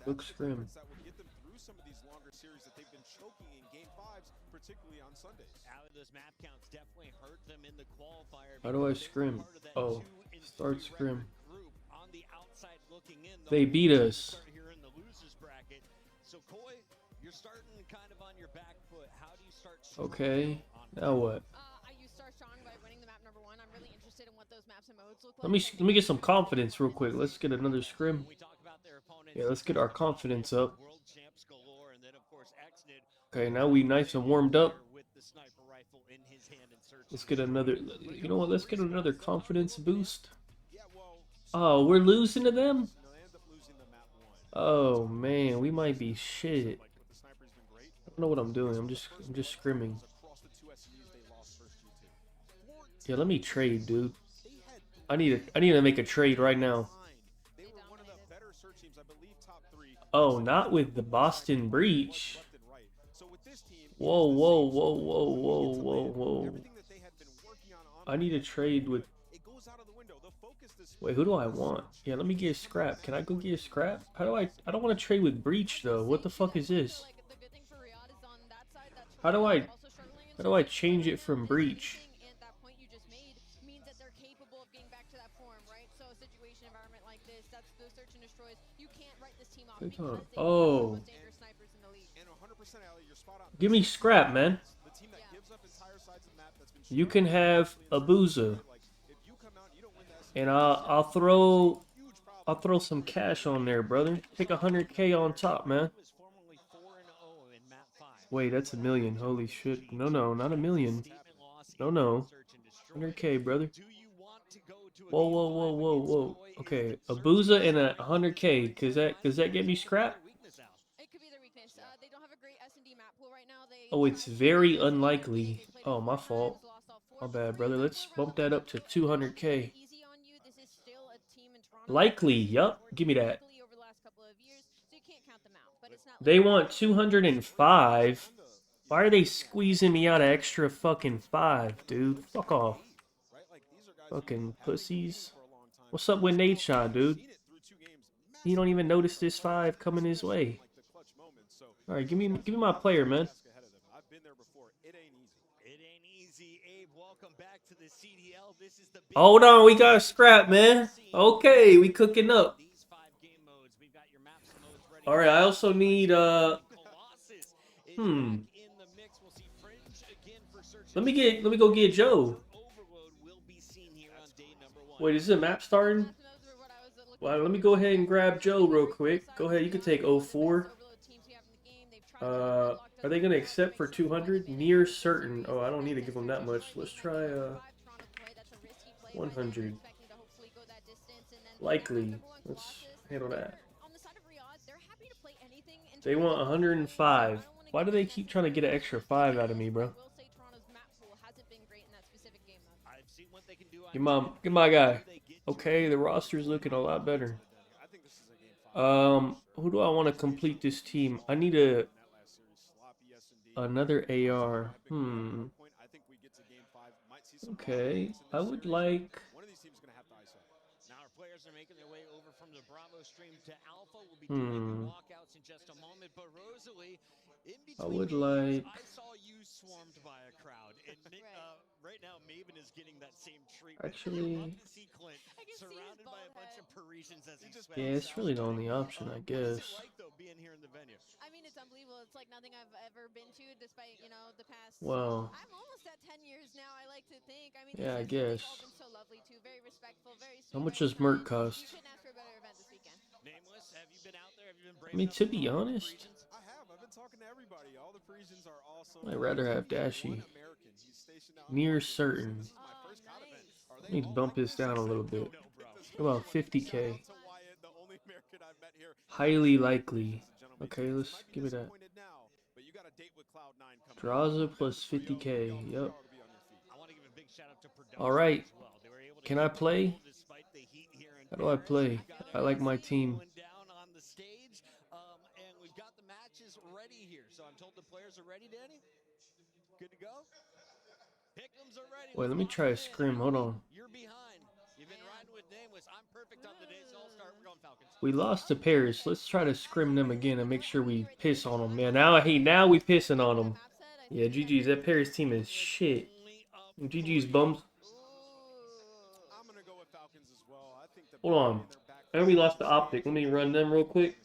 Book scrim. That will get them through some of these longer series that they've been choking in game 5s, particularly on Sundays. Those map counts definitely hurt them in the qualifier. How do I scrim? Oh, start scrim. On the outside looking in, they beat us. Here in the losers bracket. So Koi, you're starting kind of on your back foot. How do you start? Okay. Now what? You start strong by winning the map number 1. I'm really interested in what those maps and modes look like. Let me get some confidence real quick. Let's get another scrim. Yeah, let's get our confidence up. Okay, now we nice and warmed up. Let's get another. You know what? Let's get another confidence boost. Oh, we're losing to them? Oh man, we might be shit. I don't know what I'm doing. I'm just scrimming. Yeah, let me trade, dude. I need to make a trade right now. Oh, not with the Boston Breach. Whoa, whoa, whoa, whoa, whoa, whoa, whoa. I need to trade with... Wait, who do I want? Yeah, let me get a scrap. Can I go get a scrap? How do I don't want to trade with Breach, though. What the fuck is this? How do I change it from Breach? Oh. Give me scrap, man. You can have a boozer. And I'll throw some cash on there, brother. Take 100K on top, man. Wait, that's $1 million. Holy shit. No, not $1 million. No. 100K, brother. Whoa, whoa, whoa, whoa, whoa. Okay, a boozer and a 100K. Does that get me scrap? Oh, it's very unlikely. Oh, my fault. My bad, brother. Let's bump that up to 200K. Likely, yup. Give me that. They want 205. Why are they squeezing me out of extra fucking 5, dude? Fuck off. Fucking pussies. What's up with Nate Shot, dude? He don't even notice this 5 coming his way. Alright, give me my player, man. Hold on, we got a scrap, man. Okay, we cooking up. Alright, I also need Let me go get Joe. Wait, is the map starting? Well, let me go ahead and grab Joe real quick. Go ahead, you can take 04. Are they gonna accept for 200? Near certain. Oh, I don't need to give them that much. Let's try 100. Likely. Let's handle that. They want 105. Why do they keep trying to get an extra 5 out of me, bro? Get my guy. Okay, the roster's looking a lot better. Who do I want to complete this team? I need another AR. Okay, I would like... I would like... Right now, Maven is getting that same treatment. Actually... Surrounded by a bunch of Parisians as he Yeah, it's really the only option, I guess. I mean, it's unbelievable. It's like nothing I've ever been to, despite, you know, the past... Wow. I'm almost at 10 years now, I like to think. I mean, Yeah, I guess. all been so lovely, too. Very respectful, very sweet. How much does Merc cost? You couldn't ask for a better event this weekend. Nameless, have you been out there? Have you been I mean, to be honest... I have. I've been talking to everybody. All the Parisians are also... I'd rather have Dashy. Near certain. Let me bump this down a little bit. About 50K. Highly likely. Okay, let's give it that. Draza plus 50K. Yep. Alright. Can I play? How do I play? I like my team. Wait, let me try a scrim. Hold on. You're behind. You've been riding with We lost to Paris. Let's try to scrim them again and make sure we piss on them. Man, now we pissing on them. Yeah, GG's. That Paris team is shit. GG's bums. Hold on. And we lost the optic. Let me run them real quick.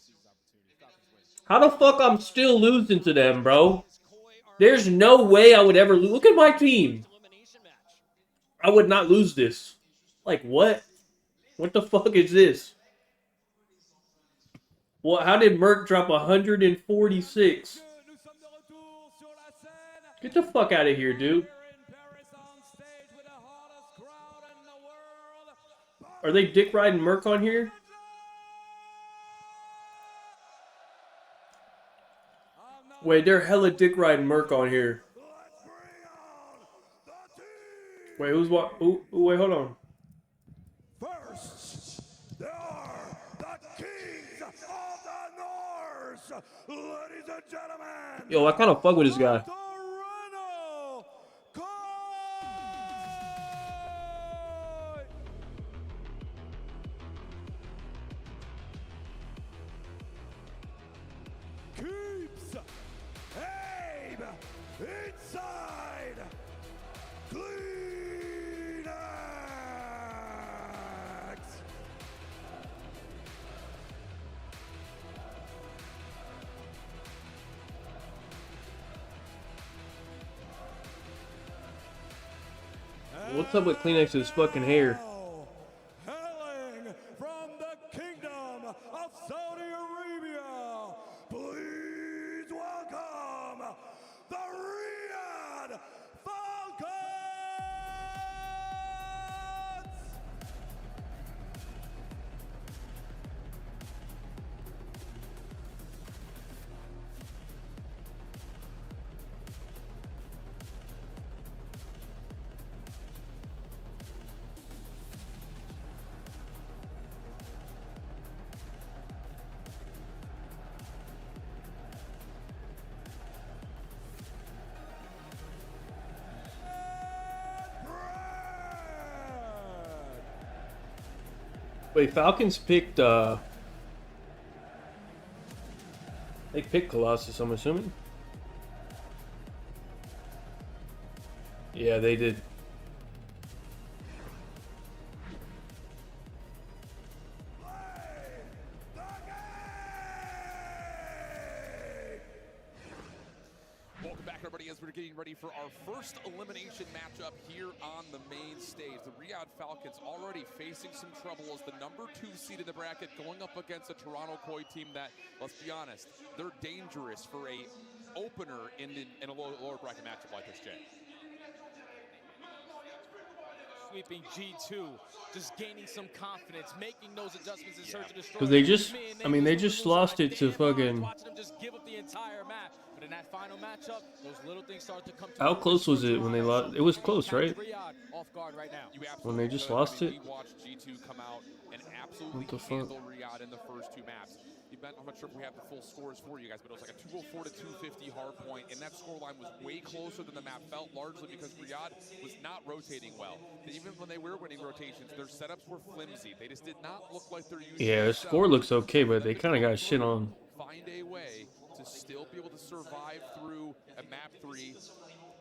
How the fuck I'm still losing to them, bro? There's no way I would ever lose. Look at my team. I would not lose this. Like, what? What the fuck is this? Well, how did Merc drop 146? Get the fuck out of here, dude. Are they dick riding Merc on here? Wait, they're hella dick riding Merc on here. Wait, who's what? Ooh, wait, hold on. First, there are the kings of the North, ladies and gentlemen. Yo, I kind of fuck with this guy. Keeps aim inside. Clean X. What's up with Kleenex's fucking hair? Hailing from the kingdom of Saudi Arabia, please welcome the Riyadh Falcons! Wait, Falcons picked, they picked Colossus, I'm assuming? Yeah, they did. Welcome back, everybody, as we're getting ready for our first elimination matchup here on the main stage. The Riyadh Falcons already facing some trouble as the #2 seed in the bracket going up against a Toronto Koi team that, let's be honest, they're dangerous for a opener in a lower bracket matchup like this, Jay. Sweeping G2, just gaining some confidence, making those adjustments in search of the Because they just, I mean, they just lost it to fucking... watching them just give up the entire map. But in that final matchup, those little things start to come to How close was it when they lost? It was close, right? off guard right now. When they just lost it? We watched G2 come out and absolutely What the fuck? handle Riyadh in the first two maps. I'm not sure if we have the full scores for you guys, but it was like a 204 to 250 hard point, and that scoreline was way closer than the map felt, largely because Riyadh was not rotating well. Even when they were winning rotations, their setups were flimsy. They just did not look like they're using. Yeah, the score looks okay, but they kind of got shit on. Find a way to still be able to survive through a map 3,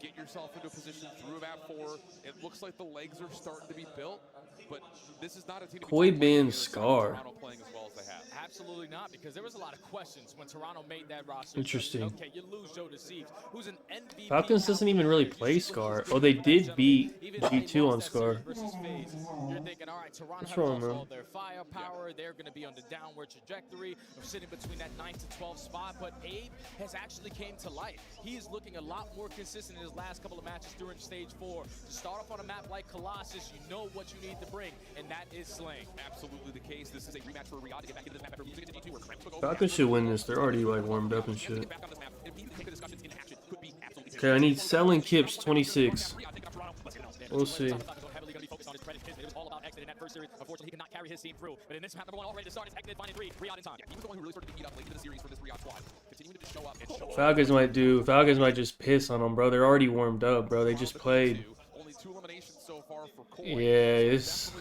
get yourself into a position through a map 4. It looks like the legs are starting to be built, but this is not a team to be Koi banned Scar. Toronto playing as well as they have. Absolutely not, because there was a lot of questions when Toronto made that roster. Interesting. Okay, you lose Joe Deceives, who's an MVP. Falcons doesn't even really play Scar. Oh, they did beat G2 on Scar. You're thinking, all right, Toronto What's has wrong, lost man? all their firepower. They're going to be on the downward trajectory of sitting between that 9 to 12 spot. But Abe has actually came to life. He is looking a lot more consistent in his last couple of matches during stage 4. To start off on a map like Colossus, you know what you need to bring, and that is slaying. Absolutely the case. This is a rematch for Riyadh to get back into this map after losing it to G2, where Cramps took over. Falcons should win this. They're already like warmed up and shit. Okay, I need selling Kips 26. We'll see. Unfortunately, he could not carry his team through. But in this map, #1 already to start, it's Hector finding 3. Riyadh in time. He was the one who really started to heat up late into the series for this Riyadh squad. Continuing to just show up and show up. Falcons might just piss on them, bro. They're already warmed up, bro. They just played. Only 2 2 eliminations so far for Koi. Yeah, it's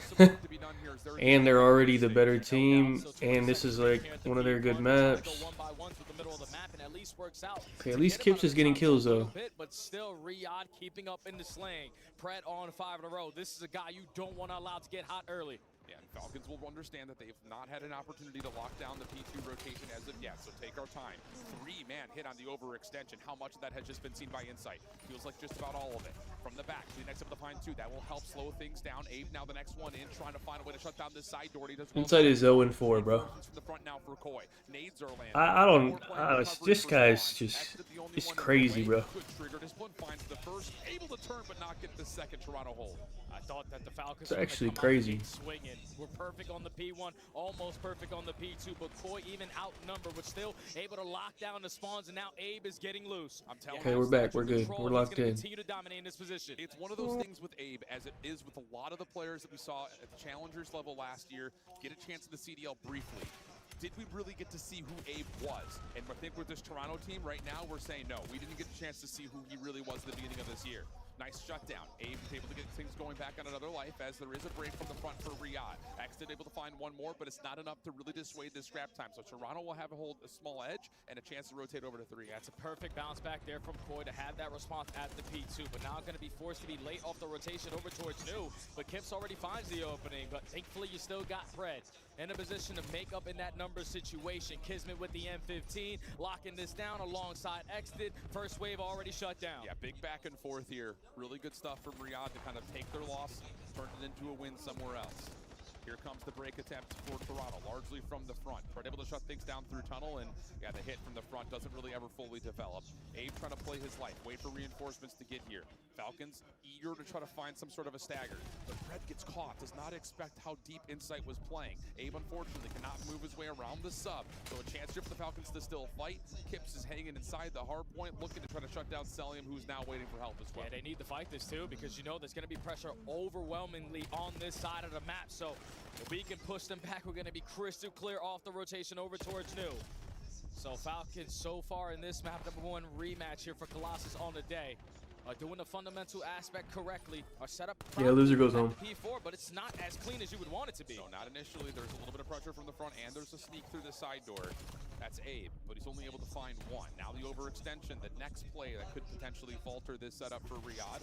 and they're already the better team, and this is like one of their good maps. Okay, at least Kips is getting kills though. But still, Riyadh keeping up in the slaying. Pred on 5 in a row. This is a guy you don't want to allow to get hot early. Yeah, and Falcons will understand that they've not had an opportunity to lock down the P2 rotation as of yet, so take our time. 3-man hit on the overextension. How much of that has just been seen by Insight? Feels like just about all of it. From the back, the next up to find 2. That will help slow things down. Abe now the next one in, trying to find a way to shut down this side door. He does well. Insight is 0-4, bro. From the front now for Koi. Nades are landing. I don't. This guy's just. It's crazy, bro. Good trigger. Discipline finds the first, able to turn but not get the second Toronto hold. I thought that the Falcons It's actually crazy. Swinging. We're perfect on the P1, almost perfect on the P2, but Koi even outnumbered, but still able to lock down the spawns, and now Abe is getting loose. I'm telling Okay, we're back. We're good. We're locked in. Continue to dominate in this position. It's one of those things with Abe, as it is with a lot of the players that we saw at the Challengers level last year, get a chance in the CDL briefly. Did we really get to see who Abe was? And I think with this Toronto team right now, we're saying no. We didn't get a chance to see who he really was at the beginning of this year. Nice shutdown. Abe is able to get things going back on another life as there is a break from the front for Riyadh. Exton able to find one more, but it's not enough to really dissuade this scrap time. So Toronto will have a small edge and a chance to rotate over to 3. That's a perfect bounce back there from Koi to have that response at the P2, but now going to be forced to be late off the rotation over towards New. But Kips already finds the opening, but thankfully you still got Pred in a position to make up in that number situation. Kismet with the M15, locking this down alongside Exton. First wave already shut down. Yeah, big back and forth here. Really good stuff from Riyadh to kind of take their loss, turn it into a win somewhere else. Here comes the break attempt for Toronto, largely from the front. Pred able to shut things down through tunnel, and yeah, the hit from the front doesn't really ever fully develop. Abe trying to play his life, wait for reinforcements to get here. Falcons eager to try to find some sort of a stagger. But Pred gets caught, does not expect how deep Insight was playing. Abe unfortunately cannot move his way around the sub, so a chance here for the Falcons to still fight. Kips is hanging inside the hard point, looking to try to shut down Celium, who's now waiting for help as well. Yeah, they need to fight this too, because you know there's going to be pressure overwhelmingly on this side of the map. So if we can push them back, we're going to be crystal clear off the rotation over towards New. So Falcons so far in this map, #1 rematch here for Colossus on the day. Doing the fundamental aspect correctly. Our setup. Yeah, loser goes home. P4, but it's not as clean as you would want it to be. No, not initially. There's a little bit of pressure from the front, and there's a sneak through the side door. That's Abe, but he's only able to find one. Now the overextension, the next play that could potentially falter this setup for Riyadh.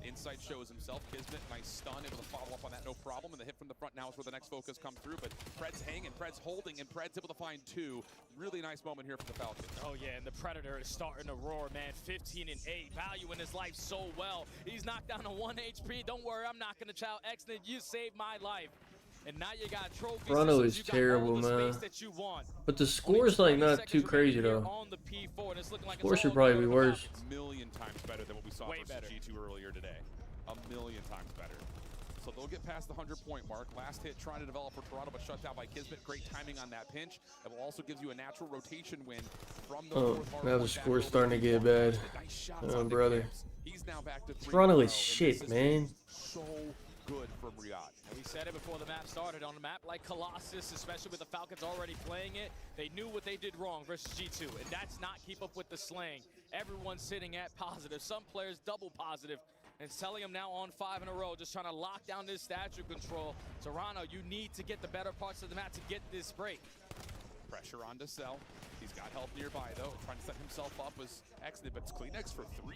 Insight shows himself. Kismet, nice stun, able to follow up on that, no problem. And the hit from the front now is where the next focus comes through. But Pred's hanging, Pred's holding, and Pred's able to find 2. Really nice moment here for the Falcons. Oh yeah, and the Predator is starting to roar, man. 15 and 8, valuing his life so well. He's knocked down to 1 HP. Don't worry, I'm not gonna chow. Exton, you saved my life. And now you got trophies. Toronto is terrible, man. But the score's like not too crazy though. Score should probably be worse. A million times better than what we saw versus G2 earlier today. A million times better. So they'll get past the 100-point mark. Last hit trying to develop for Toronto, but shut down by Kismet. Great timing on that pinch. It will also give you a natural rotation win from the Oh, now the score's starting to get bad. Oh, brother. He's now back to 3. Toronto is shit, man. So good from Riyadh. And we said it before the map started. On a map like Colossus, especially with the Falcons already playing it, they knew what they did wrong versus G2, and that's not keep up with the slaying. Everyone's sitting at positive. Some players double positive. And Celium now on 5 in a row, just trying to lock down this statue control. Toronto, you need to get the better parts of the map to get this break. Pressure on to Cell. He's got help nearby, though. Trying to set himself up as Exit, but it's CleanX for 3.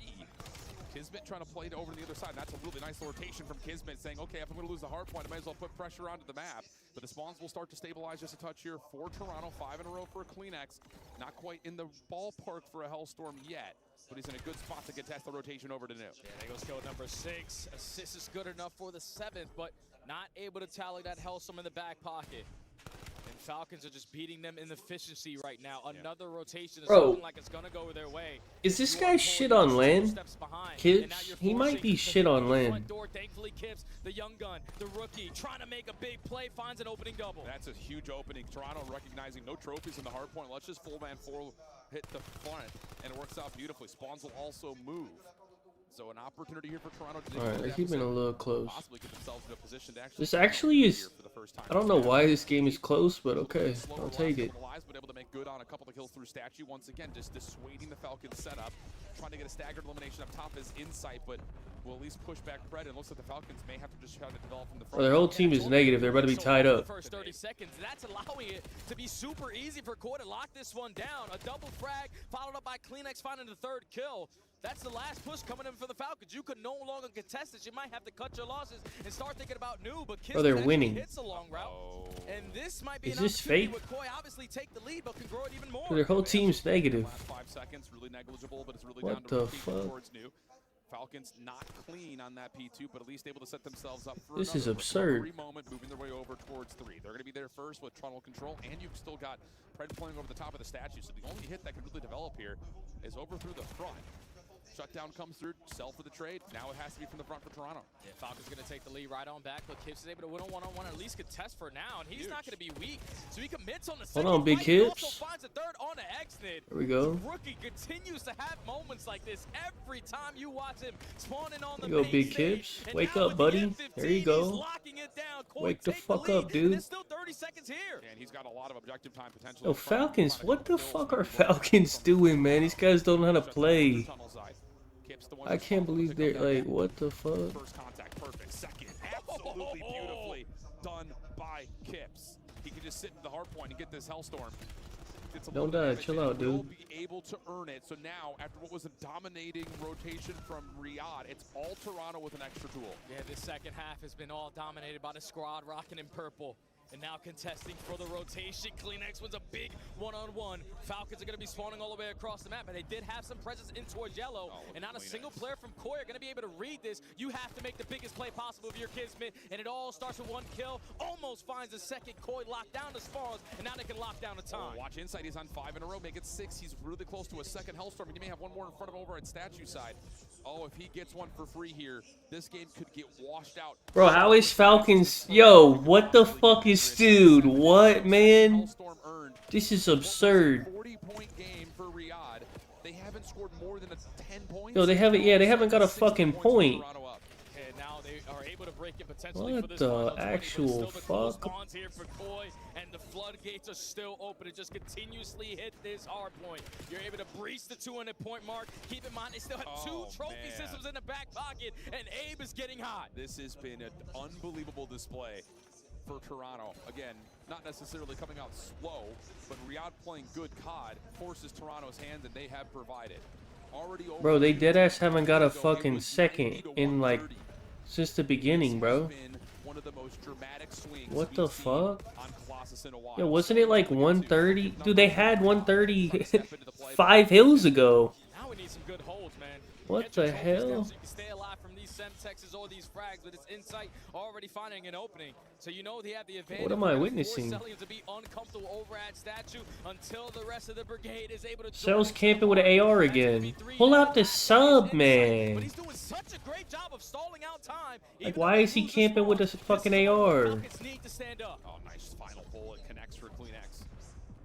Kismet trying to play it over to the other side. And that's a really nice rotation from Kismet, saying, okay, if I'm going to lose the hard point, I might as well put pressure onto the map. But the spawns will start to stabilize just a touch here for Toronto. 5 in a row for a CleanX. Not quite in the ballpark for a Hellstorm yet, but he's in a good spot to contest the rotation over to New. Yeah, there goes skill number 6. Assist is good enough for the 7th, but not able to tally that Hellstorm in the back pocket. And Falcons are just beating them in efficiency right now. Another rotation is looking like it's gonna go their way. Is this guy shit on land? Kips? He might be shit on land. Thankfully, Kips, the young gun, the rookie, trying to make a big play, finds an opening double. That's a huge opening. Toronto recognizing no trophies in the hard point. Let's just full man 4 hit the front, and it works out beautifully. Spawns will also move. So an opportunity here for Toronto to Alright, they're keeping a little close. Possibly get themselves in a position to actually This actually is... I don't know why this game is close, but okay, I'll take it. But able to make good on a couple of kills through statue. Once again, just dissuading the Falcons setup. Trying to get a staggered elimination up top is Insight, but will at least push back Pred, and looks like the Falcons may have to just try to develop from the front. Bro, their whole team is negative. They're about to be tied up. First 30 seconds, that's allowing it to be super easy for Koi to lock this one down. A double frag followed up by Kleenex finding the third kill. That's the last push coming in for the Falcons. You could no longer contest this. You might have to cut your losses and start thinking about new. But Bro, they're winning. hits a long route, and this might be Is an this opportunity fake? with Koi obviously take the lead, but can grow it even more. Their whole team's negative. Last 5 seconds, really negligible, but it's really What down to the rotation fuck? towards new. Falcons not clean on that P2, but at least able to set themselves up for This is another absurd. recovery moment, moving their way over towards 3. They're going to be there first with tunnel control, and you've still got Pred playing over the top of the statue, so the only hit that could really develop here is over through the front. Shutdown comes through, sell for the trade. Now it has to be from the front for Toronto. Yeah, Falcons going to take the lead right on back, but Kips is able to win a one-on-one, at least contest for now, and he's not going to be weak. So he commits on the second on, Big fight. He also Kips. finds a third on the X-Nid. There we go. The rookie continues to have moments like this every time you watch him spawning on the There you go, main Big stage. Kips. And Wake now up, with buddy. the F-15, There you he's go. locking it down. Koi Wake the take fuck lead, up, dude. And there's still 30 seconds here. And he's got a lot of objective time potential. Yo, Falcons, what the fuck are Falcons doing, man? These guys don't know how to play. I can't believe they're like, what the fuck? First contact, perfect. Second, absolutely beautifully done by Kips. He can just sit in the hard point and get this Hellstorm. Don't die, chill out, Will dude. be able to earn it. So now, after what was a dominating rotation from Riyadh, it's all Toronto with an extra tool. Yeah, this second half has been all dominated by the squad rocking in purple. And now contesting for the rotation. Kleenex wins a big one-on-one. Falcons are going to be spawning all the way across the map, but they did have some presence in towards yellow. And not a single player from Koi are going to be able to read this. You have to make the biggest play possible of your Kismet, and it all starts with one kill. Almost finds a second. Koi locked down the spawns, and now they can lock down the time. Watch inside. He's on 5 in a row. Make it 6. He's really close to a second Hellstorm, and he may have one more in front of him over at statue side. Oh, if he gets one for free here, this game could get washed out. Bro, how is Falcons? Yo, what the fuck is, dude? What, man? This is absurd. 40-point game for Riyadh. They haven't scored more than 10 points. Yo, they haven't. Yeah, they haven't got a fucking point. And now they are able to break it potentially for What this the final 20, but it's actual still the close fuck? spawns here for Koi, and the floodgates are still open. It just continuously hit this hard point. You're able to breach the 200-point mark. Keep in mind, they still have 2 trophy systems in the back pocket, and Abe is getting hot. This has been an unbelievable display for Toronto. Again, not necessarily coming out slow, but Riyadh playing good COD forces Toronto's hand, and they have provided. Already over. Bro, they deadass haven't got a fucking second in like since the beginning, bro. One of the most dramatic swings What the fuck? on Colossus in a while. Yeah, wasn't it like 130? Dude, they had 130 5 hills ago. Now we need some good holds, man. What the hell? So you can stay alive from these Semtexes or these frags, but it's Insight already finding an opening. So you know they have the advantage. What am I witnessing? To be uncomfortable over at statue until the rest of the brigade is able to Cell's camping with an AR again. Pull out the sub, man. He's doing such a great job of stalling out time. Like, why is he camping with this fucking AR? Need to stand up. Oh, nice final bullet connects for Kleenex.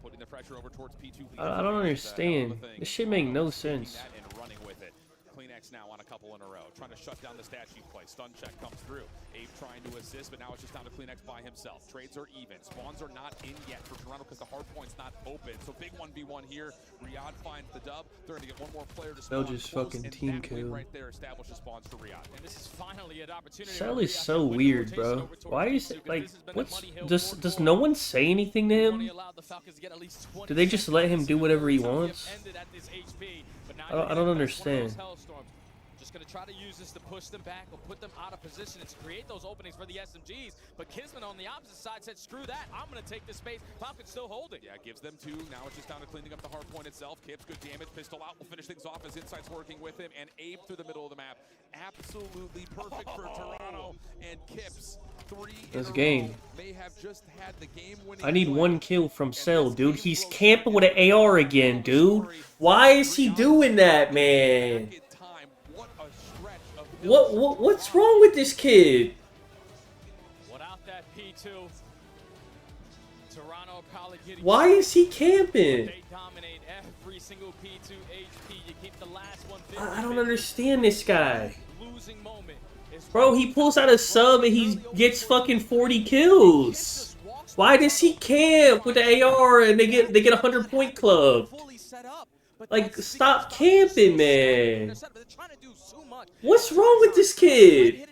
Putting the pressure over towards P2. I don't understand. This shit make no sense. And running with it. Kleenex now on a couple in a row. Trying to shut down the statue play. Stun check comes through. Abe trying to assist, but now it's just down to Kleenex by himself. Trades are even. Spawns are not in yet for Toronto because the hard point's not open. So big 1v1 here. Riyadh finds the dub. They're going to get one more player to spawn. They'll just close, fucking and team that win kill. right there establishes spawns for Riyadh. And this is finally an opportunity. Cell is so weird, bro. Why is it like, what's, does no one say anything to him? Do they just let him do whatever he wants? I don't understand. Just going to try to use this to push them back or put them out of position and to create those openings for the SMGs. But Kismet on the opposite side said, screw that, I'm going to take this space. Falcon's still holding. Yeah, gives them 2. Now it's just down to cleaning up the hard point itself. Kips, good damage. Pistol out will finish things off as Insight's working with him. And Abe through the middle of the map. Absolutely perfect for Toronto. And Kips, 3 This in a game. row. May have just had the game-winning I need play. 1 kill from Cell, dude. He's camping with an AR again, dude. Why is he doing that, man? What's wrong with this kid? Without that P2, Toronto probably getting. Why is he camping? They dominate every single P2 HP. You keep the last one. I don't understand this guy. Losing moment is Bro, he pulls out a sub and he gets fucking 40 kills. Why does he camp with the AR and they get a 100-point club? Like, stop camping, man. They're trying to do so much much. What's wrong with this kid?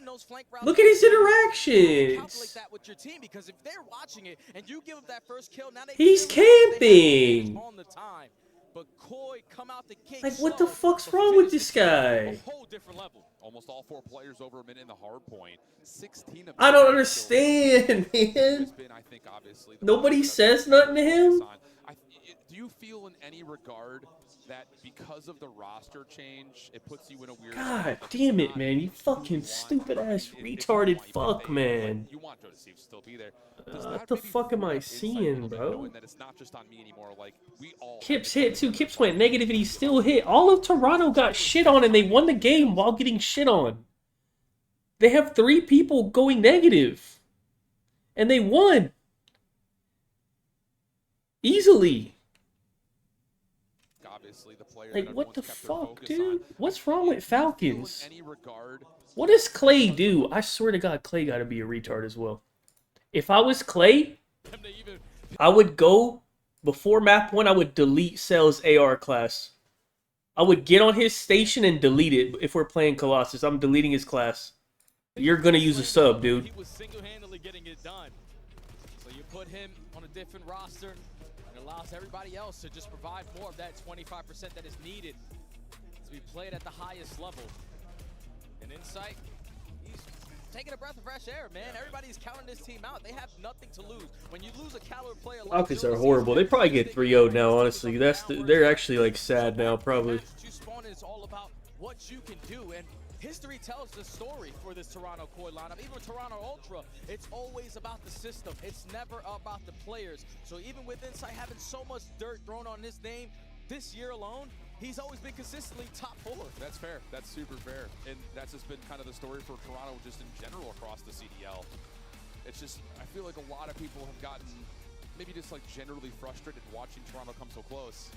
Look at his interactions. That with your team, because if they're watching it and you give them that first kill, now He's camping. on the time. But Koi come out the gate. Like, what the fuck's wrong with this guy? Whole different level. Almost all 4 players over a minute in the hard point. 16 of I don't understand, man. Nobody says nothing to him. Do you feel in any regard that because of the roster change, it puts you in a weird God damn it, man. You fucking stupid ass retarded fuck, man. You want Joe to still be there. What the fuck am I seeing, bro? That it's not just on me anymore. Like, we all Kips hit too. Kips went negative and he still hit. All of Toronto got shit on and they won the game while getting shit on. They have 3 people going negative. And they won. Easily. Like, what the fuck, dude? What's wrong with Falcons? What does Clay do? I swear to God, Clay gotta be a retard as well. If I was Clay, I would go, before map 1, I would delete Cell's AR class. I would get on his station and delete it if we're playing Colossus. I'm deleting his class. You're gonna use a sub, dude. He was single-handedly getting it done. So you put him on a different roster, and allows everybody else to just provide more of that 25% that is needed to be played at the highest level. And Insight, he's taking a breath of fresh air, man. Everybody's counting this team out. They have nothing to lose. When you lose a caliber player like Falcons are horrible. They probably get 3-0'd now, honestly. They're actually like sad now, probably. It's all about what you can do, and history tells the story for this Toronto Koi lineup. Even Toronto Ultra, it's always about the system. It's never about the players. So even with Insight having so much dirt thrown on his name, this year alone, he's always been consistently top 4. That's fair. That's super fair. And that's just been kind of the story for Toronto just in general across the CDL. It's just, I feel like a lot of people have gotten maybe just like generally frustrated watching Toronto come so close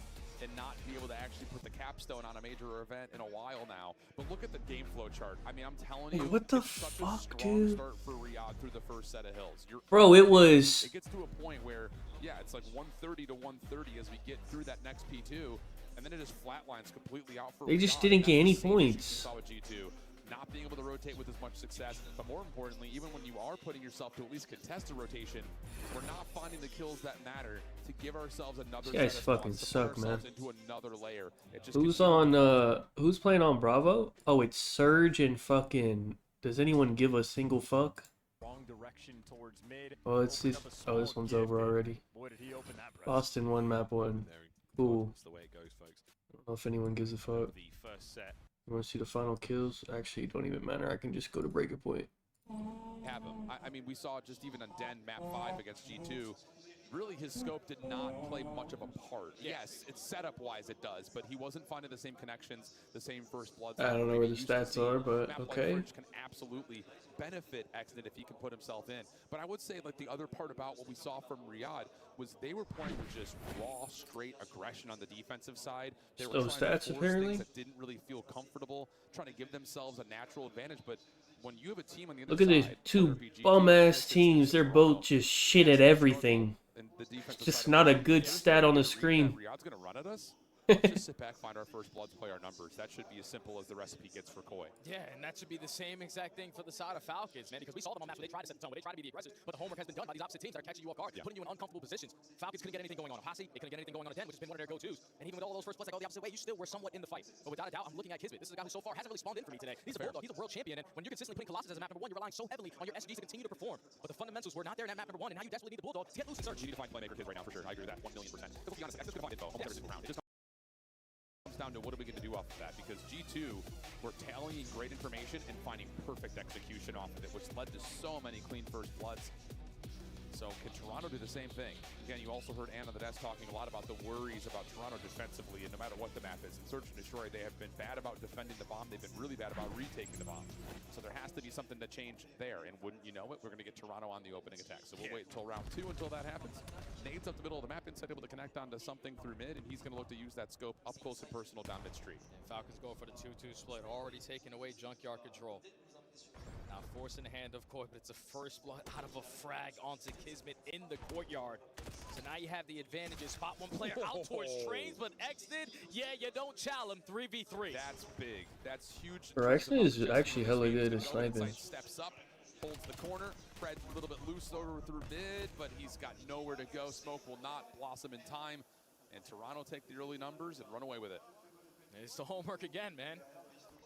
and not be able to actually put the capstone on a major event in a while now. But look at the game flow chart. I mean, I'm telling you, what the it's such a fuck, strong dude? start for Riyadh through the first set of hills. Bro, it was... It gets to a point where, yeah, it's like 130 to 130 as we get through that next P2, and then it just flatlines completely out for They just Riyadh. didn't get any That's the same issue we points. saw with G2. Not being able to rotate with as much success, but more importantly, even when you are putting yourself to at least contest a rotation, we're not finding the kills that matter to give ourselves another. These guys set of fucking spots to put suck, man. ourselves into another layer. It just Who's continues on, who's playing on Bravo? Oh, it's Surge and fucking... Does anyone give a single fuck? Wrong direction towards mid. Oh, it's this... Oh, this one's over already. Boy, did he open that. Boston won map 1. Cool. That's the way it goes, folks. I don't know if anyone gives a fuck. The first set. You want to see the final kills? Actually, it don't even matter. I can just go to break a point. have him. I mean, we saw just even on Den map 5 against G2, really his scope did not play much of a part. Yes, it's setup-wise it does, but he wasn't finding the same connections, the same first blood. I don't know where the stats are, but okay. Fridge can absolutely benefit Exodus if he can put himself in. But I would say, like, the other part about what we saw from Riyadh was they were playing with just raw, straight aggression on the defensive side. They were Those trying stats, to force apparently? things that didn't really feel comfortable, trying to give themselves a natural advantage. But when you have a team on the other Look at these side, two bum-ass teams. They're both just shit at everything. It's just not a good stat on the screen. Riyadh's going to run at us. Let's just sit back, find our first bloods, play our numbers. That should be as simple as the recipe gets for Koi. Yeah, and that should be the same exact thing for the side of Falcons, man, because we saw them on maps where they try to set the tone, where they try to be the aggressors, but the homework has been done by these opposite teams that are catching you off guard, putting you in uncomfortable positions. Falcons couldn't get anything going on Posse, they couldn't get anything going on 10, which has been one of their go-tos. And even with all those first bloods that go the opposite way, you still were somewhat in the fight. But without a doubt, I'm looking at Kismet. This is a guy who so far hasn't really spawned in for me today. He's a bulldog, he's a world champion, and when you're consistently putting Colossus as a map number 1, you're relying so heavily on your SGs to continue to perform. But the fundamentals were not there in that map number 1, and now you desperately need the bulldog to get loose and search. You need to find playmaker kids right now for sure. I agree with that 1,000,000%. But let's be honest, Exodus could find info almost every single round. It just comes down to what are we going to do off of that, because G2 were tallying great information and finding perfect execution off of it, which led to so many clean first bloods. So can Toronto do the same thing? Again, you also heard Anna the desk talking a lot about the worries about Toronto defensively, and no matter what the map is. In Search and Destroy, they have been bad about defending the bomb. They've been really bad about retaking the bomb. So there has to be something to change there, and wouldn't you know it, we're going to get Toronto on the opening attack. So we'll wait until round 2 until that happens. Nade's up the middle of the map, Inside able to connect onto something through mid, and he's going to look to use that scope up close and personal down mid street. Falcons go for the 2-2 split, already taking away Junkyard control. Now forcing the hand of Koi, but it's a first blood out of a frag onto Kismet in the courtyard. So now you have the advantage. Spot one player out towards Trains, but Exted, yeah, you don't chow him. 3v3. That's big. That's huge. Bro, Exted is actually hella good at sniping. Steps up, holds the corner. Fred a little bit loose over through mid, but he's got nowhere to go. Smoke will not blossom in time. And Toronto take the early numbers and run away with it. It's the homework again, man.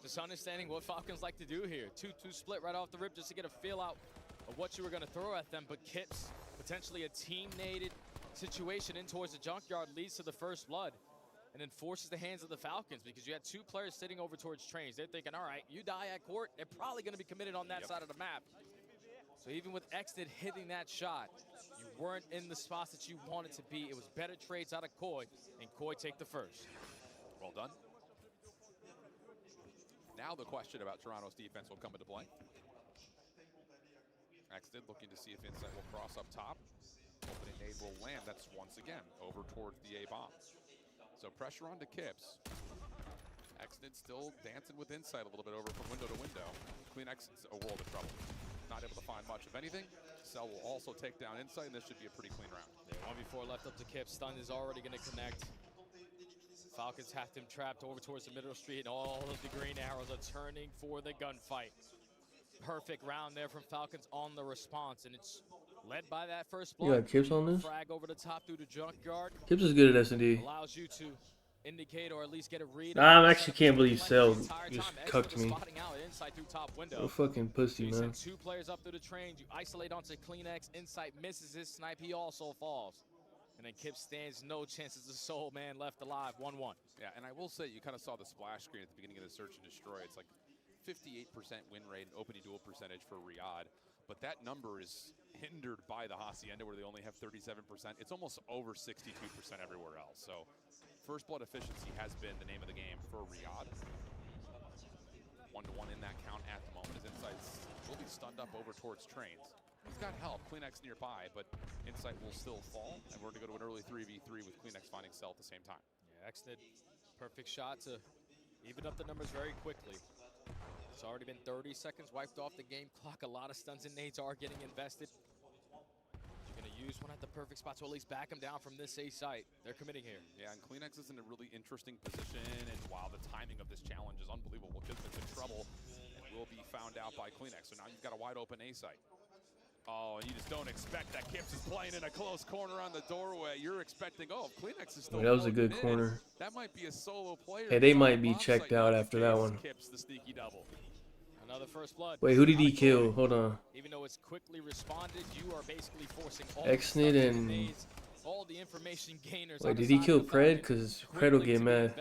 Just understanding what Falcons like to do here. 2-2 split right off the rip just to get a feel out of what you were going to throw at them. But Kips, potentially a team-nated situation in towards the junkyard, leads to the first blood. And then forces the hands of the Falcons because you had 2 players sitting over towards Trains. They're thinking, all right, you die at court, they're probably going to be committed on that side of the map. So even with Exted hitting that shot, you weren't in the spots that you wanted to be. It was better trades out of Koi, and Koi take the first. Well done. Now the question about Toronto's defense will come into play. Exted looking to see if Insight will cross up top. Opening nade will land. That's once again over towards the A-bomb. So pressure on to Kips. Exted still dancing with Insight a little bit over from window to window. Clean Exit's a world of trouble. Not able to find much of anything. Cell will also take down Insight, and this should be a pretty clean round. Yeah, 1v4 left up to Kip. Stun is already going to connect. Falcons have him trapped over towards the middle street, and all of the green arrows are turning for the gunfight. Perfect round there from Falcons on the response, and it's led by that first blood. You got Kips on this? Frag over the top through the junkyard. Kips is good at S&D. Allows you to indicate or at least get a read. Nah, I actually can't believe Cell just cucked me. What a fucking pussy, man. 2 players up through the train. You isolate onto Kleenex. Insight misses his snipe. He also falls. And then Kip stands no chance as the sole man left alive. 1-1. Yeah, and I will say, you kind of saw the splash screen at the beginning of the search and destroy. It's like 58% win rate and opening duel percentage for Riyadh. But that number is hindered by the Hacienda, where they only have 37%. It's almost over 62% everywhere else. So first blood efficiency has been the name of the game for Riyadh. 1-1 in that count at the moment as Insight's will be stunned up over towards Trains. He's got help. Kleenex nearby, but Insight will still fall, and we're going to go to an early 3v3 with Kleenex finding Cell at the same time. Yeah, Exted, perfect shot to even up the numbers very quickly. It's already been 30 seconds wiped off the game clock. A lot of stuns and nades are getting invested. You're going to use one at the perfect spot to at least back him down from this A site. They're committing here. Yeah, and Kleenex is in a really interesting position, and wow, the timing of this challenge is unbelievable. Kismet's in trouble and will be found out by Kleenex. So now you've got a wide open A site. Oh, and you just don't expect that. Kips is playing in a close corner on the doorway. You're expecting, oh, Kleenex is still. That was a good corner. That might be a solo player. Hey, they might be checked out after that one. Kips the sneaky double. Another first blood. Wait, who did he kill? Hold on. Even though it's quickly responded, you are basically forcing all Exnit and all the information gainers. Wait, did he kill Pred? Because Pred will get mad.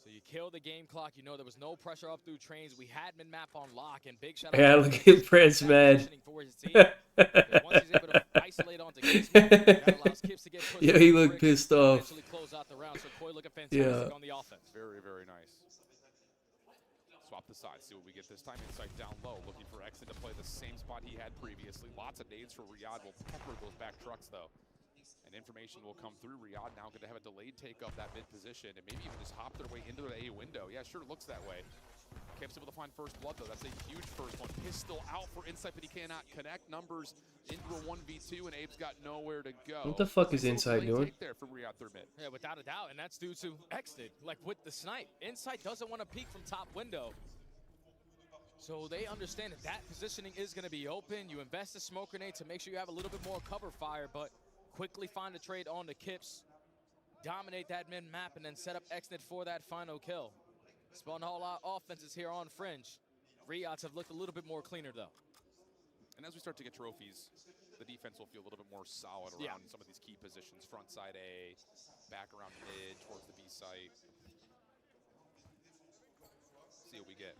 So you kill the game clock. You know there was no pressure up through Trains. We had mid-map on lock, and big shout out. Yeah, look at Pred's mad. Once he's able to isolate onto Kismet, that allows Kips to get pushed. Yeah, he looked pissed off. Close out the round, so Koi looking fantastic on the offense. Very, very nice. Swap the side, see what we get this time. Insight down low, looking for Exit to play the same spot he had previously. Lots of nades for Riyadh. Will pepper those back trucks, though. And information will come through. Riyadh now going to have a delayed take of that mid position and maybe even just hop their way into the A window. Yeah, sure looks that way. Kips able to find first blood, though. That's a huge first one. Pistol out for Insight, but he cannot connect. Numbers into a 1v2, and Abe's got nowhere to go. What the fuck is Insight doing? There from Riyadh third mid. Yeah, without a doubt, and that's due to Exit. Like with the snipe, Insight doesn't want to peek from top window. So they understand that that positioning is going to be open. You invest a smoke grenade to make sure you have a little bit more cover fire, but quickly find a trade on the Kips, dominate that mid-map, and then set up Exnit for that final kill. Spawning all out offenses here on Fringe. Riyadhs have looked a little bit more cleaner, though. And as we start to get trophies, the defense will feel a little bit more solid around some of these key positions. Front side A, back around mid, towards the B site. See what we get.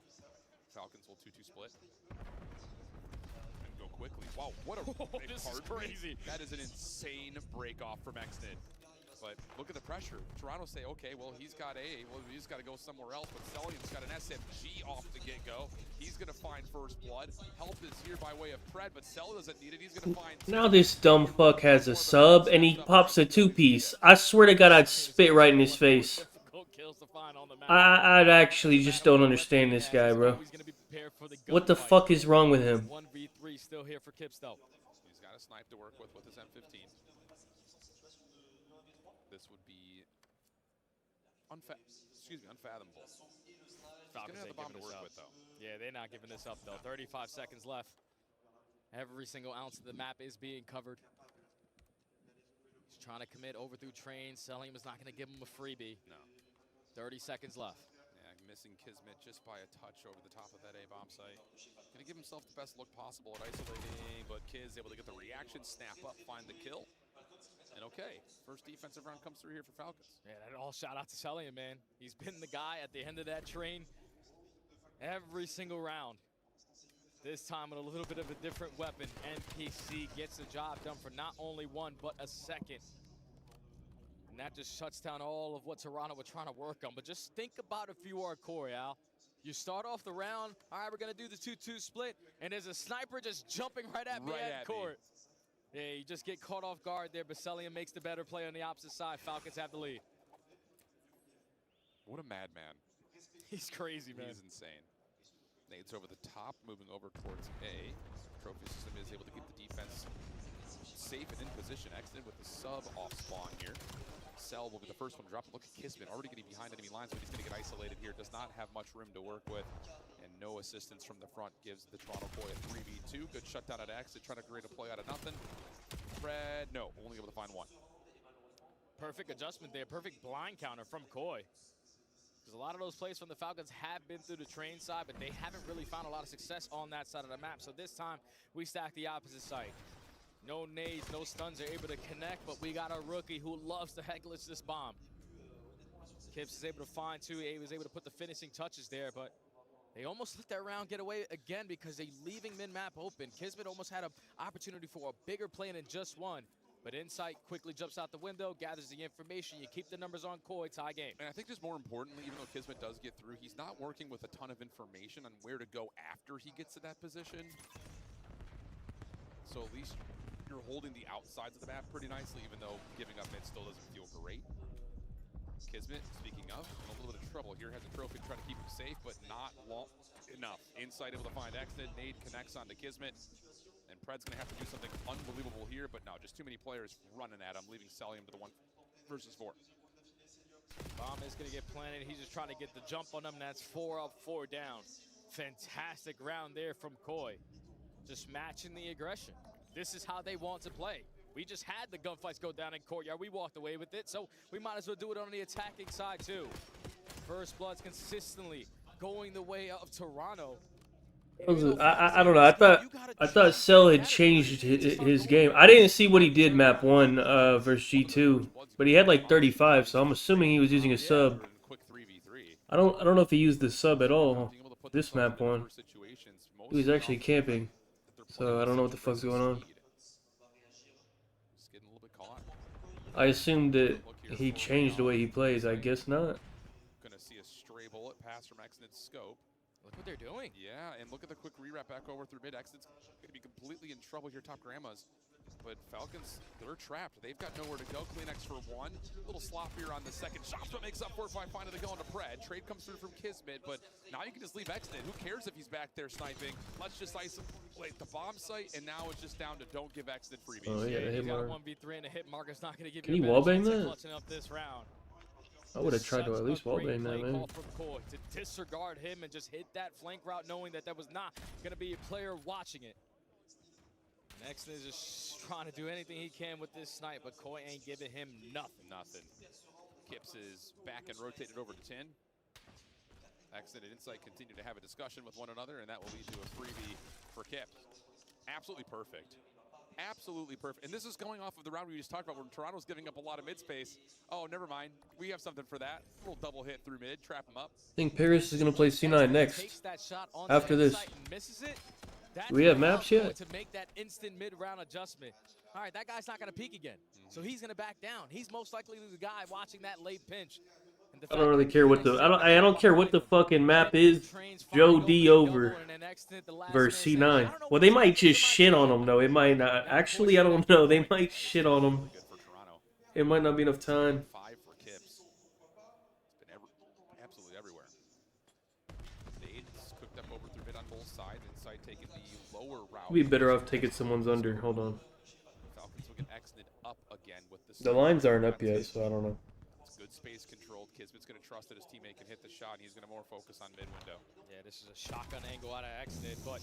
Falcons will 2-2 split. And go quickly. Wow, what a big this is crazy. That is an insane break off from Exnit. But look at the pressure. Toronto say, okay, well, he's got A. Well, he's got to go somewhere else. But Celian's got an SMG off the get-go. He's going to find first blood. Help is here by way of Pred, but Cell doesn't need it. He's going to find... Now this dumb fuck has a sub, and he pops a two-piece. I swear to God, I'd spit right in his face. I actually just don't understand this guy, bro. He's going to be prepare for the What the gunfight. fuck is wrong with him? 1v3 still here for Kips though. He's got a snipe to work with his M15. This would be unfathomable. Falcons have the bomb ain't to giving work this up. with though. Yeah, they're not giving this up though. 35 seconds left. Every single ounce of the map is being covered. He's trying to commit over through train. Selim is not going to give him a freebie. No. 30 seconds left. Yeah, missing Kismet just by a touch over the top of that A-bomb site. Gonna give himself the best look possible at isolating, but Kiz able to get the reaction, snap up, find the kill. And okay, first defensive round comes through here for Falcons. Yeah, that all shout out to Selim, man. He's been the guy at the end of that train every single round. This time with a little bit of a different weapon. NPC gets the job done for not only one, but a second. And that just shuts down all of what Toronto were trying to work on. But just think about if you are Corey, Al. You start off the round, all right, we're going to do the 2-2 split, and there's a sniper just jumping right at me at court. Yeah, you just get caught off guard there, but Selim makes the better play on the opposite side. Falcons have the lead. What a madman. He's crazy, man. He's insane. Nades over the top, moving over towards A. Trophy system is able to keep the defense safe and in position. Exit with the sub off spawn here. Cell will be the first one to drop. Look at Kismet already getting behind enemy lines, but he's going to get isolated here. Does not have much room to work with. And no assistance from the front gives the Toronto boy a 3v2. Good shutdown at Exit, trying to create a play out of nothing. Fred, no, only able to find one. Perfect adjustment there. Perfect blind counter from Koi. Because a lot of those plays from the Falcons have been through the train side, but they haven't really found a lot of success on that side of the map. So this time, we stack the opposite side. No nades, no stuns are able to connect, but we got a rookie who loves to headglitch this bomb. Kips is able to find two. A was able to put the finishing touches there, but they almost let that round get away again because they're leaving mid-map open. Kismet almost had an opportunity for a bigger play than just one. But Insight quickly jumps out the window, gathers the information. You keep the numbers on Koi, tie game. And I think just more importantly, even though Kismet does get through, he's not working with a ton of information on where to go after he gets to that position. So at least you're holding the outsides of the map pretty nicely, even though giving up mid still doesn't feel great. Kismet, speaking of, in a little bit of trouble here, has a trophy to try to keep him safe, but not long enough. Insight able to find exit. Nade connects onto Kismet. And Pred's gonna have to do something unbelievable here, but no, just too many players running at him, leaving Selim to the 1 versus 4. Bomb is gonna get planted. He's just trying to get the jump on them. That's 4 up, 4 down. Fantastic round there from Koi. Just matching the aggression. This is how they want to play. We just had the gunfights go down in Courtyard. We walked away with it, so we might as well do it on the attacking side too. First Blood's consistently going the way of Toronto. I don't know. I thought Cell had changed his game. I didn't see what he did map 1 versus G2, but he had like 35, so I'm assuming he was using a sub. I don't know if he used the sub at all. This map 1, he was actually camping, so I don't know what the fuck's going on. I assumed that he changed the way he plays. I guess not. Gonna see a stray bullet pass from Exnet's scope. Look what they're doing. Yeah, and look at the quick re-wrap back over through mid. Exit's going to be completely in trouble here, top Grandmas. But Falcons, they're trapped. They've got nowhere to go. CleanX for 1. A little sloppier on the second shot, but makes up for it by finding the kill into Pred. Trade comes through from Kismet, but now you can just leave Exnet. Who cares if he's back there sniping? Let's just isolate the bomb site, and now it's just down to don't give Exnet freebies. Oh, yeah, he's got a 1v3 and a hit marker's not going to give Can you he a better chance wallbang of that? clutching up this round. I would have tried to at least wallbang that, man. Call from Koi to disregard him and just hit that flank route knowing that there was not going to be a player watching it. Next is just trying to do anything he can with this snipe, but Koi ain't giving him nothing. Kips is back and rotated over to 10. Exit and Insight continue to have a discussion with one another, and that will lead to a freebie for Kips. Absolutely perfect. Absolutely perfect. And this is going off of the round we just talked about where Toronto's giving up a lot of mid space. Oh, never mind. We have something for that. A little double hit through mid, trap him up. I think Paris is going to play C9 next. After this. Do we have maps yet? To make that instant mid-round adjustment. All right, that guy's not going to peek again. So he's going to back down. He's most likely the guy watching that late pinch. I don't really care what the I don't care what the fucking map is. Joe D over versus C9. Well, they might just shit on him though. It might not. Actually, I don't know. They might shit on him. It might not be enough time. 5 for Kips. It's been absolutely everywhere. Nade's cooked up over through mid on side. Inside taking the lower route. We'd be better off taking someone's under. Hold on. Falcons will get exited up again with The lines aren't up yet, so I don't know. It's good space controlled. Kismet's going to trust that his teammate can hit the shot, and he's going to more focus on mid window. Yeah, this is a shotgun angle out of accident, but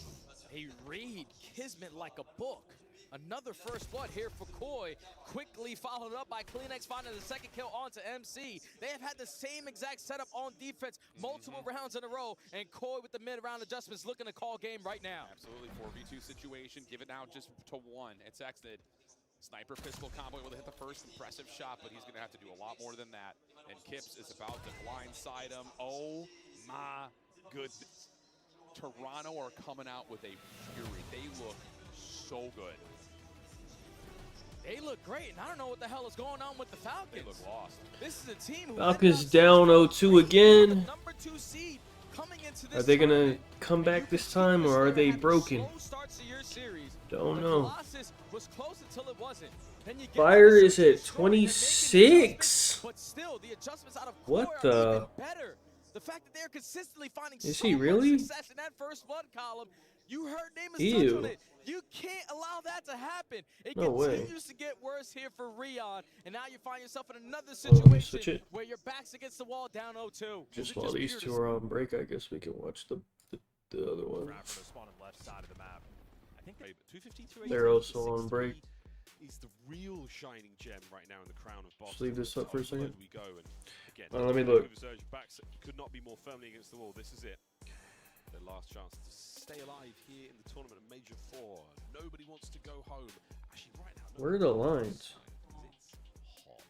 he read Kismet like a book. Another first blood here for Koi, quickly followed up by Kleenex finding the second kill onto MC. They have had the same exact setup on defense multiple rounds in a row, and Koi with the mid-round adjustments looking to call game right now. Absolutely, 4v2 situation. Give it now just to one. It's exited. Sniper pistol combo able to hit the first impressive shot, but he's going to have to do a lot more than that. And Kips is about to blindside him. Oh my goodness. Toronto are coming out with a fury. They look so good. They look great, and I don't know what the hell is going on with the Falcons. They look lost. This is a team who Falcons down 0-2 again. number 2 seed coming into this Are they gonna come back this time, or are they broken? Don't know. Was close until it wasn't. Then you get Fire is at 26. but still, the adjustments out of What Koi the? are even better. The fact that they're consistently finding Is so he much really? success in that first blood column. You heard Nama's Ew. touch on it. You can't allow that to happen. It No way. continues to get worse here for Rion, and now you find yourself in another Oh, let me switch situation it. where your back's against the wall down 0-2. Just while these two are on break, I guess we can watch the other one. Spawn on the left side of the map. I think 250, They're also on break. He's the real shining gem right now in the crown of Boston. Just leave this up for a second. We go and again, Let me look. with his urge back, could not be more firmly against the wall. This is it. Their last chance to stay alive here in the tournament of Major 4. Nobody wants to go home. Actually, right now. Where are the lines?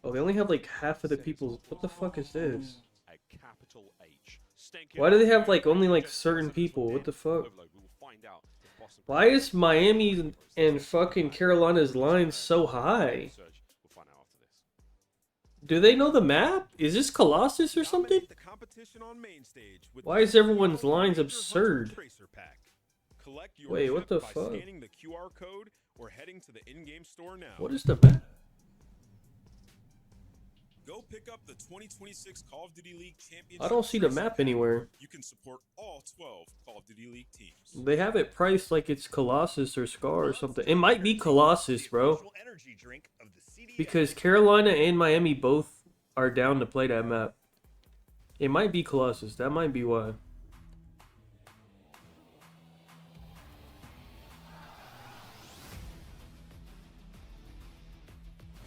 Oh, they only have like half of the people. What the fuck is this? A capital H. Why do they have like only like certain people? What the fuck? Why is Miami and fucking Carolina's lines so high? Do they know the map? Is this Colossus or something? Why is everyone's lines absurd? Wait, what the fuck? Scanning the QR code or heading to the in-game store now. What is the map? Go pick up the 2026 Call of Duty League Championship. I don't see the map anywhere. You can support all 12 Call of Duty League teams. They have it priced like it's Colossus or Scar or something. It might be Colossus, bro. Because Carolina and Miami both are down to play that map. It might be Colossus. That might be why.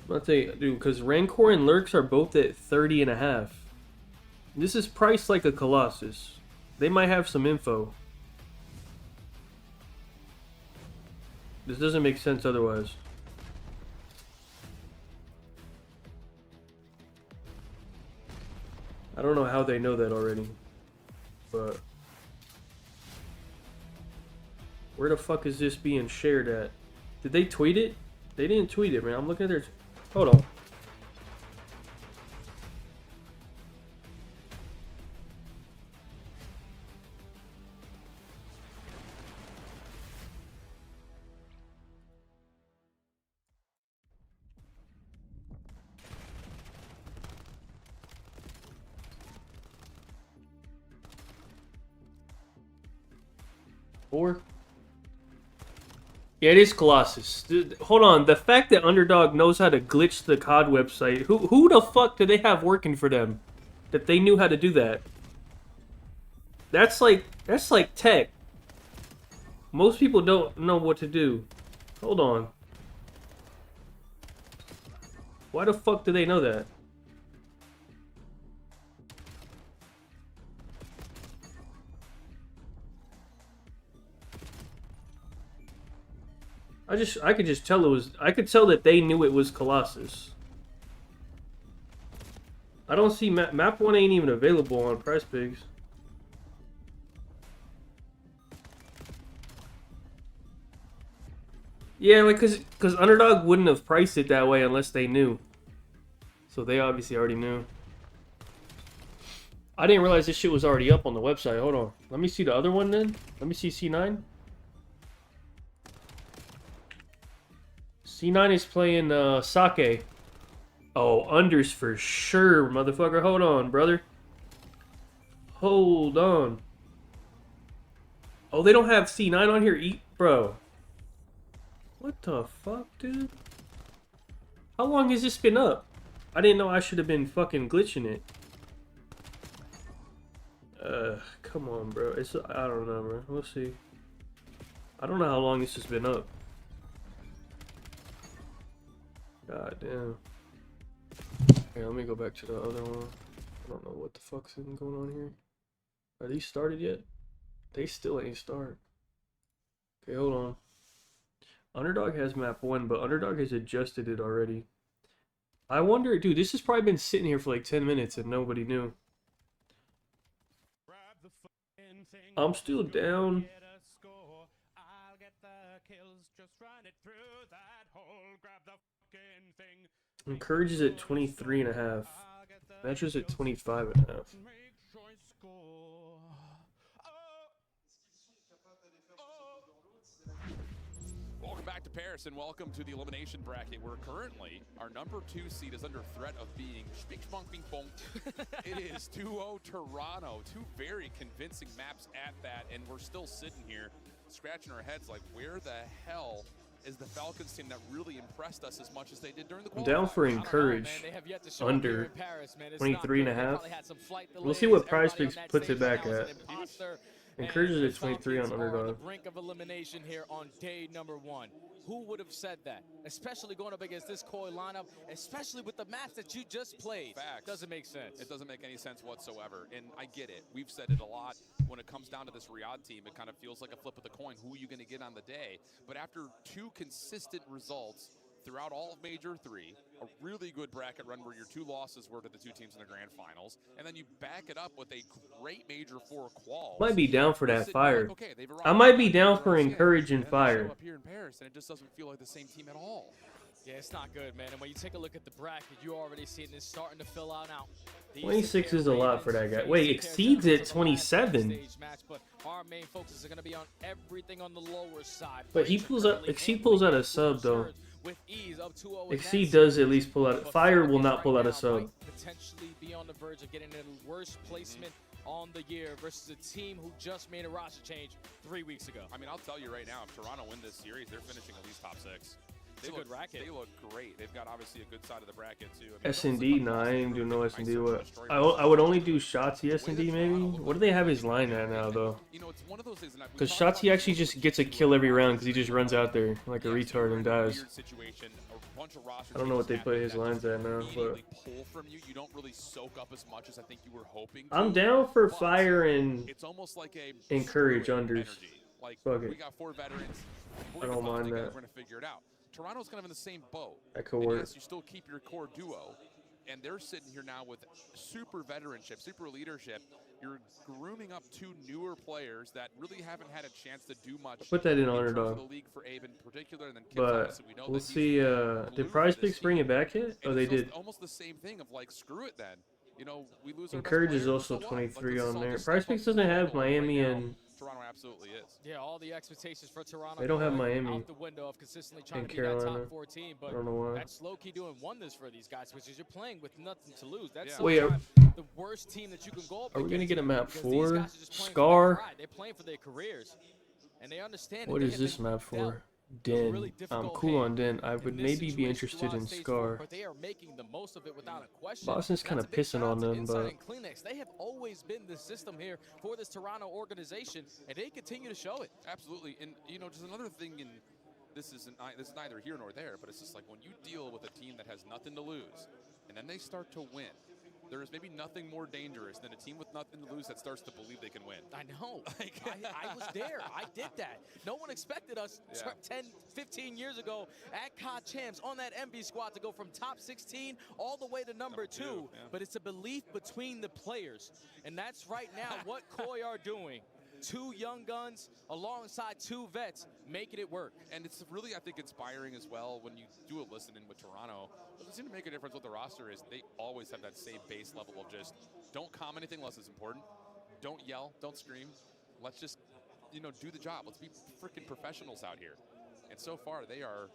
I'll tell you, dude, because Rancor and Lurks are both at 30.5. This is priced like a Colossus. They might have some info. This doesn't make sense otherwise. I don't know how they know that already. But where the fuck is this being shared at? Did they tweet it? They didn't tweet it, man. I'm looking at their... Hold on. Four. Yeah, it is Colossus. Dude, hold on. The fact that Underdog knows how to glitch the COD website, who the fuck do they have working for them? That they knew how to do that? That's like tech. Most people don't know what to do. Hold on. Why the fuck do they know that? I could just tell it was. I could tell that they knew it was Colossus. I don't see map 1 ain't even available on Price Pigs. Yeah, like cause Underdog wouldn't have priced it that way unless they knew. So they obviously already knew. I didn't realize this shit was already up on the website. Hold on. Let me see the other one then. Let me see C9. C9 is playing Sake. Oh, unders for sure, motherfucker. Hold on, brother. Hold on. Oh, they don't have C9 on here. Bro. What the fuck, dude? How long has this been up? I didn't know I should have been fucking glitching it. Come on, bro. I don't know, bro. We'll see. I don't know how long this has been up. God damn. Hey, let me go back to the other one. I don't know what the fuck's even going on here. Are these started yet? They still ain't start. Okay, hold on. Underdog has map 1, but Underdog has adjusted it already. I wonder, dude, this has probably been sitting here for like 10 minutes and nobody knew. I'm still down. Encourage is at 23.5. Measures at 25.5. Welcome back to Paris and welcome to the elimination bracket where currently our number 2 seed is under threat of being it is 2-0 Toronto. 2 very convincing maps at that, and we're still sitting here scratching our heads like, where the hell is the Falcons team that really impressed us as much as they did during the qualifiers? Down for Encourage under 23.5. We'll see what Prize Picks puts it back at. Encourage is at 23 on Underdog. On the brink of elimination here on day number 1. Who would have said that? Especially going up against this Koi lineup, especially with the match that you just played. Facts. Doesn't make sense. It doesn't make any sense whatsoever. And I get it. We've said it a lot. When it comes down to this Riyadh team, it kind of feels like a flip of the coin. Who are you going to get on the day? But after 2 consistent results throughout all of Major 3, a really good bracket run where your 2 losses were to the 2 teams in the grand finals, and then you back it up with a great Major 4 qual. Might be down for that Fire. Like, okay, I might be down for Encourage and Fire. Up here in Paris, and it just doesn't feel like the same team at all. Yeah, it's not good, man. And when you take a look at the bracket, you already see this starting to fill out now. 26 is a lot for that guy. Wait, Exceeds at 27. But our main focus are going to be on everything on the lower side. But he pulls out. Exceed pulls out a sub though. Exceed does at least pull out. Fire will not pull out a sub. Potentially be on the verge of getting a worst placement on the year versus a team who just made a roster change 3 weeks ago. I mean, I'll tell you right now, if Toronto win this series, they're finishing at least top 6. They look, they look great. They've got obviously a good side of the bracket too. I mean, S&D, no, I ain't doing no S&D. What? I would only do Shotzi S&D maybe. What do they have his line at now though? Because Shotzi actually just gets a kill every round because he just runs out there like a retard and dies. I don't know what they put his lines at now, but I'm down for Fire and Encourage unders. Fuck it. I don't mind that. We're gonna figure it out. Toronto's kind of in the same boat. That could work. Yes, you still keep your core duo, and they're sitting here now with super veteranship, super leadership. You're grooming up 2 newer players that really haven't had a chance to do much. I'll put that in Underdog. The league for Abe in particular, and then but we'll see. Did Prize Picks bring it back yet? Oh, they did. Almost the same thing of like, screw it then. You know, we lose. Encourage is also 23 on there. Prize Picks doesn't have Miami and. Toronto absolutely is. Yeah, all the expectations for Toronto. They don't have Miami out the window of consistently trying to be Carolina. that top 14, but I don't know why. that's low-key doing wonders for these guys, which is you're playing with nothing to lose. That's Wait, the worst team that you can go up are we gonna get a map 4? Scar. They're playing for their careers, and they understand. What is this map for? Den. Really I'm cool on Den. I would maybe be interested in Scar. But they are making the most of it without a question. Boston's kind of pissing on them, but they have always been the system here for this Toronto organization, and they continue to show it. Absolutely, and you know, just another thing, and this is neither here nor there, but it's just like when you deal with a team that has nothing to lose, and then they start to win. There is maybe nothing more dangerous than a team with nothing to lose that starts to believe they can win. I know. I was there. I did that. No one expected us 10, 15 years ago at COD Champs on that MB squad to go from top 16 all the way to number 2. Yeah. But it's a belief between the players. And that's right now what Koi are doing. 2 young guns alongside 2 vets making it work. And it's really, I think, inspiring as well when you do a listen in with Toronto. It doesn't seem to make a difference what the roster is. They always have that same base level of just don't calm anything less is important. Don't yell, don't scream. Let's just, you know, do the job. Let's be freaking professionals out here. And so far, they are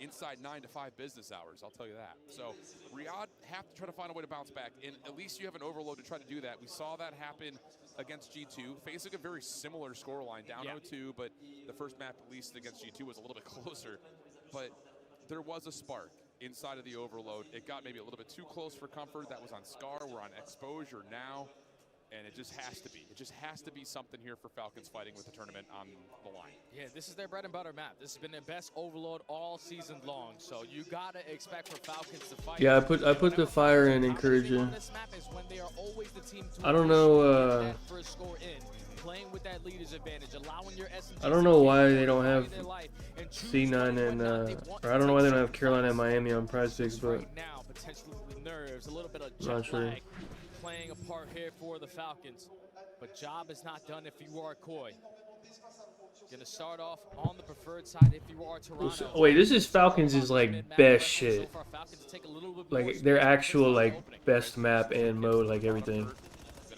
inside 9 to 5 business hours, I'll tell you that. So Riyadh have to try to find a way to bounce back, and at least you have an overload to try to do that. We saw that happen against G2, facing a very similar scoreline, down 0-2, but the first map, at least against G2, was a little bit closer. But there was a spark inside of the overload. It got maybe a little bit too close for comfort. That was on Scar. We're on exposure now. And it just has to be. It just has to be something here for Falcons fighting with the tournament on the line. Yeah, this is their bread and butter map. This has been their best overload all season long. So you gotta expect for Falcons to fight. Yeah, I put the fire in encouraging. I don't know. I don't know why they don't have C9 and or I don't know why they don't have Carolina and Miami on Prize Picks, but not sure. Playing a part here for the Falcons, but job is not done if you are Koi. Gonna start off on the preferred side if you are Toronto. Wait, this is Falcons' like best shit. Like their actual like best map and mode, like everything.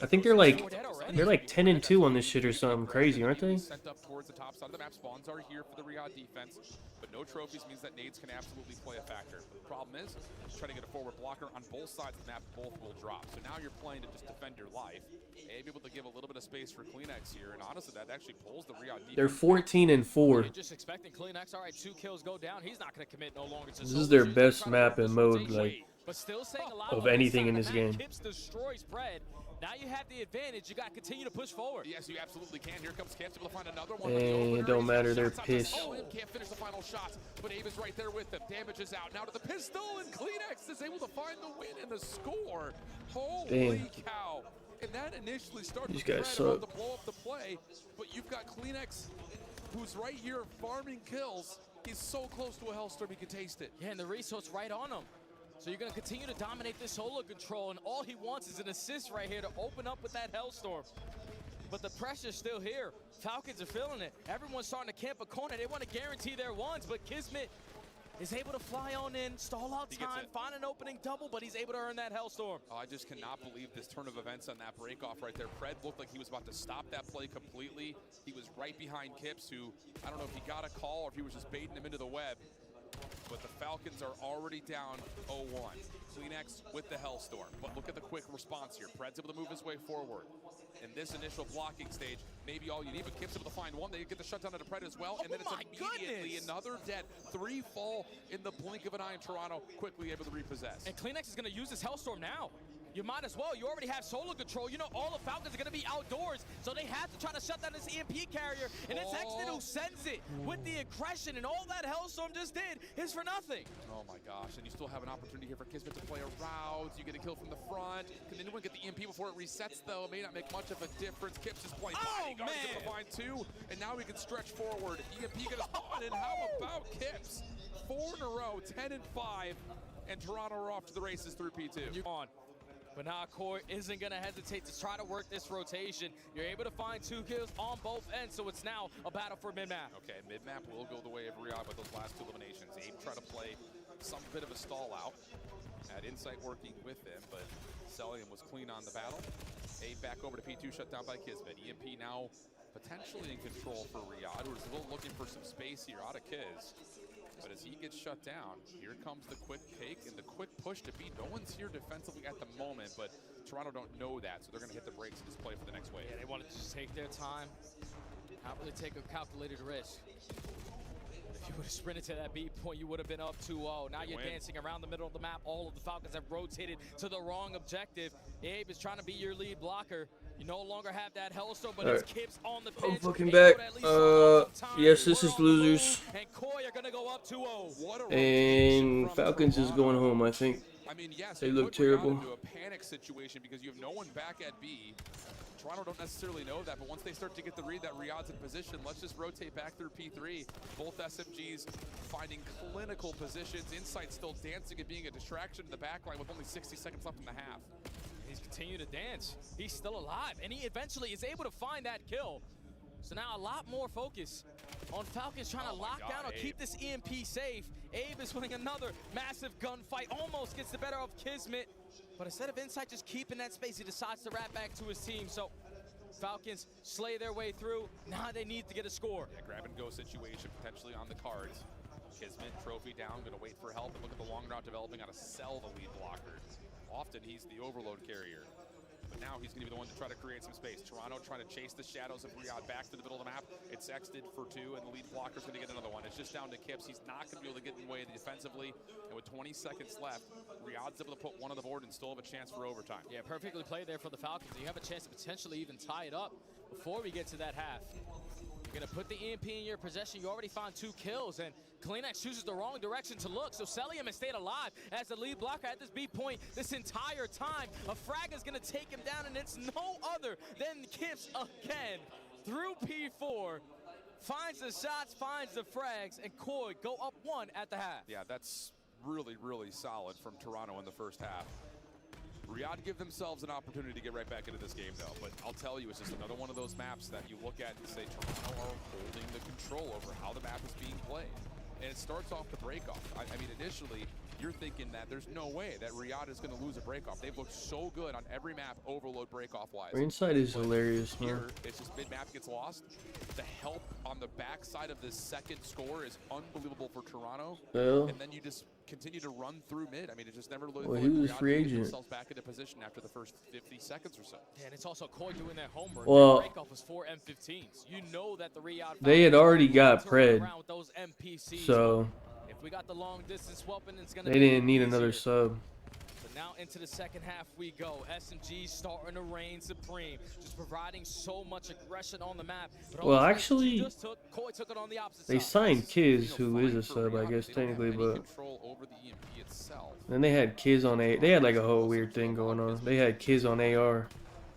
I think they're like 10-2 on this shit or something crazy, aren't they? Sent up towards the top side of the map. Spawns are here for the Riyadh defense, but no trophies means that nades can absolutely play a factor. The problem is trying to get a forward blocker on both sides of the map. Both will drop. So now you're playing to just defend your life. Maybe able to give a little bit of space for Kleenex here, and honestly, that actually pulls the Riyadh defense. They're 14-4. You're just expecting Kleenex. All right, 2 kills go down. He's not going to commit no longer. This is their best map and mode, like but still saying a lot of anything in this game. Kips destroys Bread. Now you have the advantage. You got to continue to push forward. Yes, you absolutely can. Here comes Kips, able to find another one. And it don't matter. They're pissed. Can't finish the final shots, but Abe is right there with them. Damage is out. Now to the pistol, and Kleenex is able to find the win and the score. Holy cow. And that initially started These guys to suck. blow up the play, but you've got Kleenex, who's right here farming kills. He's so close to a Hellstorm, he can taste it. Yeah, and the resource right on him. So you're going to continue to dominate this solo control, and all he wants is an assist right here to open up with that Hellstorm. But the pressure's still here. Falcons are feeling it. Everyone's starting to camp a corner. They want to guarantee their ones, but Kismet is able to fly on in, stall out time, find an opening double, but he's able to earn that Hellstorm. Oh, I just cannot believe this turn of events on that breakoff right there. Fred looked like he was about to stop that play completely. He was right behind Kips, who, I don't know if he got a call or if he was just baiting him into the web. But the Falcons are already down 0-1. Kleenex with the Hellstorm. But look at the quick response here. Fred's able to move his way forward. In this initial blocking stage, maybe all you need, but Kip's able to find one. They get the shutdown of the Pred as well, and then it's immediately another dead. 3 fall in the blink of an eye in Toronto, quickly able to repossess. And Kleenex is going to use this Hellstorm now. You might as well. You already have solo control. You know all the Falcons are going to be outdoors, so they have to try to shut down this EMP carrier. And it's Exton who sends it with the aggression, and all that Hellstorm just did is for nothing. Oh my gosh, and you still have an opportunity here for Kismet to play a route. You get a kill from the front. Can anyone get the EMP before it resets, though? It may not make much of a difference. Kips is playing bodyguard, he's able to find 2, and now we can stretch forward. EMP gonna spawn, and how about Kips? 4 in a row, 10-5, and Toronto are off to the races through P2. But now Koi isn't going to hesitate to try to work this rotation. You're able to find 2 kills on both ends, so it's now a battle for mid-map. Okay, mid-map will go the way of Riyadh with those last 2 eliminations. Abe tried to play some bit of a stall out. Had Insight working with him, but Celium was clean on the battle. Abe back over to P2, shut down by Kismet. EMP now potentially in control for Riyadh, who's a little looking for some space here out of Kiz. But as he gets shut down, here comes the quick take and the quick push to B. No one's here defensively at the moment, but Toronto don't know that, so they're going to hit the brakes and just play for the next wave. Yeah, they want to just take their time, not really take a calculated risk. If you would have sprinted to that B point, you would have been up 2-0. Now you're dancing around the middle of the map. All of the Falcons have rotated to the wrong objective. Abe is trying to be your lead blocker. You no longer have that Hellstorm, but it's Kips on the pitch. I'm fucking back. Yes, this is losers. And Koi are gonna go up 2-0. And Falcons is going home, I think. I mean, yes, they look terrible. Into a panic situation because you have no one back at B. Toronto don't necessarily know that, but once they start to get the read that Riyadh's in position, let's just rotate back through P3. Both SMGs finding clinical positions. Insight still dancing and being a distraction in the backline with only 60 seconds left in the half. He's continuing to dance. He's still alive, and he eventually is able to find that kill. So now a lot more focus on Falcons trying to lock down or keep this EMP safe. Abe is winning another massive gunfight, almost gets the better of Kismet. But instead of Insight just keeping that space, he decides to wrap back to his team. So Falcons slay their way through. Now they need to get a score. Yeah, grab and go situation potentially on the cards. Kismet, trophy down, gonna wait for help, and look at the long route developing out of Sell, the lead blocker. Often he's the overload carrier. But now he's going to be the one to try to create some space. Toronto trying to chase the shadows of Riyadh back to the middle of the map. It's Xted for 2, and the lead blocker's going to get another one. It's just down to Kips. He's not going to be able to get in the way defensively. And with 20 seconds left, Riyadh's able to put one on the board and still have a chance for overtime. Yeah, perfectly played there for the Falcons. You have a chance to potentially even tie it up before we get to that half. You're going to put the EMP in your possession. You already found 2 kills, and Kleenex chooses the wrong direction to look. So Celium has stayed alive as the lead blocker at this B point this entire time. A frag is going to take him down, and it's no other than Kips again. Through P4, finds the shots, finds the frags, and Koi go up 1 at the half. Yeah, that's really, really solid from Toronto in the first half. Riyadh give themselves an opportunity to get right back into this game, though. But I'll tell you, it's just another one of those maps that you look at and say Toronto are holding the control over how the map is being played. And it starts off the breakoff. I mean, initially, you're thinking that there's no way that Riyadh is going to lose a breakoff. They've looked so good on every map, overload breakoff-wise. Our inside is hilarious, man. Here, it's just mid-map gets lost. The help on the backside of this second score is unbelievable for Toronto. Well, and then you just continue to run through mid. I mean, it just never looked well, like he was Riyadh free could get agent. themselves back into position after the first 50 seconds or so. Yeah, and it's also Koi doing their homework. Well, their breakoff was 4 M15s. You know that the Riyadh they had already got pred, around with those MPCs. so if we got the long distance weapon, it's gonna they be didn't need easier. another sub. But now into the second half we go. SMG starting to reign supreme, just providing so much aggression on the map. But Well, almost actually, just Koi took it on the opposite they side. signed Kiz, who is a sub, I guess, technically, but then they had Kiz on A. They had like a whole weird thing going on. They had Kiz on AR.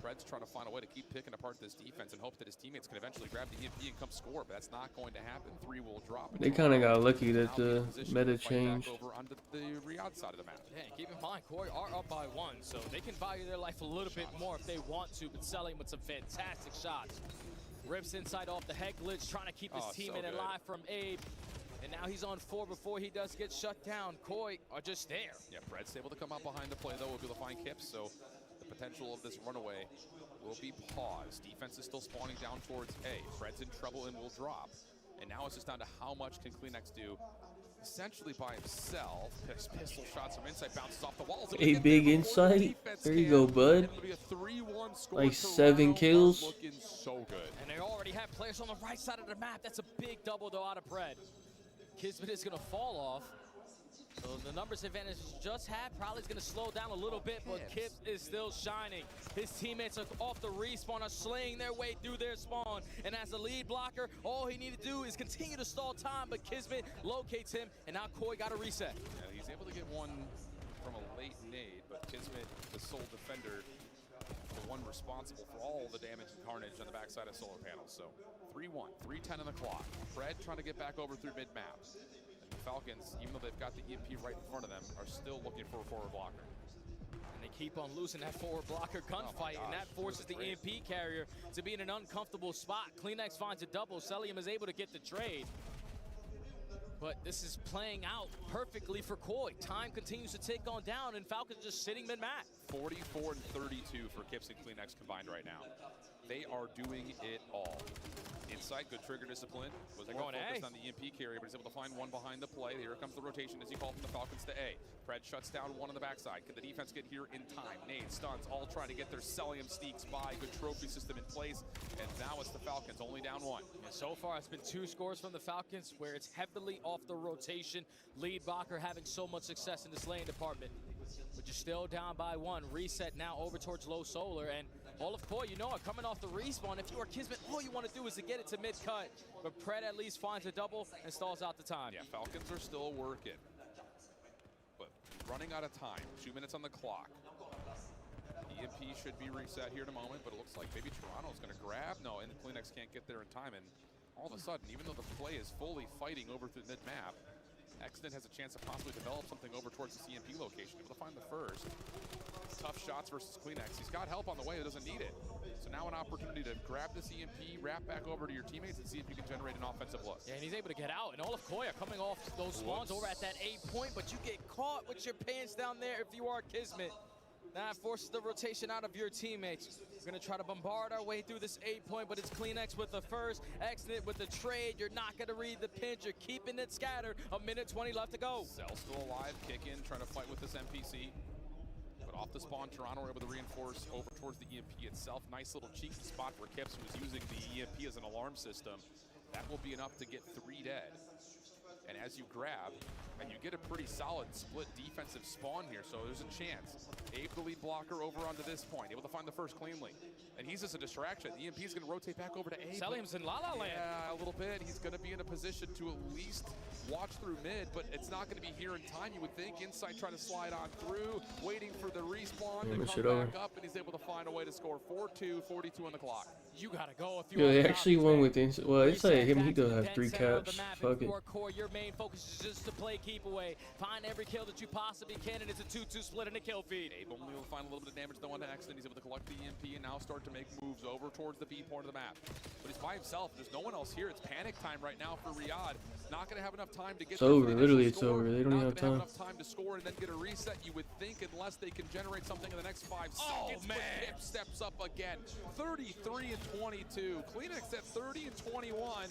Fred's trying to find a way to keep picking apart this defense and hope that his teammates can eventually grab the EMP and come score, but that's not going to happen. 3 will drop. They kind of got lucky that the meta changed. Over onto the Riyadh side of the map. Yeah, keep in mind, Koi are up by 1, so they can value their life a little bit more if they want to, but selling with some fantastic shots. Rips inside off the head glitch, trying to keep his teammate alive from Abe. And now he's on 4 before he does get shut down. Koi are just there. Yeah, Fred's able to come up behind the play, though. We'll be able to find Kips, so the potential of this runaway will be paused. Defense is still spawning down towards A. Fred's in trouble and will drop. And now it's just down to how much can Kleenex do, essentially by himself. Pistol shots from inside, bounces off the walls. A big insight. There you go, bud. Like 7 kills. Looking so good. And they already have players on the right side of the map. That's a big double, though, out of Pred. Kismet is going to fall off. So the numbers advantage just had probably is going to slow down a little bit, but Kips is still shining. His teammates are off the respawn, are slaying their way through their spawn. And as the lead blocker, all he needed to do is continue to stall time, but Kismet locates him, and now Koi got a reset. Yeah, he's able to get one from a late nade, but Kismet, the sole defender, the one responsible for all the damage and carnage on the backside of solar panels. So 3-1, 3:10 on the clock. Fred trying to get back over through mid-map. And the Falcons, even though they've got the EMP right in front of them, are still looking for a forward blocker. And they keep on losing that forward blocker gunfight, and that forces the EMP carrier to be in an uncomfortable spot. Kleenex finds a double. Celium is able to get the trade. But this is playing out perfectly for Koi. Time continues to tick on down, and Falcons just sitting mid-map. 44 and 32 for Kips and Kleenex combined right now. They are doing it all. Inside, good trigger discipline. Was more focused on the EMP carrier, but is able to find one behind the play. Here comes the rotation as you call from the Falcons to A. Fred shuts down one on the backside. Can the defense get here in time? Nades, stuns, all trying to get their Celium sneaks by. Good trophy system in place. And now it's the Falcons, only down 1. And so far, it's been 2 scores from the Falcons, where it's heavily off the rotation. Lead blocker having so much success in the slaying department. But you're still down by 1. Reset now over towards low solar, and all of Koi, you know, are coming off the respawn. If you are Kismet, all you want to do is to get it to mid-cut. But Pred at least finds a double and stalls out the time. Yeah, Falcons are still working. But running out of time. 2 minutes on the clock. EMP should be reset here in a moment, but it looks like maybe Toronto's going to grab. No, and the Kleenex can't get there in time. And all of a sudden, even though the play is fully fighting over through mid-map, Xden has a chance to possibly develop something over towards the CMP location. Able to find the first. Tough shots versus Kleenex. He's got help on the way, he doesn't need it. So now an opportunity to grab the CMP, wrap back over to your teammates, and see if you can generate an offensive look. Yeah, and he's able to get out. And all of Koi are coming off those spawns over at that A point, but you get caught with your pants down there if you are Kismet. That forces the rotation out of your teammates. We're going to try to bombard our way through this 8-point, but it's CleanX with the first, Exit with the trade. You're not going to read the pinch. You're keeping it scattered. A minute 20 left to go. Cell still alive, kick in, trying to fight with this NPC. But off the spawn, Toronto were able to reinforce over towards the EMP itself. Nice little cheeky spot for Kips, who was using the EMP as an alarm system. That will be enough to get 3 dead. And as you grab, and you get a pretty solid split defensive spawn here, so there's a chance. Abe, the lead blocker, over onto this point, able to find the first cleanly. And he's just a distraction. The EMP's going to rotate back over to Abe. Salim's in La La Land. Yeah, a little bit. He's going to be in a position to at least watch through mid, but it's not going to be here in time, you would think. Inside trying to slide on through, waiting for the respawn to come back up, and he's able to find a way to score 4-2, 42 on the clock. You gotta go if you Yo, they actually won with inside. Well, it's like him. He does have 3 caps. Fuck it. Your main focus is just to play keep away. Find every kill that you possibly can, and it's a 2-2 split and a kill feed. Abe only will find a little bit of damage though on accident. He's able to collect the EMP and now start to make moves over towards the B point of the map. But he's by himself. There's no one else here. It's panic time right now for Riyadh. Not going to have enough time to get. It's over. Literally, it's over. They don't even have time. Enough time to score and then get a reset. You would think, unless they can generate something in the next 5 seconds. Man. But Kip steps up again. 33 and 22. CleanX at 30 and 21.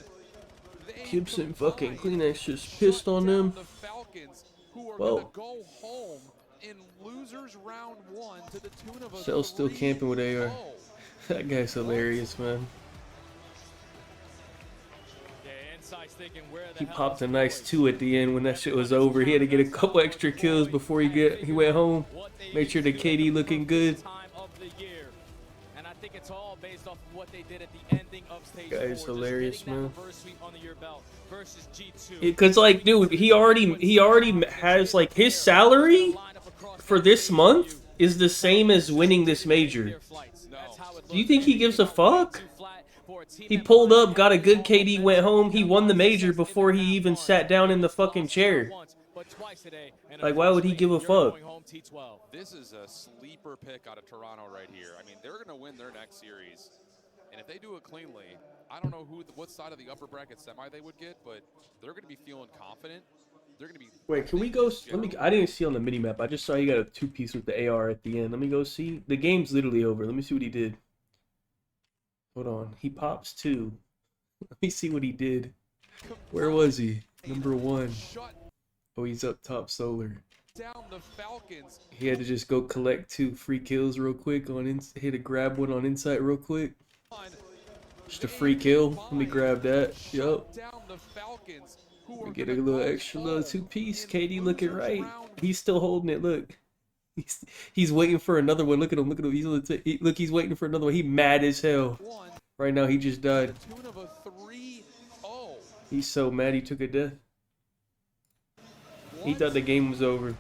Kips and fucking CleanX just pissed on them. The Falcons, who are Whoa. gonna go home in losers round 1 to the tune of a Cell's still camping with AR. 3-0. That guy's hilarious, man. He popped a nice 2 at the end when that shit was over. He had to get a couple extra kills before he went home. Made sure the KD looking good. And I think it's all based off of what they did at the ending of stage 4. Guy's hilarious, man. Versus G2. Because like, dude, he already has like his salary for this month is the same as winning this major. Do you think he gives a fuck? He pulled up, got a good KD, went home. He won the major before he even sat down in the fucking chair. Like, why would he give a fuck? This is a sleeper pick out of Toronto right here. I mean, they're going to win their next series. And if they do it cleanly, I don't know what side of the upper bracket semi they would get, but they're going to be feeling confident. They're going to be... Wait, can we go... I didn't see on the minimap. I just saw he got a 2-piece with the AR at the end. Let me go see. The game's literally over. Let me see what he did. Hold on. He pops 2. Let me see what he did. Where was he? Number 1. Oh, he's up top solar. Down the Falcons. He had to just go collect 2 free kills real quick. Hit a grab one on Insight real quick. Just a free kill. Let me grab that. Yup. Let me get a little extra little 2-piece. KD looking right. He's still holding it. Look. He's waiting for another one. Look at him. Look at him. Look, he's waiting for another one. He mad as hell. Right now, he just died. He's so mad he took a death. He thought the game was over.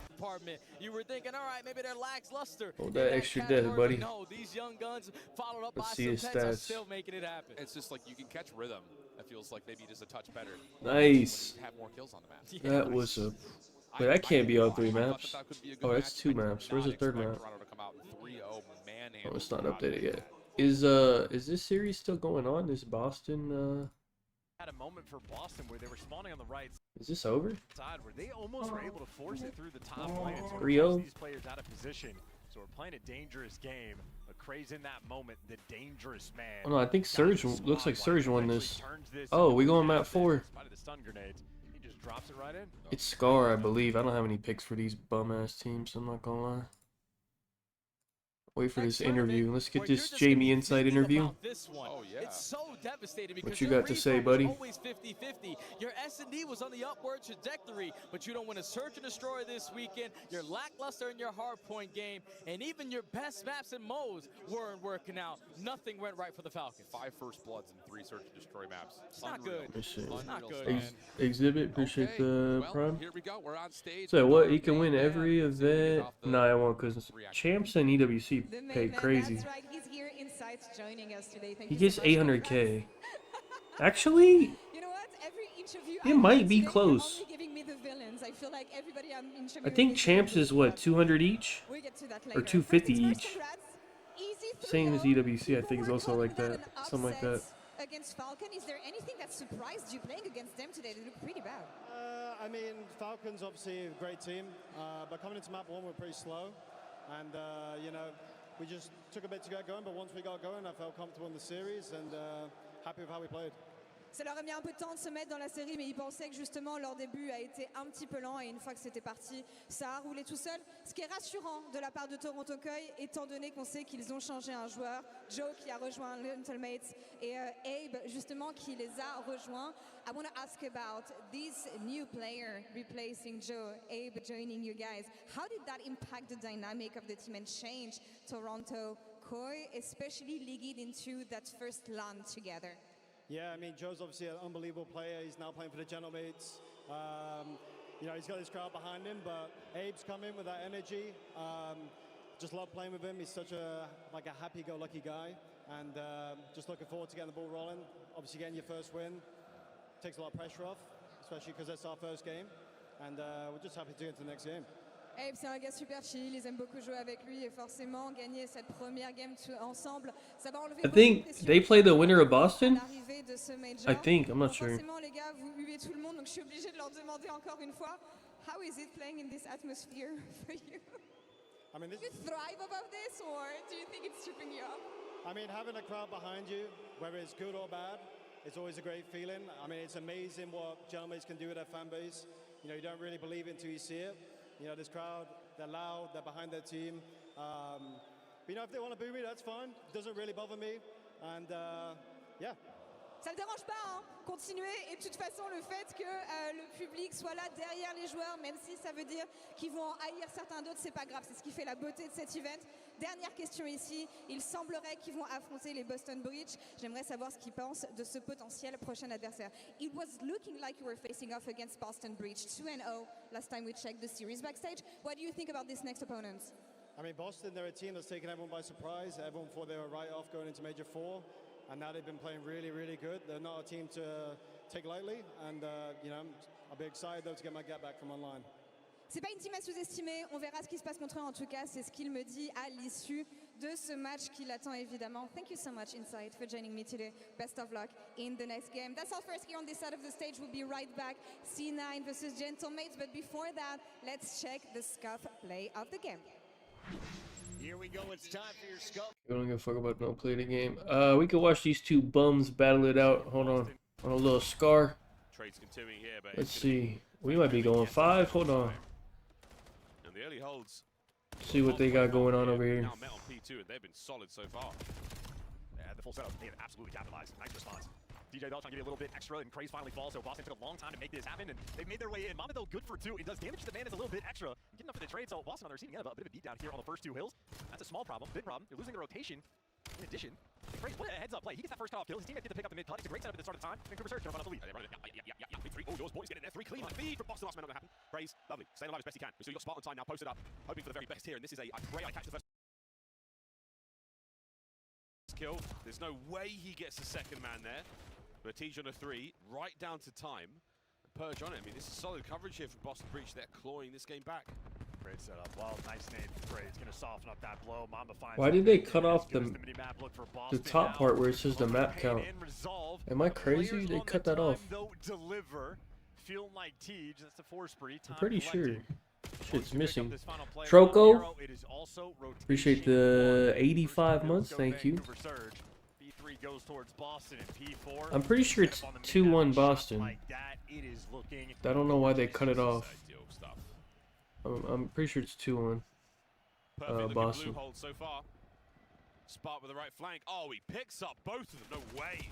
You were thinking, all right, maybe they're lackluster. Hold that extra death, buddy. No, these young guns followed up by Let's see his some are stats. still making it happen. It's just like you can catch rhythm. It feels like maybe just a touch better. Nice. Have more kills on the map. That was a... Wait, that can't be all 3 maps. Oh, that's 2 maps. Where's the 3rd map? Oh, it's not updated yet. Is this series still going on? This Boston, Had a moment for Boston where they were spawning on the right Is this over? side where they almost were able to force it through the top lane. So 3-0? these players out of position. So we're playing a dangerous game. But Craze in that moment, the dangerous man. Oh no, I think Surge looks like Surge won this. Oh, we going map 4. The stun grenades. He just drops it right in. It's Scar, I believe. I don't have any picks for these bum-ass teams, I'm not gonna lie. Wait for this interview. Let's get this Jamie Insight interview. Oh, yeah. It's so devastating because What you your got to say, respawn was buddy? always 50-50. Your S&D was on the upward trajectory, but you don't win a Search and Destroy this weekend. You're lackluster in your hardpoint game, and even your best maps and modes weren't working out. Nothing went right for the Falcons. 5 first bloods and 3 search and destroy maps. It's not good. It's not good, man. Exhibit, appreciate the Well, prime. here we go. We're on stage. So what? He can win every event? No, I won't, because Champs and EWC pay crazy. That's right. He's here inside joining us today. Thank He you gets so much. 800K. Actually, You know what? Every each of you it might be today, you're close. only giving me the villains. I feel like everybody I'm interviewing I think is Champs doing is what, 200 each? We'll get to that Or later. 250 First things each. first, congrats. Easy Same as 3-0. EWC, I think, is also like that. An Something like that. upset Against Falcon, is there anything that surprised you playing against them today? They look pretty bad. I mean, Falcons obviously a great team, but coming into map 1 we're pretty slow. and you know, we just took a bit to get going, but once we got going, I felt comfortable in the series and happy with how we played. Ça leur a mis un peu de temps de se mettre dans la série, mais ils pensaient que justement leur début a été un petit peu lent et une fois que c'était parti, ça a roulé tout seul. Ce qui est rassurant de la part de Toronto Koi, étant donné qu'on sait qu'ils ont changé un joueur, Joe qui a rejoint Little Mates et Abe justement qui les a rejoints. I want to ask about this new player replacing Joe, Abe joining you guys. How did that impact the dynamic of the team and change Toronto Koi, especially leading into that first LAN together? Yeah, I mean, Joe's obviously an unbelievable player. He's now playing for the Gentlemates. You know, he's got his crowd behind him, but Abe's come in with that energy. Just love playing with him. He's such a happy-go-lucky guy, and just looking forward to getting the ball rolling. Obviously, getting your first win takes a lot of pressure off, especially because it's our first game, and we're just happy to get to the next game. Abe, c'est un gars super chill, ils aiment beaucoup jouer avec lui et forcément gagner cette première game ensemble, ça va enlever I think they play the winner of Boston. l'arrivée de ce major. I think, I'm not sure. Forcément les gars, vous huez tout le monde, donc je suis obligée de leur demander encore une fois, how is it playing in this atmosphere for you? I mean, do you thrive above this or do you think it's tripping you up? I mean, having a crowd behind you, whether it's good or bad, it's always a great feeling. I mean, it's amazing what Gentlemates can do with their fan base. You know, you don't really believe it until you see it. You know, this crowd, they're loud, they're behind their team. But, you know, if they want to boo me, that's fine. It doesn't really bother me. And, yeah. Ça ne dérange pas, hein. Continuez. Et de toute façon, le fait que le public soit là derrière les joueurs, même si ça veut dire qu'ils vont en haïr certains d'autres, c'est pas grave. C'est ce qui fait la beauté de cet event. Dernière question ici. Il semblerait qu'ils vont affronter les Boston Breach. J'aimerais savoir ce qu'ils pensent de ce potentiel prochain adversaire. It was looking like you were facing off against Boston Breach 2-0 last time we checked the series backstage. What do you think about this next opponent? I mean, Boston, they're a team that's taken everyone by surprise. Everyone thought they were right off going into Major 4. And now they've been playing really, really good. They're not a team to take lightly. And, you know, I'll be excited, though, to get my get back from online. C'est pas une team à sous-estimer. On verra ce qui se passe contre eux. En tout cas, c'est ce qu'il me dit à l'issue de ce match qui l'attend évidemment. Thank you so much, Inside, for joining me today. Best of luck in the next game. That's all first here on this side of the stage. We'll be right back. C9 versus Gentlemates. But before that, let's check the scuff play of the game. Here we go. It's time for your scuff. We don't give a fuck about no play the game. We can watch these two bums battle it out. Hold on a little scar. Trades continuing here, but Let's see. We might be going 5. Hold on. And the early holds. See what they got going on over here. Now met on P2, and they've been solid so far. Yeah, the full setup, they have absolutely capitalized. Nice response. DJ Bell trying to give you a little bit extra, and Craze finally falls, so Boston took a long time to make this happen, and they've made their way in. Mama, though, good for 2. It does damage to the man is a little bit extra. Getting up for the trade, so Boston on their receiving end of a bit of a beatdown here on the first 2 hills. That's a small problem, big problem. They're losing the rotation. In addition, Craze, what a heads-up play. He gets that first cut-off kill. His teammate gets to pick up the mid-cut. It's a great setup at the start of the time. Vancouver Surge gonna run off the lead. Yeah. Big 3. Oh, those boys getting an F3 clean on the feed from Boston. Last man not gonna happen. Craze, lovely. Staying alive as best he can. So you got Spartan time now posted up, hoping for the very best here, and this is a great eye catch the first kill. There's no way he gets the second man there. But Tej on a 3, right down to time. Purge on it. I mean, this is solid coverage here from Boston Breach. They're clawing this game back. Great setup. Well, nice name for Gray. It's going to soften up that blow. Mamba finds Why did they cut off the top part where it says the map count? Am I crazy? They cut that off. Deliver. Feeling like Tej. That's the 4 spree. I'm pretty sure. Shit's missing. Troco, appreciate the 85 months. Thank you. Goes towards Boston and P4. I'm pretty sure it's 2-1 Boston. Like that, it is looking I don't know why they cut it off. I'm pretty sure it's 2-1 Boston. Blue hold so far. Spark with the right flank. Oh, he picks up both of them. No way.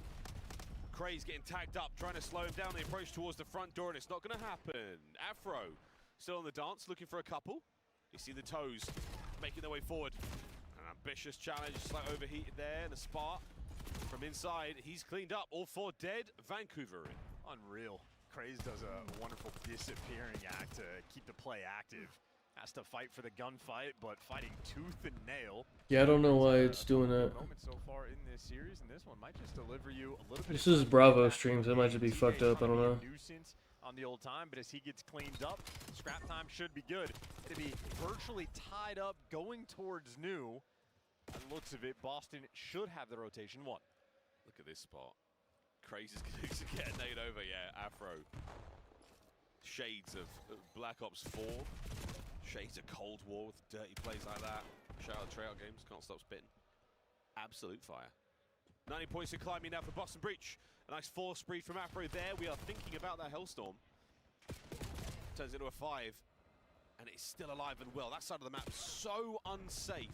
Craze getting tagged up, trying to slow him down. The approach towards the front door, and it's not going to happen. Afro still on the dance, looking for a couple. You see the toes making their way forward. An ambitious challenge, slight overheated there, and the spark. From inside, he's cleaned up. All 4 dead. Vancouver in. Unreal. Craze does a wonderful disappearing act to keep the play active. Has to fight for the gunfight, but fighting tooth and nail. Yeah, I don't know why it's doing that. Moment so far in this series, and this one might just deliver you a little bit. This is Bravo streams. That might just be fucked up. I don't know. Nuisance on the old time, but as he gets cleaned up, scrap time should be good. It'll be virtually tied up, going towards new. By the looks of it, Boston should have the rotation 1. Look at this spot. Craze is going to get a nade over. Yeah, Afro. Shades of Black Ops 4. Shades of Cold War with dirty plays like that. Shout out Tryout Games, can't stop spitting. Absolute fire. 90 points in climbing now for Boston Breach. A nice 4 spree from Afro there. We are thinking about that Hellstorm. Turns into a 5. And it's still alive and well. That side of the map so unsafe.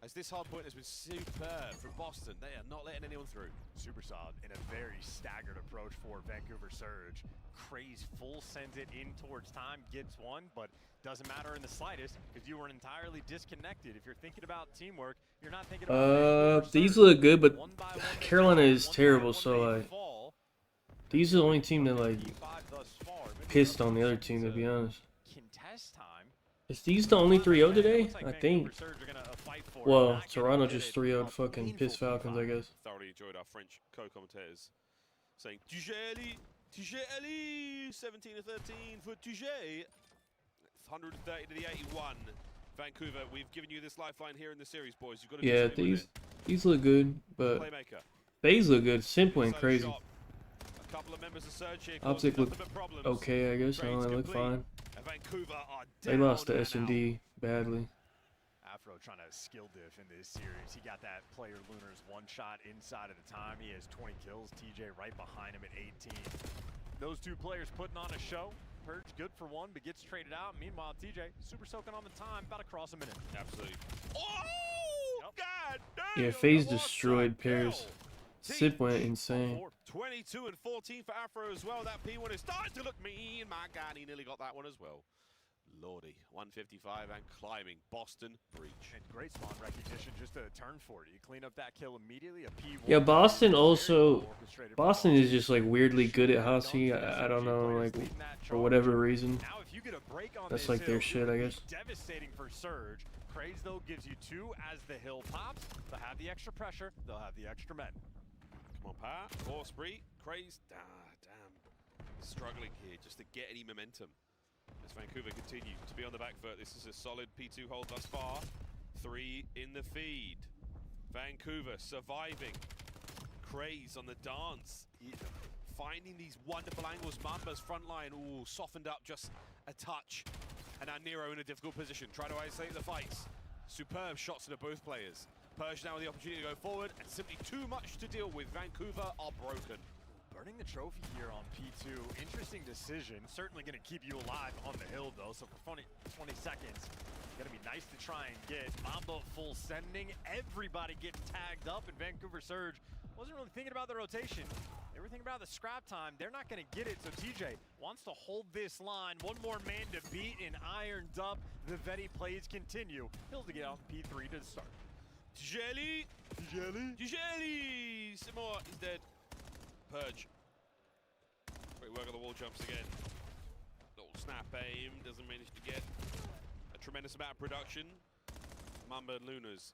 As this hard point has been superb from Boston. They are not letting anyone through. Super solid in a very staggered approach for Vancouver Surge. Craze full sends it in towards time, gets one, but doesn't matter in the slightest because you were entirely disconnected. If you're thinking about teamwork, you're not thinking about these look good, but Carolina is terrible, so like these are the only team that like pissed on the other team, to be honest. Contest time. Is these the only 3-0 today? I think. Well, Toronto just 3-0'd fucking Piss Falcons, I guess. Thoroughly enjoyed our French co-commentators saying Tujeli, 17 to 13 for Tujé. 130 to the 81. Vancouver, we've given you this lifeline here in the series, boys. You've got to do these look good, but Bays look good. Simple and crazy. A couple of members of Surge here. Optic look okay, I guess. No, they look fine. They lost to S&D badly. Afro trying to skill diff in this series. He got that player Lunar's one shot inside at a time. He has 20 kills. TJ right behind him at 18. Those two players putting on a show. Purge good for one, but gets traded out. Meanwhile, TJ super soaking on the time, about to cross a minute. Absolutely. Oh, God damn! Yeah, FaZe destroyed Paris. Sip went insane. 22 and 14 for Afro as well. That P1 is starting to look mean. My God, he nearly got that one as well. Lordy, 155 and climbing. Boston Breach. And great spawn recognition, just a turn for it. You clean up that kill immediately. A P1. Yeah, Boston also. Boston is just like weirdly good at Hossie. I don't know, like for whatever reason. Now, if you get a break on That's this like their shit, I guess. Devastating for Surge. Craze though gives you 2 as the hill pops. They'll have the extra pressure. They'll have the extra men. Come on, Pat. 4 spree. Craze. Ah, damn. Struggling here just to get any momentum. As Vancouver continue to be on the back foot. This is a solid P2 hold thus far. 3 in the feed. Vancouver surviving. Craze on the dance. Finding these wonderful angles. Mamba's front line, ooh, softened up just a touch. And now Nero in a difficult position. Trying to isolate the fights. Superb shots to both players. Purge now with the opportunity to go forward, and simply too much to deal with. Vancouver are broken. Burning the trophy here on P2, interesting decision. Certainly going to keep you alive on the hill though, so for 20 seconds, going to be nice to try and get Mamba full sending. Everybody getting tagged up, and Vancouver Surge wasn't really thinking about the rotation. They were thinking about the scrap time. They're not going to get it, so TJ wants to hold this line. One more man to beat and ironed up. The Vetti plays continue. Hills to get out P3 to start. Tujeli! Simor is dead. Purge. Great work on the wall jumps again. Little snap aim, doesn't manage to get a tremendous amount of production. Mamba and Lunas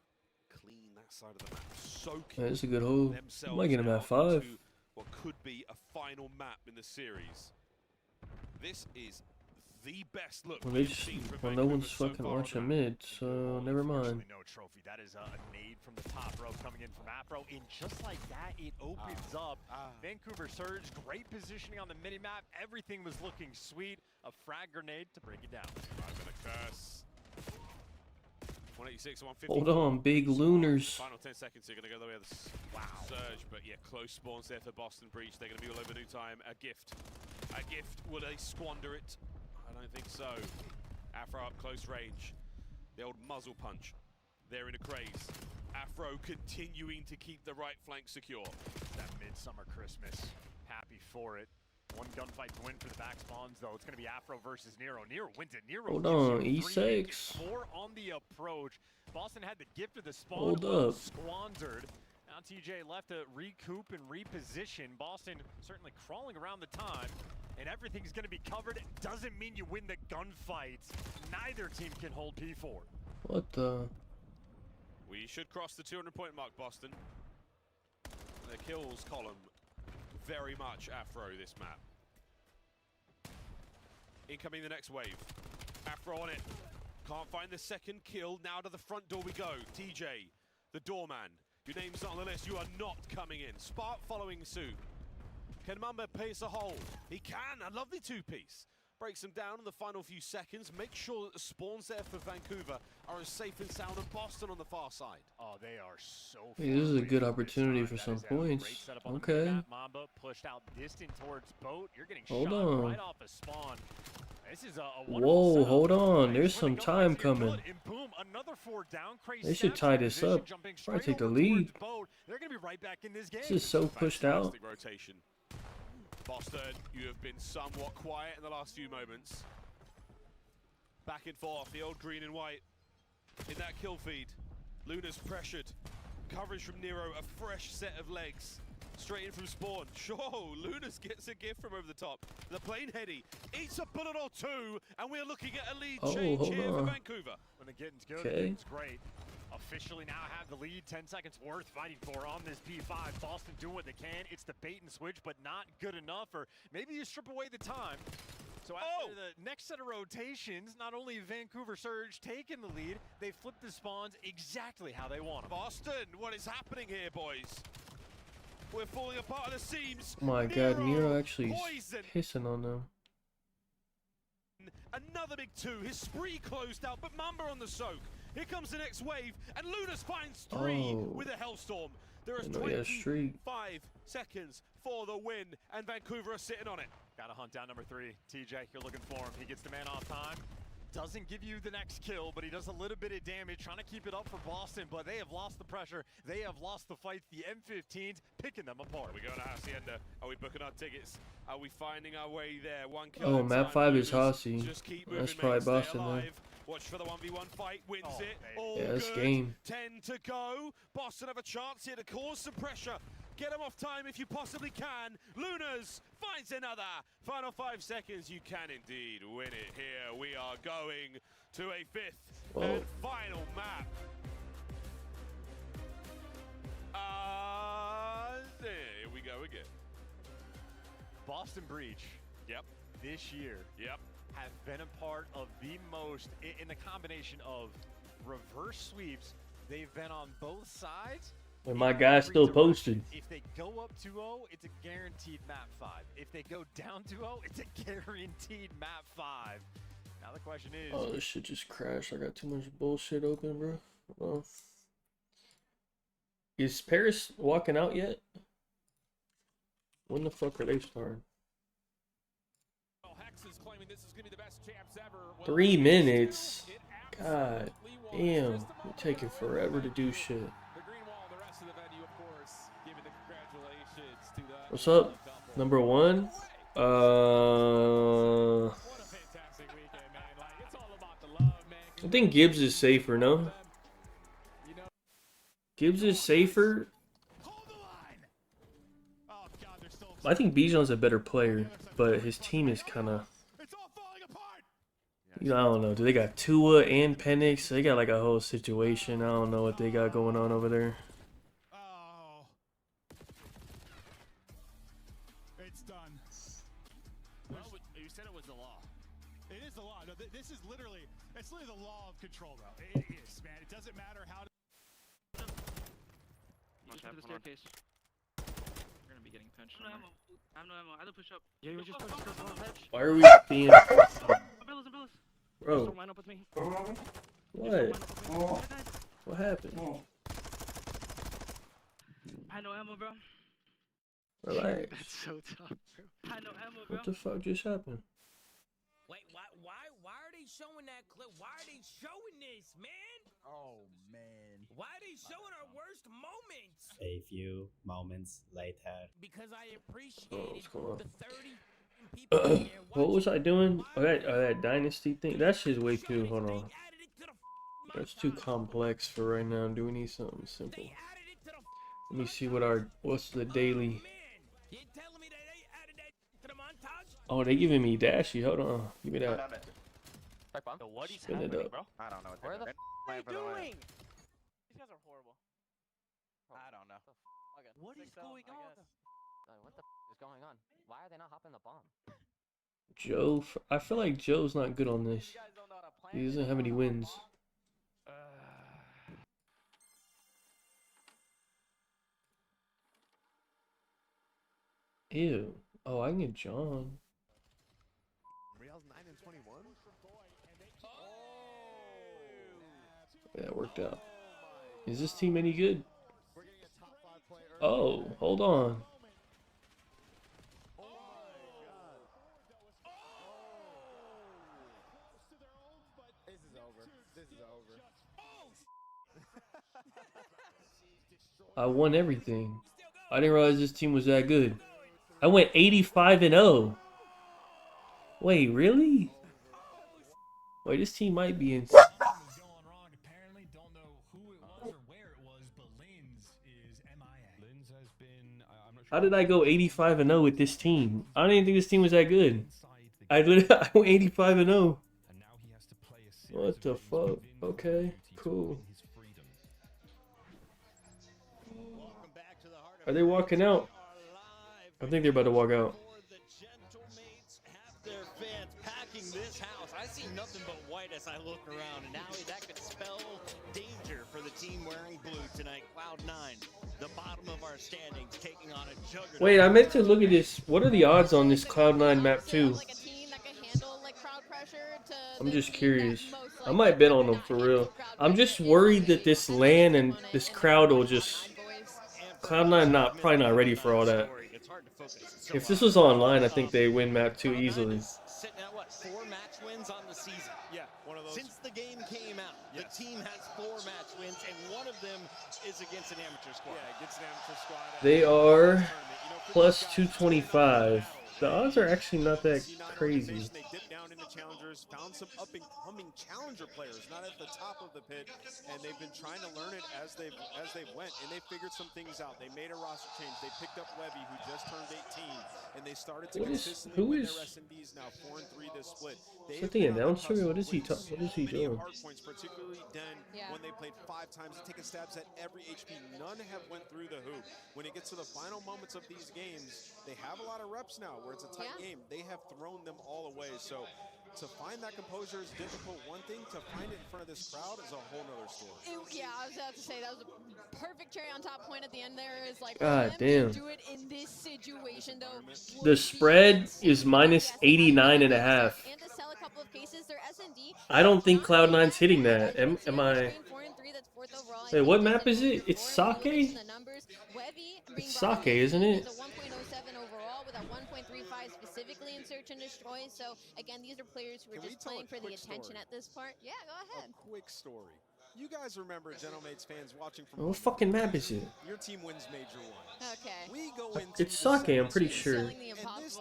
clean that side of the map. Soaking that's a good hold. I might get him at 5. What could be a final map in the series. This is the best look. Well, no one's fucking watching mid, so never mind. No trophy. That is a nade from the top row coming in from Afro, and just like that, it opens up. Vancouver Surge, great positioning on the mini-map. Everything was looking sweet. A frag grenade to break it down. I'm gonna curse. 186, 150. Hold on, big Lunars. Final 10 seconds are gonna go the way of the Surge, but yeah, close spawns there for Boston Breach. They're gonna be all over new time. A gift. Will they squander it? I don't think so. Afro up close range. The old muzzle punch. They're in a craze. Afro continuing to keep the right flank secure. That midsummer Christmas. Happy for it. One gunfight to win for the back spawns, though. It's going to be Afro versus Nero. Nero wins it. Nero hold on, E6. 4 on the approach. Boston had the gift of the spawn. Hold up. Squandered. Now TJ left to recoup and reposition. Boston certainly crawling around the time. And everything's going to be covered. Doesn't mean you win the gunfights. Neither team can hold P4. What the? We should cross the 200-point mark, Boston. The kills column, very much Afro this map. Incoming the next wave. Afro on it. Can't find the second kill. Now to the front door we go. TJ, the doorman. Your name's not on the list. You are not coming in. Spark following suit. Can Mamba pace a hole? He can. A lovely 2-piece. breaks them down in the final few seconds. Make sure that the spawns there for Vancouver are as safe and sound as Boston on the far side. Oh, they are so. Hey, this is a good opportunity for some points. Okay. Mamba pushed out distant towards boat. You're getting Hold shot on. right off a spawn. This is a Whoa, setup. hold on. There's some time coming. And boom, another 4 down. They should tie this up. Probably take the lead. They're going to be right back in this game. This is so pushed out. Fantastic rotation. Boston, you have been somewhat quiet in the last few moments. Back and forth, the old green and white in that kill feed. Luna's pressured. Coverage from Nero, a fresh set of legs. Straight in from spawn. Sure, Lunas gets a gift from over the top. The plane heady eats a bullet or two, and we're looking at a lead change here for Vancouver. When the getting's good, the getting's great. Officially now have the lead. 10 seconds worth fighting for on this P5. Boston doing what they can. It's the bait and switch, but not good enough. Or maybe you strip away the time. So after the next set of rotations, not only Vancouver Surge taking the lead, they flip the spawns exactly how they want them. Boston, what is happening here, boys? We're falling apart at the seams. Oh my god, Nero actually pissing on them. Another big 2. His spree closed out, but Mamba on the soak. Here comes the next wave, and Lunas finds 3 with a Hellstorm. There is 25 seconds for the win, and Vancouver are sitting on it. Gotta hunt down number 3. TJ, you're looking for him. He gets the man off time. Doesn't give you the next kill, but he does a little bit of damage, trying to keep it up for Boston, but they have lost the pressure. They have lost the fight. The M15s picking them apart. Are we going to Hacienda? Are we booking our tickets? Are we finding our way there? 1 kill. Oh, map 5 is Hossie. That's probably Boston then. Watch for the 1v1 fight, wins it. All yeah, that's good. game. 10 to go. Boston have a chance here to cause some pressure. Get them off time if you possibly can. Lunas finds another. Final 5 seconds. You can indeed win it here. We are going to a 5th and final map. There we go again. Boston Breach. Yep. This year. Yep. Have been a part of the most, in the combination of reverse sweeps, they've been on both sides. And my guy's still posted. If they go up 2-0, it's a guaranteed map 5. If they go down 2-0, it's a guaranteed map 5. Now the question is... Oh, this shit just crashed. I got too much bullshit open, bro. Hold on. Is Paris walking out yet? When the fuck are they starting? 3 minutes. God damn, you're taking forever to do shit. What's up? Number 1? I think Gibbs is safer, no? Gibbs is safer. I think Bijan's a better player, but his team is kind of... You know, I don't know. Do they got Tua and Penix? They got like a whole situation. I don't know what they got going on over there. It's done. Well, you said it was the law. It is the law. No, this is literally, it's literally the law of control, though. It is, man. It doesn't matter how to... Just to the staircase. We're gonna be getting punched. I have no ammo. I don't push up. Yeah, you just push on the ledge. Why are we being... Umbrellas. Bro. Just line up with me. What? What happened? I know ammo, bro. Relax. That's so tough, bro. I know ammo, bro. What the fuck just happened? Wait, why are they showing that clip? Why are they showing this, man? Oh, man. Why are they showing our worst moments? A few moments later. Because I appreciated what's going on? the 30 people here. What was I doing? Oh, that dynasty thing. That shit's way too. Hold on. That's too complex for right now. Do we need something simple? Let me see what's the daily. Oh, they giving me dashy. Hold on. Give me that. Spin it up. Bro? I don't know. Where the f are you doing? These guys are horrible. I don't know. What is going on? What the f is going on? Why are they not hopping the bomb? Joe, I feel like Joe's not good on this. He doesn't have any wins. Ew. Oh, I can get John. Yeah, it worked out. Is this team any good? Oh, hold on. This is over. This is over. I won everything. I didn't realize this team was that good. I went 85-0. Wait, really? Wait, this team might be in. How did I go 85-0 with this team? I didn't even think this team was that good. I went 85-0. What the fuck? Okay, cool. Are they walking out? I think they're about to walk out. Their fans packing this house. I see nothing but white as I look around, and now that could spell danger for the team wearing blue tonight. Cloud9, the bottom of our standings, taking on a juggernaut. Wait, I meant to look at this. What are the odds on this Cloud9 map too? I'm just curious. I might bet on them for real. I'm just worried that this LAN and this crowd will just... Cloud9 probably not ready for all that. If this was online, I think they win map 2 easily. Sitting at what, 4 match wins on the season? Yeah, one of those. Since the game came out, the team has 4 match wins, and one of them is against an amateur squad. Yeah, against an amateur squad. They are plus 225. The odds are actually not that crazy. They dipped down into challengers, found some up-and-coming challenger players, not at the top of the pit, and they've been trying to learn it as they went, and they figured some things out. They made a roster change. They picked up Webby, who just turned 18, and they started to consistently win their S&Ds now 4-3 this split. Is that the announcer? What is he doing? Hard points, particularly Den, when they played 5 times, taking stabs at every HP. None have went through the hoop. When it gets to the final moments of these games, they have a lot of reps now where it's a tight game. They have thrown them all away. So to find that composure is difficult. One thing, to find it in front of this crowd is a whole nother story. Yeah, I was about to say that was a perfect cherry on top point at the end there. Is like, God damn. Do it in this situation though. The spread is minus 89.5. And to sell a couple of cases, their S&D. I don't think Cloud9's hitting that. Am I? Wait, what map is it? It's Sake? It's Sake, isn't it? Specifically in Search and Destroy. So again, these are players who are just playing for the attention at this part. Yeah, go ahead. A quick story. You guys remember, Gentlemates fans watching from What fucking map is it? Your team wins Major 1. Okay. We go into It's Sake, I'm pretty sure. and this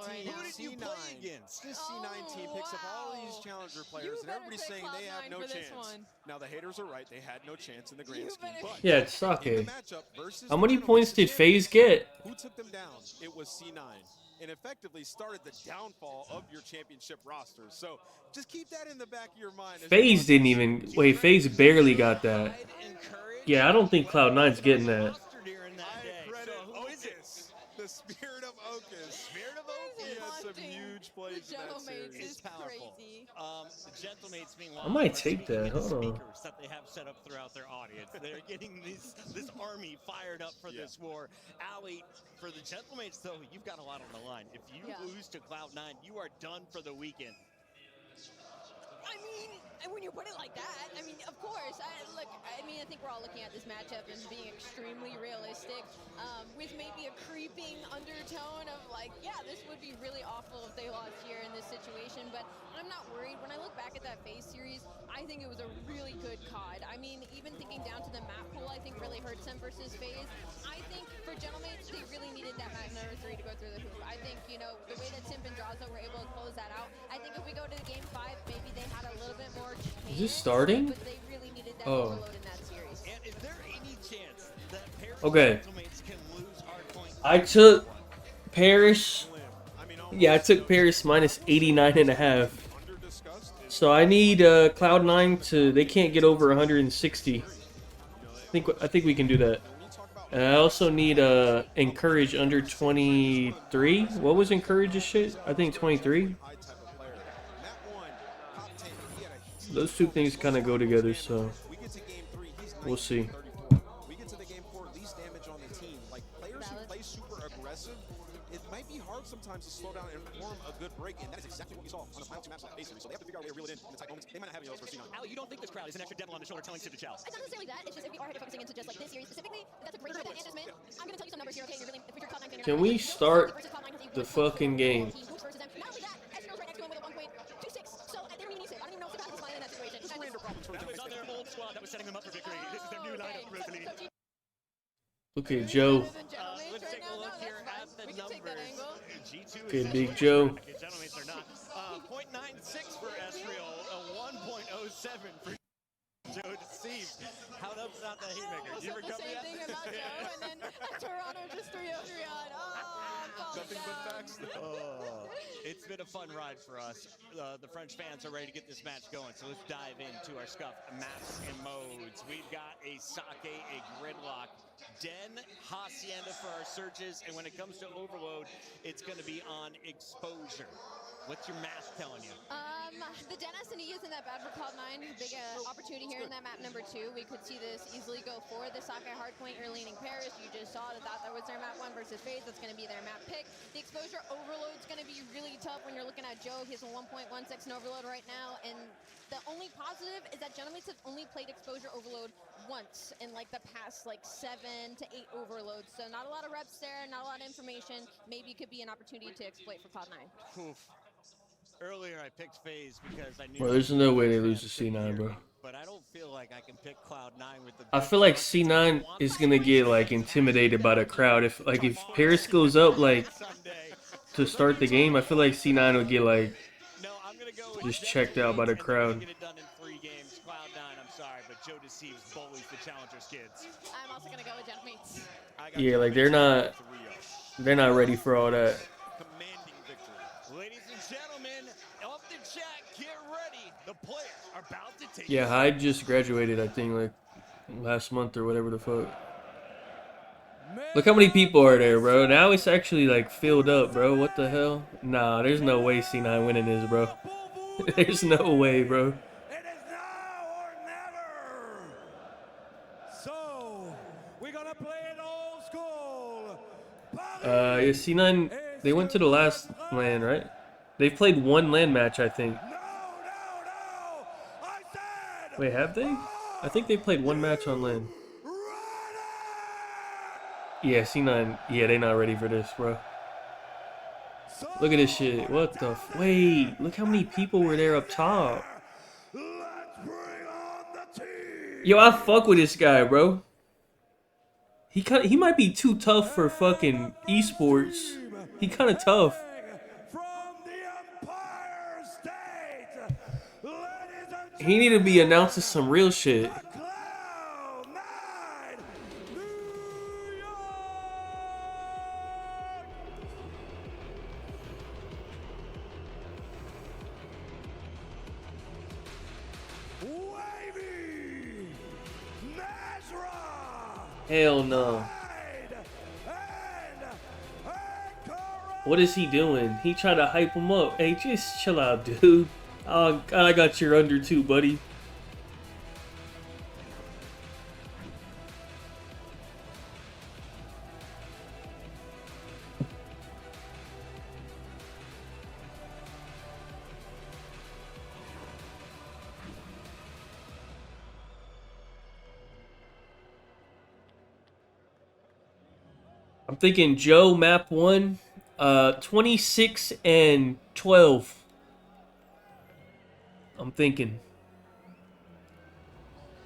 team, C9, this C9 team picks up all these challenger players, and everybody's saying they have no chance. Now the haters are right; they had no chance in the grand scheme. But Yeah, it's in the Sake. matchup versus How many the points did Gentlemen's FaZe get? Who took them down? It was C9. And effectively started the downfall of your championship roster. So just keep that in the back of your mind. FaZe didn't even... Wait, FaZe barely got that. Yeah, I don't think Cloud9's getting that. The spirit of Ocus. He had some huge plays in that series. It's powerful. The Gentlemates, meanwhile, I might take that. Hold on. speakers that they have set up throughout their audience. They're getting this army fired up for this war. Allie, for the Gentlemates, though, you've got a lot on the line. If you lose to Cloud9, you are done for the weekend. I mean, when you put it like that, I mean, of course. I think we're all looking at this matchup and being extremely realistic, with maybe a creeping undertone of like, yeah, this would be really awful if they lost here in this situation. But I'm not worried. When I look back at that FaZe series, I think it was a really good COD. I mean, even thinking down to the map pool, I think really hurts them versus FaZe. I think for Gentlemates, they really needed that map number 3 to go through the hoop. I think, you know, the way that Simp and Draza were able to close that out, I think if we go to the game 5, maybe they had a little bit more chance. Is this starting? But they really needed that Oh. overload in that series. And is there any chance that Paris Okay. Gentlemates can lose hardpoint? I took Paris. Yeah, I took Paris minus 89.5. So I need Cloud9 to. They can't get over 160. I think we can do that. And I also need Encourage under 23. What was Encourage's shit? I think 23. Those two things kind of go together, so we'll see. We get to the game 4, least damage on the team. Like players who play super aggressive, it might be hard sometimes to slow down and form a good break, and that is exactly what we saw on the final two matches of the So they have to figure out a way to reel it in the tight moments. They might not have any of those for C9. Ali, you don't think this crowd is an extra devil on the shoulder telling Sid to chow? It's not necessarily that. It's just if we are focusing into just like this series specifically, that's a great shot that Anders Mint. I'm gonna tell you some numbers here, okay? If you're Cloud9 fan, Can we start the fucking game? Not only that, Ezreal's right next to him with a 1.26. So they really need to. I don't even know if Sebastian's fine in that situation. That was on their old squad that was setting them up for victory. This is their new lineup, Rosalie. Look at Joe. Let's take a look here at the numbers. G2 Okay, is Big Joe. Gentlemen's are not. 0.96 for Ezreal, a 1.07 for Joe Deceives. How about the haymaker? Did you ever the cover same that? thing about Joe, and then Toronto just 3-0-3 on. Oh, Nothing but facts. It's been a fun ride for us. The French fans are ready to get this match going, so let's dive into our scuff maps and modes. We've got a Sake, a Gridlock, Den, Hacienda for our searches, and when it comes to Overload, it's going to be on Exposure. What's your map telling you? The Den S&E isn't that bad for Cloud9. Big opportunity here in that map number 2. We could see this easily go for the Sake Hardpoint. You're leaning Paris. You just saw that was their map 1 versus FaZe. That's going to be their map pick. The Exposure Overload's going to be really tough when you're looking at Joe. He has a 1.16 in Overload right now, and the only positive is that Gentlemen have only played Exposure Overload once in like the past 7 to 8 overloads. So not a lot of reps there, not a lot of information. Maybe it could be an opportunity to exploit for Cloud9. Oof. Earlier I picked FaZe because I knew. Bro, there's no way they lose to C9, bro. But I don't feel like I can pick Cloud9 with the. I feel like C9 is gonna get like intimidated by the crowd. If Paris goes up like to start the game, I feel like C9 will get like just checked out by the crowd. Get it done in 3 games. Cloud9, I'm sorry, but Joe Deceives bullies the Challengers kids. I'm also gonna go with Gentlemen. Yeah, like they're not ready for all that. Commanding victory. Ladies and gentlemen, off the chat, get ready. The players are about to take. Yeah, Hyde just graduated, I think, like last month or whatever the fuck. Look how many people are there, bro. Now it's actually like filled up, bro. What the hell? Nah, there's no way C9 winning this, bro. There's no way, bro. So, we're gonna play it old school. Yeah, C9, they went to the last LAN, right? They've played 1 LAN match, I think. Wait, have they? I think they played 1 match on LAN. Yeah, C9, yeah, they not ready for this, bro. Look at this shit. What the wait, look how many people were there up top. Yo, I fuck with this guy, bro. He might be too tough for fucking esports. He kind of tough. He need to be announcing some real shit. Hell no. What is he doing? He tried to hype him up. Hey, just chill out, dude. Oh, God, I got your under too, buddy. I'm thinking Joe map 1, 26 and 12. I'm thinking.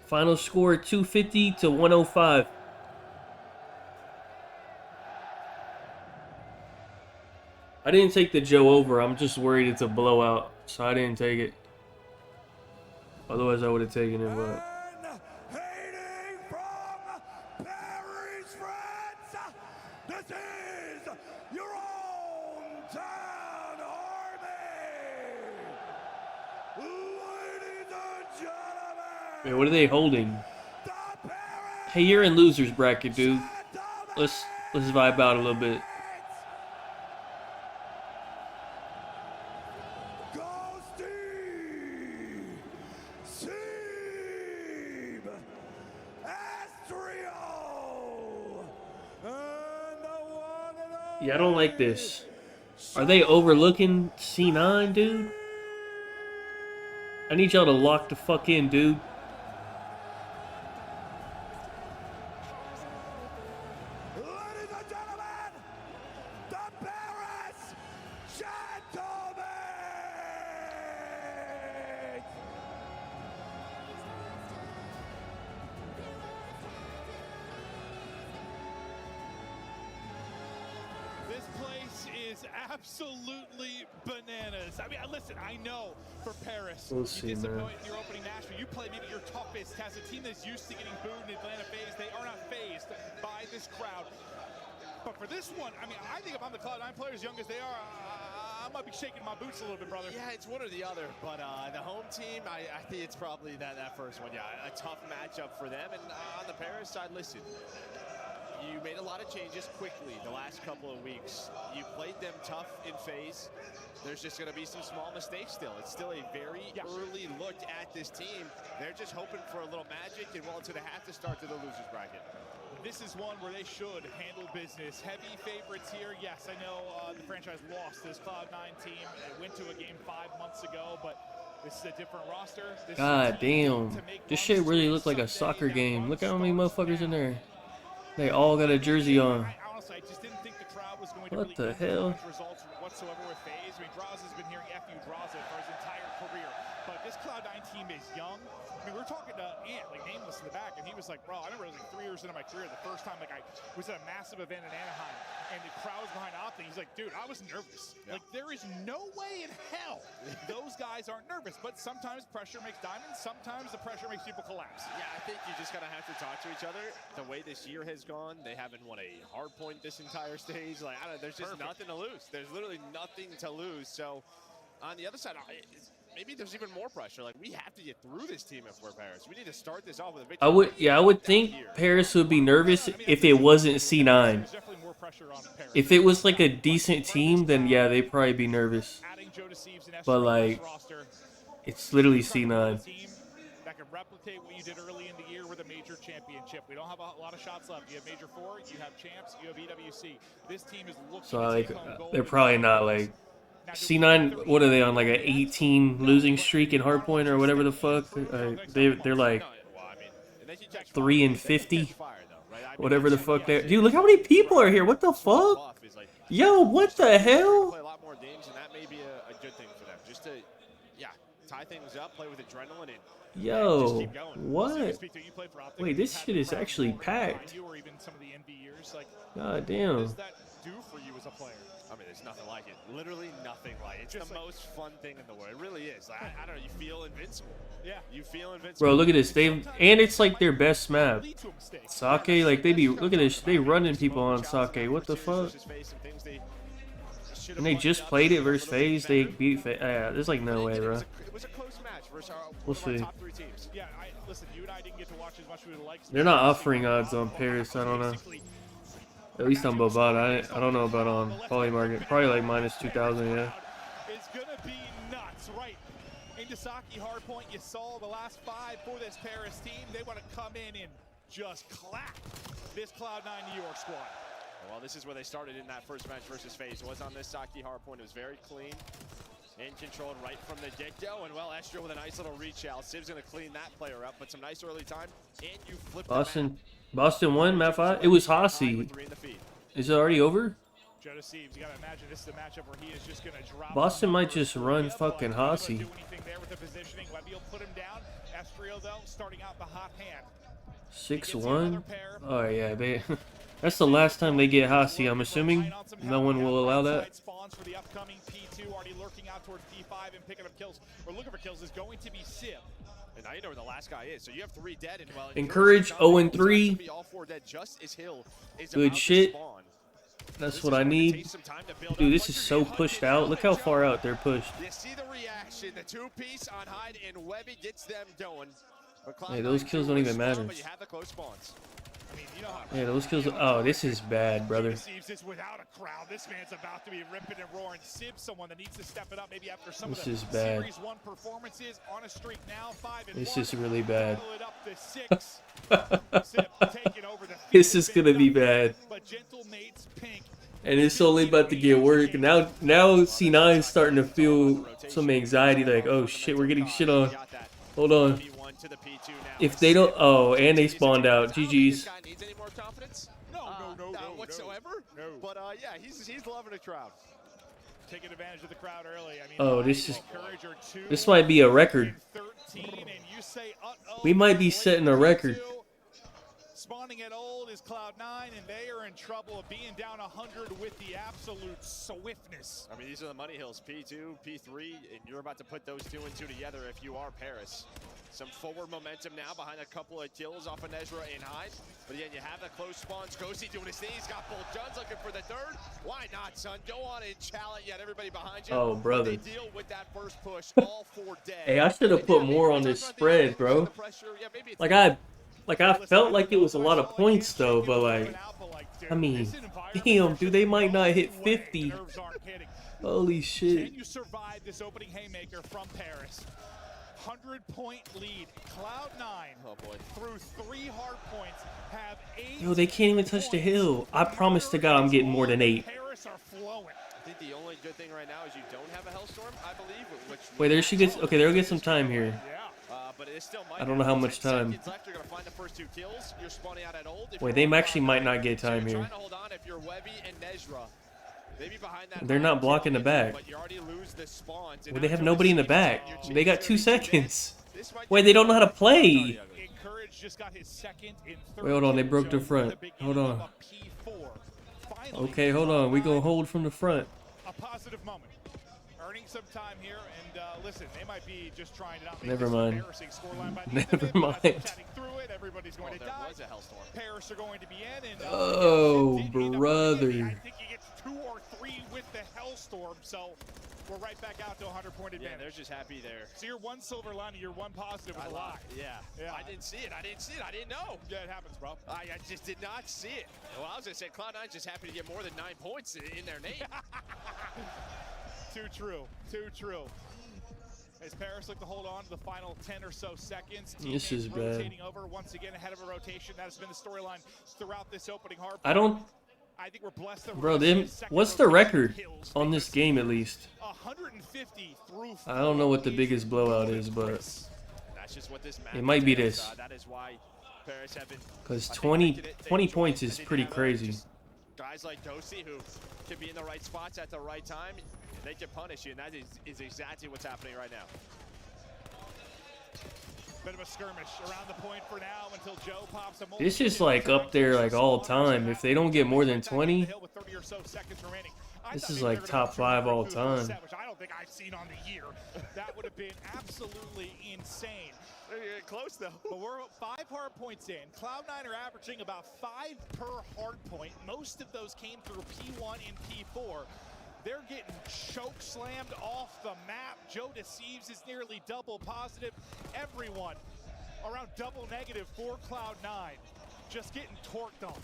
Final score 250 to 105. I didn't take the Joe over. I'm just worried it's a blowout, so I didn't take it. Otherwise, I would have taken it, but. Wait, what are they holding? Hey, you're in losers bracket, dude. Let's vibe out a little bit. Yeah, I don't like this. Are they overlooking C9, dude? I need y'all to lock the fuck in, dude. Ladies and gentlemen, the Paris Gentlemen! This place is absolutely bananas. I mean, listen, I know for Paris, We'll see, you man. disappoint in your opening match, but you play maybe your toughest as a team that's used to getting booed in Atlanta FaZe. They are not fazed by this crowd. But for this one, I mean, I think if I'm the Cloud9 player, as young as they are, I might be shaking my boots a little bit, brother. Yeah, it's one or the other. But the home team, I think it's probably that first one. Yeah, a tough matchup for them. And on the Paris side, listen, you made a lot of changes quickly the last couple of weeks. You played them tough in FaZe. There's just going to be some small mistakes still. It's still a very early look at this team. They're just hoping for a little magic, and well, it's going to have to start to the losers bracket. This is one where they should handle business. Heavy favorites here. Yes, I know the franchise lost this Cloud9 team. It went to a game 5 months ago, but this is a different roster. God damn. This shit really looked like a soccer game. Look how many motherfuckers in there. They all got a jersey on. Honestly, I just didn't think the crowd was going to What really the hell? results whatsoever with FaZe. I mean, Draws has been hearing FU Draza for his entire career. But this Cloud9 team is young. I mean, we were talking to Ant, like Nameless in the back, and he was like, bro, I remember it was like 3 years into my career, the first time like I was at a massive event in Anaheim, and the crowd was behind Optic. He's like, dude, I was nervous. Like, there is no way in hell those guys aren't nervous. But sometimes pressure makes diamonds. Sometimes the pressure makes people collapse. Yeah, I think you just gotta have to talk to each other. The way this year has gone, they haven't won a hard point this entire stage. Like, I don't know, there's just nothing to lose. There's literally nothing to lose. So, on the other side, maybe there's even more pressure. Like, we have to get through this team if we're Paris. We need to start this off with a victory. I would think Paris would be nervous if it wasn't C9. If it was like a decent team, then yeah, they'd probably be nervous. But like, it's literally C9. That can replicate what you did early in the year with a major championship. We don't have a lot of shots left. You have Major 4, you have Champs, you have EWC. This team is looking So to like, take home gold. they're probably not like C9. What are they on, like an 18 losing streak in hardpoint or whatever the fuck? They're like 3-50, whatever the fuck. Dude, look how many people are here. What the fuck? Yo, what the hell? Play a lot more games, and that may be a good thing for them. Just to, tie things up, play with adrenaline, and Yo, just keep going. what? Wait, this shit is actually packed. God damn. What does that do for you as a player? I mean, there's nothing like it. Literally nothing like it. It's the most fun thing in the world. It really is. I don't know. You feel invincible. Yeah. You feel invincible. Bro, look at this. And it's like their best map. Sake, like they be, look at this. They running people on Sake. What the fuck? And they just played it versus FaZe. They beat FaZe. There's like no way, bro. It was a close match versus We'll see. top 3 teams. Yeah, listen, you and I didn't get to watch as much as we would like. They're not offering odds on Paris. I don't know. At least on Bovada. I don't know about on Polymarket. Probably like minus 2,000, yeah. It's gonna be nuts, right? Into Saki Hardpoint, you saw the last 5 for this Paris team. They want to come in and just clap this Cloud9 New York squad. Well, this is where they started in that first match versus FaZe. It was on this Saki Hardpoint. It was very clean and controlled right from the get-go. And well, Estro with a nice little reach out. Siv's gonna clean that player up, but some nice early time. And you flip Boston won map 5. It was Hossie. Is it already over? Joe Deceives, you gotta imagine this is a matchup where he is just gonna drop. Boston might just run fucking Hossie. There with the positioning. Webby will put him down. Estrio though, starting out the hot hand. 6-1. Oh yeah, they. That's the last time they get Hossie. I'm assuming no one will allow that. Spawns for the upcoming P2, already lurking out towards P5 and picking up kills, or looking for kills, is going to be Civ. And now you know where the last guy is. So you have 3 dead, and well, Encourage 0-3. all 4 dead just as Hill is Good about to shit. spawn. That's what I need. Dude, this is so pushed out. Look how far out they're pushed. You see the reaction. The 2-piece on Hyde and Webby gets them going. Hey, those kills don't even matter. But you have the close spawns. I mean, you know how Yeah, those kills. Oh, this is bad, brother. Deceives is without a crowd. This man's about to be ripping and roaring. Sib's someone that needs to step it up maybe after some This of the is bad. Series 1 performances. On a streak now, 5-1. This is really bad. Dial it up to 6. Sib taking over the This is gonna be bad. But Gentle Mates, Pink, And it's only about to get worse. Now C9's starting to feel some anxiety, like, oh shit, we're getting shit on. Hold on. If they don't, oh, and they spawned out. GG's. No, whatsoever. No. But yeah, he's loving the crowd. Taking advantage of the crowd early. I mean, Oh, this might be a record. We might be setting a record. Spawning at old is Cloud9, and they are in trouble of being down 100 with the absolute swiftness. I mean, these are the money hills, P2, P3, and you're about to put those 2 and 2 together if you are Paris. Some forward momentum now behind a couple of kills off of Nezra and Hyde. But again, you have the close spawns. Ghosty doing his thing. He's got both guns looking for the third. Why not, son? Go on and challenge. You got everybody behind you. Oh, brother. They deal with that first push, all 4 dead. Hey, I should have put more on this spread, bro. Like I felt like it was a lot of points though, but like, I mean, damn, dude, they might not hit 50. Holy shit. Can you survive this opening haymaker from Paris? 100-point lead. Cloud9, oh boy, through 3 hard points, have 8. Yo, they can't even touch the hill. I promise to God I'm getting more than 8. Paris are flowing. I think the only good thing right now is you don't have a Hellstorm, I believe. Which Wait, there she gets. Okay, they'll get some time here. But it still might I don't know how much time. left. You're gonna find the first 2 kills. You're spawning out at old. Wait, they actually might not get time You're here. trying to hold on if you're Webby and Nezra. Maybe behind that. They're not blocking the back. But you already lose the spawns. Well, they have nobody in the back. They got 2 seconds. Wait, they don't know how to play. Just got his second in Wait, hold on. They broke the front. Hold on. Okay, hold on. We gonna hold from the front. A positive moment. Earning some time here, and listen, they might be just trying to not make Never this mind. embarrassing scoreline by the Never end of it, but as we're mind. chatting through it, everybody's going to there die. was a Hellstorm. Paris are going to be in, and Oh, I brother. think he gets 2 or 3 with the Hellstorm, so we're right back out to 100-point advantage. Yeah, they're just happy there. So you're 1 silver lining, you're 1 positive with a lie. Yeah. I didn't see it. I didn't know. Yeah, it happens, bro. I just did not see it. Well, I was gonna say Cloud9's just happy to get more than 9 points in their name. Too true. Too true. As Paris look to hold on to the final 10 or so seconds. This is bad. Rotating over once again ahead of a rotation. That has been the storyline throughout this opening hard. I think we're blessed that Bro, what's the record on this game at least? 150 through. I don't know what the biggest blowout is, but That's just what this it might be this. That is why Paris have been. Because 20 points is pretty crazy. Guys like Ghosty who can be in the right spots at the right time, they can punish you, and that is exactly what's happening right now. Bit of a skirmish around the point for now until Joe pops a. This is like up there like all time. If they don't get more than 20, this is like top 5 all time. Which I don't think I've seen on the year. That would have been absolutely insane. They're getting close though. But we're 5 hard points in. Cloud9 are averaging about 5 per hard point. Most of those came through P1 and P4. They're getting choke slammed off the map. Joe Deceives is nearly double positive. Everyone around double negative for Cloud9. Just getting torqued on.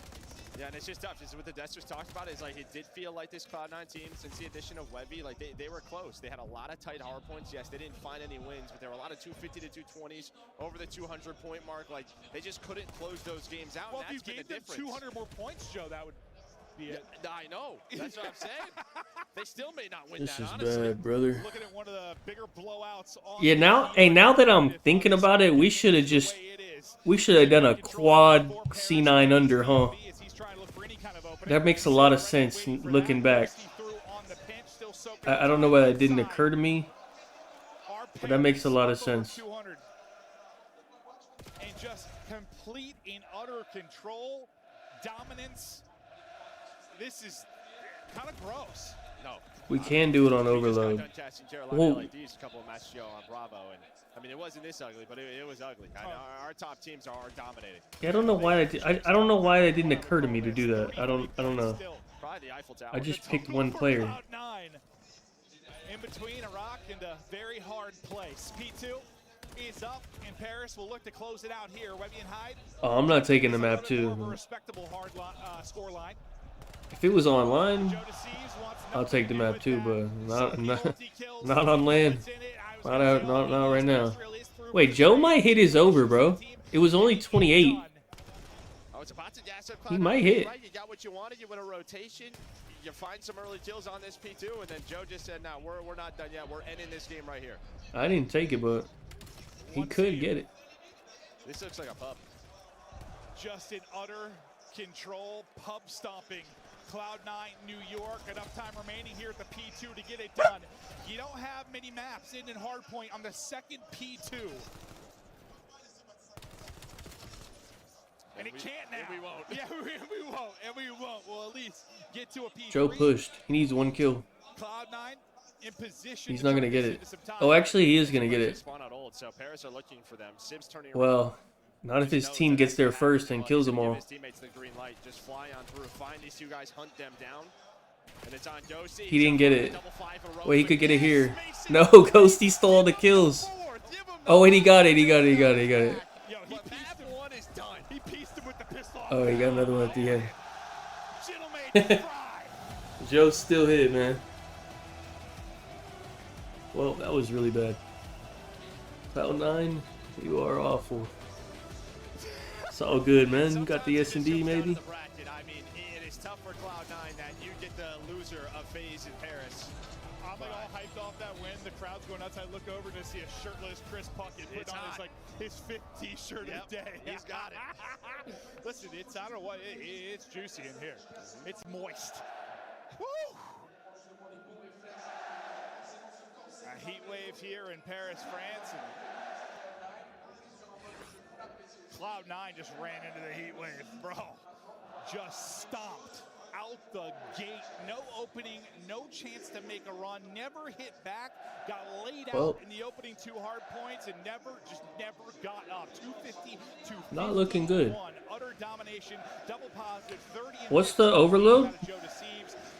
Yeah, and it's just tough. This is what the Desters talked about. Is like it did feel like this Cloud9 team, since the addition of Webby, like they were close. They had a lot of tight hard points. Yes, they didn't find any wins, but there were a lot of 250 to 220s over the 200-point mark. Like they just couldn't close those games out. Well, and if you that's gave them been the 200 more points, Joe, that would be it. Yeah, I know. That's what I'm saying. They still may not win This that, is honestly. bad, brother. Looking at one of the bigger blowouts on Yeah, now that I'm thinking about it, we should have done a quad C9 under, huh? That makes a lot of sense looking back. I don't know why that didn't occur to me, but that makes a lot of sense. And just complete in utter control, dominance. This is kind of gross. No. We can do it on overload. Whoa. Like these couple of matches on Bravo, and I mean it wasn't this ugly, but it was ugly. I know our top teams are dominating. Yeah, I don't know why I don't know why it didn't occur to me to do that. I don't know. Probably the Eiffel Tower. I just picked one player. In between a rock and a very hard place. P2 is up, and Paris will look to close it out here. Webby and Hyde. Oh, I'm not taking the map too. Respectable hard score line. If it was online, I'll take the map too, but not on land. Not right now. Wait, Joe might hit his over, bro. It was only 28. He might hit. You got what you wanted. You win a rotation. you find some early kills on this P2, and then Joe just said, "No, we're not done yet. We're ending this game right here." I didn't take it, but he could get it. This looks like a pub. Just in utter control, pub stomping. Cloud9, New York, enough time remaining here at the P2 to get it done. You don't have many maps in Hardpoint on the second P2. And it can't now. And we won't. Yeah, we won't. And we won't. We'll at least get to a P3. Joe pushed. He needs 1 kill. Cloud9 in position. He's not gonna get it. Oh, actually, he is gonna get it. Spawn out old, so Paris are looking for them. Sib's turning Well, not if his team gets there first and kills them all. his teammates the green light. Just fly on through, find these two guys, hunt them down. And it's on Ghosty. He didn't get it. Wait, he could get it here. No, Ghosty stole all the kills. Oh, wait, he got it. He got it. He got it. He got it. Yo, he pieced him. One is done. He pieced him with the pistol. Oh, he got another one at the end. Joe still hit, man. Well, that was really bad. Cloud9, you are awful. It's all good, man. You got the S&D, maybe? I mean, it is tough for Cloud9 that you get the loser of FaZe in Paris. I'm like all hyped off that win. The crowd's going nuts. I look over to see a shirtless Chris Puckett put on his 5th t-shirt of the day. He's got it. Listen, it's, I don't know what, it's juicy in here. It's moist. Woo! A heat wave here in Paris, France. And Cloud9 just ran into the heat wave, bro. Just stomped out the gate. No opening, no chance to make a run. Never hit back. Got laid out in the opening 2 hard points and never got up. 250 to Not looking good. Utter domination. Double positive. 30. What's the overload?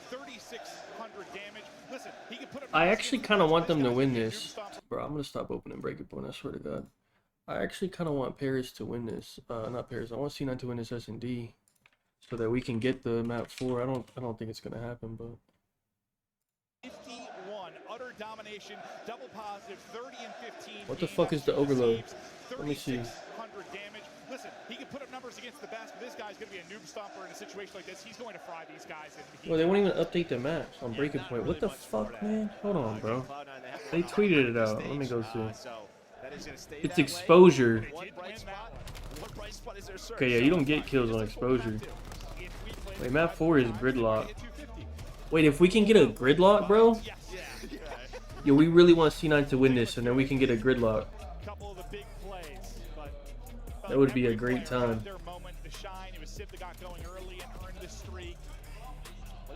3,600 damage. Listen, he can put up. I actually kind of want them to win this. Bro, I'm going to stop opening Breaking Point, I swear to God. I actually kind of want Paris to win this. Not Paris. I want C9 to win this S&D. So that we can get the map 4. I don't think it's going to happen, but 51 utter domination, double positive, 30 and 15. What the fuck is the overload? Let me see. 100 damage. Listen, he can put up numbers against the best, but this guy's going to be a noob stomper in a situation like this. He's going to fry these guys. Well, they won't even update the maps on Breaking Point. What the fuck, man? Hold on, bro. They tweeted it out. Let me go see. It's exposure. Okay, yeah, you don't get kills on exposure. Wait, map 4 is gridlock. Wait, if we can get a gridlock, bro? Yo, we really want C9 to win this, and then we can get a gridlock. That would be a great time. Well,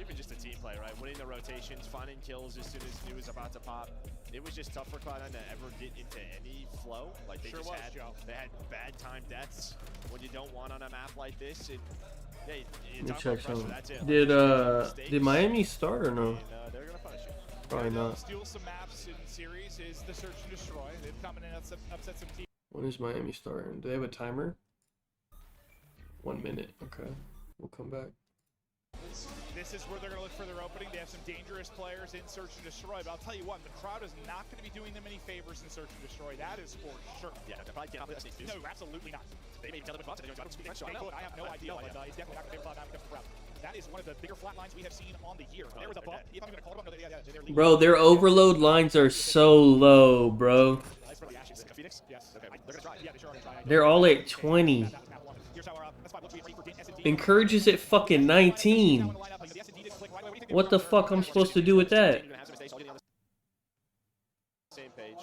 even just a team play, right? Winning the rotations, finding kills as soon as new is about to pop. It was just tough for Cloud9 to ever get into any flow. Like they they had bad time deaths when you don't want on a map like this. And hey, let me check something. Did Miami start or no? They're gonna punish you. Probably not. Steal some maps in series is the search and destroy. They've come in and upset some teams. When is Miami starting? Do they have a timer? 1 minute. Okay, we'll come back. This is where they're going to look for their opening. They have some dangerous players in Search and Destroy, but I'll tell you what, the crowd is not going to be doing them any favors in Search and Destroy. That is for sure. Yeah, they probably can't play this. No, absolutely not. They may tell them what to do. I have no idea, but it's definitely not going to be Cloud9 because of the crowd. That is one of the bigger flat lines we have seen on the year. There was a bump. If I'm going to call it one, Bro, their overload lines are so low, bro. They're all at 20. Encourage is at fucking 19. What the fuck I'm supposed to do with that? Same page.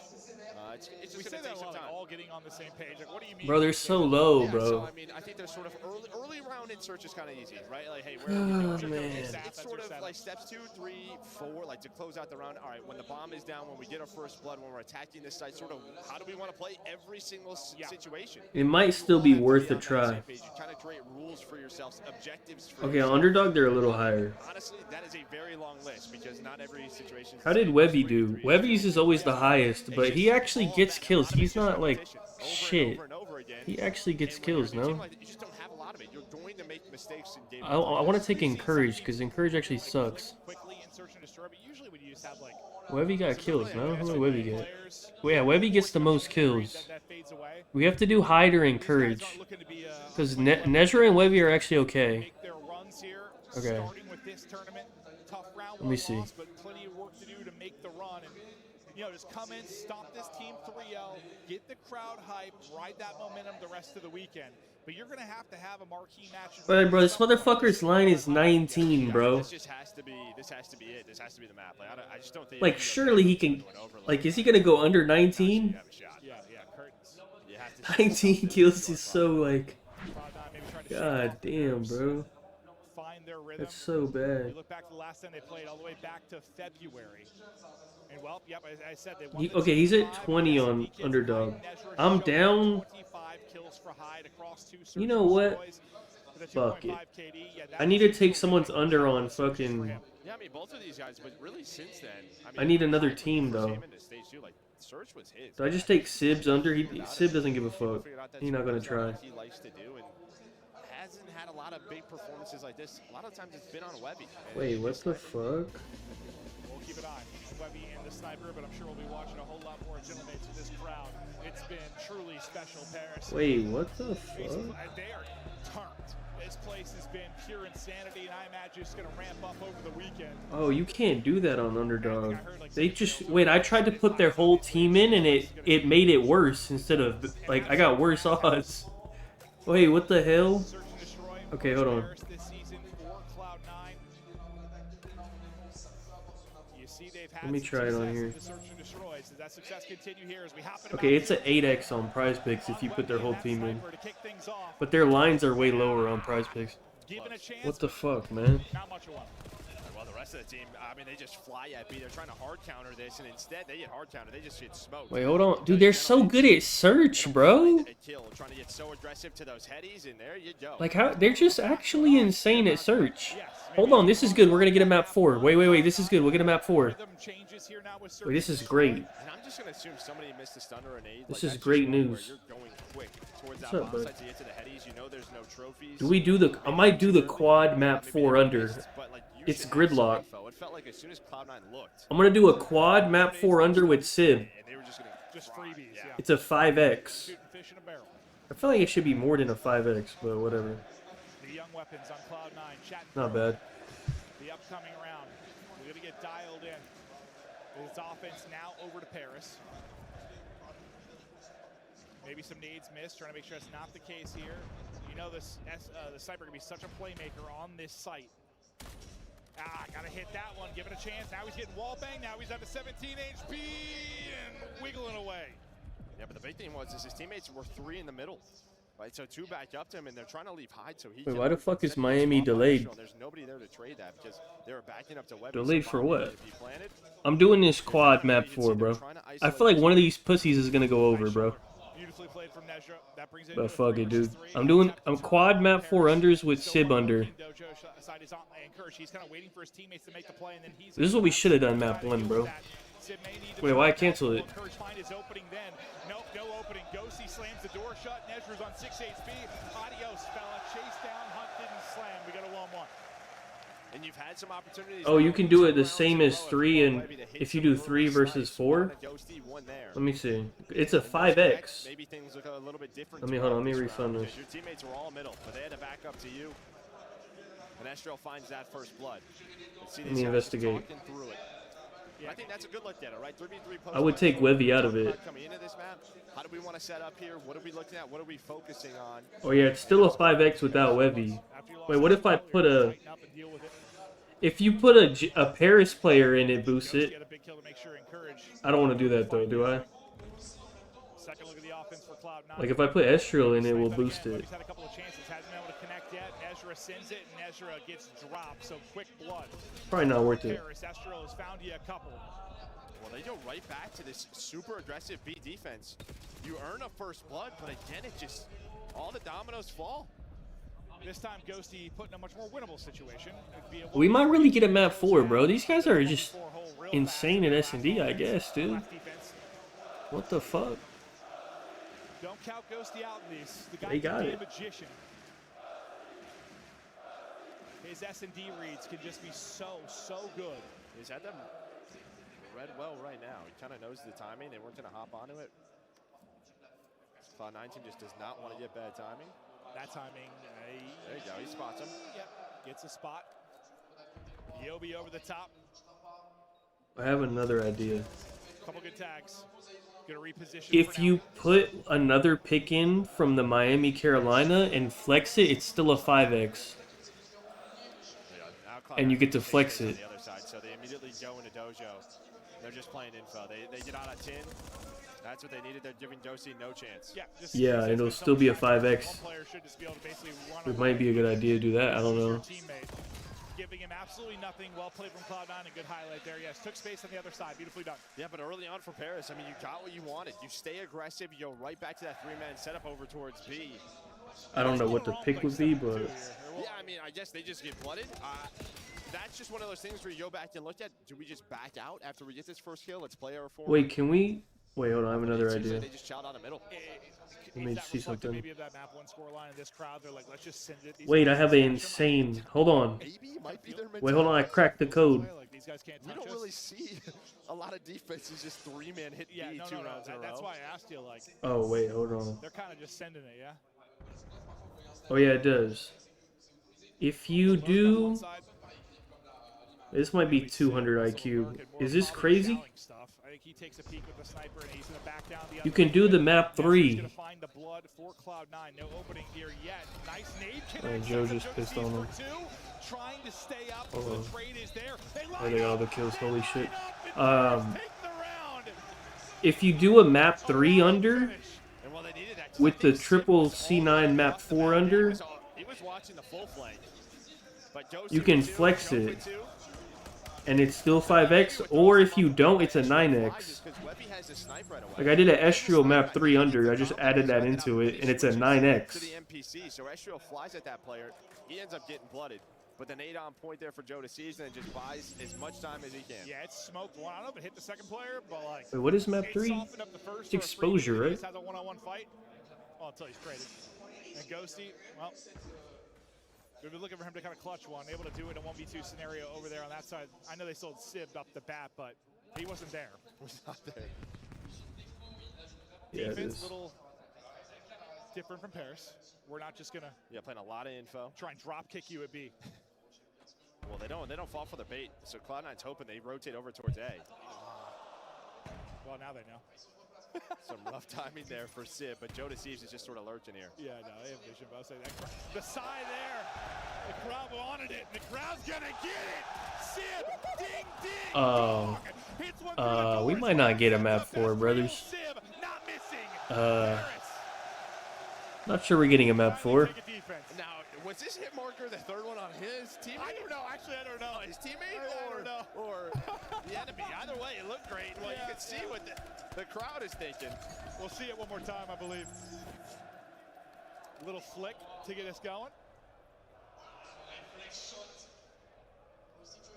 It's we just say gonna take that some time. all getting on the same page. Like, what do you mean? Bro, they're so low, Yeah, bro. so I mean, I think they're sort of early round in search is kind of easy, right? Like, hey, where are we going? Man. It's sort of like steps 2, 3, 4, like to close out the round. All right, when the bomb is down, when we get our first blood, when we're attacking this site, sort of how do we want to play every single situation? It might still be worth a try. You kind of create rules for yourselves, objectives for Okay, yourself. Underdog, they're a little higher. Honestly, that is a very long list because not every situation. How did Webby do? Webby's is always the highest, but he actually gets kills. He's not like shit. He actually gets kills, no? You just don't have a lot of it. You're going to make mistakes in game. I want to take Encourage, because Encourage actually sucks. Webby got kills, no? How many Webby get? Well, yeah, Webby gets the most kills. We have to do Hide or Encourage. Because Nezra and Webby are actually okay. Okay. Let me see. But plenty of work to do to make the run. And, you know, just come in, stop this team 3-0, get the crowd hyped, ride that momentum the rest of the weekend. But you're going to have a marquee match. But bro, this motherfucker's line is 19, bro. This just has to be. This has to be it. This has to be the map. Like, I just don't think. Like, surely he can. Like, is he gonna go under 19? Yeah, curtains. 19 kills is so like. God damn, bro. Find their rhythm. That's so bad. You look back to the last time they played, all the way back to February. And well, yep, as I said, they won Okay, he's at 20 on underdog. I'm down. You know what? Fuck it. I need to take someone's under on fucking. Yeah, I mean, both of these guys, but really since then. I need another team though. Do I just take Sib's under? Sib doesn't give a fuck. He's not gonna try. He likes to do and hasn't had a lot of big performances like this. A lot of times it's been on Webby. Wait, what the fuck? We'll keep an eye on Webby and the sniper, but I'm sure we'll be watching a whole lot more Gentlemates with this crowd. It's been truly special, Paris. Wait, what the fuck? They are turned. This place has been pure insanity, and I imagine it's going to ramp up over the weekend. Oh, you can't do that on underdog. They just wait. I tried to put their whole team in, and it made it worse instead of like I got worse odds. Wait, what the hell? Okay, hold on. Let me try it on here. Okay, it's an 8x on Prize Picks if you put their whole team in. But their lines are way lower on Prize Picks. What the fuck, man? Well, the rest of the team, I mean, they just fly at B. They're trying to hard counter this, and instead they get hard counter. They just get smoked. Wait, hold on. Dude, they're so good at search, bro. Trying to get so aggressive to those headies, and there you go. Like, how? They're just actually insane at search. Hold on, this is good. We're going to get a map 4. Wait. This is good. We'll get a map 4. Wait, this is great. And I'm just going to assume somebody missed a stun or an aid. This is great news. You're going quick towards that What's up, bomb bud? site to get to the headies. You know there's no trophies. Do we do the... I might do the quad map 4 under. It's gridlock. It felt like as soon as Cloud9 looked. I'm going to do a quad map 4 under with Sib. And they were just freebies. Yeah. It's a 5x. I feel like it should be more than a 5x, but whatever. The young weapons on Cloud9. Not bad. The upcoming round. We're going to get dialed in. This offense now over to Paris. Maybe some nades missed, trying to make sure that's not the case here. You know the sniper going to be such a playmaker on this site. Gotta hit that one, give it a chance. Now he's getting wall bang, now he's at the 17 HP and wiggling away. Yeah, but the big thing was his teammates were 3 in the middle. Right, so 2 back up to him, and they're trying to leave hide so he Wait, why the fuck is Miami delayed? There's nobody there to trade that because they were backing up to Webby. Delayed for what? I'm doing this quad map 4, bro. I feel like one of these pussies is gonna go over, bro. Beautifully played from Nezra. That brings it But fuck it, dude. I'm quad map 4 unders with Sib under. He's kind of waiting for his teammates to make the play, and then he's This is what we should have done map 1, bro. Wait, why I cancel it? Find his opening then. Nope, no opening. Ghosty slams the door shut. Nezra's on 6 HP. Adios, fella. Chase down. Hunt didn't slam. We got a 1-1. And you've had some opportunities. Oh, you can do it the same as 3, and if you do 3 versus 4. Let me see. It's a 5x. Maybe things look a little bit different. Let me hold on. Let me refund this. Your teammates were all middle, but they had to back up to you. And Estrel finds that first blood. Let me investigate. I think that's a good look at it, right? 3v3 post. I would take Wevy out of it. Coming into this map, how do we want to set up here? What are we looking at? What are we focusing on? Oh yeah, it's still a 5x without Wevy. Wait, what if I put a... If you put a Paris player in, it boosts it. I don't want to do that though, do I? Like if I put Estrel in, it will boost it. He's had a couple of chances, hasn't been able to connect yet. Nezra sends it, and Nezra gets dropped. So quick blood. Probably not worth it. Estrel has found you a couple. Well, they go right back to this super aggressive B defense. You earn a first blood, but again, it just all the dominoes fall. This time, Ghosty put in a much more winnable situation. We might really get a map 4, bro. These guys are just insane at S&D, I guess, dude. What the fuck? Don't count Ghosty out in these. The They got it. Magician. His S&D reads can just be so good. He's had them read well right now. He kind of knows the timing. They weren't going to hop onto it. Cloud9 team just does not want to get bad timing. That timing. There you go. He spots him. Yep. Gets a spot. Yobi over the top. I have another idea. Couple good tags. Gonna reposition If you put another pick in from the Miami Carolina and flex it, it's still a 5x. And you get to flex it. On the other side, so they immediately go into dojo. They're just playing info. They get out of 10. That's what they needed. They're giving Dosi no chance. Yeah, it'll still be a 5x. It might be a good idea to do that. I don't know. Giving him absolutely nothing. Well played from Cloud9. A good highlight there. Yes, took space on the other side. Beautifully done. Yeah, but early on for Paris, I mean, you got what you wanted. You stay aggressive. You go right back to that three-man setup over towards B. I don't know what the pick would be, but Yeah, I mean, I guess they just get blooded. That's just one of those things where you go back and look at, do we just back out after we get this first kill? Let's play our form. wait, can we? Wait, hold on. I have another idea. They just chow down the middle. Let me see something. Maybe of that map one score line in this crowd, they're like, let's just send it. Wait, I have an insane. Hold on. Wait, hold on. I cracked the code. We don't really see a lot of defenses just three-man hit B two rounds in a row. That's why I asked you, like. Oh, wait, hold on. They're kind of just sending it, yeah? Oh, yeah, it does. If you do... This might be 200 IQ. Is this crazy? You can do the map 3. Oh, Joe just pissed on him. Oh, they got all the kills. Holy shit. If you do a map 3 under, with the triple C9 map 4 under, you can flex it. And it's still 5x, or if you don't, it's a 9x. Like I did an Estriel map 3 under, I just added that into it, and it's a 9x. To the NPC, so Estriel flies at that player, he ends up getting blooded. But then 8 on point there for Joe to seize, and just buys as much time as he can. Yeah, it's smoked one. I don't know if it hit the second player, but like. Wait, what is map 3? It's exposure, right? Has a one-on-one fight. Oh, until he's traded. And Ghosty, well. We've been looking for him to kind of clutch one, able to do it in a 1v2 scenario over there on that side. I know they sold Sib up the bat, but he wasn't there. Was not there. Yeah, defense, a little different from Paris. We're not just gonna playing a lot of info. Try and drop kick you at B. Well, they don't fall for the bait. So Cloud9's hoping they rotate over towards A. Well, now they know. Some rough timing there for Sib, but Joe Deceives is just sort of lurching here. Yeah, no, I have vision, but I'll say that. The side there, the crowd wanted it, and the crowd's gonna get it. Sib, ding, ding. We might not get a map 4, brothers. Sib, not missing. Not sure we're getting a map 4. Now, was this hit marker the third one on his teammate? I don't know. Actually, I don't know. His teammate or the enemy? Either way, it looked great. Well, you can see what the crowd is thinking. We'll see it one more time, I believe. Little flick to get us going.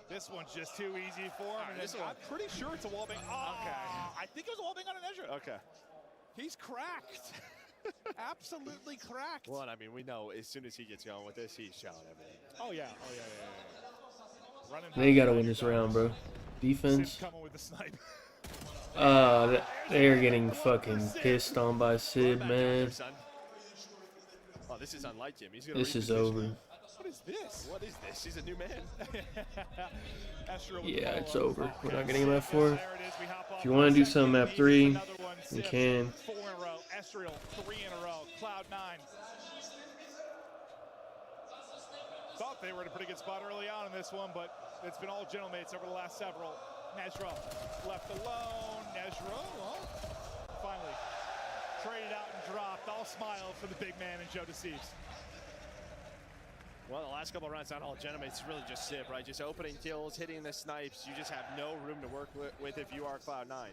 This one's just too easy for him. I'm pretty sure it's a wallbang. Oh, okay. I think it was a wallbang on an Ezra. Okay. He's cracked. Absolutely cracked. Well, I mean, we know as soon as he gets going with this, he's shot everything. Oh, yeah. They gotta win this round, bro. Defense. Coming with the snipe. They're getting fucking pissed on by Sid, man. Oh, this is unlike him. This is over. What is this? What is this? He's a new man. Yeah, it's over. We're not getting a map 4. If you want to do some map 3, you can. 4 in a row. Estriel, 3 in a row. Cloud9. Thought they were in a pretty good spot early on in this one, but it's been all gentlemates over the last several. Nezro left alone. Nezro, well, finally traded out and dropped. All smiles for the big man and Joe Deceives. Well, the last couple of rounds, not all gentlemates, really just Sib, right? Just opening kills, hitting the snipes. You just have no room to work with if you are Cloud9.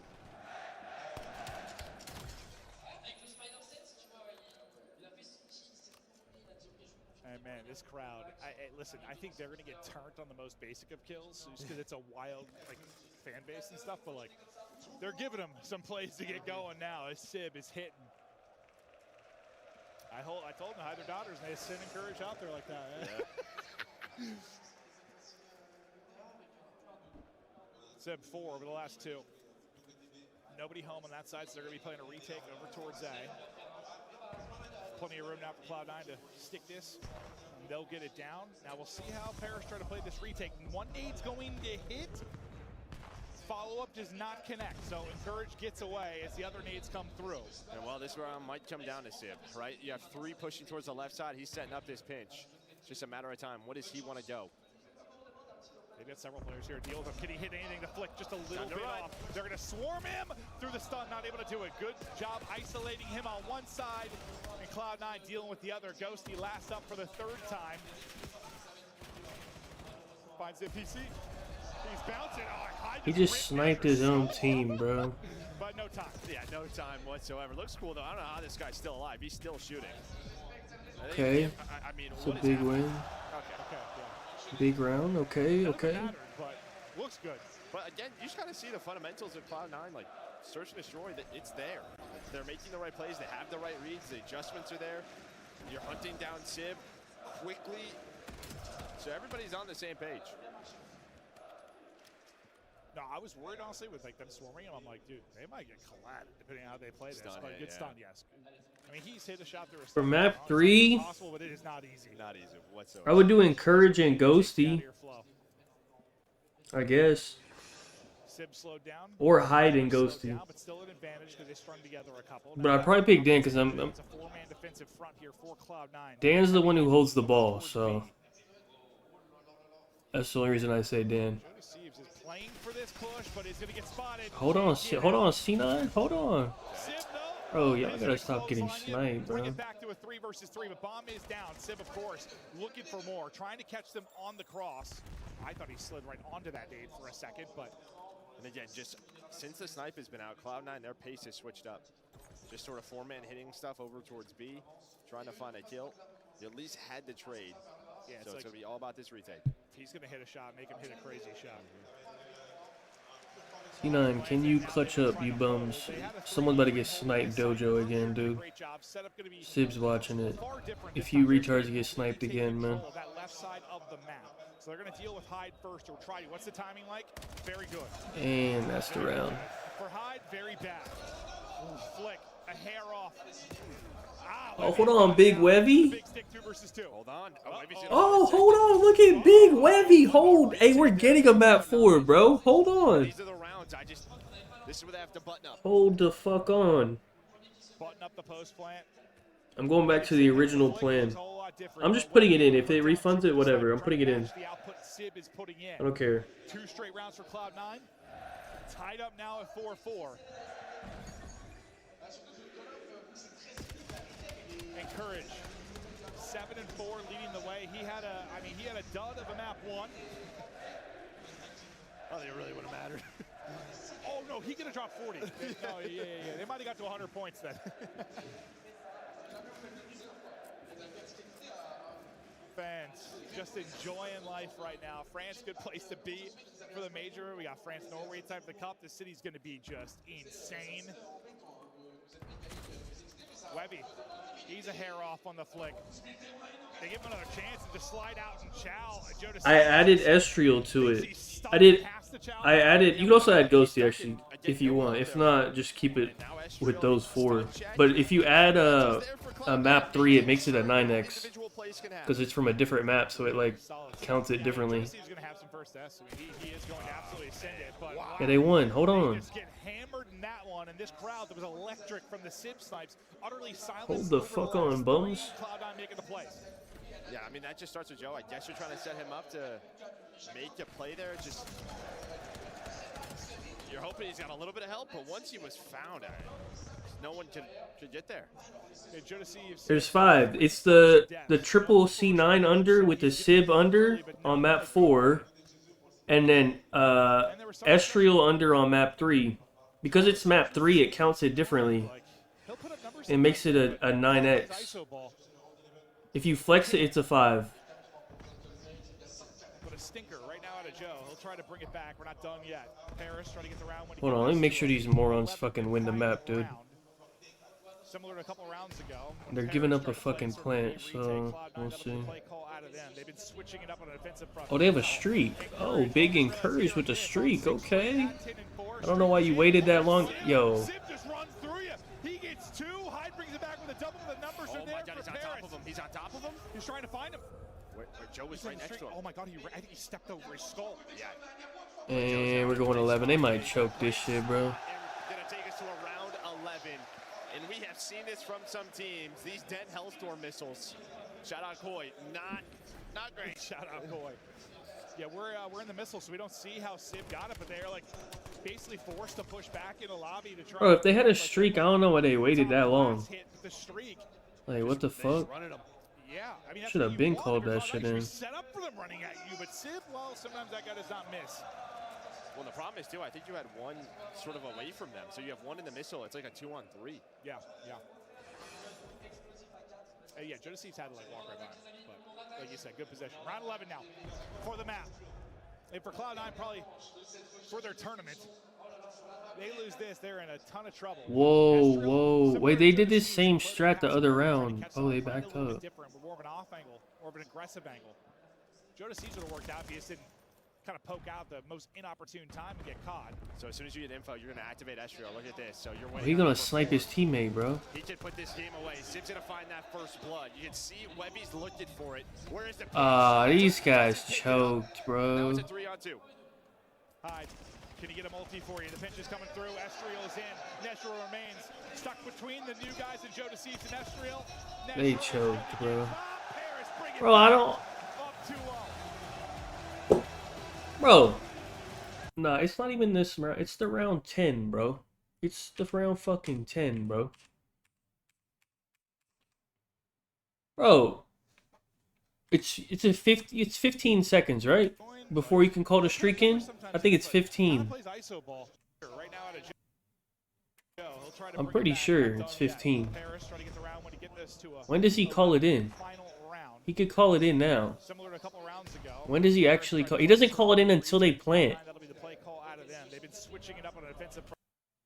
And man, this crowd, listen, I think they're going to get turned on the most basic of kills just because it's a wild fan base and stuff, but they're giving them some plays to get going now as Sib is hitting. I told them to hide their daughters, and they send encourage out there like that. Yeah. Sib 4 over the last 2. Nobody home on that side, so they're going to be playing a retake over towards A. Plenty of room now for Cloud9 to stick this. And they'll get it down. Now we'll see how Paris try to play this retake. One nade's going to hit. follow-up does not connect. So Encourage gets away as the other nades come through. And well, this round might come down to Sib, right? You have 3 pushing towards the left side. He's setting up this pinch. It's just a matter of time. What does he want to go? They've got several players here. Deal with him. Can he hit anything to flick just a little bit off? They're going to swarm him through the stun, not able to do it. Good job isolating him on one side. And Cloud9 dealing with the other. Ghosty last up for the 3rd time. Finds the PC. He's bouncing. Oh, He just sniped his own team, bro. But no time. Yeah, no time whatsoever. Looks cool, though. I don't know how this guy's still alive. He's still shooting. Okay. I mean, It's a big win. Okay. Big round. Okay. But looks good. But again, you just got to see the fundamentals of Cloud9. Like, search and destroy, that it's there. They're making the right plays. They have the right reads. The adjustments are there. You're hunting down Sib quickly. So everybody's on the same page. No, I was worried, honestly, with like them swarming him. I'm like, dude, they might get collided depending on how they play this. But good stun, yes. I mean, he's hit a shot through a For stun. map 3, Possible, but it is not easy. Not easy whatsoever. I would do Encourage and Ghosty, I guess. Sib slowed down. Or Hide and Ghosty. But still an advantage because they strung together a couple. But I'd probably pick Dan because It's a 4-man defensive front here for Cloud9. Dan's the one who holds the ball, so that's the only reason I say Dan. Sieves is playing for this push, but he's going to get spotted. Hold on, C9, hold on. Bro, y'all gotta stop getting sniped, bro. Bring it back to a 3 versus 3, but Bomb is down. Sib, of course, looking for more, trying to catch them on the cross. I thought he slid right onto that nade for a second, but... And again, just since the snipe has been out, Cloud9, their pace has switched up. Just sort of 4-man hitting stuff over towards B, trying to find a kill. You at least had the trade. Yeah, so it's going to be all about this retake. He's going to hit a shot, make him hit a crazy shot. C9, can you clutch up, you bums? Someone's about to get sniped dojo again, dude. Sib's watching it. If you retards get sniped again, man. That left side of the map. So they're going to deal with Hyde first or try to. What's the timing like? Very good. And that's the round. For Hyde, very bad. Flick, a hair off. Oh, hold on, Big Wevy. Big stick 2 versus 2. Hold on. Oh, hold on, look at Big Wevy. Hold. Hey, we're getting a map 4, bro. Hold on. These are the rounds. This is where they have to button up. Hold the fuck on. Button up the post plant. I'm going back to the original plan. I'm just putting it in. If it refunds it, whatever. I'm putting it in. I don't care. 2 straight rounds for Cloud9. Tied up now at 4-4. Encourage. 7-4 leading the way. He had a dud of a map 1. I don't think it really would have mattered. Oh no, he could have dropped 40. No, yeah. They might have got to 100 points then. Fans just enjoying life right now. France, good place to be for the major. We got France, Norway time for the cup. The city's going to be just insane. Webby, he's a hair off on the flick. They give him another chance and just slide out and chow. I added Estriel to it. I added. You can also add Ghosty actually, if you want. If not, just keep it with those 4. But if you add a map 3, it makes it a 9x because it's from a different map, so it like counts it differently. Yeah, they won. Hold on. And this crowd that was electric from the Sib snipes, utterly silent. Hold the fuck on, bums. Cloud9 making the plays. Yeah, I mean, that just starts with Joe. I guess you're trying to set him up to make a play there. Just you're hoping he's got a little bit of help, but once he was found, no one could get there. There's 5. It's the triple C9 under with the Sib under on map 4, and then Estriel under on map 3. Because it's map 3, it counts it differently. It makes it a 9x. If you flex it, it's a 5. But a stinker right now out of Joe. He'll try to bring it back. We're not done yet. Paris trying to get the round when Hold on, let me make sure these morons fucking win the map, dude. Similar to a couple rounds ago. They're giving up a fucking plant, so we'll see. Oh, they have a streak. Oh, big Encourage with a streak. Okay. I don't know why you waited that long. Yo. He gets 2. Hyde brings it back with a double. The numbers are there for Paris. He's on top of him. He's trying to find him. Where Joe was right next to him. Oh my God, I think he stepped over his skull. Yeah. And we're going 11. They might choke this shit, bro. Gonna take us to a round 11. And we have seen this from some teams. These dead Hellstorm missiles. Shout out Coy. Not great. Shout out Coy. Yeah, we're in the missile, so we don't see how Civ got it, but they're like basically forced to push back in the lobby to try. Bro, if they had a streak, I don't know why they waited that long. Like, what the fuck? Yeah, I mean, Should have been called that shit in. Set up for them running at you, but Civ, well, sometimes that guy does not miss. Well, the problem is, too, I think you had one sort of away from them. So you have one in the missile. It's like a 2-on-3. Yeah. Yeah, Jodeci's had to, like, walk right by him. But, like you said, good possession. Round 11 now for the map. And for Cloud9, probably for their tournament, they lose this, they're in a ton of trouble. Whoa. Wait, they did this same strat the other round. Oh, they backed up. Different, but more of an off angle, or of an aggressive angle. Jodeci's would have worked out if he just didn't kind of poke out the most inopportune time and get caught. So as soon as you get info, you're going to activate Estriel. Look at this. So you're waiting. He's gonna snipe his teammate, bro. He can put this game away. Civ's going to find that first blood. You can see Webby's looking for it. Where is the These guys choked, bro. Now it's a 3-on-2. Hyde, can he get a multi for you? The pinch is coming through. Estriel is in. Nestriel remains stuck between the new guys and Jodeci and Estriel. They choked, bro. Bro, I don't. Bro. Nah, it's not even this round. It's the round 10, bro. It's the round fucking 10, bro. Bro. It's 15 seconds, right? Before you can call the streak in? I think it's 15. I'm pretty sure it's 15. When does he call it in? He could call it in now. When does he actually call? He doesn't call it in until they plant.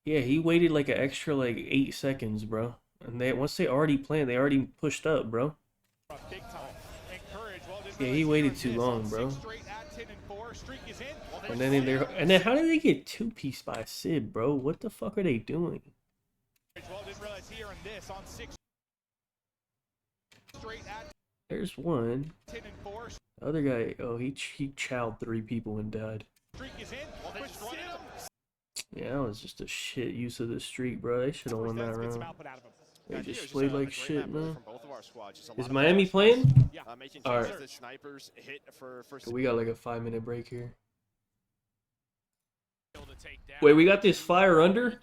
Yeah, he waited like an extra like 8 seconds, bro. And once they already plant, they already pushed up, bro. Yeah, he waited too long, bro. And then how did they get 2-piece by Sid, bro? What the fuck are they doing? There's one. The other guy, oh, he chowed 3 people and died. Yeah, that was just a shit use of the streak, bro. They should have won that round. They just played like shit, man. Is Miami playing? Alright. We got like a 5-minute break here. Wait, we got this fire under?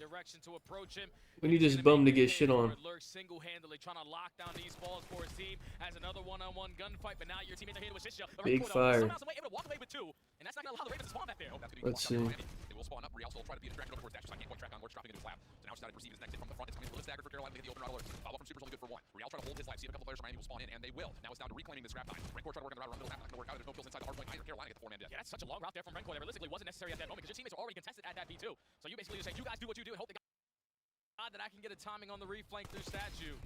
We need this bum to get shit on. Single-handedly trying to lock down these balls for his team as another one-on-one gunfight, but now your teammates are here with Shisha. Big fire. Able to walk away with 2, and that's not gonna allow the Ravens to spawn back there. Let's see. They will spawn up. Real will try to be a distraction over towards Dash. I can't quite track on. We're dropping into Flap. So now Scotty receives his next hit from the front. It's going to be a little staggered for Carolina to get the open route alert. Follow-up from Super's only good for 1. Real try to hold his life. See if a couple players from Miami will spawn in, and they will. Now it's down to reclaiming the scrap time. Rencor try to work on the route around the middle. Not going to work out. There's no kills inside the hard point either. Carolina gets the 4-man death. Yeah, that's such a long route there from Rencor that realistically wasn't necessary at that moment because your teammates are already contested at that B2. So you basically just say, you guys do what you do and hope they got that I can get a timing on the reflank through statue.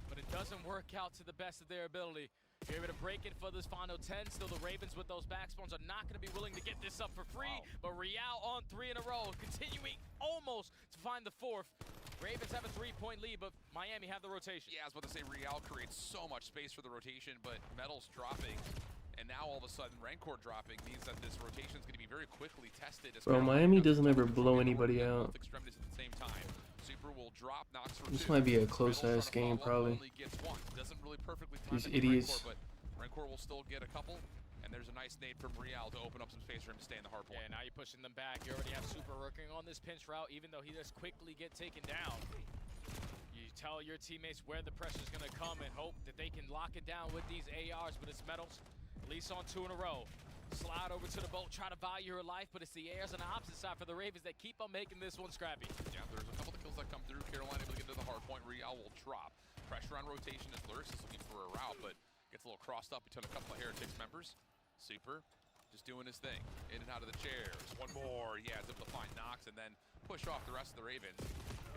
But it doesn't work out to the best of their ability. You're able to break it for this final 10. Still, the Ravens with those backspawns are not going to be willing to get this up for free. But Real on 3 in a row, continuing almost to find the 4th. Ravens have a 3-point lead, but Miami have the rotation. Yeah, I was about to say Real creates so much space for the rotation, but Metal's dropping. And now all of a sudden, Rancor dropping means that this rotation is going to be very quickly tested. Bro, Miami doesn't ever blow anybody out. Extremities at the same time. Super will drop, knocks for This 2. might be a close-ass game, probably. Doesn't really perfectly These time idiots. Rancor, but Rancor will still get a couple. And there's a nice nade from Real to open up some space for him to stay in the hard point. Yeah, now you're pushing them back. You already have Super working on this pinch route, even though he does quickly get taken down. You tell your teammates where the pressure's going to come and hope that they can lock it down with these ARs, but it's Metals. At least on 2 in a row. Slide over to the boat, try to value her life, but it's the airs on the opposite side for the Ravens that keep on making this one scrappy. Yeah, there's a couple of kills that come through. Carolina able to get to the hard point. Real will drop. Pressure on rotation as Lurks is looking for a route, but gets a little crossed up between a couple of Heretics members. Super, just doing his thing. In and out of the chairs. One more. Yeah, is able to find Knox and then push off the rest of the Ravens.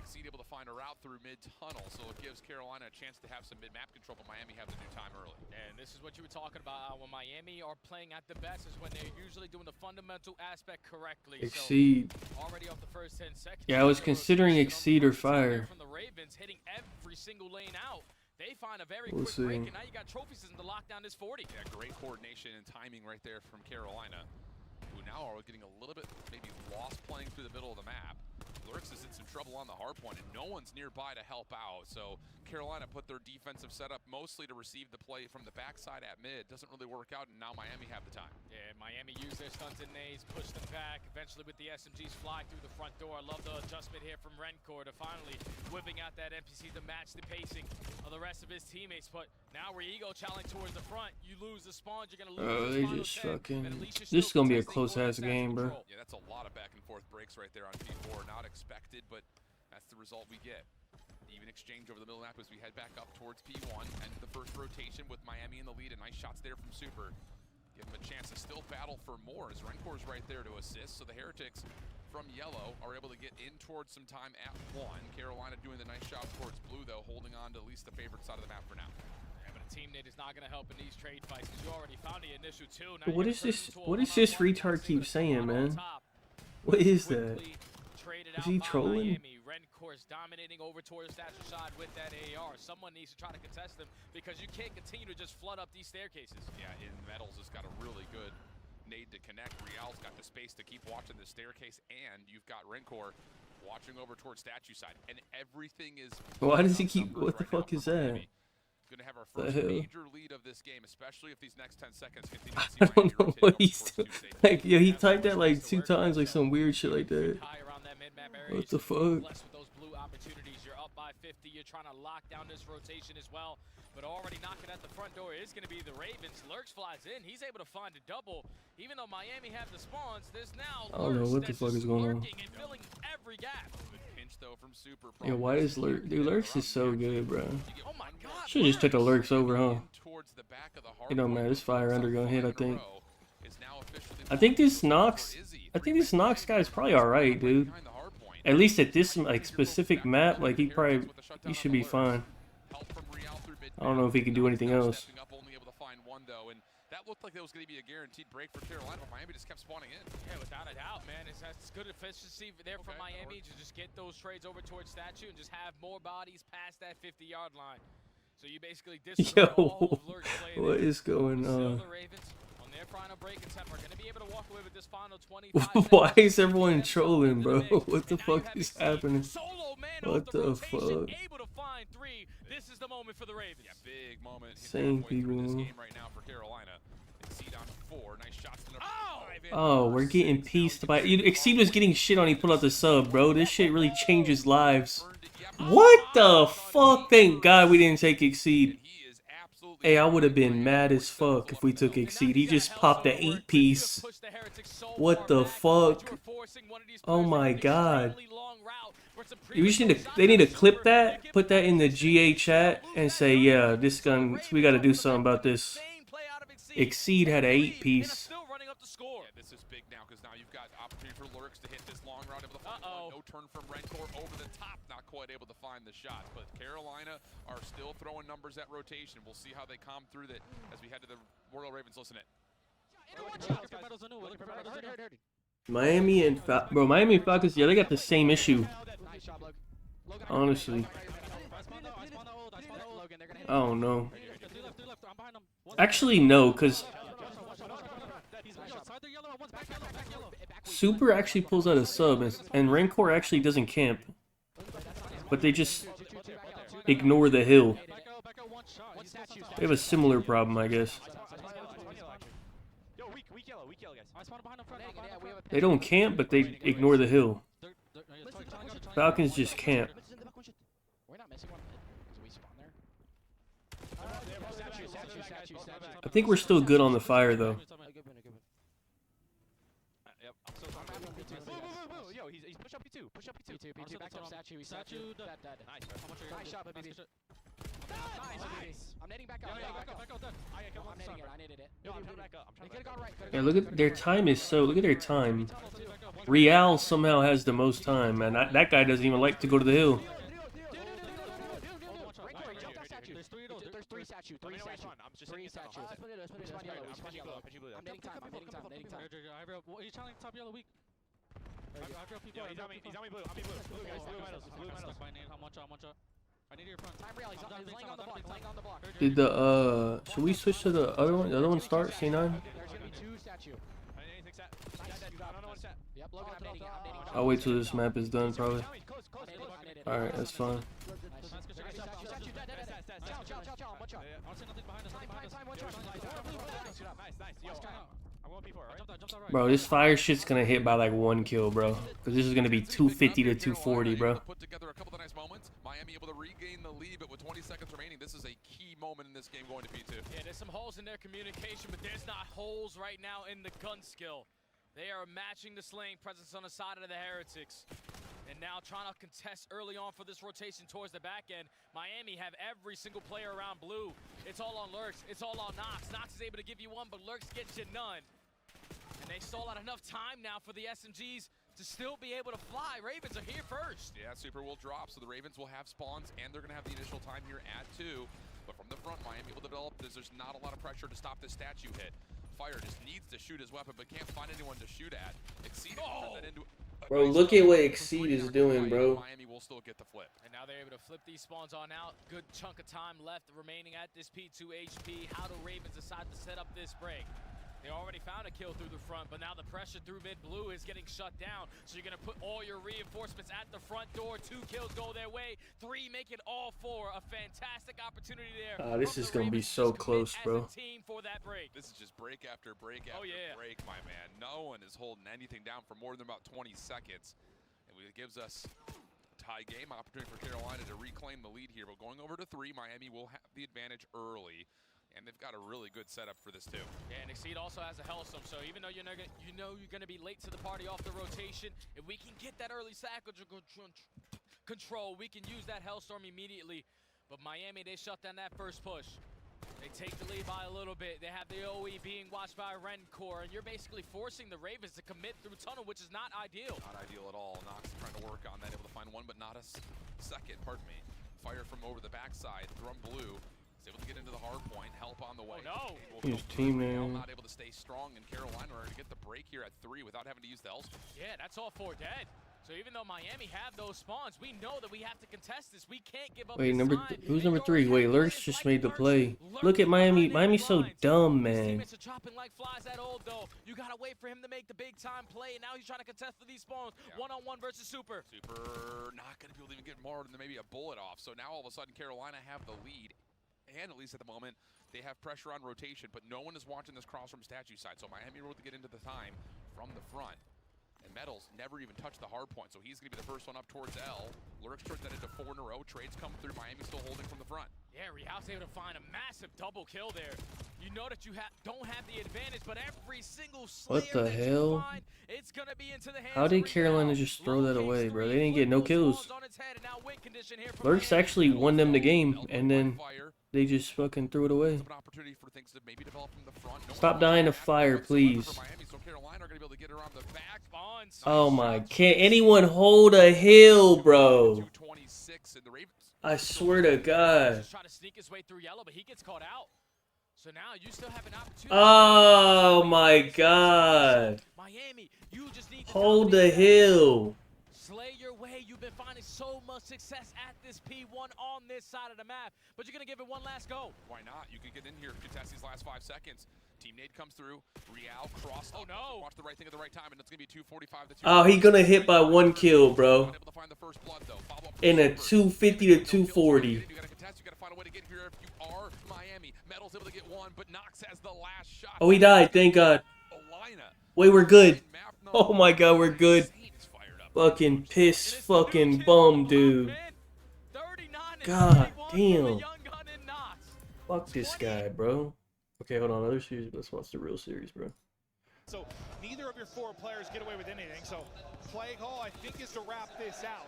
Exceed able to find a route through mid-tunnel, so it gives Carolina a chance to have some mid-map control, but Miami have the new time early. And this is what you were talking about. When Miami are playing at the best is when they're usually doing the fundamental aspect correctly. Exceed. So, already off the first 10 seconds. Yeah, I was considering Exceed or Fire. From the Ravens hitting every single lane out. They find a very We'll quick see. break, and now you got trophy system to lock down this 40. Yeah, great coordination and timing right there from Carolina, who now are getting a little bit maybe lost playing through the middle of the map. Lurks is in some trouble on the hard point, and no one's nearby to help out. So Carolina put their defensive setup mostly to receive the play from the backside at mid. Doesn't really work out, and now Miami have the time. Yeah, Miami used their stunts and nades, pushed them back. Eventually with the SMGs fly through the front door. I love the adjustment here from Rencor to finally whipping out that NPC to match the pacing of the rest of his teammates. But now we're ego challenging towards the front. You lose the spawns, you're going to lose They the just fucking... This is going to be a close-ass game, bro. Yeah, that's a lot of back-and-forth breaks right there on P4. Not expected, but that's the result we get. Even exchange over the middle map as we head back up towards P1 and the first rotation with Miami in the lead, and nice shots there from Super. Give him a chance to still battle for more as Rencor's right there to assist. So the Heretics from yellow are able to get in towards some time at 1. Carolina doing the nice job towards blue though, holding on to at least the favorite side of the map for now. Yeah, but a team nade is not going to help in these trade fights because you already found the initial 2. Now what is this? What does this retard keep saying, man? What is that? Is he trolling? Rencor's dominating over towards Thatcher side with that AR. Someone needs to try to contest them because you can't continue to just flood up these staircases. Yeah, in Metals has got a really good nade to connect. Real's got the space to keep watching the staircase, and you've got Rencor watching over towards Statue side, and everything is. Why does he keep? What the fuck is that? Going to have our first major lead of this game, especially if these next 10 seconds continue to see I don't know what he's doing. Like, yo, he typed that like 2 times, like some weird shit like that. What the fuck? With those blue opportunities, you're up by 50. You're trying to lock down this rotation as well. But already knocking at the front door is going to be the Ravens. Lurks flies in. He's able to find a double. Even though Miami have the spawns, there's now I don't know what the fuck is going on. and filling every gap. Though, from Super Yeah, why is Lurks? Dude, Lurks is so good, bro. Oh my God! Should just took the Lurks over, huh? It don't matter. This fire under gonna hit, I think. I think this Nox guy is probably all right, dude. At least at this like specific map, like he should be fine. I don't know if he can do anything else. That looked like that was going to be a guaranteed break for Carolina, but Miami just kept spawning in. Yeah, without a doubt, man. It's good efficiency there from Miami to just get those trades over towards Statue and just have more bodies past that 50-yard line. So you basically disregard all of Lurk's play. What is going on? The Ravens on their final break attempt are going to be able to walk away with this final 25. Why is everyone trolling, bro? What the fuck is happening? What the fuck? Able to find 3. This is the moment for the Ravens. Yeah, big moment. Same people. This game right now for Carolina. Exceed on 4. Nice shots to number 5. Oh, we're getting pieced by. Exceed was getting shit on. He put out the sub, bro. This shit really changes lives. What the fuck? Thank God we didn't take Exceed. Hey, I would have been mad as fuck if we took Exceed. He just popped an 8-piece. What the fuck? Oh my God. You just need to. They need to clip that, put that in the GA chat, and say, yeah, this gun. We got to do something about this. Exceed had an 8-piece. Yeah, this is big now because now you've got opportunity for Lurks to hit this long route able to find one. No turn from Rencor over the top, not quite able to find the shot. But Carolina are still throwing numbers at rotation. We'll see how they calm through that as we head to the Royal Ravens. Listen in. Miami and Miami and Falcons, yeah, they got the same issue. Honestly, I don't know. Actually, no, because Super actually pulls out a sub, and Rencor actually doesn't camp. But they just ignore the hill. They have a similar problem, I guess. They don't camp, but they ignore the hill. Falcons just camp. I think we're still good on the fire, though. Yo, he's push up P2. Push up P2. P2 back up statue. Statue dead. Nice shot, baby. Nice. I'm netting back up. Back up. I'm netting it. I netted it. Yo, I'm trying to back up. They could have gone right. Yeah, look at their time is so. Look at their time. Real somehow has the most time, and that guy doesn't even like to go to the hill. There's 3 statues. 3 statues. Respond yellow. I'm netting time. He's trying top yellow weak. He's on me blue. I'm me blue. Blue guys. Blue medals. I'm one shot. Did the should we switch to the other one? The other one start C9? There's gonna be 2 statue. I'll wait till this map is done, probably. Alright, that's fine. Bro, this fire shit's gonna hit by like 1 kill, bro. Because this is gonna be 250 to 240, bro. Put together a couple of nice moments. Miami able to regain the lead, but with 20 seconds remaining, this is a key moment in this game going to P2. Yeah, there's some holes in their communication, but there's not holes right now in the gun skill. They are matching the slaying presence on the side of the Heretics. And now trying to contest early on for this rotation towards the back end. Miami have every single player around blue. It's all on Lurks. It's all on Nox. Nox is able to give you one, but Lurks gets you none. And they stall out enough time now for the SMGs to still be able to fly. Ravens are here first. Yeah, Super will drop, so the Ravens will have spawns, and they're going to have the initial time here at 2. But from the front, Miami will develop this. There's not a lot of pressure to stop this statue hit. Fire just needs to shoot his weapon, but can't find anyone to shoot at. Exceed that into Bro, look at what Exceed is doing, bro. Miami will still get the flip. And now they're able to flip these spawns on out. Good chunk of time left remaining at this P2 HP. How do Ravens decide to set up this break? They already found a kill through the front, but now the pressure through mid-blue is getting shut down. So you're going to put all your reinforcements at the front door. 2 kills go their way. 3 make it all 4. A fantastic opportunity there. This is going to be so close, bro. Team for that break. This is just break after break after break, my man. No one is holding anything down for more than about 20 seconds. And it gives us a tie game opportunity for Carolina to reclaim the lead here. But going over to 3, Miami will have the advantage early. And they've got a really good setup for this too. Yeah, and Exceed also has a Hellstorm, so even though you're going to be late to the party off the rotation, if we can get that early sack control, we can use that Hellstorm immediately. But Miami, they shut down that first push. They take the lead by a little bit. They have the OE being watched by Rencore, and you're basically forcing the Ravens to commit through tunnel, which is not ideal. Not ideal at all. Nox trying to work on that, able to find one, but not a second, pardon me. Fire from over the backside, Thrum Blue. Able to get into the hard point, help on the way. Oh, no. His team now. Not able to stay strong in Carolina or to get the break here at 3 without having to use the Hellstorm. Yeah, that's all 4 dead. So even though Miami have those spawns, we know that we have to contest this. We can't give up. Wait, who's number 3? Wait, Lurks just made the play. Look at Miami. Miami's so dumb, man. Teammates are chopping like flies at old though. You gotta wait for him to make the big time play, and now he's trying to contest for these spawns. One-on-one versus Super. Super not gonna be able to even get more than maybe a bullet off. So now all of a sudden Carolina have the lead. And at least at the moment, they have pressure on rotation, but no one is watching this cross from statue side. So Miami able to get into the time from the front. And Metals never even touched the hard point, so he's going to be the first one up towards L. Lurks turns that into 4 in a row. Trades come through. Miami still holding from the front. Yeah, Real's able to find a massive double kill there. You know that you don't have the advantage, but every single slayer What the hell? Find, it's gonna be into the hands. How did Carolina just throw that away, bro? They didn't get no kills. Lurks actually won them the game, and then they just fucking threw it away. Stop dying to fire, please. Oh my, can't anyone hold a hill, bro? I swear to God. Try to sneak his way through yellow, but he gets caught out. So now you still have an opportunity. Oh my God. Miami, you just need to hold the hill. Slay your way. You've been finding so much success at this P1 on this side of the map, but you're gonna give it one last go. Why not? You can get in here, contest these last 5 seconds. Team Nade comes through. Real crossed. Oh no! Watch the right thing at the right time, and it's gonna be 245 to 2. Oh, he gonna hit by 1 kill, bro. In a 250 to 240. You gotta contest. You gotta find a way to get here. If you are Miami, Metal's able to get 1, but Nox has the last shot. Oh, he died. Thank God. Wait, we're good. Oh my God, we're good. Fucking piss fucking bum, dude. God damn. Fuck this guy, bro. Okay, hold on. Other series. Let's watch the real series, bro. So neither of your 4 players get away with anything. So play call, I think, is to wrap this out.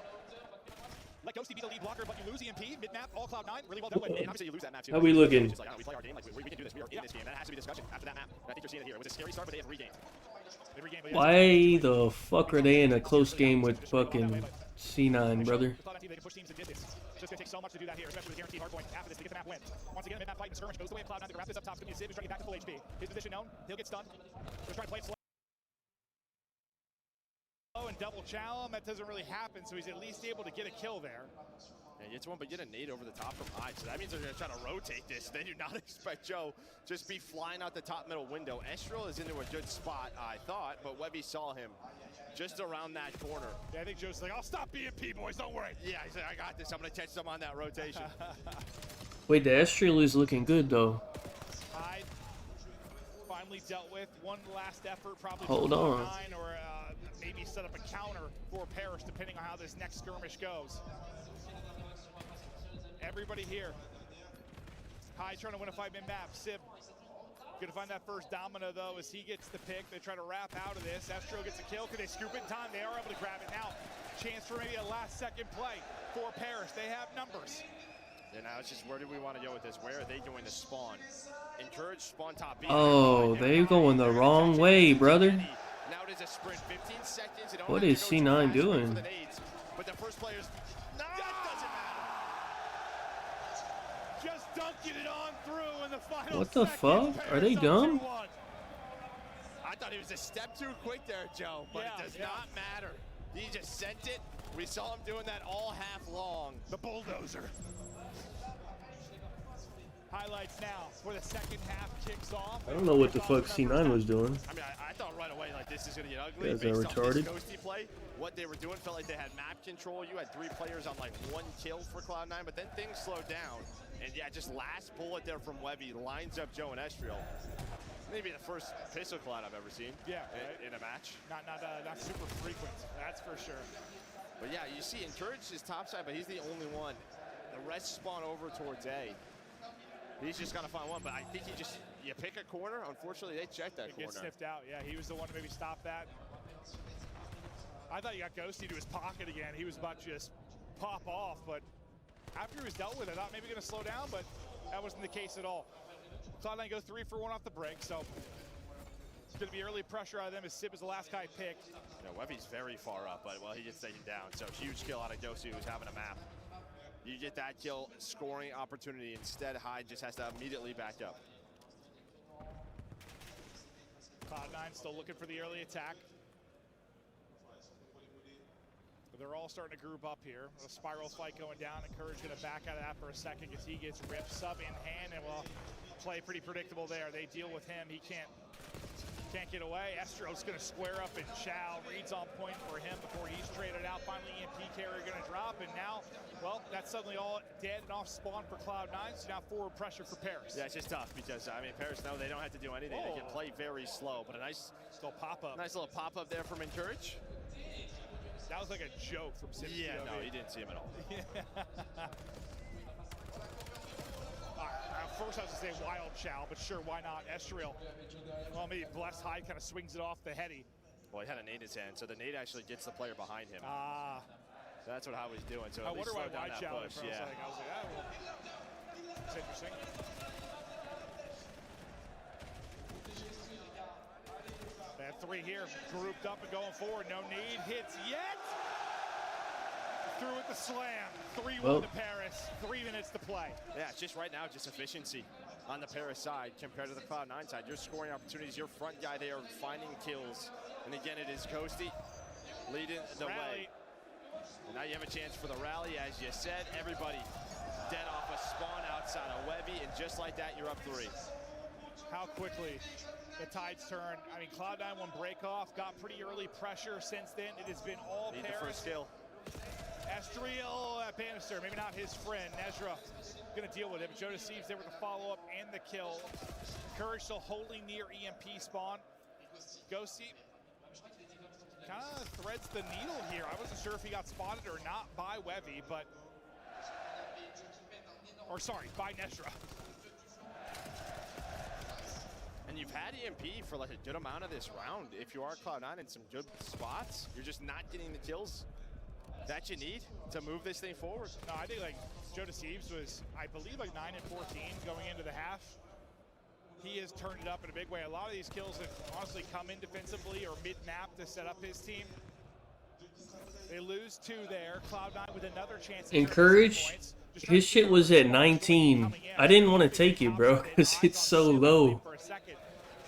Let Ghosty be the lead blocker, but you lose EMP mid-map, all Cloud9, really well done. And obviously you lose that map too. How we looking? Just like, we play our game, like we can do this. We are in this game. That has to be discussion after that map. I think you're seeing it here. It was a scary start, but they have regained. Why the fuck are they in a close game with fucking C9, brother? They can push teams to distance. It's just going to take so much to do that here, especially with guaranteed hardpoint after this to get the map win. Once again, mid-map fight and skirmish goes the way of Cloud9. They're going to wrap this up top. It's going to be Zib who's trying to get back to full HP. His position known. He'll get stunned. They're trying to play it slow and double chow him. That doesn't really happen, so he's at least able to get a kill there. And you gets one, but get a nade over the top from Hyde. So that means they're going to try to rotate this. They do not expect Joe just be flying out the top middle window. Estrel is into a good spot, I thought, but Webby saw him just around that corner. Yeah, I think Joe's like, I'll stop BMP, boys, don't worry. Yeah, he's like, I got this. I'm going to catch them on that rotation. Wait, the Estrel is looking good though. Hyde finally dealt with. One last effort, probably. Hold on. Or maybe set up a counter for Paris, depending on how this next skirmish goes. Everybody here. Hyde trying to win a 5-man map. Sib gonna find that first domino though as he gets the pick. They try to wrap out of this. Astro gets a kill. Can they scoop it in time? They are able to grab it now. Chance for maybe a last-second play for Paris. They have numbers. Yeah, now it's just where do we want to go with this? Where are they doing the spawn? Encourage spawn top B. Oh, they going the wrong way, brother. Now it is a sprint. 15 seconds. What is C9 doing? But the first player's that doesn't matter. Just dunking it on through in the final. What the fuck? Are they dumb? I thought he was a step too quick there, Joe, but it does not matter. He just sent it. We saw him doing that all half long. The bulldozer. Highlights now for the second half kicks off. I don't know what the fuck C9 was doing. I mean, I thought right away like this is gonna get ugly. You guys are based off this retarded. ghosty play. What they were doing felt like they had map control. You had 3 players on like 1 kill for Cloud9, but then things slowed down. And yeah, just last bullet there from Webby lines up Joe and Estriel. Maybe the first pistol cloud I've ever seen. Yeah, right? in a match. Not super frequent. That's for sure. But yeah, you see Encourage is topside, but he's the only one. The rest spawn over towards A. He's just gonna find one, but I think you pick a corner. Unfortunately, they checked that corner. Gets sniffed out. Yeah, he was the one to maybe stop that. I thought you got Ghosty to his pocket again. He was about to just pop off, but after he was dealt with, I thought maybe gonna slow down, but that wasn't the case at all. Cloud9 go 3 for 1 off the break, so it's gonna be early pressure out of them as Sib is the last guy picked. Yeah, Webby's very far up, but well, he gets taken down. So huge kill out of Ghosty, who's having a map. You get that kill, scoring opportunity. Instead, Hyde just has to immediately back up. Cloud9 still looking for the early attack. They're all starting to group up here. A spiral fight going down. Encourage going to back out of that for a second because he gets ripped sub in hand and will play pretty predictable there. They deal with him. He can't get away. Estro's going to square up and Chow. Reads on point for him before he's traded out. Finally, EMP carrier going to drop. And now, well, that's suddenly all dead and off spawn for Cloud9. So now forward pressure for Paris. Yeah, it's just tough because, I mean, Paris know they don't have to do anything. They can play very slow, but a nice little pop-up. Nice little pop-up there from Encourage. That was like a joke from Sim. Yeah, no, he didn't see him at all. First I was going to say wild Chow, but sure, why not? Estriel. Well, maybe Blessed Hyde kind of swings it off the heady. Well, he had a nade in his hand, so the nade actually gets the player behind him. Ah. That's what Hyde was doing, so I wonder why down that Chow push. Yeah. I was like, oh, well, that's interesting. They have 3 here, grouped up and going forward. No need hits yet. Through with the slam. 3-1 to Paris. 3 minutes to play. Yeah, it's just right now, just efficiency on the Paris side compared to the Cloud9 side. You're scoring opportunities. Your front guy, they are finding kills. And again, it is Ghosty leading the way. And now you have a chance for the rally. As you said, everybody dead off a spawn outside of Webby. And just like that, you're up 3. How quickly the tides turn. I mean, Cloud9 won break off, got pretty early pressure since then. It has been all Need Paris. the first kill. Estriel Bannister, maybe not his friend. Nezra gonna deal with it, but Joe Deceives there with the follow-up and the kill. Courage still holding near EMP spawn. Ghosty kind of threads the needle here. I wasn't sure if he got spotted or not by Webby, but, or sorry, by Nezra. And you've had EMP for like a good amount of this round. If you are Cloud9 in some good spots, you're just not getting the kills that you need to move this thing forward. No, I think like Joe Deceives was, I believe, like 9 and 14 going into the half. He has turned it up in a big way. A lot of these kills have honestly come in defensively or mid-map to set up his team. They lose 2 there. Cloud9 with another chance. Encourage. His shit was at 19. I didn't want to take it, bro, because it's so low.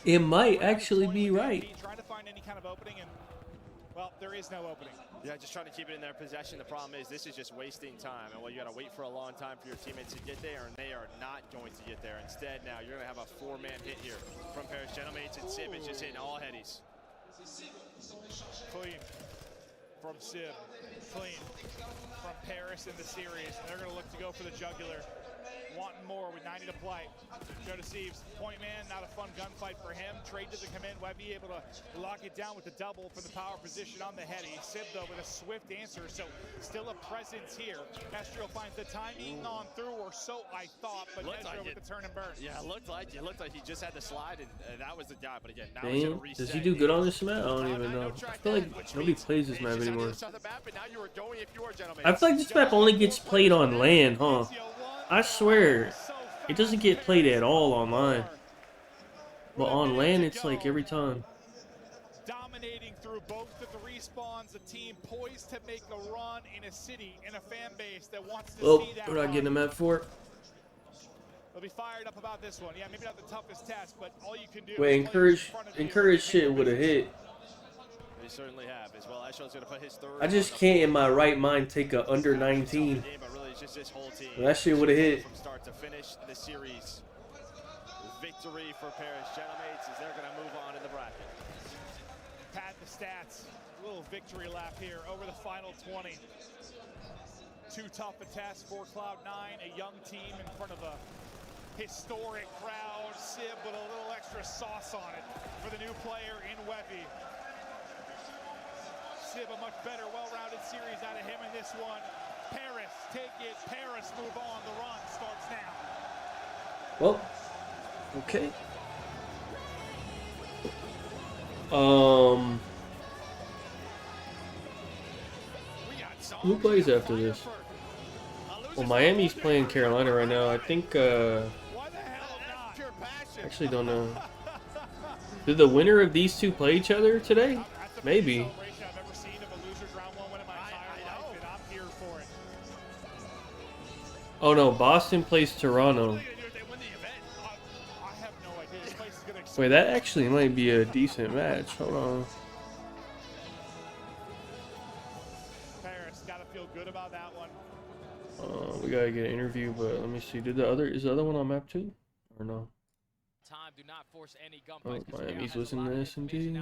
It might actually be right. Trying to find any kind of opening, and well, there is no opening. Yeah, just trying to keep it in their possession. The problem is this is just wasting time. And well, you got to wait for a long time for your teammates to get there, and they are not going to get there. Instead, now you're going to have a 4-man hit here from Paris Gentlemates, and Sib is just hitting all headies. Clean from Sib. Clean from Paris in the series. They're going to look to go for the jugular. Wanting more with 90 to play. Go to Sieves. Point man, not a fun gunfight for him. Trade doesn't come in. Webby able to lock it down with the double from the power position on the heady. Sib, though, with a swift answer, so still a presence here. Estro finds the timing on through, or so I thought, but Estro with the turn and burn. Yeah, it looked like he just had the slide, and that was the guy. But again, now he's Damn. gonna reset. Does he do good on this map? I don't even know. I feel like nobody plays this map anymore. I feel like this map only gets played on LAN, huh? I swear, it doesn't get played at all online. But on LAN, it's like every time. Dominating through both of the respawns, a team poised to make a run in a city, in a fan base that wants to see that. We're not getting a map for it. They'll be fired up about this one. Yeah, maybe not the toughest test, but all you can do. Wait, encourage shit with a hit. They certainly have as well. Estro's gonna put his third. I just can't in my right mind take a under 19. Just this whole team. That shit would have hit. From start to finish the series. Victory for Paris Gentlemates as they're going to move on in the bracket. Pad the stats. A little victory lap here over the final 20. Too tough a test for Cloud9, a young team in front of a historic crowd. Sib with a little extra sauce on it for the new player in Webby. Sib, a much better, well-rounded series out of him in this one. Paris, take it. Paris, move on. The run starts now. Well, okay. Who plays after this? Well, Miami's playing Carolina right now. I think, actually don't know. Did the winner of these two play each other today? Maybe. Oh no, Boston plays Toronto. Wait, that actually might be a decent match. Hold on. Paris gotta feel good about that one. We gotta get an interview, but let me see. Is the other one on map 2? Or no? Time, do not force any Oh, Miami's listening to S&D.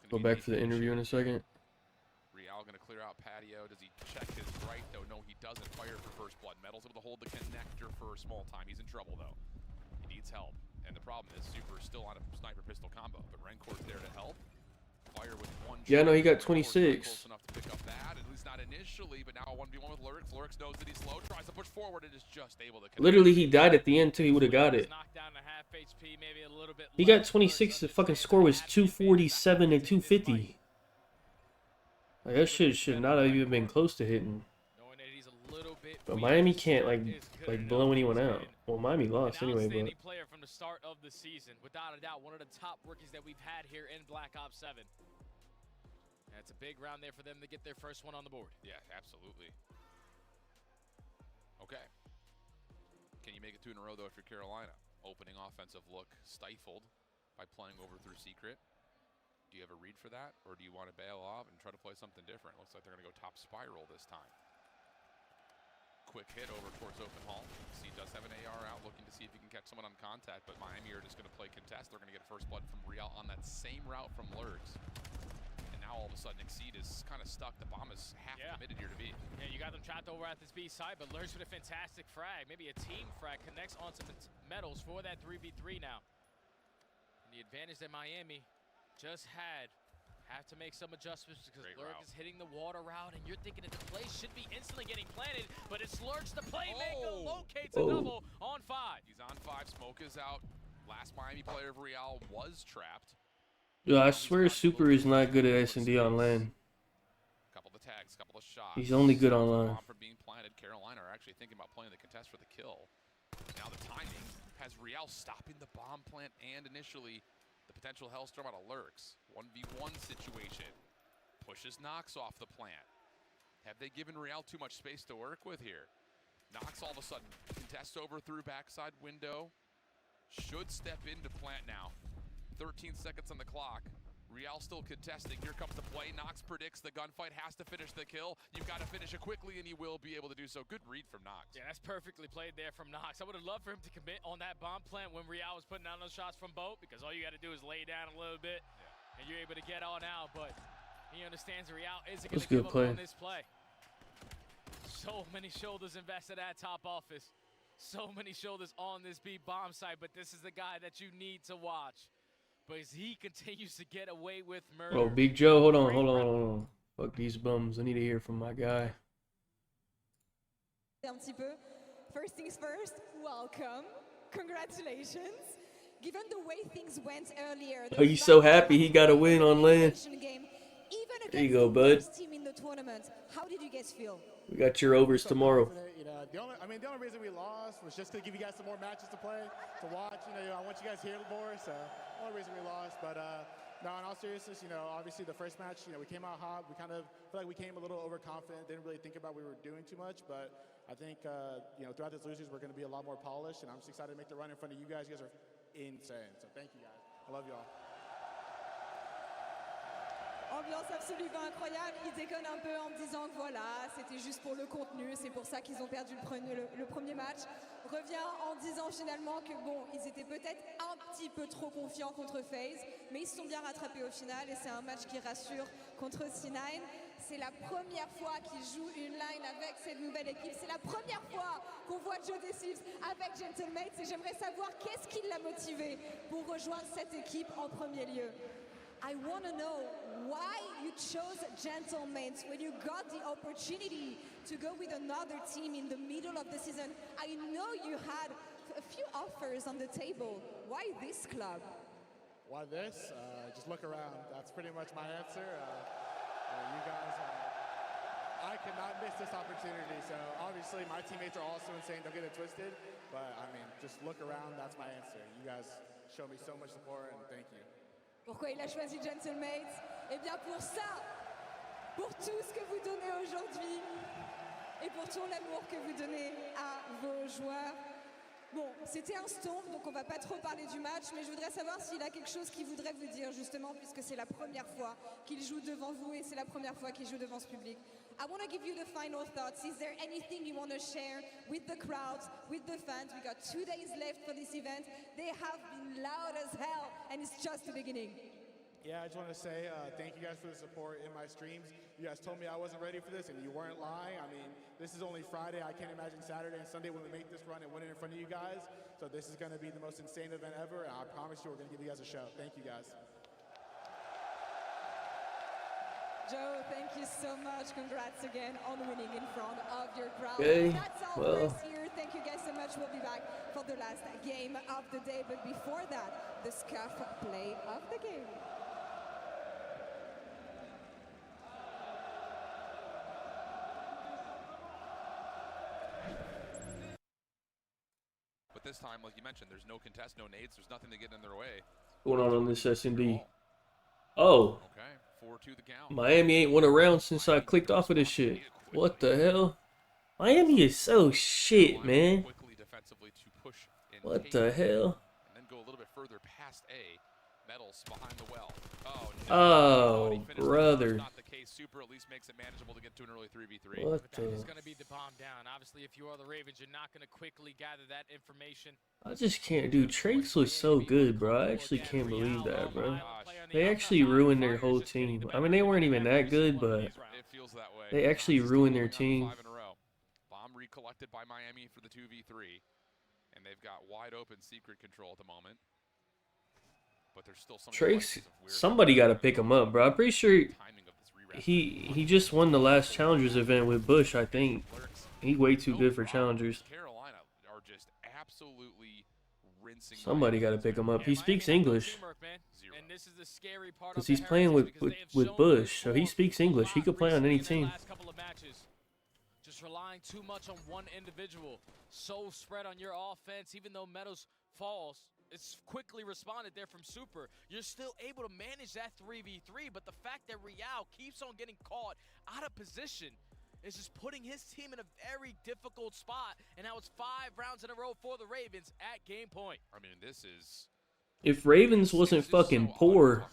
Go back for the interview in a second. Real gonna clear out patio. Does he check his right though? No, he doesn't. Fire for first blood. Metal's able to hold the connector for a small time. He's in trouble though. He needs help. And the problem is Super's still on a sniper pistol combo, but Rencourt's there to help. Fire with one. Yeah, no, he got 26. Close enough to pick up that, at least not initially, but now a 1v1 with Lurix. Lurix knows that he's slow, tries to push forward, and is just able to connect. Literally, he died at the end too. He would have got it. He got 26. The fucking score was 247 and 250. Like, that shit should not have even been close to hitting. But Miami can't like blow anyone out. Well, Miami lost anyway, but player from the start of the season, without a doubt, one of the top rookies that we've had here in Black Ops 7. And it's a big round there for them to get their first one on the board. Yeah, absolutely. Okay. Can you make it 2 in a row though if you're Carolina? Opening offensive look stifled by playing over through secret. Do you have a read for that, or do you want to bail off and try to play something different? Looks like they're going to go top spiral this time. Quick hit over towards open hall. C does have an AR out looking to see if he can catch someone on contact, but Miami are just going to play contest. They're going to get first blood from Real on that same route from Lurks. And now all of a sudden Exceed is kind of stuck. The bomb is half committed here to B. Yeah, you got them trapped over at this B side, but Lurks with a fantastic frag. Maybe a team frag connects on some metals for that 3v3 now. And the advantage that Miami just have to make some adjustments because Lurk is hitting the water route, and you're thinking that the play should be instantly getting planted, but it's Lurks, the playmaker, locates a double on 5. He's on 5, smoke is out. Last Miami player of Real was trapped. Yo, I swear Super is not good at S&D on LAN. Couple of tags, couple of shots. He's only good online. From being planted, Carolina are actually thinking about playing the contest for the kill. Now the timing has Real stopping the bomb plant and initially the potential hellstorm out of Lurks. 1v1 situation. Pushes Nox off the plant. Have they given Real too much space to work with here? Nox all of a sudden contests over through backside window. Should step into plant now. 13 seconds on the clock. Real still contesting. Here comes the play. Knox predicts the gunfight, has to finish the kill. You've got to finish it quickly, and he will be able to do so. Good read from Knox. Yeah, that's perfectly played there from Knox. I would have loved for him to commit on that bomb plant when Real was putting down those shots from both, because all you got to do is lay down a little bit, and you're able to get on out. But he understands Real isn't going to give up on this play. So many shoulders invested at top office. So many shoulders on this B bomb site, but this is the guy that you need to watch. Because he continues to get away with murder. Oh, Big Joe, hold on. Fuck these bums. I need to hear from my guy. Un petit peu. First things first, welcome. Congratulations. Given the way things went earlier. Oh, he's so happy he got a win on land. There you go, bud. Team in the tournament. How did you guys feel? We got your overs tomorrow. You know, the only reason we lost was just to give you guys some more matches to play, to watch. You know, I want you guys here more, so the only reason we lost. But no, in all seriousness, you know, obviously the first match, you know, we came out hot. We kind of feel like we came a little overconfident. Didn't really think about what we were doing too much. But I think, you know, throughout this losers, we're going to be a lot more polished, and I'm just excited to make the run in front of you guys. You guys are insane. So thank you guys. I love you all. Ambiance absolument incroyable. Ils déconnent un peu en me disant que voilà, c'était juste pour le contenu. C'est pour ça qu'ils ont perdu le premier match. Revient en disant finalement que bon, ils étaient peut-être un petit peu trop confiants contre FaZe, mais ils se sont bien rattrapés au final et c'est un match qui rassure contre C9. C'est la première fois qu'ils jouent une line avec cette nouvelle équipe. C'est la première fois qu'on voit Joe Deceives avec Gentlemates et j'aimerais savoir qu'est-ce qui l'a motivé pour rejoindre cette équipe en premier lieu. I want to know why you chose Gentlemates when you got the opportunity to go with another team in the middle of the season. I know you had a few offers on the table. Why this club? Why this? Just look around. That's pretty much my answer. You guys, I could not miss this opportunity. So obviously my teammates are also insane. Don't get it twisted. But I mean, just look around. That's my answer. You guys show me so much support, and thank you. Pourquoi il a choisi Gentlemates? Eh bien pour ça, pour tout ce que vous donnez aujourd'hui et pour tout l'amour que vous donnez à vos joueurs. Bon, c'était un stomp, donc on va pas trop parler du match, mais je voudrais savoir s'il a quelque chose qu'il voudrait vous dire, justement, puisque c'est la première fois qu'il joue devant vous et c'est la première fois qu'il joue devant ce public. I want to give you the final thoughts. Is there anything you want to share with the crowds, with the fans? We got 2 days left for this event. They have been loud as hell, and it's just the beginning. Yeah, I just want to say thank you guys for the support in my streams. You guys told me I wasn't ready for this, and you weren't lying. I mean, this is only Friday. I can't imagine Saturday and Sunday when we make this run and win it in front of you guys. So this is going to be the most insane event ever, and I promise you we're going to give you guys a show. Thank you, guys. Joe, thank you so much. Congrats again on winning in front of your crowd. Okay, That's all for us here. Thank you guys so much. We'll be back for the last game of the day. But before that, the scuff play of the game. But this time, like you mentioned, there's no contest, no nades, there's nothing to get in their way. What's going on this S&D? Oh. Okay, 4-2 the count. Miami ain't won a round since I clicked off of this shit. What the hell? Miami is so shit, man. What the hell? And then go a little bit further past A. Metals behind the well. Oh, brother. Not the case. Super at least makes it manageable to get to an early 3v3. What That is going to be the bomb down. Obviously, if you are the Ravens, you're not going to quickly gather that information. I just can't, dude. Trace was so good, bro. I actually can't believe that, bro. They actually ruined their whole team. I mean, they weren't even that good, but they actually ruined their team. 5 in a row. Bomb recollected by Miami for the 2v3. And they've got wide open secret control at the moment. But there's still some Trace, somebody got to pick him up, bro. I'm pretty sure he just won the last Challengers event with Bush, I think. He's way too good for Challengers. Carolina are just absolutely rinsing. Somebody got to pick him up. He speaks English. Because he's playing with Bush, so he speaks English. He could play on any team. Just relying too much on one individual. So spread on your offense, even though Meadows falls. It's quickly responded there from Super. You're still able to manage that 3v3, but the fact that Real keeps on getting caught out of position is just putting his team in a very difficult spot. And now it's 5 rounds in a row for the Ravens at game point. I mean, this is... If Ravens wasn't fucking poor,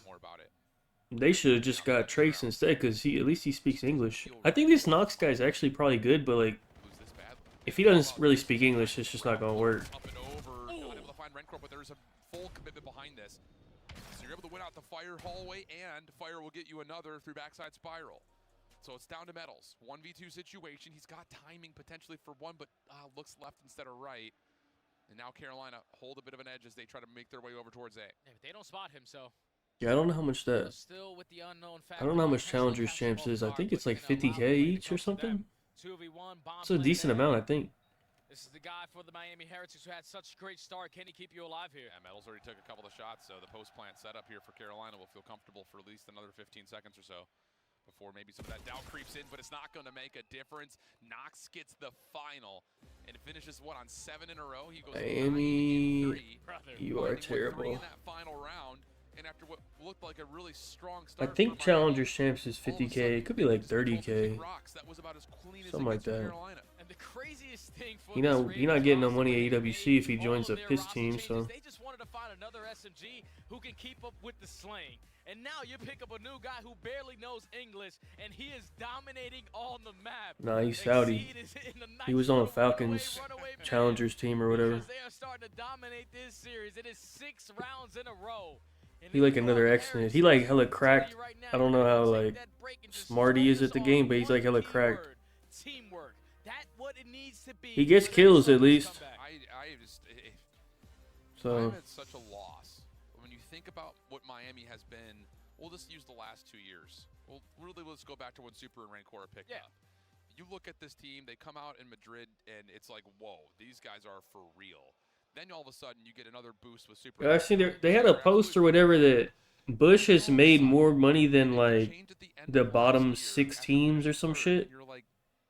They should have just got Trace instead, because at least he speaks English. I think this Knox guy is actually probably good, but like, if he doesn't really speak English, it's just not gonna work. Up and over, not able to find Rencore, but there's a full commitment behind this. So you're able to win out the fire hallway, and fire will get you another through backside spiral. So it's down to Metals. 1v2 situation. He's got timing potentially for one, but looks left instead of right. And now Carolina hold a bit of an edge as they try to make their way over towards A. Yeah, but they don't spot him, so. Yeah, I don't know how much that. Still with the unknown I don't know how much Challengers Champs is. I think it's like 50K each or something. 2v1 bomb. It's a decent amount, I think. This is the guy for the Miami Heretics who had such a great start. Can he keep you alive here? Yeah, Metals already took a couple of shots, so the post-plant setup here for Carolina will feel comfortable for at least another 15 seconds or so before maybe some of that doubt creeps in, but it's not going to make a difference. Knox gets the final and finishes, what, on 7 in a row? He goes Miami, you are terrible. In that final round, and after what looked like a really strong start, I think Challengers Champs is 50K. It could be like 30K. Something like that. And the craziest thing for You're not getting no money at EWC if he joins a PIS team, so. They just wanted to find another SMG who can keep up with the slaying. And now you pick up a new guy who barely knows English, and he is dominating on the map. Nah, he's Saudi. He was on Falcons Challengers team or whatever. They are starting to dominate this series. It is 6 rounds in a row. He like another excellent. He like hella cracked. I don't know how like smart he is at the game, but he's like hella cracked. Teamwork. That's what it needs to be. He gets kills at least. So. It's such a loss. When you think about what Miami has been, we'll just use the last 2 years. Well, really, let's go back to when Super and Rancor picked up. You look at this team, they come out in Madrid, and it's like, whoa, these guys are for real. Then all of a sudden, you get another boost with Super. I see they had a post or whatever that Bush has made more money than like the bottom 6 teams or some shit. You're like,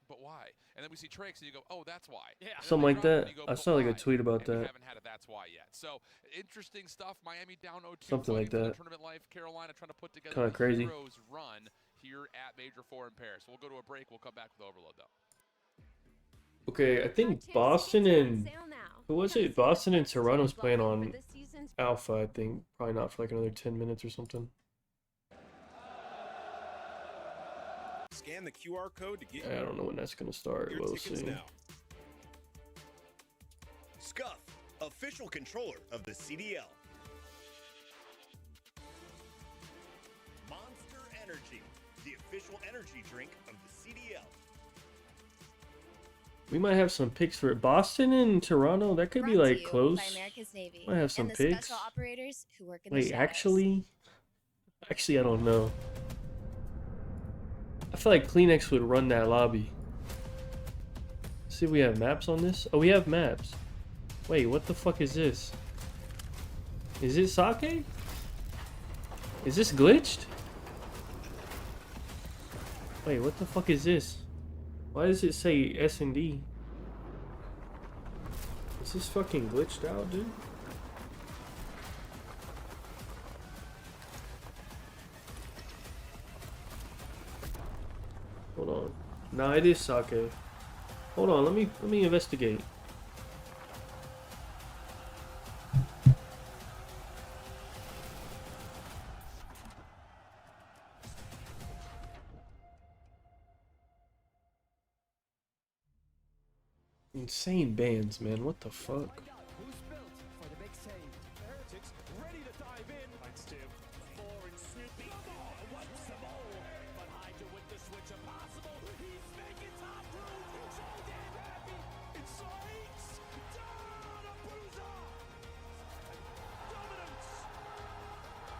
but why? And then we see Trakes, and you go, oh, that's why. Something like that. I saw like a tweet about that. Haven't had a that's why yet. So interesting stuff. Miami down 0-2. Something like that. Tournament life. Carolina trying to put together Kind of crazy. Heroes run here at Major 4 in Paris. We'll go to a break. We'll come back with Overload though. Okay, I think Boston and who was it? Boston and Toronto's playing on Alpha. I think probably not for like another 10 minutes or something. Scan the QR code to get. I don't know when that's gonna start. We'll see. Now. Scuff, official controller of the CDL. Monster Energy, the official energy drink of the CDL. We might have some picks for Boston and Toronto. That could be like close. Navy Might have some and the picks. special operators who work in Wait, the actually, I don't know. I feel like Kleenex would run that lobby. Let's see if we have maps on this. Oh, we have maps. Wait, what the fuck is this? Is it sake? Is this glitched? Wait, what the fuck is this? Why does it say S&D? Is this fucking glitched out, dude? Hold on. Nah, it is sake. Hold on, let me investigate. Insane bands, man. What the fuck?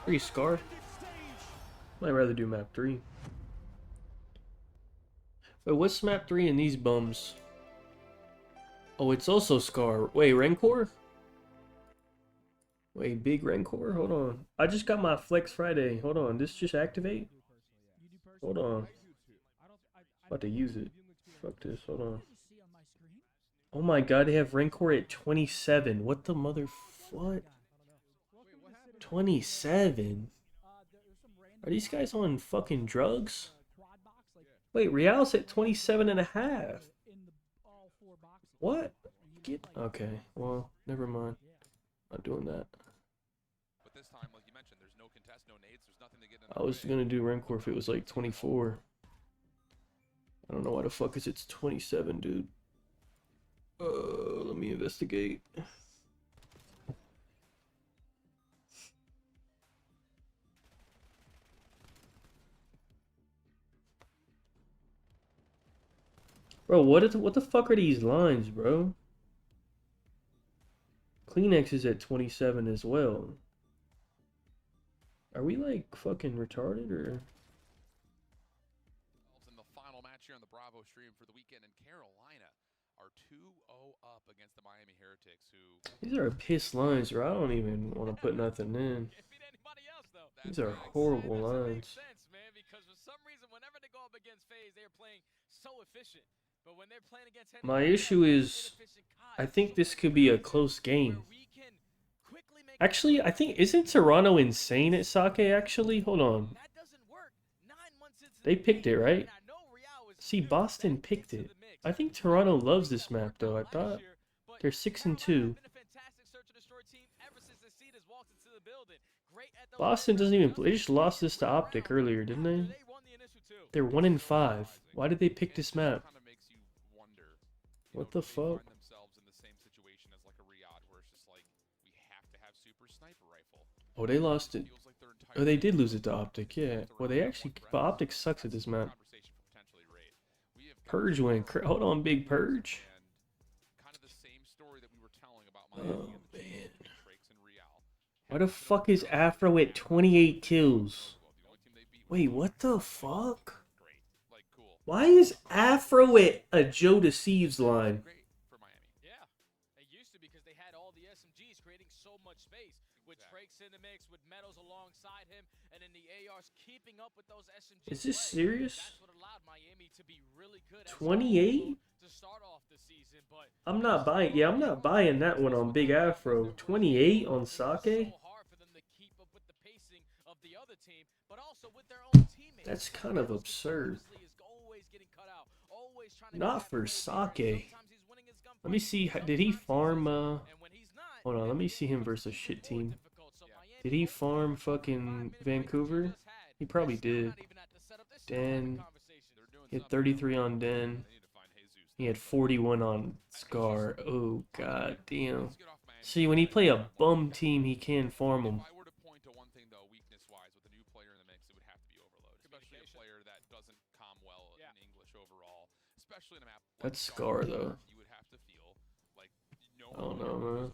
Free Scar? Might rather do map 3. Wait, what's map 3 in these bums? Oh, it's also Scar. Wait, Rancor? Wait, big Rancor? Hold on. I just got my Flex Friday. Hold on. This just activate? Hold on. About to use it. Fuck this. Hold on. Oh my god, they have Rancor at 27. What the mother... What? 27? Are these guys on fucking drugs? Wait, Real's at 27 and a half. What? Get... Okay, well, never mind. Not doing that. But this time, like you mentioned, there's no contest, no nades, there's nothing I was gonna do Rancor if it was like 24. I don't know why the fuck is it's 27, dude. Let me investigate. Bro, what the fuck are these lines, bro? Kleenex is at 27 as well. Are we like fucking retarded or? In the final match here on the Bravo stream for the weekend in Carolina are 2-0 up against the Miami Heretics, who These are piss lines, bro. I don't even want to put nothing in. These are horrible lines. Because for some reason, whenever they go up against FaZe, they're playing so efficient. But when they're playing against My issue is, I think this could be a close game. Actually, I think, isn't Toronto insane at Sake, actually? Hold on. They picked it, right? See, Boston picked it. I think Toronto loves this map, though. I thought they're 6-2. Boston doesn't even play. They just lost this to Optic earlier, didn't they? They're 1-5. Why did they pick this map? What the fuck? Oh, they lost it. Oh, they did lose it to Optic, yeah. Well, they actually... But Optic sucks at this map. Purge went... Hold on, Big Purge. Oh, man. Why the fuck is Afro at 28 kills? Wait, what the fuck? Why is Afro at a Joe Deceives line? Yeah, it used to because they had all the SMGs creating so much space. With Trakes in the mix, with Meadows alongside him, and then the ARs keeping up with those SMGs. Is this serious? That's what allowed Miami to be really good 28? to start off the season, but I'm not buying... Yeah, I'm not buying that one on Big Afro. 28 on Sake? That's kind of absurd. Not for Sake. Let me see. Did he farm... Hold on, let me see him versus a shit team. Did he farm fucking Vancouver? He probably did. Den. He had 33 on Den. He had 41 on Scar. Oh, god damn. See, when he play a bum team, he can farm them. That's Scar, though. I don't know, man.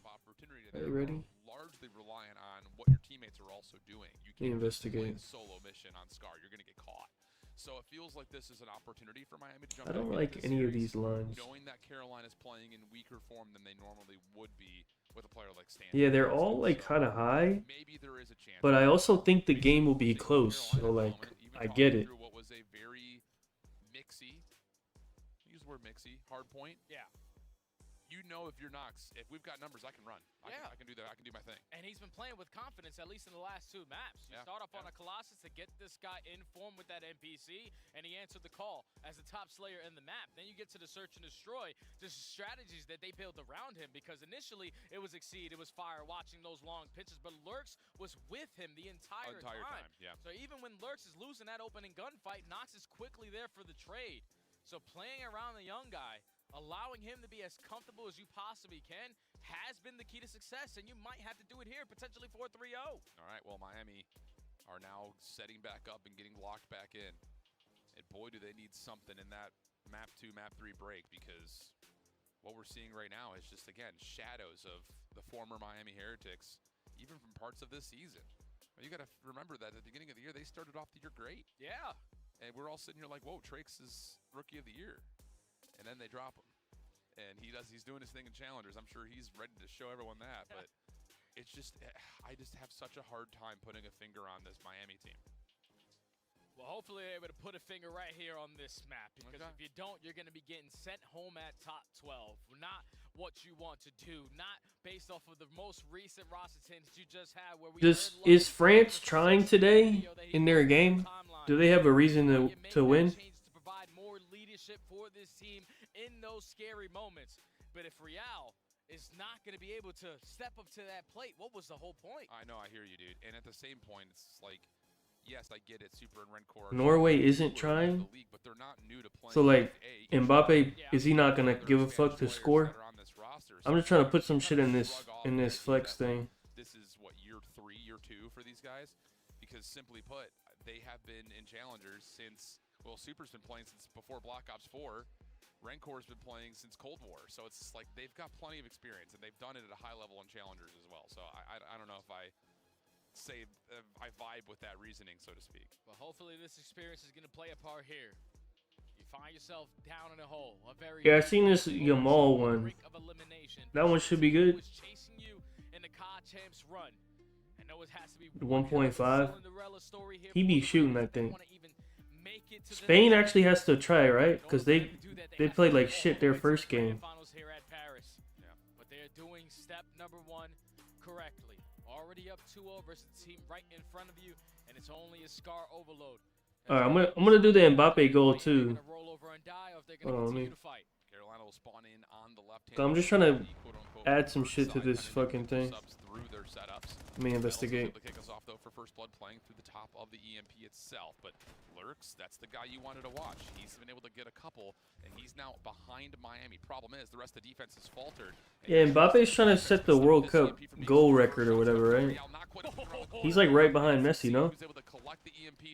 Are you ready? Largely reliant on what your teammates are also doing. You can't investigate. Solo mission on Scar. You're gonna get caught. So it feels like this is an opportunity for Miami to jump. I don't like any of these lines. Knowing that Carolina's playing in weaker form than they normally would be with a player like Stan. Yeah, they're all like kind of high. Maybe there is a chance. But I also think the game will be close. So like, I get it. What was a very mixy, use the word mixy, hard point. Yeah. You know, if you're Knox, if we've got numbers, I can run. I can do that. I can do my thing. And he's been playing with confidence, at least in the last 2 maps. You start off on a Colossus to get this guy in form with that NPC, and he answered the call as the top slayer in the map. Then you get to the search and destroy, the strategies that they built around him, because initially it was Exceed, it was Fire, watching those long pitches, but Lurks was with him the entire time. Yeah. So even when Lurks is losing that opening gunfight, Knox is quickly there for the trade. So playing around the young guy, allowing him to be as comfortable as you possibly can has been the key to success, and you might have to do it here, potentially 4-3-0. All right, well, Miami are now setting back up and getting locked back in. And boy, do they need something in that map 2, map 3 break, because what we're seeing right now is just, again, shadows of the former Miami Heretics, even from parts of this season. You got to remember that at the beginning of the year, they started off the year great. Yeah. And we're all sitting here like, whoa, Trakes is Rookie of the Year. And then they drop him. And he's doing his thing in Challengers. I'm sure he's ready to show everyone that. But it's just, I just have such a hard time putting a finger on this Miami team. Well, hopefully they're able to put a finger right here on this map, because if you don't, you're going to be getting sent home at top 12. Not what you want to do, not based off of the most recent roster changes you just had. Where we is France trying today in their game? Do they have a reason to win? To provide more leadership for this team in those scary moments. But if Real is not going to be able to step up to that plate, what was the whole point? I know, I hear you, dude. And at the same point, it's like, yes, I get it. Super and Rencor. Norway isn't trying. But they're not new to playing. So like Mbappe, is he not gonna give a fuck to score? I'm just trying to put some shit in this flex thing. This is what year 3, year 2 for these guys, because simply put, they have been in challengers since, well, Super's been playing since before Black Ops 4. Rencor's been playing since Cold War, so it's like they've got plenty of experience and they've done it at a high level in challengers as well. So I don't know if I say I vibe with that reasoning, so to speak. But hopefully this experience is going to play a part here. You find yourself down in a hole. A very Yeah, I seen this Yamal one. That one should be good. 1.5. He be shooting that thing. Spain actually has to try, right? Because they played like shit their first game. But they're doing step number 1 correctly. Already up 2-0 versus the team right in front of you, and it's only a scar overload. All right, I'm gonna do the Mbappe goal too. Carolina will spawn in on the left I'm just trying to add some shit to this fucking thing. Let me investigate. To kick us off though for First Blood, playing through the top of the EMP itself, but Lurks, that's the guy you wanted to watch. He's been able to get a couple, and he's now behind Miami. Problem is, the rest of the defense has faltered. Yeah, Mbappe's trying to set the World Cup goal record or whatever, right? He's like right behind Messi, no?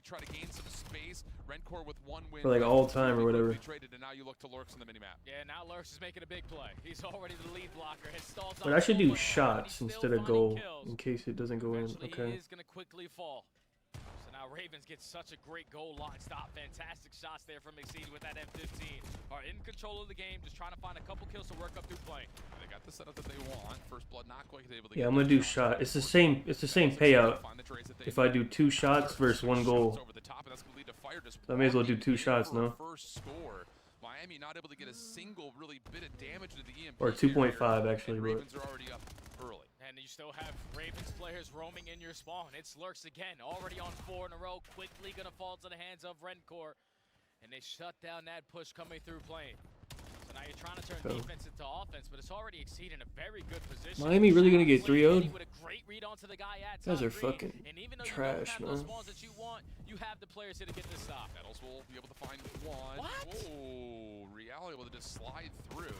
Try to gain some space. Rencor with 1 win. For like all time or whatever. And now you look to Lurks in the minimap. Yeah, now Lurks is making a big play. He's already the lead blocker. His stalls But I should do shots instead of goal in case it doesn't go in. Okay. He is going to quickly fall. So now Ravens get such a great goal line stop. Fantastic shots there from McSeed with that M15. Are in control of the game, just trying to find a couple kills to work up through playing. They got the setup that they want. First Blood not quite able to Yeah, I'm gonna do shot. It's the same payout. If I do 2 shots versus 1 goal. I may as well do 2 shots, no? Miami not able to get a single really bit of damage to the EMP. Or 2.5 actually, but Ravens are already up early. And you still have Ravens players roaming in your spawn. It's Lurks again, already on 4 in a row, quickly gonna fall to the hands of Rencor. And they shut down that push coming through plane. So now you're trying to turn defense into offense, but it's already exceeding a very good position. Miami really gonna get 3-0'd? With a great read onto the guy at Guys are top fucking and even though trash, you don't have those man. spawns that you want, you have the players here to get this stop. Metals will be able to find 1. What? Oh, Real able to just slide through.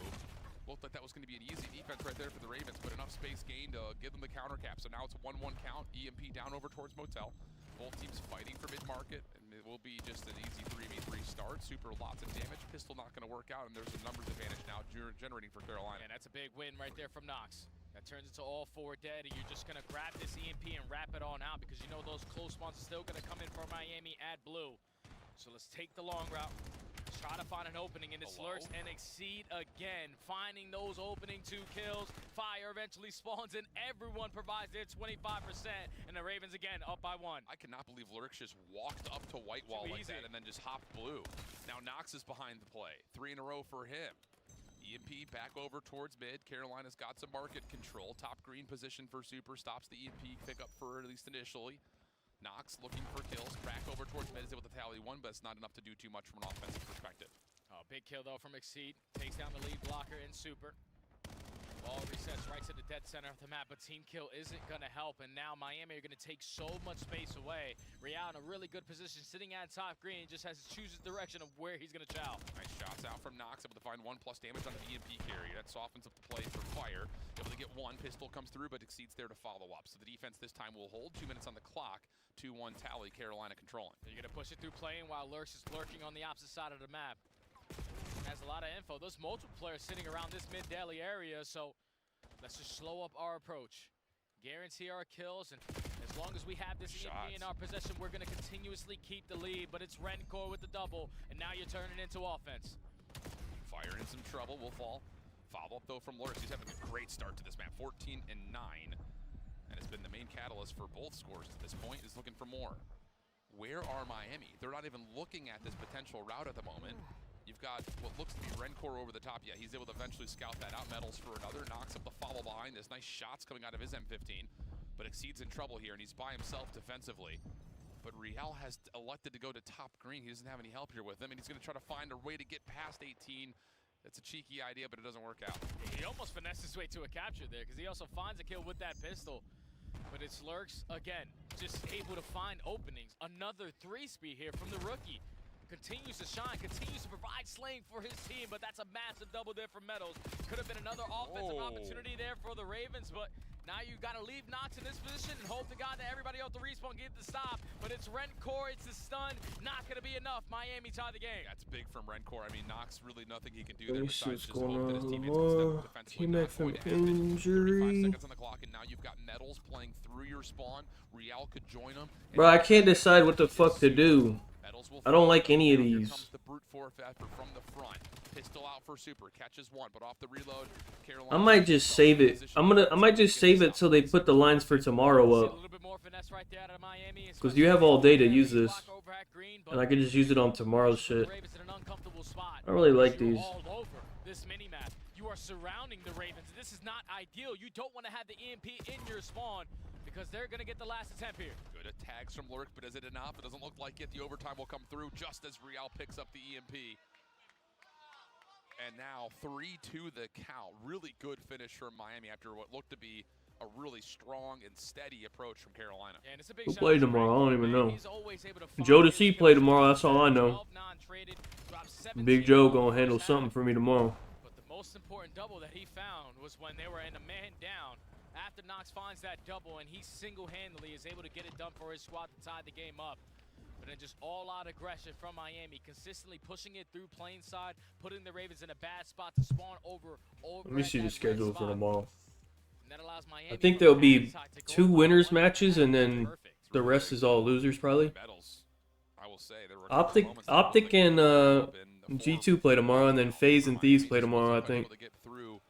Looked like that was going to be an easy defense right there for the Ravens, but enough space gained to give them the counter cap. So now it's a 1-1 count. EMP down over towards Motel. Both teams fighting for mid-market, and it will be just an easy 3v3 start. Super, lots of damage. Pistol not going to work out, and there's a numbers advantage now generating for Carolina. And that's a big win right there from Knox. That turns into all 4 dead, and you're just going to grab this EMP and wrap it on out because you know those close spawns are still going to come in for Miami at blue. So let's take the long route. Try to find an opening, and it's Lurks and Exceed again, finding those opening 2 kills. Fire eventually spawns, and everyone provides their 25%, and the Ravens again up by 1. I cannot believe Lurks just walked up to white wall like that and then just hopped blue. Now Knox is behind the play. 3 in a row for him. EMP back over towards mid. Carolina's got some market control. Top green position for Super. Stops the EMP pickup for at least initially. Knox looking for kills. Crack over towards mid is able to tally 1, but it's not enough to do too much from an offensive perspective. Oh, big kill though from Exceed. Takes down the lead blocker in Super. Ball resets right to the dead center of the map, but team kill isn't going to help, and now Miami are going to take so much space away. Real in a really good position, sitting at top green, just has to choose the direction of where he's going to chow. Nice shots out from Knox, able to find 1+ damage on the EMP carry. That softens up the play for Fire. Able to get 1, pistol comes through, but Exceeds there to follow up. So the defense this time will hold. 2 minutes on the clock. 2-1 tally, Carolina controlling. You're going to push it through playing while Lurks is lurking on the opposite side of the map. Has a lot of info. There's multiple players sitting around this mid-daily area, so let's just slow up our approach. Guarantee our kills, and as long as we have this EMP in our possession, we're going to continuously keep the lead, but it's Rencor with the double, and now you're turning into offense. Fire in some trouble, will fall. Follow up though from Lurks. He's having a great start to this map, 14 and 9. And it's been the main catalyst for both scores to this point, is looking for more. Where are Miami? They're not even looking at this potential route at the moment. You've got what looks to be Rencor over the top. Yeah, he's able to eventually scout that out. Metals for another. Knocks up the follow behind. There's nice shots coming out of his M15. But Exceeds in trouble here, and he's by himself defensively. But Real has elected to go to top green. He doesn't have any help here with him, and he's going to try to find a way to get past 18. It's a cheeky idea, but it doesn't work out. He almost finessed his way to a capture there, because he also finds a kill with that pistol. But it's Lurks again. just able to find openings. Another 3-speed here from the rookie. Continues to shine, continues to provide slaying for his team, but that's a massive double there for Metals. Could have been another offensive opportunity there for the Ravens, but now you got to leave Nox in this position and hope to God that everybody else to respawn get the stop. But it's Rencore, it's the stun, not going to be enough. Miami tied the game. That's big from Rencore. I mean, Nox really nothing he can do Let there me see besides what's just hope going that his on. teammates can step up defensively. Came back from Not going to happen. 35 injury. seconds on the clock, and now you've got Metals playing through your spawn. Real could join him. Bro, I can't decide what the fuck to do. I don't like any of these. The brute force effort from the front. Pistol out for Super, catches one, but off the reload, Carolina. I might just save it. I might just save it till they put the lines for tomorrow up. Because you have all day to use this. And I can just use it on tomorrow's shit. I really like these. This mini map. You are surrounding the Ravens. This is not ideal. You don't want to have the EMP in your spawn because they're going to get the last attempt here. Good tags from Lurk, but is it enough? It doesn't look like it. The overtime will come through just as Real picks up the EMP. And now 3-2 the count. Really good finish from Miami after what looked to be a really strong and steady approach from Carolina. Yeah, and it's a big Who play tomorrow? I don't even know. He's always able to Joe to see play tomorrow. That's all I know. Big Joe gonna handle something for me tomorrow. But the most important double that he found was when they were in a man down. After Nox finds that double and he single-handedly is able to get it done for his squad to tie the game up. But then just all-out aggression from Miami, consistently pushing it through plain side, putting the Ravens in a bad spot to spawn over. Let me see the schedule for tomorrow. And that allows Miami I think there'll be 2 winners matches and then the rest is all losers probably. I will say Optic and G2 play tomorrow, and then FaZe and Thieves play tomorrow, I think. To get through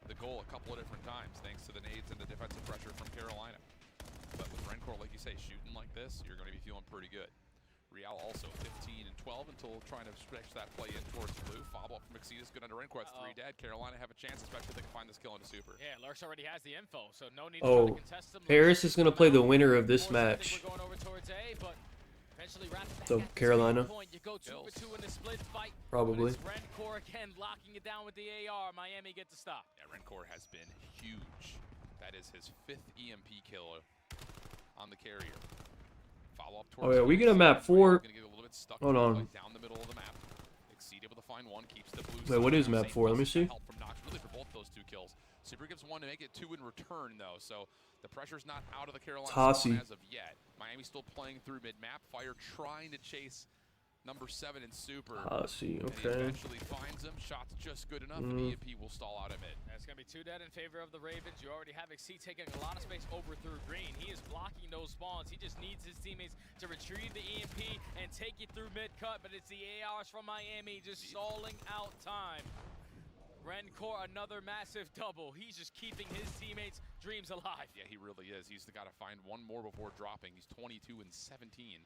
the goal a couple of different times thanks to the nades and the defensive pressure from Carolina. But with Rencore, like you say, shooting like this, you're going to be feeling pretty good. Real also 15 and 12 until trying to stretch that play in towards blue. Follow up from Exceedus, good under Rencore. That's 3 dead. Carolina have a chance, especially if they can find this kill into Super. Yeah, Lurks already has the info, so no need to try to contest them. Paris is going to play the winner of this match. We're going over towards A, but eventually So Carolina. You go 2 for 2 in the split fight. Probably. Rencore again locking it down with the AR. Miami gets the stop. Yeah, Rencore has been huge. That is his 5th EMP kill on the carrier. Follow up towards Oh yeah, we get a map 4. Hold on. Down the middle of the map. Exceed able to find one, keeps the blue. Wait, what is map 4? Let me see. Help from Nox really for both those 2 kills. Super gives 1 to make it 2 in return though, so the pressure's not out of the Carolina zone as of yet. Miami still playing through mid-map. Fire trying to chase number 7 in Super. Okay. And he eventually finds him. Shots just good enough, and EMP will stall out of mid. That's going to be 2 dead in favor of the Ravens. You already have Exceed taking a lot of space over through green. He is blocking those spawns. He just needs his teammates to retrieve the EMP and take it through mid-cut, but it's the ARs from Miami just stalling out time. Rencore, another massive double. He's just keeping his teammates' dreams alive. Yeah, he really is. He's got to find 1 more before dropping. He's 22 and 17.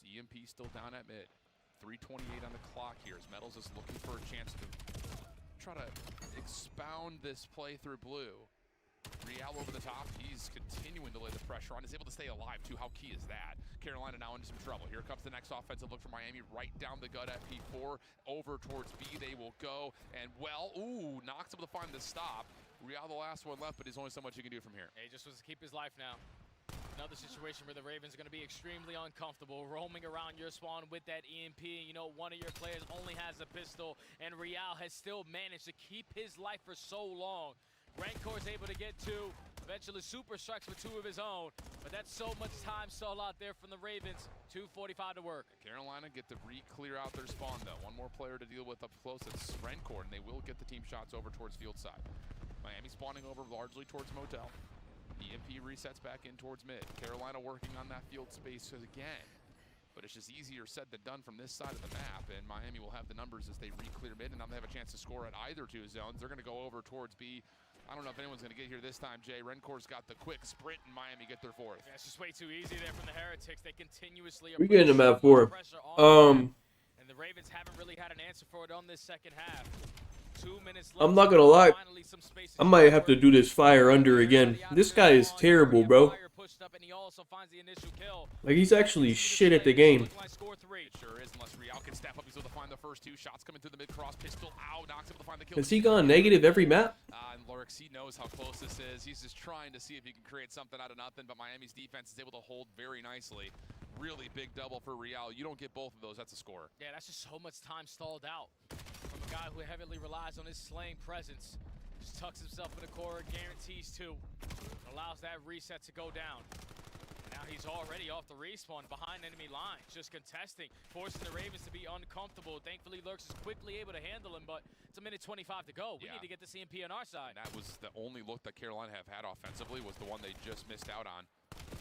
EMP still down at mid. 3:28 on the clock here as Metals is looking for a chance to try to expound this play through blue. Real over the top. He's continuing to lay the pressure on. Is able to stay alive too. How key is that? Carolina now into some trouble. Here comes the next offensive look for Miami. Right down the gut at P4. Over towards B they will go. And well, ooh, Nox able to find the stop. Real the last one left, but there's only so much you can do from here. He just wants to keep his life now. Another situation where the Ravens are going to be extremely uncomfortable roaming around your spawn with that EMP. You know, one of your players only has a pistol, and Real has still managed to keep his life for so long. Rencore is able to get 2. Eventually, Super strikes with 2 of his own. But that's so much time stalled out there from the Ravens. 2:45 to work. Carolina get to re-clear out their spawn, though. 1 more player to deal with up close. It's Rencore, and they will get the team shots over towards field side. Miami spawning over largely towards Motel. EMP resets back in towards mid. Carolina working on that field space again. But it's just easier said than done from this side of the map, and Miami will have the numbers as they re-clear mid, and now they have a chance to score at either 2 zones. They're going to go over towards B. I don't know if anyone's going to get here this time, Jay. Rencore's got the quick sprint, and Miami get their 4th. Yeah, it's just way too easy there from the Heretics. They continuously We getting a map 4. and the Ravens haven't really had an answer for it on this second half. 2 minutes left. I'm not gonna lie. I might have to do this fire under again. This guy is terrible, bro. Like, he's actually shit at the game. Sure is, unless Real can step up. He's able to find the first 2 shots coming through the mid-cross. Pistol out. Knocks him to find the kill. Has he gone negative every map? And works. He knows how close this is. He's just trying to see if he can create something out of nothing, but Miami's defense is able to hold very nicely. Really big double for Real. You don't get both of those, that's a score. Yeah, that's just so much time stalled out from a guy who heavily relies on his slaying presence. Just tucks himself in the corner, guarantees two, allows that reset to go down. Now he's already off the respawn behind enemy lines, just contesting, forcing the Ravens to be uncomfortable. Thankfully, Lurks is quickly able to handle him, but it's a minute 25 to go. We need to get the CMP on our side. And that was the only look that Carolina have had offensively, was the one they just missed out on.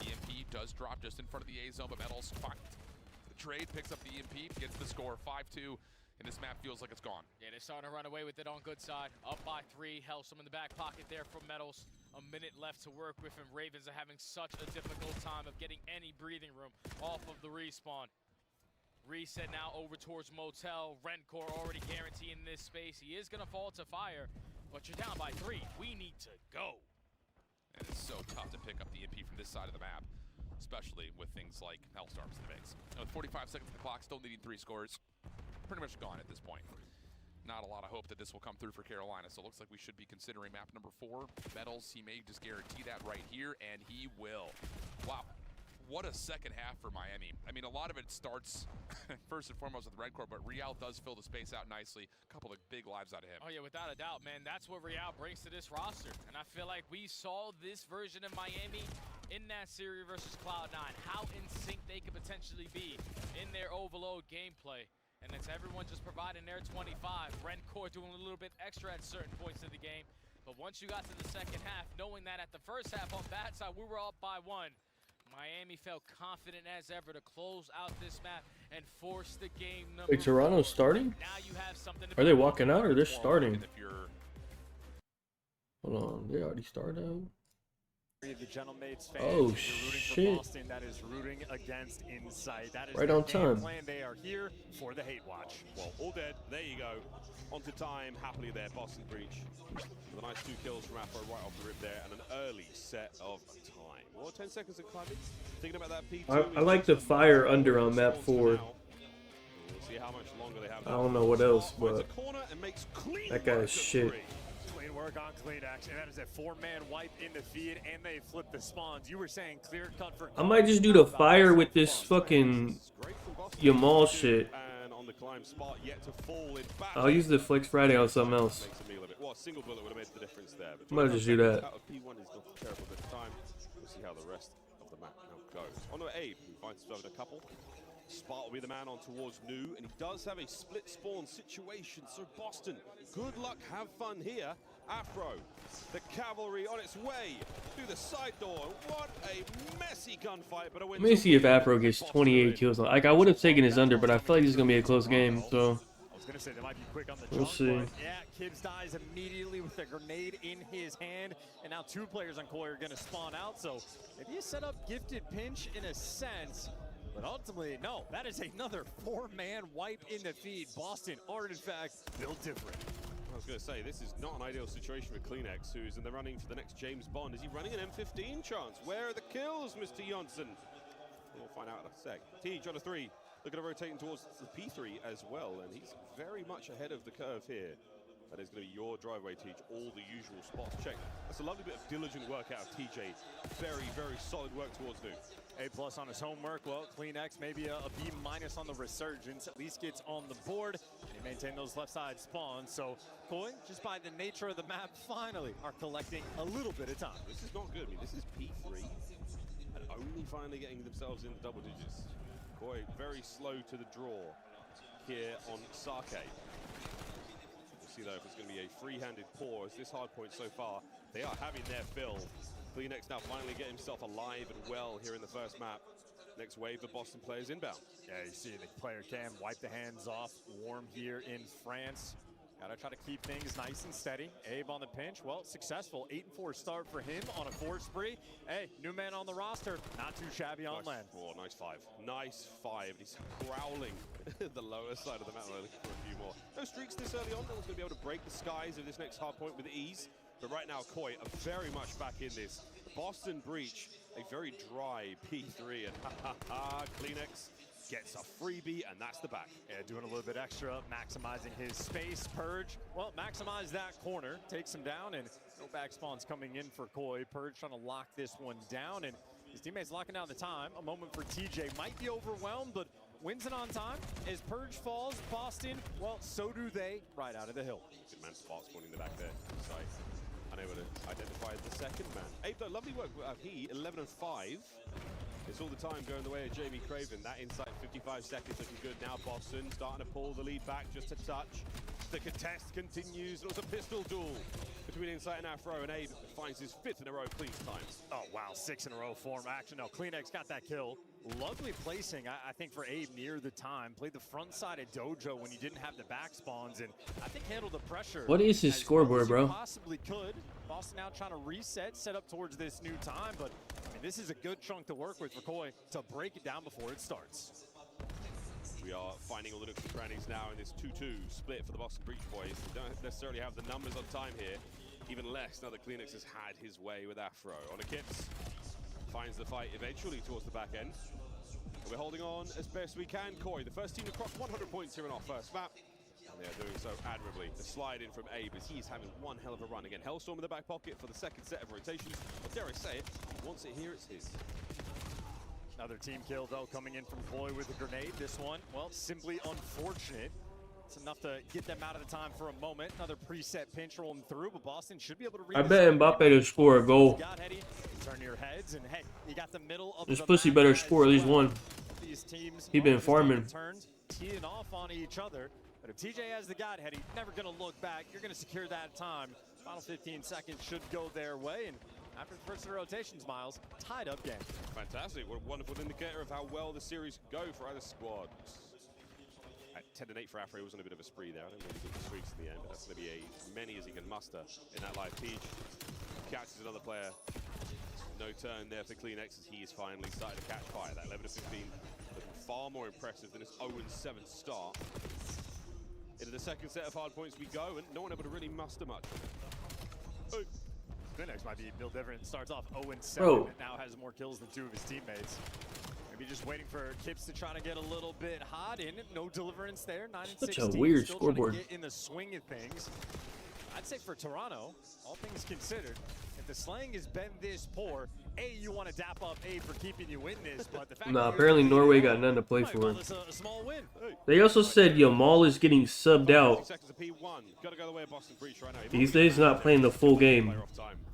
EMP does drop just in front of the A zone, but Metals the trade, picks up the EMP, gets the score 5-2. And this map feels like it's gone. Yeah, they're starting to run away with it on good side. Up by 3, Hellsome in the back pocket there from Metals. A minute left to work with, and Ravens are having such a difficult time of getting any breathing room off of the respawn. Reset now over towards Motel. Rencor already guaranteeing this space. He is going to fall to fire, but you're down by 3. We need to go. And it's so tough to pick up the MP from this side of the map, especially with things like Hellstorms in the mix. Now, with 45 seconds on the clock, still needing 3 scores. Pretty much gone at this point. Not a lot of hope that this will come through for Carolina, so it looks like we should be considering map number 4. Metals, he may just guarantee that right here, and he will. Wow, what a second half for Miami. I mean, a lot of it starts first and foremost with Redcore, but Real does fill the space out nicely. A couple of big lives out of him. Oh yeah, without a doubt, man. That's what Real brings to this roster, and I feel like we saw this version of Miami in that series versus Cloud9, how in sync they could potentially be in their overload gameplay. And it's everyone just providing their 25. Rencor doing a little bit extra at certain points of the game. But once you got to the second half, knowing that at the first half on bad side, we were up by 1. Miami felt confident as ever to close out this map and force the game number. Wait, Toronto's starting? Now you have something to Are they walking out or they're starting? If you're... Hold on, they already started. The Gentlemates fans, oh if you're rooting shit! for Boston, that is rooting against Insight. That is right their on time. Plan. They are here for the hate watch. Well, all dead. There you go. On to time. Happily there. Boston Breach with a nice 2 kills from Afro right off the rip there, and an early set of time. Well, 10 seconds of climbing. Thinking about that P2. I like the fire under on map 4. We'll see how much longer they have. I don't know what else, but that guy is shit. Clean work on CleanX, and that is a 4-man wipe in the feed, and they flip the spawns. You were saying clear cut for. I might just do the fire with this fucking Yamal shit. And on the climb spot, yet to fall in back. I'll use the Flex Friday on something else. Well, a single bullet would have made the difference there. I might just do that. P1 is not terrible at the time. We'll see how the rest of the map now goes. On to Abe, who finds himself in a couple. Spark will be the man on towards New, and he does have a split spawn situation. So Boston, good luck, have fun here. Afro, the cavalry on its way through the side door. What a messy gunfight, but a win. Let me see if Afro gets 28 kills. Like, I would have taken his under, but I feel like this is gonna be a close game. So I was gonna say they might be quick on the we'll jump, see. but yeah, Kibbs dies immediately with a grenade in his hand, and now 2 players on Koi are gonna spawn out. So maybe a set up gifted pinch in a sense. But ultimately, no, that is another 4-man wipe in the feed. Boston are, in fact, built different. I was going to say, this is not an ideal situation for CleanX, who's in the running for the next James Bond. Is he running an M15 chance? Where are the kills, Mr. Johnson? We'll find out in a sec. Teej on a 3, looking to rotating towards the P3 as well, and he's very much ahead of the curve here. That is going to be your driveway, Teej. All the usual spots checked. That's a lovely bit of diligent work out of TJ. Very, very solid work towards New. A+ on his homework. Well, CleanX maybe a B- on the resurgence. At least gets on the board. And he maintained those left side spawns. So Koi, just by the nature of the map, finally are collecting a little bit of time. This is not good. I mean, this is P3 and only finally getting themselves into double digits. Koi very slow to the draw here on Sake. We'll see though if it's going to be a free-handed pour as this hard point so far. They are having their fill. CleanX now finally get himself alive and well here in the first map. Next wave, the Boston players inbound. Yeah, you see the player can wipe the hands off. Warm here in France. Gotta try to keep things nice and steady. Abe on the pinch, well, successful. 8-4 start for him on a 4 spree. Hey, new man on the roster, not too shabby on land. Oh, nice 5. Nice 5. He's prowling the lower side of the map. Looking for a few more. No streaks this early on. No one's going to be able to break the skies of this next hard point with ease. But right now, Koi are very much back in this. Boston Breach, a very dry P3, and CleanX gets a freebie, and that's the back. Yeah, doing a little bit extra, maximizing his space. Purge, well, maximize that corner, takes him down, and no back spawns coming in for Koi. Purge trying to lock this one down, and his teammates locking down the time. A moment for TJ, might be overwhelmed, but wins it on time. As Purge falls, Boston, well, so do they, right out of the hill. Good man spot spawning in the back there. Side. Unable to identify the second man. Abe, though, lovely work. He 11 and 5. It's all the time going the way of Jamie Craven. That inside 55 seconds looking good. Now Boston starting to pull the lead back just a touch. The contest continues. It was a pistol duel between Insight and Afro, and Abe finds his 5th in a row clean time. Oh, wow, 6 in a row form. Actually, no, CleanX got that kill. Lovely placing, I think, for Abe near the time. Played the front side of Dojo when you didn't have the back spawns, and I think handled the pressure. What is his scoreboard, bro? Possibly could. Boston now trying to reset, set up towards this new time, but I mean, this is a good chunk to work with for Koi to break it down before it starts. We are finding all the nooks and crannies now in this 2-2 split for the Boston Breach boys. They don't necessarily have the numbers on time here, even less now that CleanX has had his way with Afro. On a Kips, finds the fight eventually towards the back end. We're holding on as best we can. Koi, the first team to cross 100 points here in our first map. And they are doing so admirably. The slide in from Abe as he's having one hell of a run. Again, Hellstorm in the back pocket for the second set of rotations. But dare I say it, he wants it here, it's his. Another team kill, though, coming in from Koi with a grenade. This one, well, simply unfortunate. It's enough to get them out of the time for a moment. Another preset pinch rolling through, but Boston should be able to read. I bet Mbappe to score a goal. Turn your heads, and hey, you got the middle of This the pussy better score at least one. These teams, He been farming. Turned, teeing off on each other. But if TJ has the God head, he's never going to look back. You're going to secure that time. Final 15 seconds should go their way. And after the first of the rotations, Miles, tied up game. Fantastic. What a wonderful indicator of how well the series could go for either squad. At 10 and 8 for Afro, he was on a bit of a spree there. I don't really think the streaks in the end, but that's going to be as many as he can muster in that live Peach. Catches another player. No turn there for CleanX as he is finally starting to catch fire. That 11 to 15 looking far more impressive than his 0-7 start. Into the second set of hard points we go, and no one able to really muster much. CleanX might be Bill Different. Starts off 0-7 Bro. and now has more kills than 2 of his teammates. Maybe just waiting for Kips to try to get a little bit hot in. No deliverance there. 9 and 16. Such a weird Still scoreboard. trying to get in the swing of things. I'd say for Toronto, all things considered, if the slaying has been this poor, you want to dap up for keeping you in this, but the fact Nah, that apparently Norway got none to play for. this a small win. They also said Yamal is getting subbed out. Seconds of P1. Gotta go the way of Boston Breach right now. These days, not playing the full game.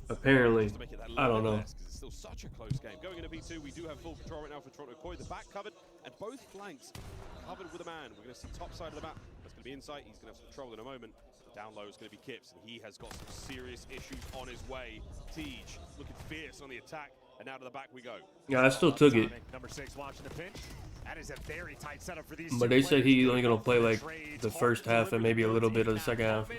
Apparently, I don't know. It's still such a close game. Going into P2, we do have full control right now for Toronto. Koi, the back covered, and both flanks covered with a man. We're going to see top side of the map. That's going to be Insight. He's going to have some control in a moment. Down low is going to be Kips, and he has got some serious issues on his way. Tej looking fierce on the attack, and now to the back we go. Yeah, I still took it. Number 6 watching the pinch. That is a very tight setup for these. But they said he's only going to play like the first half and maybe a little bit of the second half.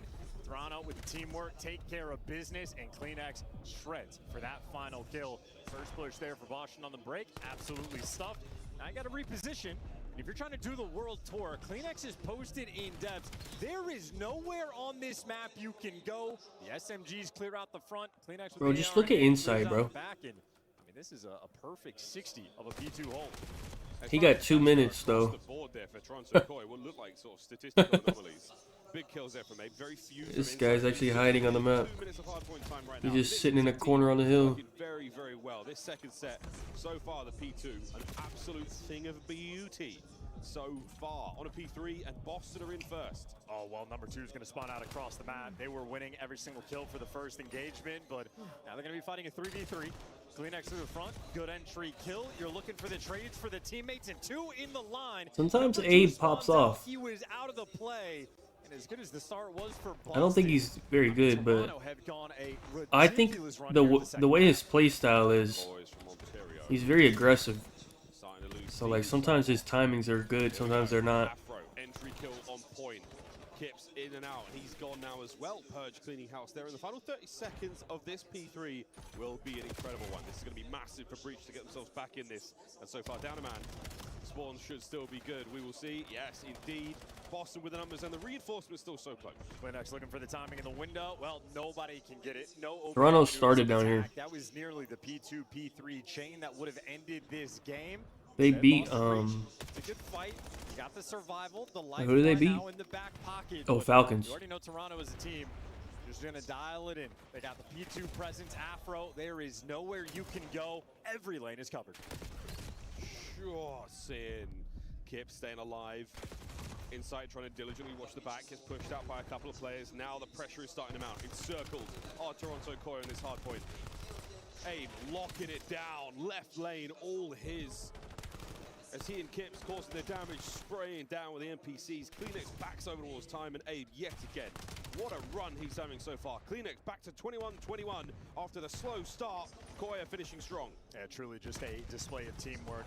Toronto with the teamwork, take care of business, and CleanX shreds for that final kill. First push there for Boston on the break, absolutely stuffed. Now I got to reposition. If you're trying to do the world tour, CleanX is posted in depth. There is nowhere on this map you can go. The SMGs clear out the front. CleanX with Bro, just look at Insight, bro. Back and, I mean, this is a perfect 60 of a P2 hold. He got 2 minutes though. The board there for Toronto Koi will look like sort of statistical anomalies. Big kills there from Abe. Very few. This guy's actually hiding on the map. 2 minutes of hard point time right He's now. just sitting in a corner on the hill. Looking very, very well. This second set, so far the P2, an absolute thing of beauty. So far on a P3, and Boston are in first. Oh, well, number 2 is going to spawn out across the map. They were winning every single kill for the first engagement, but now they're going to be fighting a 3v3. CleanX through the front, good entry kill. You're looking for the trades for the teammates, and 2 in the line. Sometimes Number 2 Abe spawns pops out. off. He was out of the play, and as good as the start was for Boston, I don't think he's very good, but Toronto have gone a I think ridiculous run here in the way his play style is, Boys from Ontario. he's very aggressive. Starting to lose So like steam. sometimes his timings are good, sometimes they're not. Afro, entry kill on point. Kips in and out, and he's gone now as well. Purge cleaning house there in the final 30 seconds of this P3 will be an incredible one. This is going to be massive for Breach to get themselves back in this. And so far, down a man. Spawns should still be good. We will see. Yes, indeed. Boston with the numbers, and the reinforcement still so close. CleanX looking for the timing in the window. Well, nobody can get it. No open Toronto avenues started of down here. attack. That was nearly the P2, P3 chain that would have ended this game. They beat It's a good fight. You got the survival. The who do they beat? now in the back pocket. Oh, Falcons. You already know Toronto as a team. Just gonna dial it in. They got the P2 presence, Afro. There is nowhere you can go. Every lane is covered. Sure, Sin. Kip staying alive. Inside trying to diligently watch the back. Gets pushed out by a couple of players. Now the pressure is starting to mount. Encircled. Oh, Toronto Core in this hard point. Abe locking it down. Left lane, all his. As he and Kip's causing the damage, spraying down with the NPCs. Kleenex backs over towards time, and Abe yet again. What a run he's having so far. Kleenex back to 21-21 after the slow start. Koya finishing strong. Yeah, truly just a display of teamwork.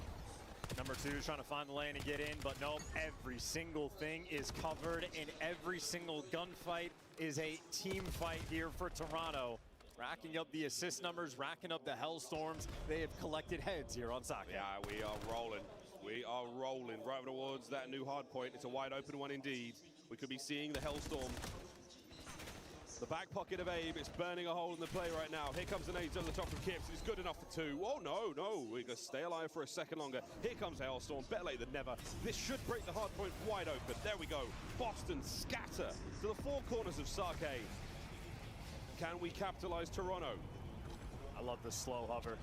Number 2 is trying to find the lane and get in, but nope, every single thing is covered, and every single gunfight is a team fight here for Toronto. Racking up the assist numbers, racking up the Hellstorms. They have collected heads here on Sake. Yeah, we are rolling. We are rolling right towards that new hard point. It's a wide open one indeed. We could be seeing the Hellstorm. The back pocket of Abe is burning a hole in the play right now. Here comes an nade on the top of Kips. It's good enough for 2. Oh, no. We're going to stay alive for a second longer. Here comes Hellstorm. Better late than never. This should break the hard point wide open. There we go. Boston scatter to the 4 corners of Sake. Can we capitalize Toronto? I love the slow hover.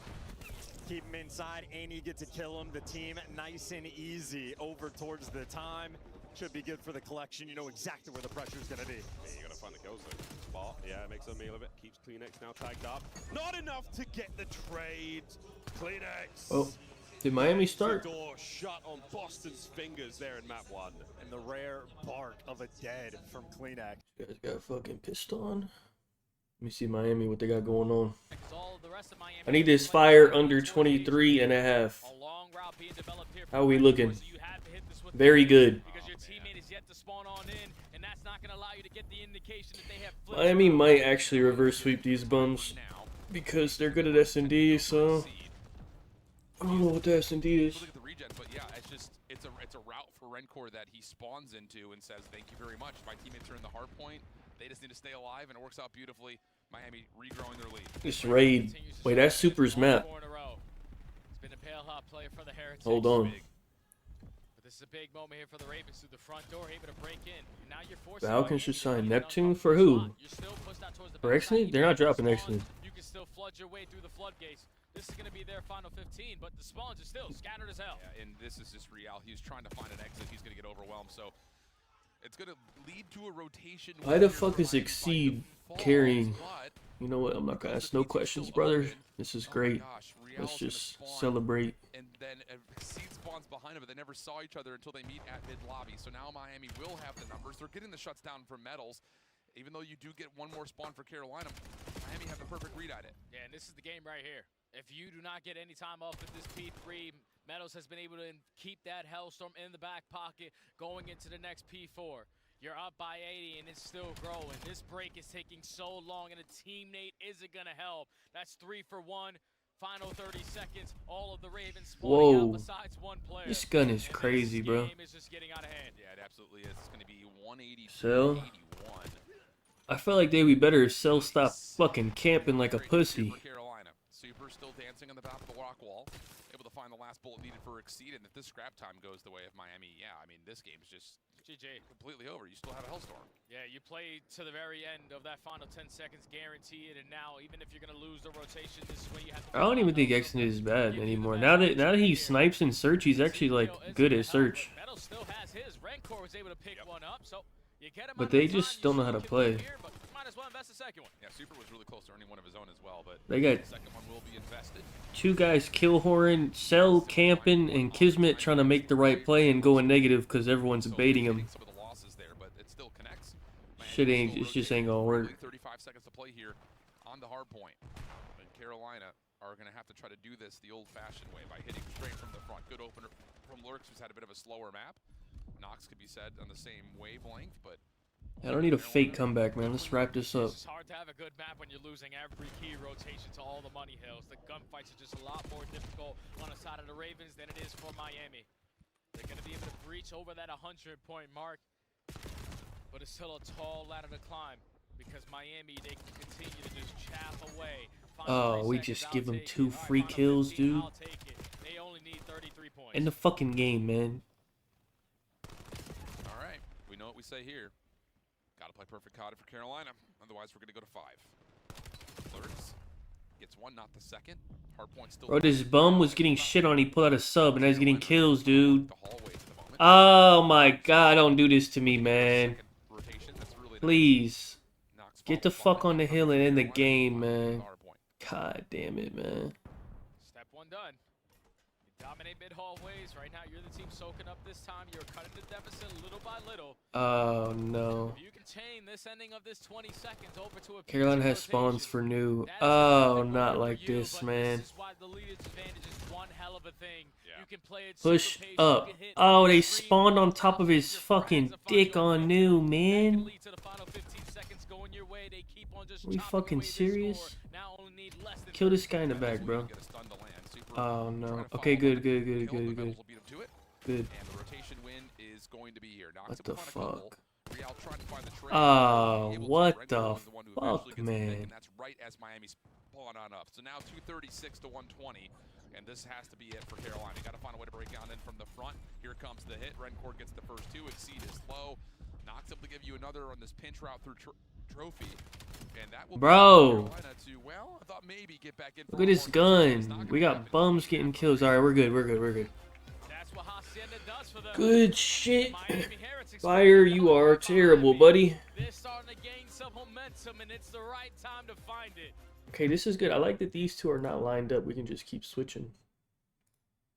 Keep him inside. Annie get to kill him. The team nice and easy over towards the time. Should be good for the collection. You know exactly where the pressure is going to be. Yeah, you got to find the kills though. Spot. Yeah, makes a meal of it. Keeps Kleenex now tagged up. Not enough to get the trade. Kleenex. Oh, did Miami start? The door shut on Boston's fingers there in map 1. And the rare bark of a dead from Kleenex. You guys got fucking pissed on. Let me see Miami, what they got going on. I need this fire under 23.5. How are we looking? Very good. Miami might actually reverse sweep these bums because they're good at S&D, so I don't know what the S&D is. Look at the regen, but yeah, it's a route for Rencor that he spawns into and says, thank you very much. My teammates are in the hard point. They just need to stay alive, and it works out beautifully. Miami regrowing their lead. This raid. Wait, that's Super's map. Hold on. This is a big moment here for the Ravens through the front door, able to break in. And now you're forcing Falcons should sign Neptune for who? For Exney? They're not dropping Exney. You can still flood your way through the floodgates. This is going to be their final 15, but the spawns are still scattered as hell. Yeah, and this is just real. He's trying to find an exit. He's going to get overwhelmed. So it's going to lead to a rotation. Why the fuck is Exceed carrying? You know what? I'm not going to ask no questions, brother. This is great. Let's just celebrate. And then Exceed spawns behind him, but they never saw each other until they meet at mid-lobby. So now Miami will have the numbers. They're getting the shuts down from Metals. Even though you do get one more spawn for Carolina, Miami have the perfect read at it. Yeah, and this is the game right here. If you do not get any time off with this P3, Metals has been able to keep that Hellstorm in the back pocket going into the next P4. You're up by 80 and it's still growing. This break is taking so long and a teammate isn't gonna help. That's 3 for 1. Final 30 seconds. All of the Ravens spawning out besides one player. This gun is crazy, bro. Game is just getting out of hand. Yeah, it absolutely is. It's gonna be 180 Sell. 81. I feel like they'd be better if Cell stopped fucking camping like a pussy. Carolina. Super still dancing on the top of the rock wall. Able to find the last bullet needed for Exceed, and if this scrap time goes the way of Miami, yeah, I mean, this game's just GG. Completely over. You still have a Hellstorm. Yeah, you play to the very end of that final 10 seconds, guarantee it, and now, even if you're going to lose the rotation, this is when you have to... I don't even think Exney is bad anymore. Now that he snipes in search, he's actually like good at search. Metal still has his. Rencor was able to pick one up, so you get him. But they just don't know how to play. Might as well invest a second one. Yeah, Super was really close to earning one of his own as well, but they got the second one will be invested. 2 guys, Killhorn, Cell camping, and Kismet trying to make the right play and going negative because everyone's baiting him. Some of the losses there, but it still connects. Shit ain't, it just ain't gonna work. 35 seconds to play here on the hard point. And Carolina are going to have to try to do this the old-fashioned way by hitting straight from the front. Good opener from Lurks, who's had a bit of a slower map. Nox could be said on the same wavelength, but I don't need a fake comeback, man. Let's wrap this up. It's hard to have a good map when you're losing every key rotation to all the money hills. The gunfights are just a lot more difficult on the side of the Ravens than it is for Miami. They're going to be able to breach over that 100-point mark, but it's still a tall ladder to climb because Miami, they can continue to just chap away. Oh, we just give them 2 free kills, dude. I'll take it. They only need 33 points. In the fucking game, man. All right, we know what we say here. Got to play perfect COD for Carolina. Otherwise, we're going to go to 5. Thirds gets one, not the second. Hard point still. Bro, this bum was getting shit on. He pulled out a sub, and now he's getting kills, dude. Oh my god, don't do this to me, man. Please. Get the fuck on the hill and end the game, man. God damn it, man. Step one done. You dominate mid hallways. Right now, you're the team soaking up this time. You're cutting the deficit little by little. Oh no. If you can chain this ending of this 20 seconds over to a Carolina has spawns for new. Oh, not like this, man. This is why the lead advantage is one hell of a thing. You can play it Push super patient, up. you can hit Oh, they spawned on top of his fucking dick on new, man. lead to the final 15 seconds going your way. They keep on just Are we chopping fucking away this serious? score. Now only need less than Kill this guy in the back, bro. Oh no. Okay, good. Good. Good. And the rotation win is going to be here. What the fuck? Real trying to find the trade. Oh, Able to. what Renko the is one who eventually fuck, gets the pick, man. and that's right as Miami's pulling on up. So now 236 to 120. And this has to be it for Carolina. You got to find a way to break down in from the front. Here comes the hit. Rencourt gets the first two. Exceed is low. Knox able to give you another on this pinch route through trophy. And that will Bro. Carolina to, well, I thought maybe get back in for Look at this gun. We got bums getting kills. Alright, we're good. That's what Hacienda does for them. Good shit. Fire, you are terrible, buddy. They're starting to gain some momentum, and it's the right time to find it. Okay, this is good. I like that these two are not lined up. We can just keep switching.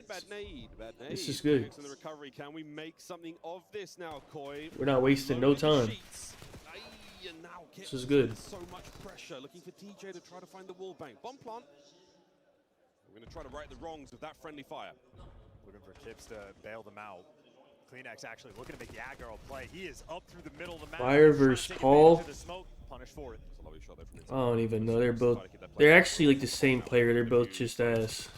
Bad need. This is good. The recovery. Can we make something of this now, Koi? We're not wasting no time. This is good. So much pressure. Looking for TJ to try to find the wall bank. Bomb plant. We're going to try to right the wrongs of that friendly fire. Looking for Kips to bail them out. Kleenex actually looking to make the aggro play. He is up through the middle of the map. Fire versus Paul. Punish for it. I don't even know. They're actually like the same player. They're both just ass.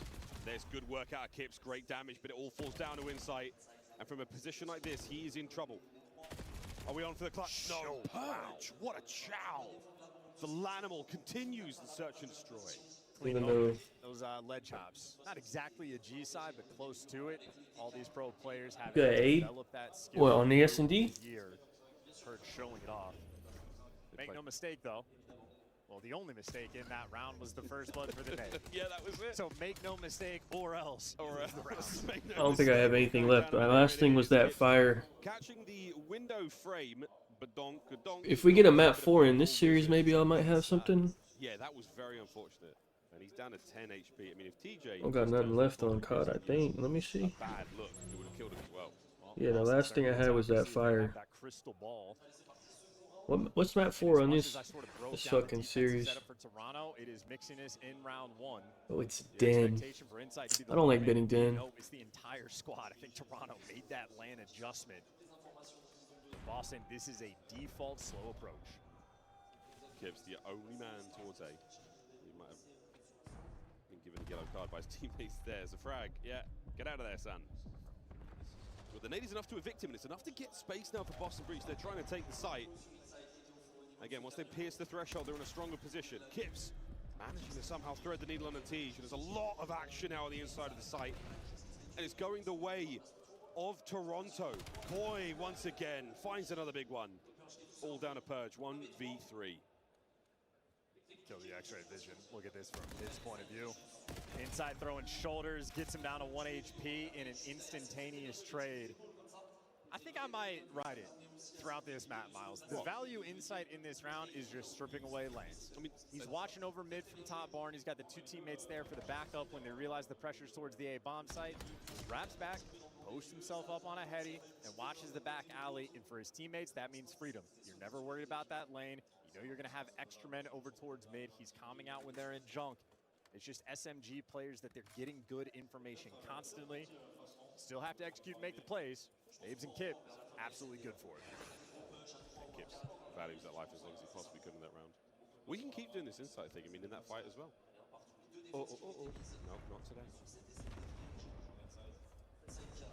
There's good work out of Kips. Great damage, but it all falls down to Insight. And from a position like this, he is in trouble. Are we on for the clutch? No. Purge. What a chow. The Lanimal continues the search and destroy. Even though Those lead chops. Not exactly a G side, but close to it. All these pro players have Good aid. developed that skill. What, on the S&D? Purge showing it off. Make no mistake, though. Well, the only mistake in that round was the first blood for the day. Yeah, that was it. So make no mistake, or else. Or else. I don't think I have anything left. My last thing was that fire. Catching the window frame, badonk, badonk. If we get a map 4 in this series, maybe I might have something. Yeah, that was very unfortunate. And he's down to 10 HP. I mean, if TJ... I don't got nothing left on COD, I think. Let me see. Bad look, it would have killed him as well. Yeah, the last thing I had was that fire. That crystal ball. What's map 4 on this fucking series? For Toronto, it is Mixiness in round 1. Oh, it's Den. I don't like betting Den. No, it's the entire squad. I think Toronto made that land adjustment. Boston, this is a default slow approach. Kips, the only man towards A. He might have been given a yellow card by his teammates there. There's a frag. Yeah, get out of there, son. But the nade is enough to evict him, and it's enough to get space now for Boston Breach. They're trying to take the site. Again, once they pierce the threshold, they're in a stronger position. Kips managing to somehow thread the needle on the Tej. There's a lot of action now on the inside of the site. And it's going the way of Toronto. Koi, once again, finds another big one. All down a Purge, 1v3. Kill the X-ray vision. Look at this from his point of view. Inside throwing shoulders, gets him down to 1 HP in an instantaneous trade. I think I might ride it throughout this map, Miles. The value insight in this round is just stripping away lanes. I mean, he's watching over mid from top barn. He's got the two teammates there for the backup when they realize the pressure's towards the A bomb site. Wraps back, posts himself up on a heady, and watches the back alley. And for his teammates, that means freedom. You're never worried about that lane. You know you're going to have extra men over towards mid. He's calming out when they're in junk. It's just SMG players that they're getting good information constantly. Still have to execute and make the plays. Babes and Kip, absolutely good for it. And Kips values that life as long as he possibly could in that round. We can keep doing this inside thing, I mean, in that fight as well. Oh. No, not today.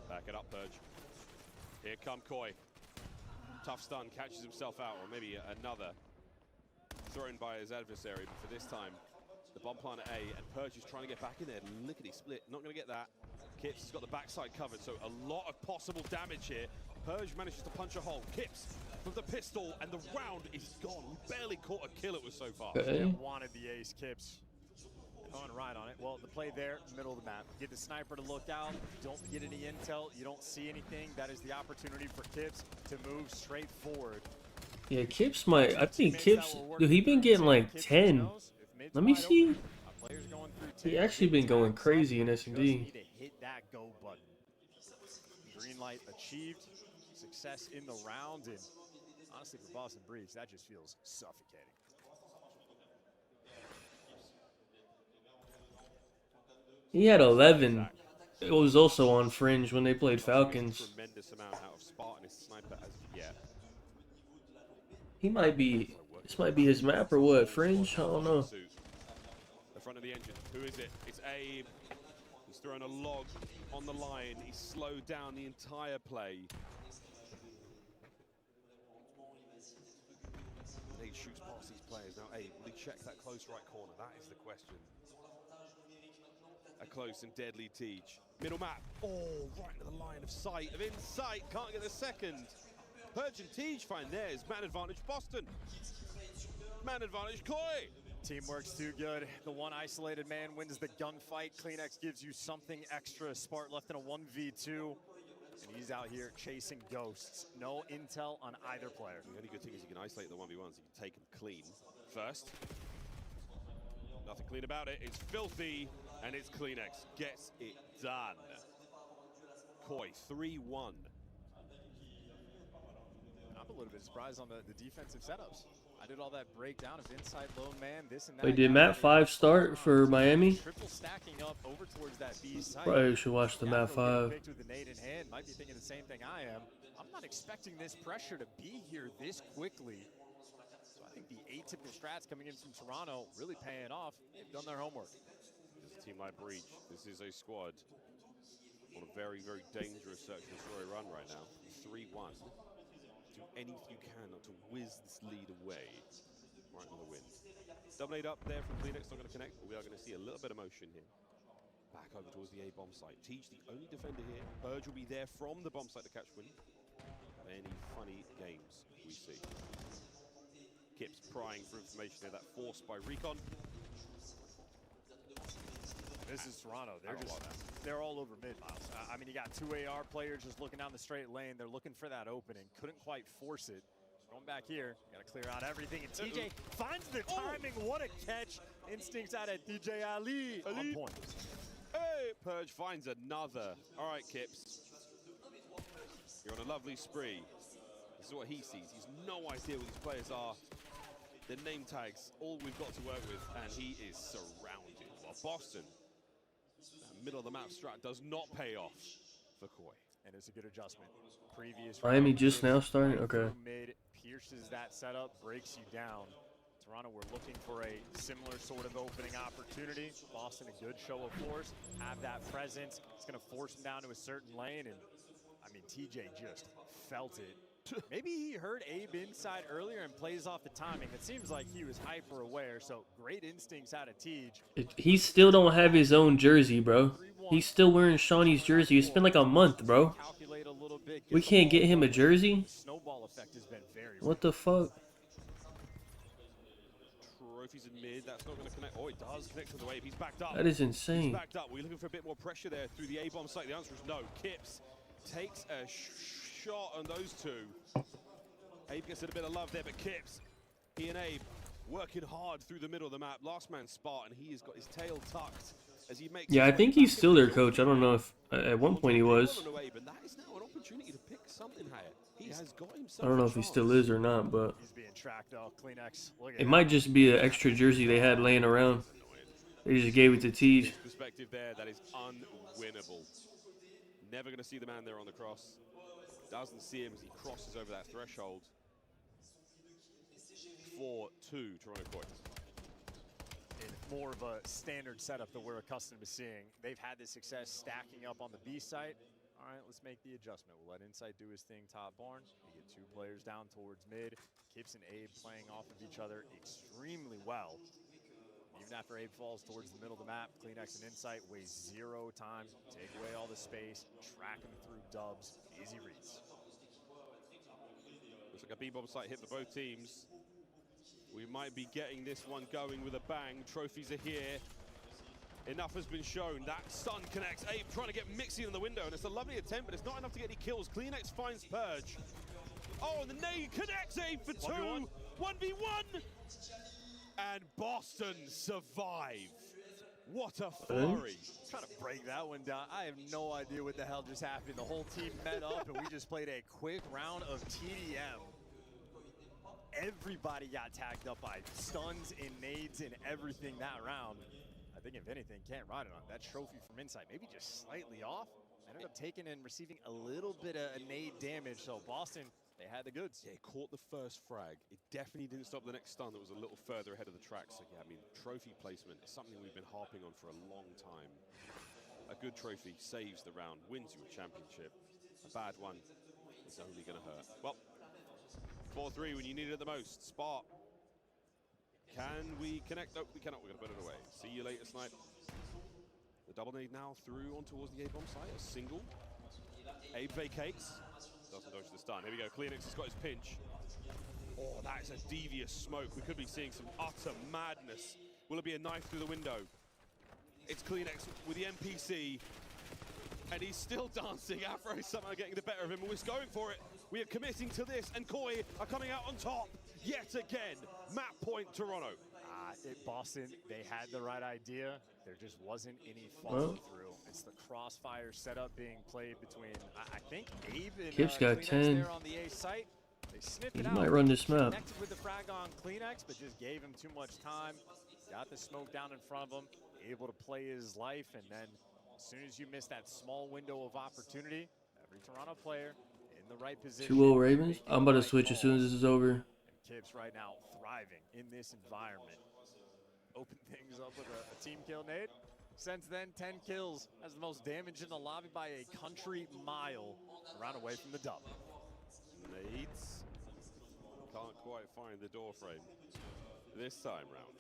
Back it up, Purge. Here come Koi. Tough stun, catches himself out, or maybe another thrown by his adversary, but for this time, the bomb plant at A, and Purge is trying to get back in there. Lickety split, not going to get that. Kips has got the backside covered, so a lot of possible damage here. Purge manages to punch a hole. Kips from the pistol, and the round is gone. We barely caught a kill it was so far. Okay. Wanted the ace, Kips. On right on it. Well, the play there, middle of the map. Get the sniper to look out. Don't get any intel. You don't see anything. That is the opportunity for Kips to move straight forward. Yeah, Kips might. I think Kips. Dude, he been getting like 10. Let me see. He actually been going crazy in S&D. Need to hit that go button. Green light achieved. Success in the round, and honestly, for Boston Breach, that just feels suffocating. He had 11. It was also on Fringe when they played Falcons. Tremendous amount out of Spartan sniper as yet. He might be. This might be his map or what? Fringe? I don't know. The front of the engine. Who is it? It's Abe. He's thrown a log on the line. He's slowed down the entire play. He shoots past these players. Now, Abe, will he check that close right corner? That is the question. A close and deadly Teach. Middle map. Oh, right into the line of sight. Of insight. Can't get the second. Purge and Teach find theirs. Man advantage Boston. Man advantage Koi. Teamwork's too good. The one isolated man wins the gunfight. Kleenex gives you something extra. Spart left in a 1v2. And he's out here chasing ghosts. No intel on either player. The only good thing is he can isolate the 1v1s. He can take them clean first. Nothing clean about it. It's filthy. And it's Kleenex. Gets it done. Koi, 3-1. I'm a little bit surprised on the defensive setups. I did all that breakdown of inside lone man, this and that. Wait, did Map 5 start for Miami? Triple stacking up over towards that B site. Probably should watch the Map 5. With the nade in hand, might be thinking the same thing I am. I'm not expecting this pressure to be here this quickly. So I think the atypical strats coming in from Toronto really paying off. They've done their homework. This is a team like Breach. This is a squad on a very, very dangerous search and destroy run right now. 3-1. Do anything you can not to whiz this lead away. Right on the win. Double nade up there from Kleenex, not going to connect, but we are going to see a little bit of motion here. Back over towards the A bomb site. Teach, the only defender here. Purge will be there from the bomb site to catch win. Many funny games we see. Kips prying for information there, that forced by Recon. This is Toronto. They're all over mid, Miles. I mean, you got two AR players just looking down the straight lane. They're looking for that opening. Couldn't quite force it. Going back here, got to clear out everything. And TJ finds the timing. What a catch. Instincts out at DJ Ali. On point. Hey, Purge finds another. All right, Kips. You're on a lovely spree. This is what he sees. He's no idea what these players are. Their name tags, all we've got to work with, and he is surrounded. While Boston, middle of the map strat does not pay off for Koi. And it's a good adjustment. Previous Miami just now starting? Okay. Mid pierces that setup, breaks you down. Toronto, we're looking for a similar sort of opening opportunity. Boston, a good show of force, have that presence. It's going to force him down to a certain lane, and I mean, TJ just felt it. Maybe he heard Abe inside earlier and plays off the timing. It seems like he was hyper aware, so great instincts out of Tej. He still don't have his own jersey, bro. He's still wearing Shawnee's jersey. It's been like a month, bro. We can't get him a jersey? Snowball effect has been very What the fuck? Trophies in mid, that's not going to connect. Oh, it does connect to the wave. He's backed up. That is insane. He's backed up. We're looking for a bit more pressure there through the A-bomb site. The answer is no. Kips takes a shot on those two. Abe gets a bit of love there, but Kips, he and Abe working hard through the middle of the map. Last man Spartan, he has got his tail tucked as he makes. Yeah, I think he's still their coach. I don't know if at one point he was. But that is now an opportunity to pick something higher. He has got himself. I don't know if he still is or not, but he's being tracked out. Kleenex. It might just be an extra jersey they had laying around. They just gave it to Tej. Perspective there, that is unwinnable. Never going to see the man there on the cross. Doesn't see him as he crosses over that threshold. 4-2 Toronto Koi. In more of a standard setup that we're accustomed to seeing. They've had this success stacking up on the B site. All right, let's make the adjustment. We'll let Insight do his thing top barn. We get two players down towards mid. Kips and Abe playing off of each other extremely well. Even after Abe falls towards the middle of the map, Kleenex and Insight waste 0 time. Take away all the space, track him through dubs, easy reads. Looks like a B-bomb site hit for both teams. We might be getting this one going with a bang. Trophies are here. Enough has been shown. That stun connects. Abe trying to get Mixie in the window, and it's a lovely attempt, but it's not enough to get any kills. Kleenex finds Purge. Oh, and the nade connects Abe for 2. 1v1. And Boston survive. What a flurry. Trying to break that one down. I have no idea what the hell just happened. The whole team met up, and we just played a quick round of TDM. Everybody got tagged up by stuns and nades and everything that round. I think if anything, can't ride it on that trophy from Insight. Maybe just slightly off. Ended up taking and receiving a little bit of nade damage. So Boston, they had the goods. Yeah, caught the first frag. It definitely didn't stop the next stun that was a little further ahead of the track. So yeah, I mean, trophy placement is something we've been harping on for a long time. A good trophy saves the round, wins you a championship. A bad one is only going to hurt. Well, 4-3 when you need it the most. Spark. Can we connect? No, we cannot. We're going to put it away. See you later, Snipe. The double nade now through on towards the A-bomb site. A single. Abe vacates. Doesn't dodge the stun. Here we go. Kleenex has got his pinch. Oh, that is a devious smoke. We could be seeing some utter madness. Will it be a knife through the window? It's Kleenex with the NPC. And he's still dancing. Afro is somehow getting the better of him. And we're going for it. We are committing to this. And Koi are coming out on top. Yet again, map point Toronto. Boston, they had the right idea. There just wasn't any follow through. It's the crossfire setup being played between, I think, Abe and Kip's got Kleenex 10. there on the A site. They sniffed it He out. might run this map. Connected with the frag on Kleenex, but just gave him too much time. Got the smoke down in front of him, able to play his life, and then as soon as you miss that small window of opportunity, every Toronto player in the right position. 2-0 Ravens. I'm about to switch as soon as this is over. Kips right now thriving in this environment. Open things up with a team kill nade. Since then, 10 kills. Has the most damage in the lobby by a country mile. Round away from the dub. Nades. Can't quite find the door frame this time round.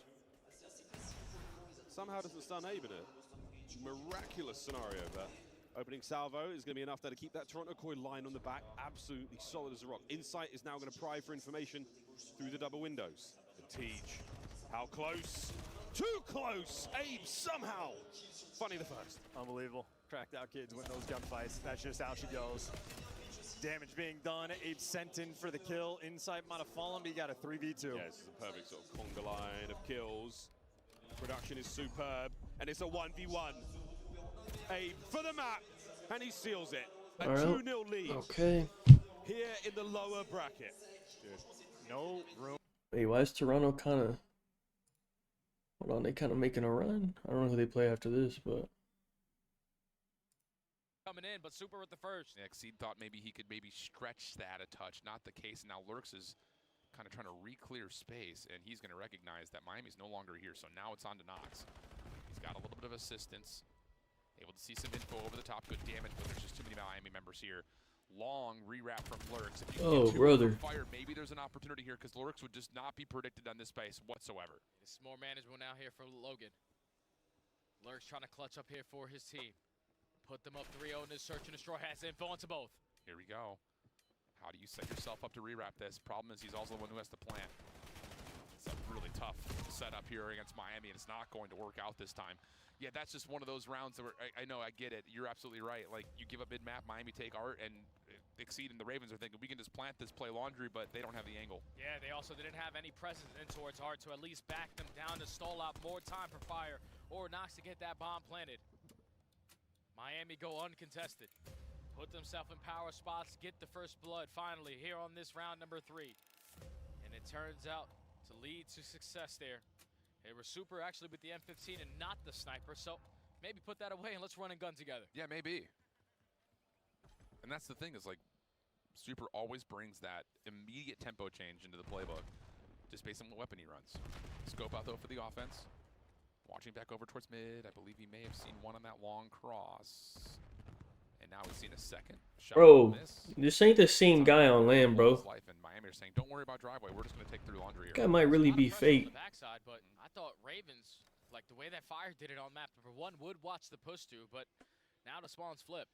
Somehow doesn't stun Abe in a miraculous scenario there. Opening salvo is going to be enough there to keep that Toronto Koi line on the back absolutely solid as a rock. Insight is now going to pry for information through the double windows. The Teej, how close? Too close! Abe somehow funny the first. Unbelievable. Cracked out kids win those gunfights. That's just how she goes. Damage being done. Abe sent in for the kill. Insight might have fallen, but he got a 3v2. Yeah, this is a perfect sort of conga line of kills. Production is superb, and it's a 1v1. Abe for the map, and he seals it. A 2-0 lead. Okay. Here in the lower bracket. Dude, no room. Wait, why is Toronto kind of... Hold on, they kind of making a run? I don't know who they play after this, but... Coming in, but Super with the first. Yeah, Exceed thought maybe he could stretch that a touch. Not the case. Now Lurks is kind of trying to re-clear space, and he's going to recognize that Miami's no longer here. So now it's on to Knox. He's got a little bit of assistance. Able to see some info over the top. Good damage, but there's just too many Miami members here. Long re-wrap from Lurks. If you get two fire, maybe there's an opportunity here because Lurks would just not be predicted on this space whatsoever. It's more management now here for Logan. Lurks trying to clutch up here for his team. Put them up 3-0 in this search and destroy. Has info onto both. Here we go. How do you set yourself up to re-wrap this? Problem is he's also the one who has to plant. It's a really tough setup here against Miami, and it's not going to work out this time. Yeah, that's just one of those rounds that I know, I get it. You're absolutely right. Like, you give up mid-map, Miami take Art, and Exceed and the Ravens are thinking, we can just plant this, play laundry, but they don't have the angle. Yeah, they also didn't have any presence in towards Art to at least back them down to stall out more time for Fire or Knox to get that bomb planted. Miami go uncontested. Put themselves in power spots, get the first blood finally here on this round number 3. And it turns out to lead to success there. They were Super actually with the M15 and not the sniper, so maybe put that away and let's run and gun together. Yeah, maybe. And that's the thing is, like, Super always brings that immediate tempo change into the playbook just based on what weapon he runs. Scope out, though, for the offense. Watching back over towards mid, I believe he may have seen one on that long cross. And now he's seen a second shot. Bro, this ain't the same guy on land, bro. Life and Miami are saying, don't worry about driveway. We're just going to take through laundry here. Guy might really be fake. Backside, but I thought Ravens Like the way that Fire did it on map number 1 would watch the push through, but now the spawns flip.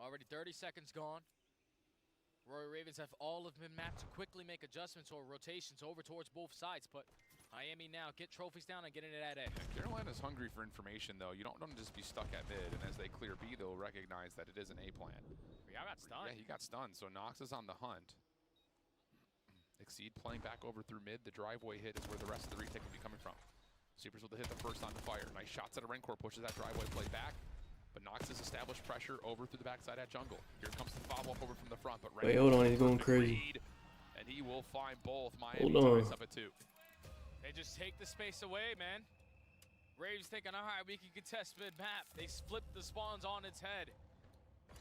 Already 30 seconds gone. Royal Ravens have all of them mapped to quickly make adjustments or rotations over towards both sides, but Miami now get trophies down and get into that A. Carolina's hungry for information, though. You don't want to just be stuck at mid, and as they clear B, they'll recognize that it is an A plan. Yeah, I got stunned. Yeah, he got stunned, so Nox is on the hunt. Exceed playing back over through mid. The driveway hit is where the rest of the retake will be coming from. Supers will hit the first on the fire. Nice shots at a Rencor, pushes that driveway play back. But Nox has established pressure over through the backside at jungle. Here comes the follow-up over from the front, but wait, hold on, he's going crazy. And he will find both. Miami Hold on. ties up at 2. They just take the space away, man. Raves thinking, all right, we can contest mid-map. They flipped the spawns on its head.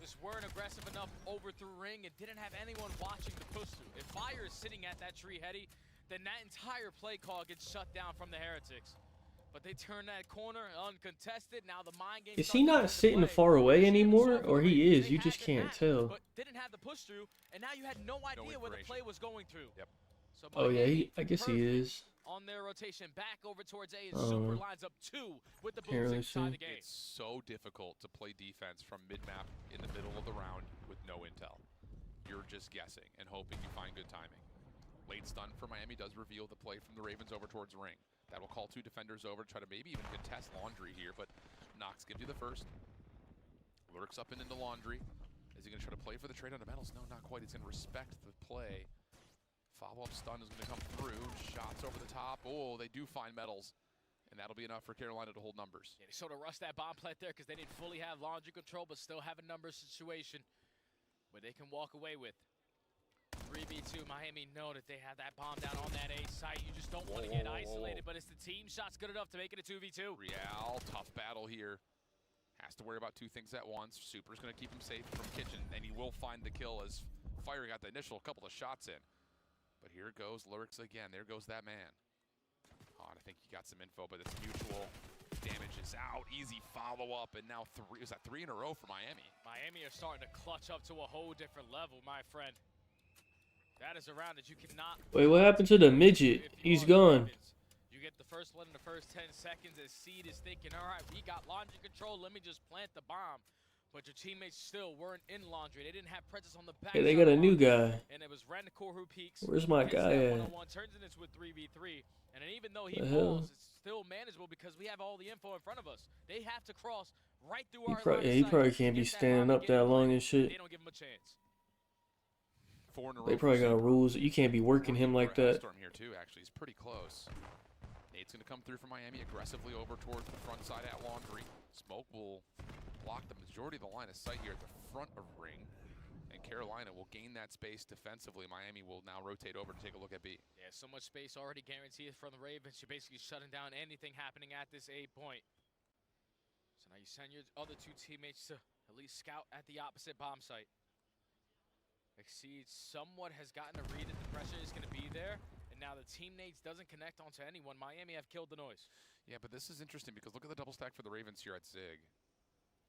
Just weren't aggressive enough over through ring and didn't have anyone watching the push through. If Fire is sitting at that tree heady, then that entire play call gets shut down from the Heretics. But they turn that corner uncontested. Now the mind game. Is he not sitting far away anymore, or he is? You just can't tell. But didn't have the push through, and now you had no idea where the play was going through. Yep. So Oh yeah, I guess he is. On their rotation back over towards A, and Super lines up 2 with the Can't boots really inside see. the game. It's so difficult to play defense from mid-map in the middle of the round with no intel. You're just guessing and hoping you find good timing. Late stun for Miami does reveal the play from the Ravens over towards ring. That will call 2 defenders over to try to maybe even contest Laundry here, but Nox gives you the first. Lurks up and into Laundry. Is he going to try to play for the trade on the metals? No, not quite. He's going to respect the play. Follow-up stun is going to come through. Shots over the top. Oh, they do find metals. And that'll be enough for Carolina to hold numbers. Yeah, they sort of rushed that bomb plant there because they didn't fully have Laundry control, but still have a numbers situation where they can walk away with. 3v2, Miami know that they have that bomb down on that A site. You just don't want to get isolated, but it's the team shots good enough to make it a 2v2. Real, tough battle here. Has to worry about 2 things at once. Super's going to keep him safe from Kitchen, and he will find the kill as Fire got the initial couple of shots in. But here goes Lurks again. There goes that man. Oh, I think he got some info, but it's mutual. Damage is out. Easy follow-up, and now 3. Is that 3 in a row for Miami? Miami are starting to clutch up to a whole different level, my friend. That is a round that you cannot... Wait, what happened to the midget? He's gone. You get the first one in the first 10 seconds as Seed is thinking, all right, we got Laundry control. Let me just plant the bomb. But your teammates still weren't in Laundry. They didn't have presence on the back. Hey, they got a new guy. And it was Rencor who peaks. Where's my guy at? Turns into a 3v3. And then even though he falls, it's still manageable because we have all the info in front of us. They have to cross right through our line of He sight probably can't be standing up that long and shit. They don't give him a chance. 4 in a row. They probably got rules. You can't be working him like that. Storm here too, actually. He's pretty close. Nate's going to come through for Miami aggressively over towards the front side at Laundry. Smoke will block the majority of the line of sight here at the front of ring. And Carolina will gain that space defensively. Miami will now rotate over to take a look at B. Yeah, so much space already guaranteed from the Ravens. You're basically shutting down anything happening at this A point. So now you send your other 2 teammates to at least scout at the opposite bomb site. Exceed somewhat has gotten a read that the pressure is going to be there. And now the teammates doesn't connect onto anyone. Miami have killed the noise. Yeah, but this is interesting because look at the double stack for the Ravens here at Zig.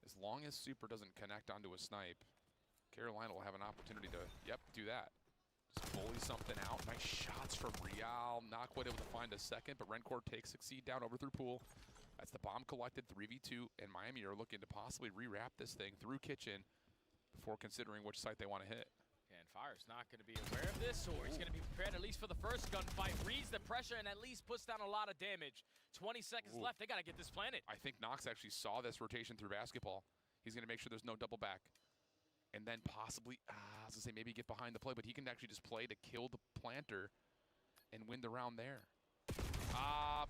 As long as Super doesn't connect onto a snipe, Carolina will have an opportunity to, do that. Just bully something out. Nice shots from Real. Not quite able to find a second, but Rencor takes Succeed down over through Pool. That's the bomb collected, 3v2, and Miami are looking to possibly rewrap this thing through Kitchen before considering which site they want to hit. And Fire's not going to be aware of this, or he's going to be prepared at least for the first gunfight. Reads the pressure and at least puts down a lot of damage. 20 seconds left. They got to get this planted. I think Nox actually saw this rotation through basketball. He's going to make sure there's no double back. And then possibly, I was going to say maybe get behind the play, but he can actually just play to kill the planter and win the round there.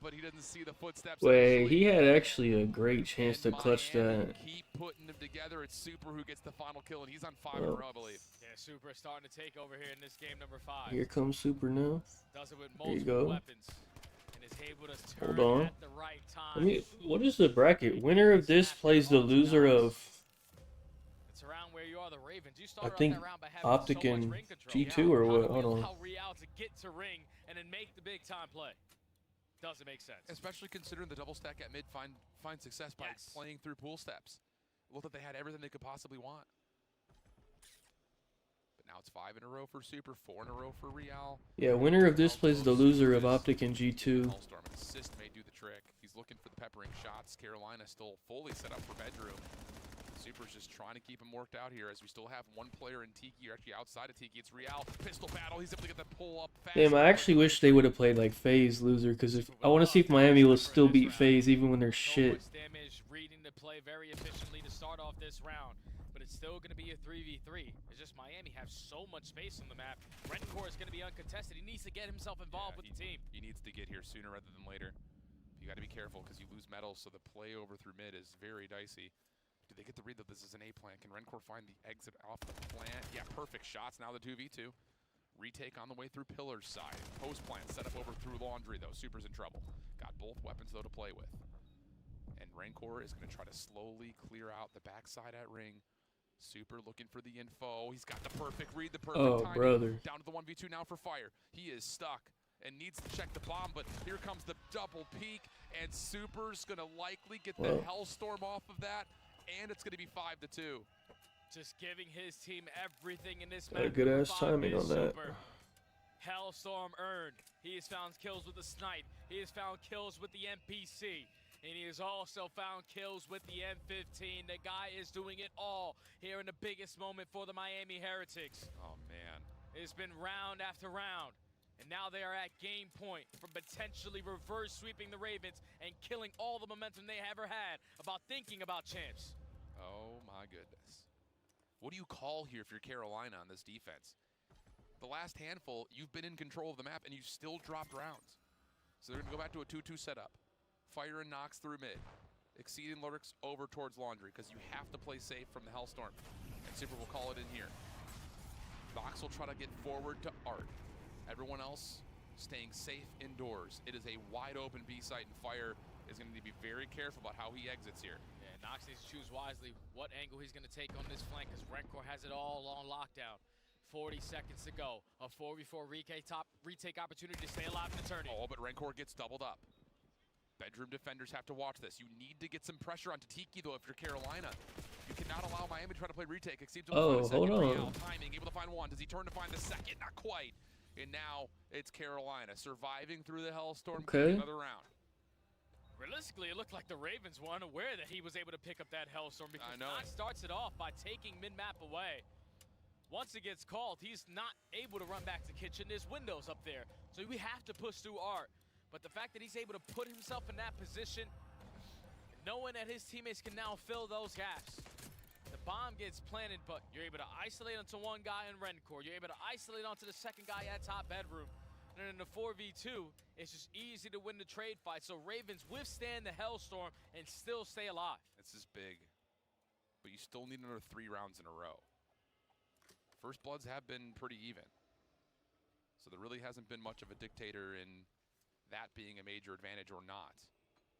But he doesn't see the footsteps. Wait, he had actually a great chance to clutch that. Keep putting them together. It's Super who gets the final kill, and he's on 5 in a row, I believe. Yeah, Super is starting to take over here in this game number 5. Here comes Super now. Does it with There you multiple go. weapons. And is able to turn Hold on. at the right time. What is the bracket? Winner of this plays the loser of, It's around where you are, the Ravens. You I started think, off that round by having Optic so much and ring control. G2 or How what? do we Hold on. allow Real to get to ring and then make the big time play? Doesn't make sense. Especially considering the double stack at mid find success by playing through pool steps. It looked like they had everything they could possibly want. But now it's 5 in a row for Super, 4 in a row for Real. yeah, winner of this plays the loser of Optic and G2. Assist may do the trick. He's looking for the bring shots. Carolina still fully set up for bedroom. Super's just trying to keep him worked out here as we still have one player in Tiki, or actually outside of Tiki. It's Real. Pistol battle. He's able to get the pull up fast. Damn, I actually wish they would have played like FaZe loser, because if I want to see if Miami will still beat FaZe even when they're shit. Damage, reading the play very efficiently to start off this round, but it's still going to be a 3v3. It's just Miami have so much space on the map. Rencore is going to be uncontested. He needs to get himself involved with the team. He needs to get here sooner rather than later. You got to be careful because you lose medals, so the play over through mid is very dicey. Do they get the read that this is an A plant? Can Rencore find the exit off the plant? Yeah, perfect shots. Now the 2v2. Retake on the way through Pillar's side. Post plant set up over through Laundry, though. Super's in trouble. Got both weapons, though, to play with. And Rencore is going to try to slowly clear out the backside at ring. Super looking for the info. He's got the perfect read, the perfect timing. Brother. Down to the 1v2 now for Fire. He is stuck and needs to check the bomb, but here comes the double peek, and Super's going to likely get the Hellstorm off of that. And it's going to be 5-2. Just giving his team everything in this match. Good ass timing on that. Hellstorm earned. He has found kills with the snipe. He has found kills with the MPC. And he has also found kills with the M15. The guy is doing it all here in the biggest moment for the Miami Heretics. Oh, man. It's been round after round. And now they are at game point for potentially reverse sweeping the Ravens and killing all the momentum they ever had about thinking about champs. Oh my goodness. What do you call here if you're Carolina on this defense? The last handful, you've been in control of the map and you still dropped rounds. So they're going to go back to a 2-2 setup. Fire and Nox through mid. Exceeding Lurks over towards Laundry because you have to play safe from the Hellstorm. And Super will call it in here. Nox will try to get forward to Art. Everyone else staying safe indoors. It is a wide open B site, and Fire is going to need to be very careful about how he exits here. Yeah, Nox needs to choose wisely what angle he's going to take on this flank, because Rencore has it all on lockdown. 40 seconds to go. A 4v4 retake opportunity to stay alive in the tourney. Oh, but Rencore gets doubled up. Bedroom defenders have to watch this. You need to get some pressure onto Tiki, though, if you're Carolina. You cannot allow Miami to try to play retake. Exceeds hold on. Timing, able to find one. Does he turn to find the second? Not quite. And now it's Carolina surviving through the Hellstorm. Another round. Realistically, it looked like the Ravens were unaware that he was able to pick up that Hellstorm, because Nox starts it off by taking mid-map away. Once it gets called, he's not able to run back to kitchen. There's windows up there, so we have to push through Art. But the fact that he's able to put himself in that position, knowing that his teammates can now fill those gaps. The bomb gets planted, but you're able to isolate onto one guy in Rencore. You're able to isolate onto the second guy at top bedroom. And in the 4v2, it's just easy to win the trade fight. So Ravens withstand the Hellstorm and still stay alive. This is big, but you still need another 3 rounds in a row. First Bloods have been pretty even. So there really hasn't been much of a dictator in that being a major advantage or not.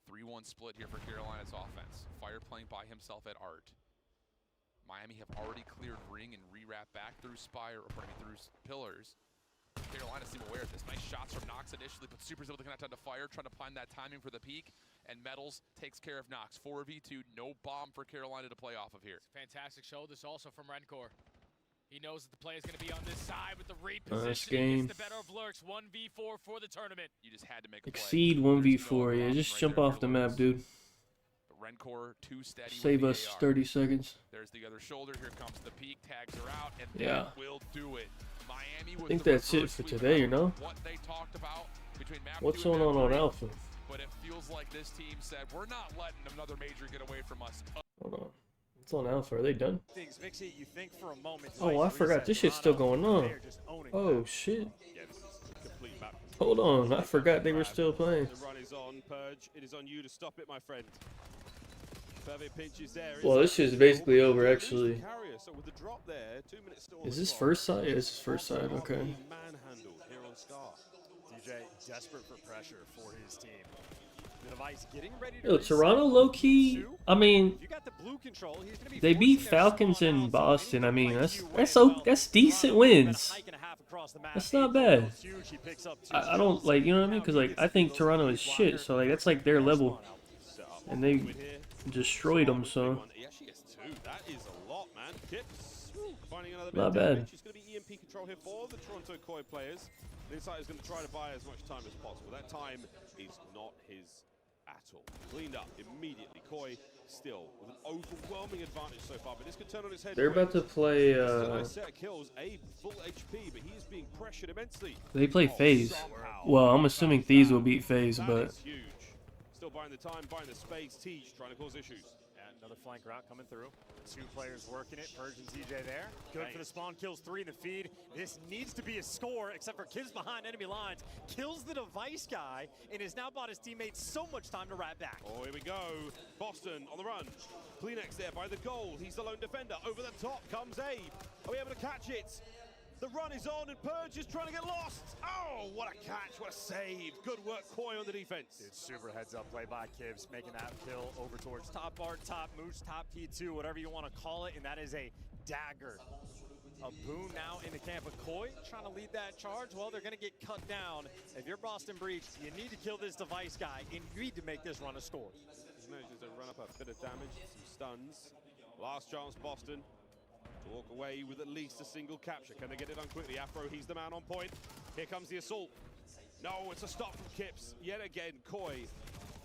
3-1 split here for Carolina's offense. Fire playing by himself at Art. Miami have already cleared ring and re-wrap back through Spire, or pardon me, through Pillars. Carolina seem aware of this. Nice shots from Nox initially, but Super's able to connect onto Fire, trying to find that timing for the peak. And Metals takes care of Nox. 4v2, no bomb for Carolina to play off of here. It's a fantastic show. This also from Rencore. He knows that the play is going to be on this side with the reposition. He gets the better of Lurks. 1v4 for the tournament. You just had to make a Exceed 1v4. Yeah, just jump off the map, dude. Rencore too steady. Save us 30 seconds. There's the other shoulder. Here comes the peak. Tags are out, and that will do it. Miami I think that's it for today, you know? What they talked about between map What's 2 and going on map 3, Alpha? But it feels like this team said, we're not letting another major get away from us. Hold on. What's on Alpha? Are they done? Things, Vixie, you think for a moment, Oh, I forgot. This shit's still going on. Oh, shit. Hold on. I forgot they were still playing. The run is on, Purge. It is on you to stop it, my friend. Perfect pinch is there. Well, this shit's basically over, actually. So with the drop there, 2 minutes still on Is the this clock. first side? Yeah, this is first side. Okay. Manhandled here on Scar. DJ desperate for pressure for his team. The device getting ready to Yo, Toronto low-key, I mean, they beat Falcons in Boston. I mean, that's decent wins. That's not bad. I don't, like, you know what I mean? Because, like, I think Toronto is shit. So, like, that's, like, their level. And they destroyed them, so. That is a lot, man. Kips. Finding another Not bad. It's going to be EMP control here for the Toronto Koi players. The Insight is going to try to buy as much time as possible. That time is not his at all. Cleaned up immediately. Koi still with an overwhelming advantage so far, but this could turn on its head. They're about to play. This is a nice set of kills. Abe full HP, but he is being pressured immensely. They play FaZe. Well, I'm assuming Thieves will beat FaZe, but Is huge. Still buying the time, buying the space. Teach trying to cause issues. And another flank route coming through. 2 players working it. Purge and TJ there. Good for the spawn. Kills 3 in the feed. This needs to be a score, except for Kibbs behind enemy lines. Kills the device guy and has now bought his teammates so much time to rat back. Oh, here we go. Boston on the run. Kleenex there by the goal. He's the lone defender. Over the top comes Abe. Are we able to catch it? The run is on and Purge is trying to get lost. Oh, what a catch, what a save. Good work, Koi on the defense. It's super heads-up play by Kibbs, making that kill over towards top art, top moose, top P2, whatever you want to call it, and that is a dagger. A boon now in the camp of Koi, trying to lead that charge. Well, they're going to get cut down. If you're Boston Breach, you need to kill this device guy, and you need to make this run a score. He manages to run up a bit of damage, some stuns. Last chance, Boston. To walk away with at least a single capture. Can they get it done quickly? Afro, he's the man on point. Here comes the assault. No, it's a stop from Kips. Yet again, Koi.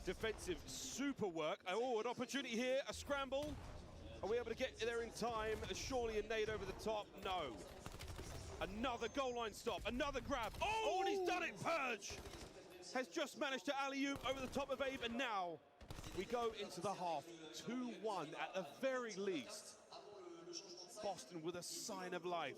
Defensive super work. Oh, an opportunity here, a scramble. Are we able to get there in time? Surely a nade over the top. No. Another goal line stop, another grab. Oh, and he's done it, Purge! Has just managed to alley-oop over the top of Abe, and now we go into the half. 2-1 at the very least. Boston with a sign of life.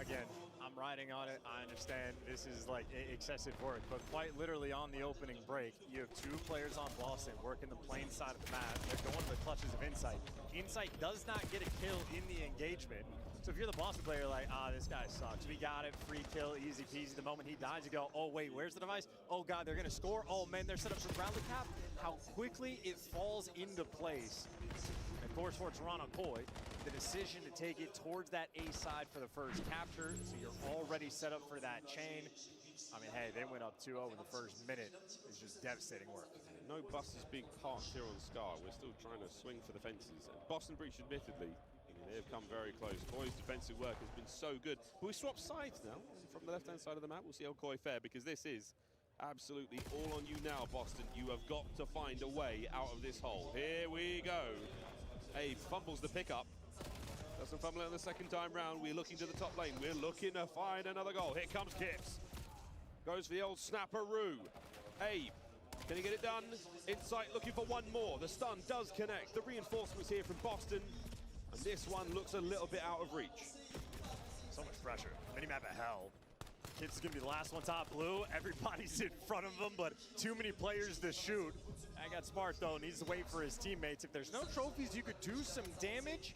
Again, I'm riding on it. I understand this is like excessive work, but quite literally on the opening break, you have 2 players on Boston working the plain side of the map. They're going to the clutches of Insight. Insight does not get a kill in the engagement. So if you're the Boston player, like, this guy sucks. We got it, free kill, easy peasy. The moment he dies, you go, oh wait, where's the device? Oh God, they're gonna score. Oh man, they're set up for ground cap. How quickly it falls into place. And of course, for Toronto Koi, the decision to take it towards that A side for the first capture, so you're already set up for that chain. I mean, hey, they went up 2-0 in the first minute. It's just devastating work. No buses being parked here on Scar. We're still trying to swing for the fences. And Boston Breach, admittedly, they've come very close. Koi's defensive work has been so good. But we swap sides now. From the left-hand side of the map, we'll see how Koi fare, because this is absolutely all on you now, Boston. You have got to find a way out of this hole. Here we go. Abe fumbles the pickup. Doesn't fumble it on the second time round. We're looking to the top lane. We're looking to find another goal. Here comes Kips. Goes for the old snapperoo. Abe, can he get it done? Insight looking for one more. The stun does connect. The reinforcements here from Boston. And this one looks a little bit out of reach. So much pressure. Minimap of hell. Kids is gonna be the last one top blue. Everybody's in front of them, but too many players to shoot. I got smart though, needs to wait for his teammates. If there's no trophies, you could do some damage.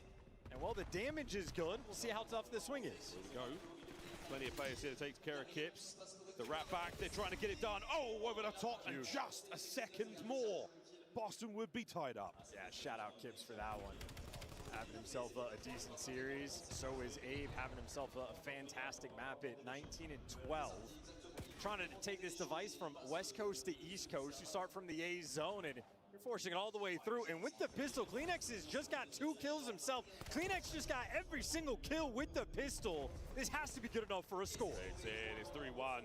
And while the damage is good, we'll see how tough the swing is. Here we go. Plenty of players here to take care of Kips. The wrap back, they're trying to get it done. Oh, over the top, and just a second more. Boston would be tied up. Yeah, shout out Kips for that one. Having himself a decent series. So is Abe having himself a fantastic map at 19 and 12. Trying to take this device from West Coast to East Coast. You start from the A zone and you're forcing it all the way through. And with the pistol, Kleenex has just got 2 kills himself. Kleenex just got every single kill with the pistol. This has to be good enough for a score. It's in, it's 3-1.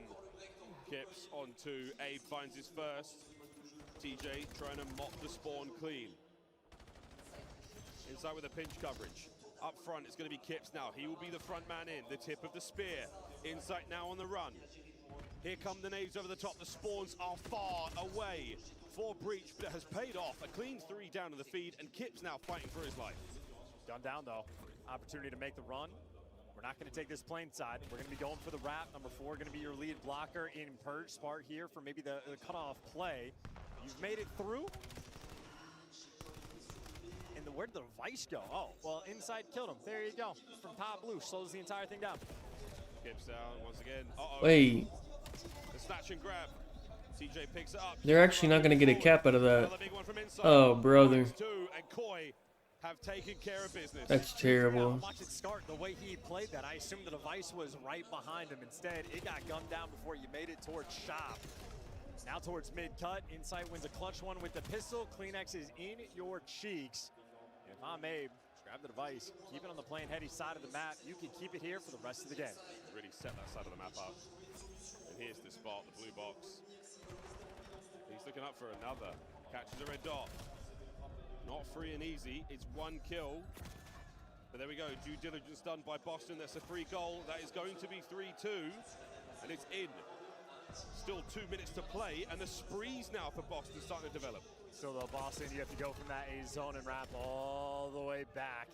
Kips on 2. Abe finds his first. TJ trying to mop the spawn clean. Inside with a pinch coverage. Up front, it's going to be Kips now. He will be the front man in, the tip of the spear. Insight now on the run. Here come the nades over the top. The spawns are far away for Breach, but it has paid off. A clean 3 down to the feed, and Kips now fighting for his life. Done down, though. Opportunity to make the run. We're not going to take this plain side. We're going to be going for the wrap. Number 4 going to be your lead blocker in Purge. Smart here for maybe the cutoff play. You've made it through. And where'd the device go? Oh, well, Inside killed him. There you go. From top blue, slows the entire thing down. Kips down once again. wait. The snatch and grab. TJ picks it up. They're actually not going to get a cap out of that. Oh, brother. And Koi have taken care of business. That's terrible. Watch it start the way he played that. I assumed the device was right behind him. Instead, it got gunned down before you made it towards shop. Now towards mid-cut. Insight wins a clutch one with the pistol. Kleenex is in your cheeks. And if I'm Abe, grab the device, keep it on the plain heady side of the map. You can keep it here for the rest of the game. Really set that side of the map up. And here's the spot, the blue box. He's looking up for another. Catches a red dot. Not free and easy. It's 1 kill. But there we go. Due diligence done by Boston. That's a free goal. That is going to be 3-2. And it's in. Still 2 minutes to play. And the sprees now for Boston starting to develop. So though, Boston, you have to go from that A zone and wrap all the way back.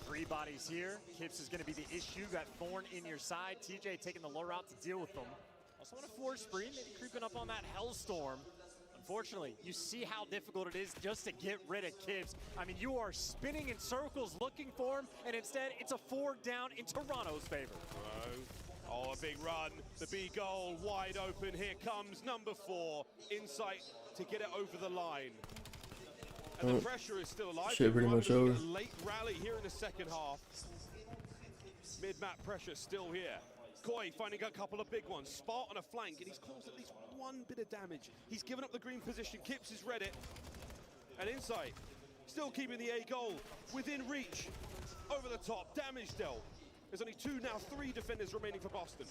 3 bodies here. Kips is going to be the issue. Got Thorn in your side. TJ taking the low route to deal with them. Also on a 4 spree, maybe creeping up on that Hellstorm. Unfortunately, you see how difficult it is just to get rid of Kips. I mean, you are spinning in circles looking for him, and instead it's a 4 down in Toronto's favor. Oh, a big run. The B goal wide open. Here comes number 4. Insight to get it over the line. And the pressure is still alive. Shit, pretty much over. Late rally here in the second half. Mid-map pressure still here. Koi finding a couple of big ones. Spart on a flank, and he's caused at least 1 bit of damage. He's given up the green position. Kips has read it. And Insight still keeping the A goal within reach. Over the top, damage dealt. There's only 2, now 3 defenders remaining for Boston.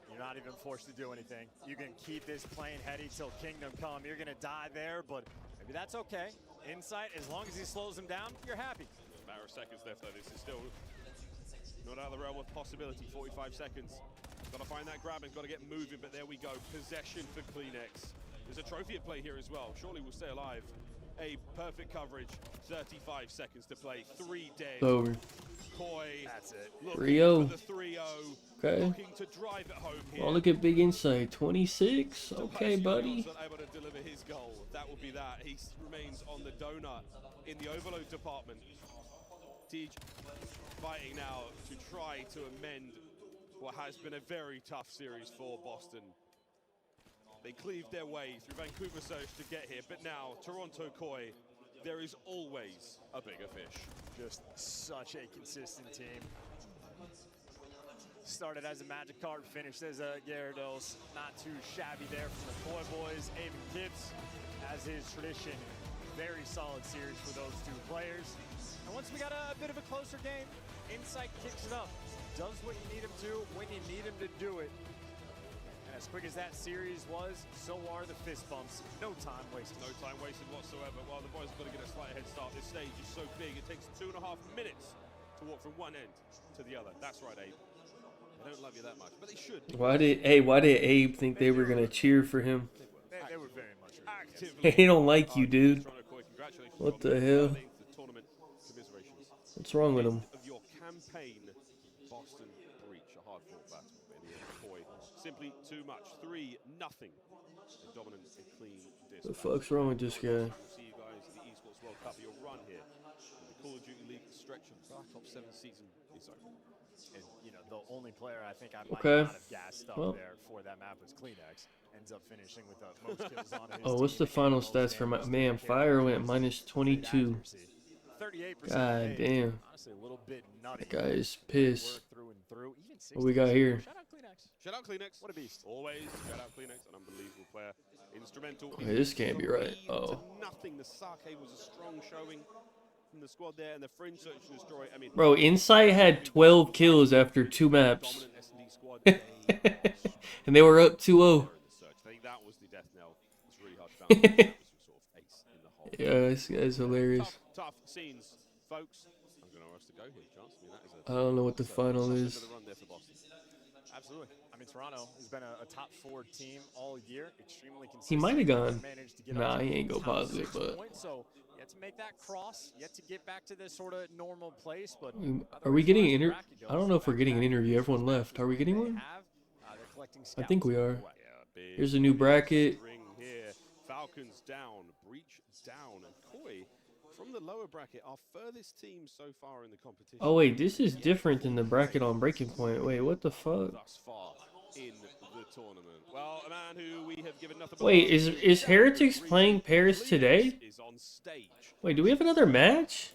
You're not even forced to do anything. You can keep this plane heady till Kingdom Come. You're gonna die there, but maybe that's okay. Insight, as long as he slows him down, you're happy. A matter of seconds left though. This is still not out of the realm of possibility. 45 seconds. Got to find that grab and got to get moving, but there we go. Possession for Kleenex. There's a trophy at play here as well. Surely we'll stay alive. A perfect coverage. 35 seconds to play. 3 dead. Over. Koi. That's it. 3-0. The 3-0. Okay. Looking to drive it home here. Oh, look at Big Insight. 26. Okay, buddy. Not able to deliver his goal. That will be that. He remains on the donut in the overload department. Tej fighting now to try to amend what has been a very tough series for Boston. They cleaved their way through Vancouver Surge to get here, but now Toronto Koi, there is always a bigger fish. Just such a consistent team. Started as a Magic card, finished as a Gyarados. Not too shabby there from the Koi boys. Avon Kips, as is tradition, very solid series for those 2 players. And once we got a bit of a closer game, Insight kicks it up. Does what you need him to when you need him to do it. And as quick as that series was, so are the fist bumps. No time wasted. No time wasted whatsoever. While the boys have got to get a slight head start. This stage is so big, it takes 2.5 minutes to walk from one end to the other. That's right, Abe. They don't love you that much, but they should. Why did Abe think they were gonna cheer for him? They were very much actively. They don't like you, dude. What the hell? What's wrong with him? Of your campaign, Boston breach a hard-fought battle. In the end, Koi simply too much. 3-0. A dominant and clean disc. The fuck's wrong with this guy? We'll see you guys in the Esports World Cup. Your run here in the Call of Duty League stretch of Black Ops 7 season is over. And, you know, the only player I think I might Okay. not have gassed up there for that map was Kleenex. Ends up finishing with the most kills on his Oh, what's the team. final stats for my man? Fire went minus 22. 38% God damn. Honestly, a little bit nutty. That guy is pissed. Through and through. Even What we got here? Shout out Kleenex. Shout out Kleenex. What a beast. Always shout out Kleenex, an unbelievable player. Instrumental. Okay, this can't be right. Oh. Nothing. The Sake was a strong showing from the squad there, and the Fringe Search and Destroy. I mean, Bro, Insight had 12 kills after 2 maps. And they were up 2-0. I think that was the death knell. It's really hard to balance. That was sort of ace in the hole. Yeah, this guy's hilarious. Tough scenes, folks. I'm going to ask to go here, Chance. I mean, that is I don't know what the final is. another run there for Boston. Absolutely. I mean, Toronto has been a top 4 team all year. Extremely consistent. He might have gone. Managed to get Nah, up to he ain't go top positive, 6 but. points, so yet to make that cross, yet to get back to this sort of normal place. But Are we getting an interview? I don't know if we're getting an interview. Everyone left. Are we getting one? I think we are. Here's a new bracket. Here. Falcons down, Breach down, and Koi from the lower bracket, our furthest team so far in the competition. Oh wait, this is different than the bracket on Breaking Point. Wait, what the fuck? Thus far in the tournament. Well, a man who we have given nothing but Wait, is Heretics playing Paris today? is on stage. Wait, do we have another match?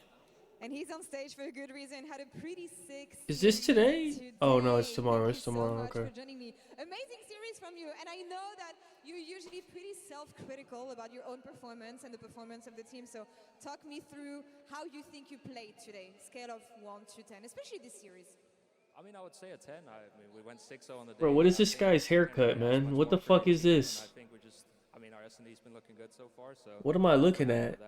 And he's on stage for a good reason. Had a pretty sick. Is this today? Oh no, it's tomorrow. It's tomorrow. Thank you so Okay. much for joining me. Amazing series from you, and I know that you're usually pretty self-critical about your own performance and the performance of the team. So talk me through how you think you played today, scale of 1 to 10, especially this series. I mean, I would say a 10. I mean, we went 6-0 on the day. Bro, what is this guy's haircut, man? What the fuck is this? I think we just, I mean, our Destiny's been looking good so far. So What am I looking at?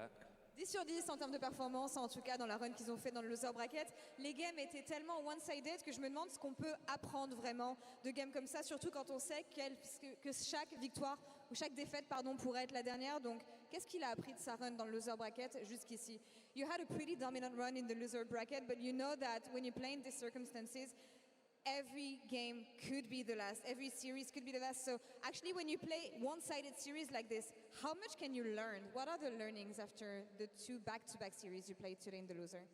10 sur 10 en termes de performance, en tout cas dans la run qu'ils ont fait dans le loser bracket. Les games étaient tellement one-sided que je me demande ce qu'on peut apprendre vraiment de games comme ça, surtout quand on sait que chaque victoire ou chaque défaite pourrait être la dernière. Donc, qu'est-ce qu'il a appris de sa run dans le loser bracket jusqu'ici? You had a pretty dominant run in the loser bracket, but you know that when you play in these circumstances, every game could be the last, every series could be the last. So actually when you play one-sided series like this, how much can you learn? What are the learnings after the 2 back-to-back series you played today in the loser?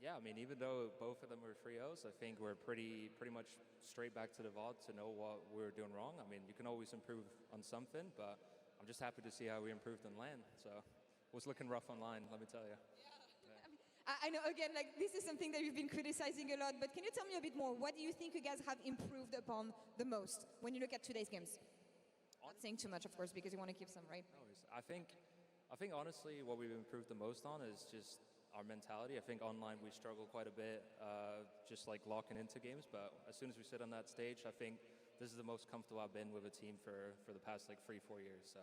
Yeah, I mean, even though both of them were 3-0s, I think we're pretty much straight back to the VOD to know what we were doing wrong. I mean, you can always improve on something, but I'm just happy to see how we improved on LAN. So it was looking rough online, let me tell you. I know, again, like this is something that you've been criticizing a lot, but can you tell me a bit more? What do you think you guys have improved upon the most when you look at today's games? Not saying too much, of course, because you want to keep some, right? I think honestly what we've improved the most on is just our mentality. I think online we struggle quite a bit, just like locking into games, but as soon as we sit on that stage, I think this is the most comfortable I've been with a team for the past like 3-4 years. So.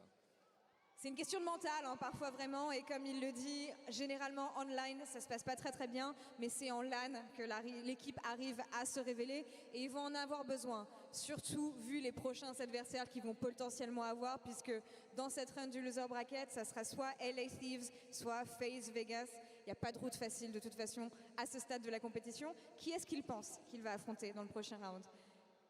C'est une question de mental, hein, parfois vraiment, et comme il le dit, généralement online, ça se passe pas très bien, mais c'est en LAN que l'équipe arrive à se révéler, et ils vont en avoir besoin, surtout vu les prochains adversaires qu'ils vont potentiellement avoir, puisque dans cette run du loser bracket, ça sera soit LA Thieves, soit FaZe Vegas. Il n'y a pas de route facile de toute façon à ce stade de la compétition. Qui est-ce qu'il pense qu'il va affronter dans le prochain round?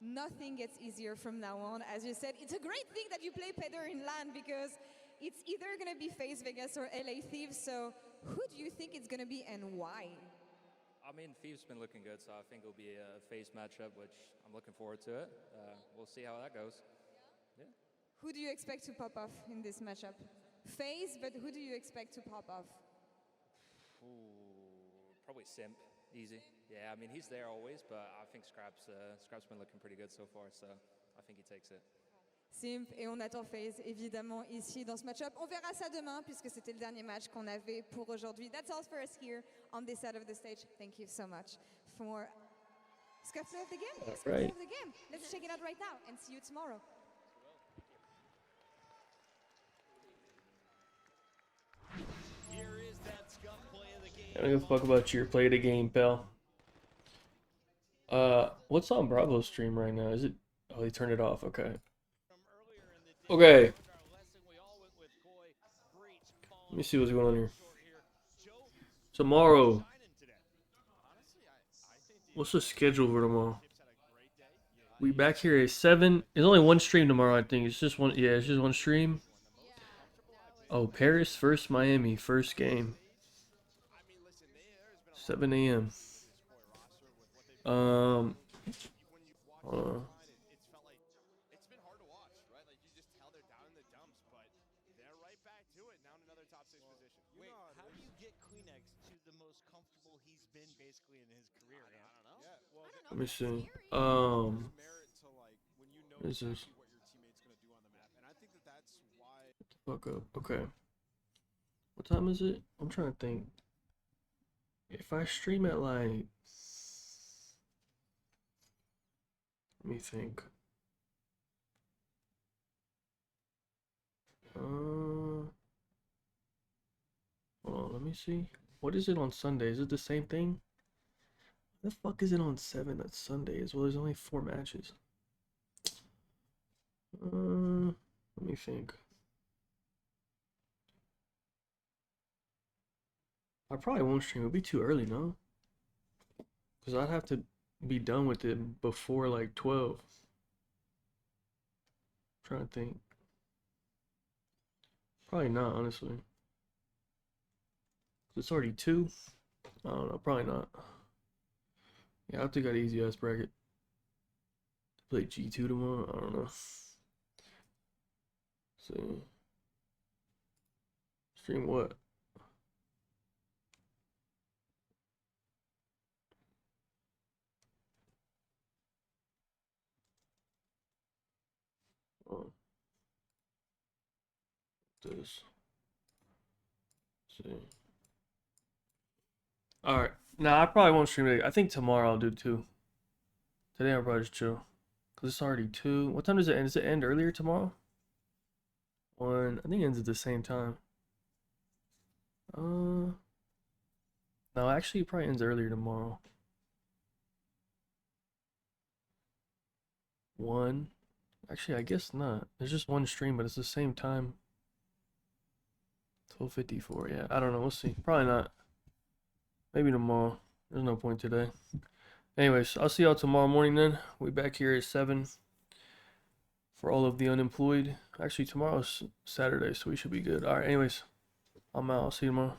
Nothing gets easier from now on. As you said, it's a great thing that you play Peder in LAN, because it's either going to be FaZe Vegas or LA Thieves, so who do you think it's going to be and why? I mean, Thieves been looking good, so I think it'll be a FaZe matchup, which I'm looking forward to it. We'll see how that goes. Yeah. Who do you expect to pop off in this matchup? FaZe, but who do you expect to pop off? Ooh, probably Simp, easy. Yeah, I mean, he's there always, but I think Scrap's been looking pretty good so far, so I think he takes it. Simp, et on attend FaZe évidemment ici dans ce match-up. On verra ça demain puisque c'était le dernier match qu'on avait pour aujourd'hui. That's all for us here on this side of the stage. Thank you so much for Scuffle of the game. That's Scuffle right. of the game. Let's check it out right now and see you tomorrow. Here is that scuff play of the game. I don't give a fuck about your play of the game, pal. What's on Bravo's stream right now? Is it? Oh, they turned it off. Okay. Okay. Let me see what's going on here. Tomorrow. What's the schedule for tomorrow? We back here at 7. There's only one stream tomorrow, I think. It's just one. Yeah, it's just one stream. Oh, Paris versus Miami. First game. 7 a.m. Hold on. Wait, how do you get Kleenex to the most comfortable he's been basically in his career? I don't know. Yeah, well, Let me see. merit to like when you know What is this? exactly what your teammate's gonna do on the map, and I think that's why. Fuck up. Okay. What time is it? I'm trying to think. If I stream at like, let me think. Hold on, let me see. What is it on Sunday? Is it the same thing? The fuck is it on 7? That's Sunday as well. There's only 4 matches. Let me think. I probably won't stream. It'll be too early, no? Because I'd have to be done with it before like 12. Trying to think. Probably not, honestly. It's already 2. I don't know. Probably not. Yeah, I think I got an easy ass bracket. Play G2 tomorrow. I don't know. See. Stream what? Oh. This. See. Alright. Nah, I probably won't stream it. I think tomorrow I'll do 2. Today I'll probably just chill. Because it's already 2. What time does it end? Does it end earlier tomorrow? 1. I think it ends at the same time. No, actually, it probably ends earlier tomorrow. 1. Actually, I guess not. There's just one stream, but it's the same time. 12:54. Yeah, I don't know. We'll see. Probably not. Maybe tomorrow. There's no point today. Anyways, I'll see y'all tomorrow morning then. We'll be back here at 7 for all of the unemployed. Actually, tomorrow's Saturday, so we should be good. All right, anyways, I'm out. I'll see you tomorrow.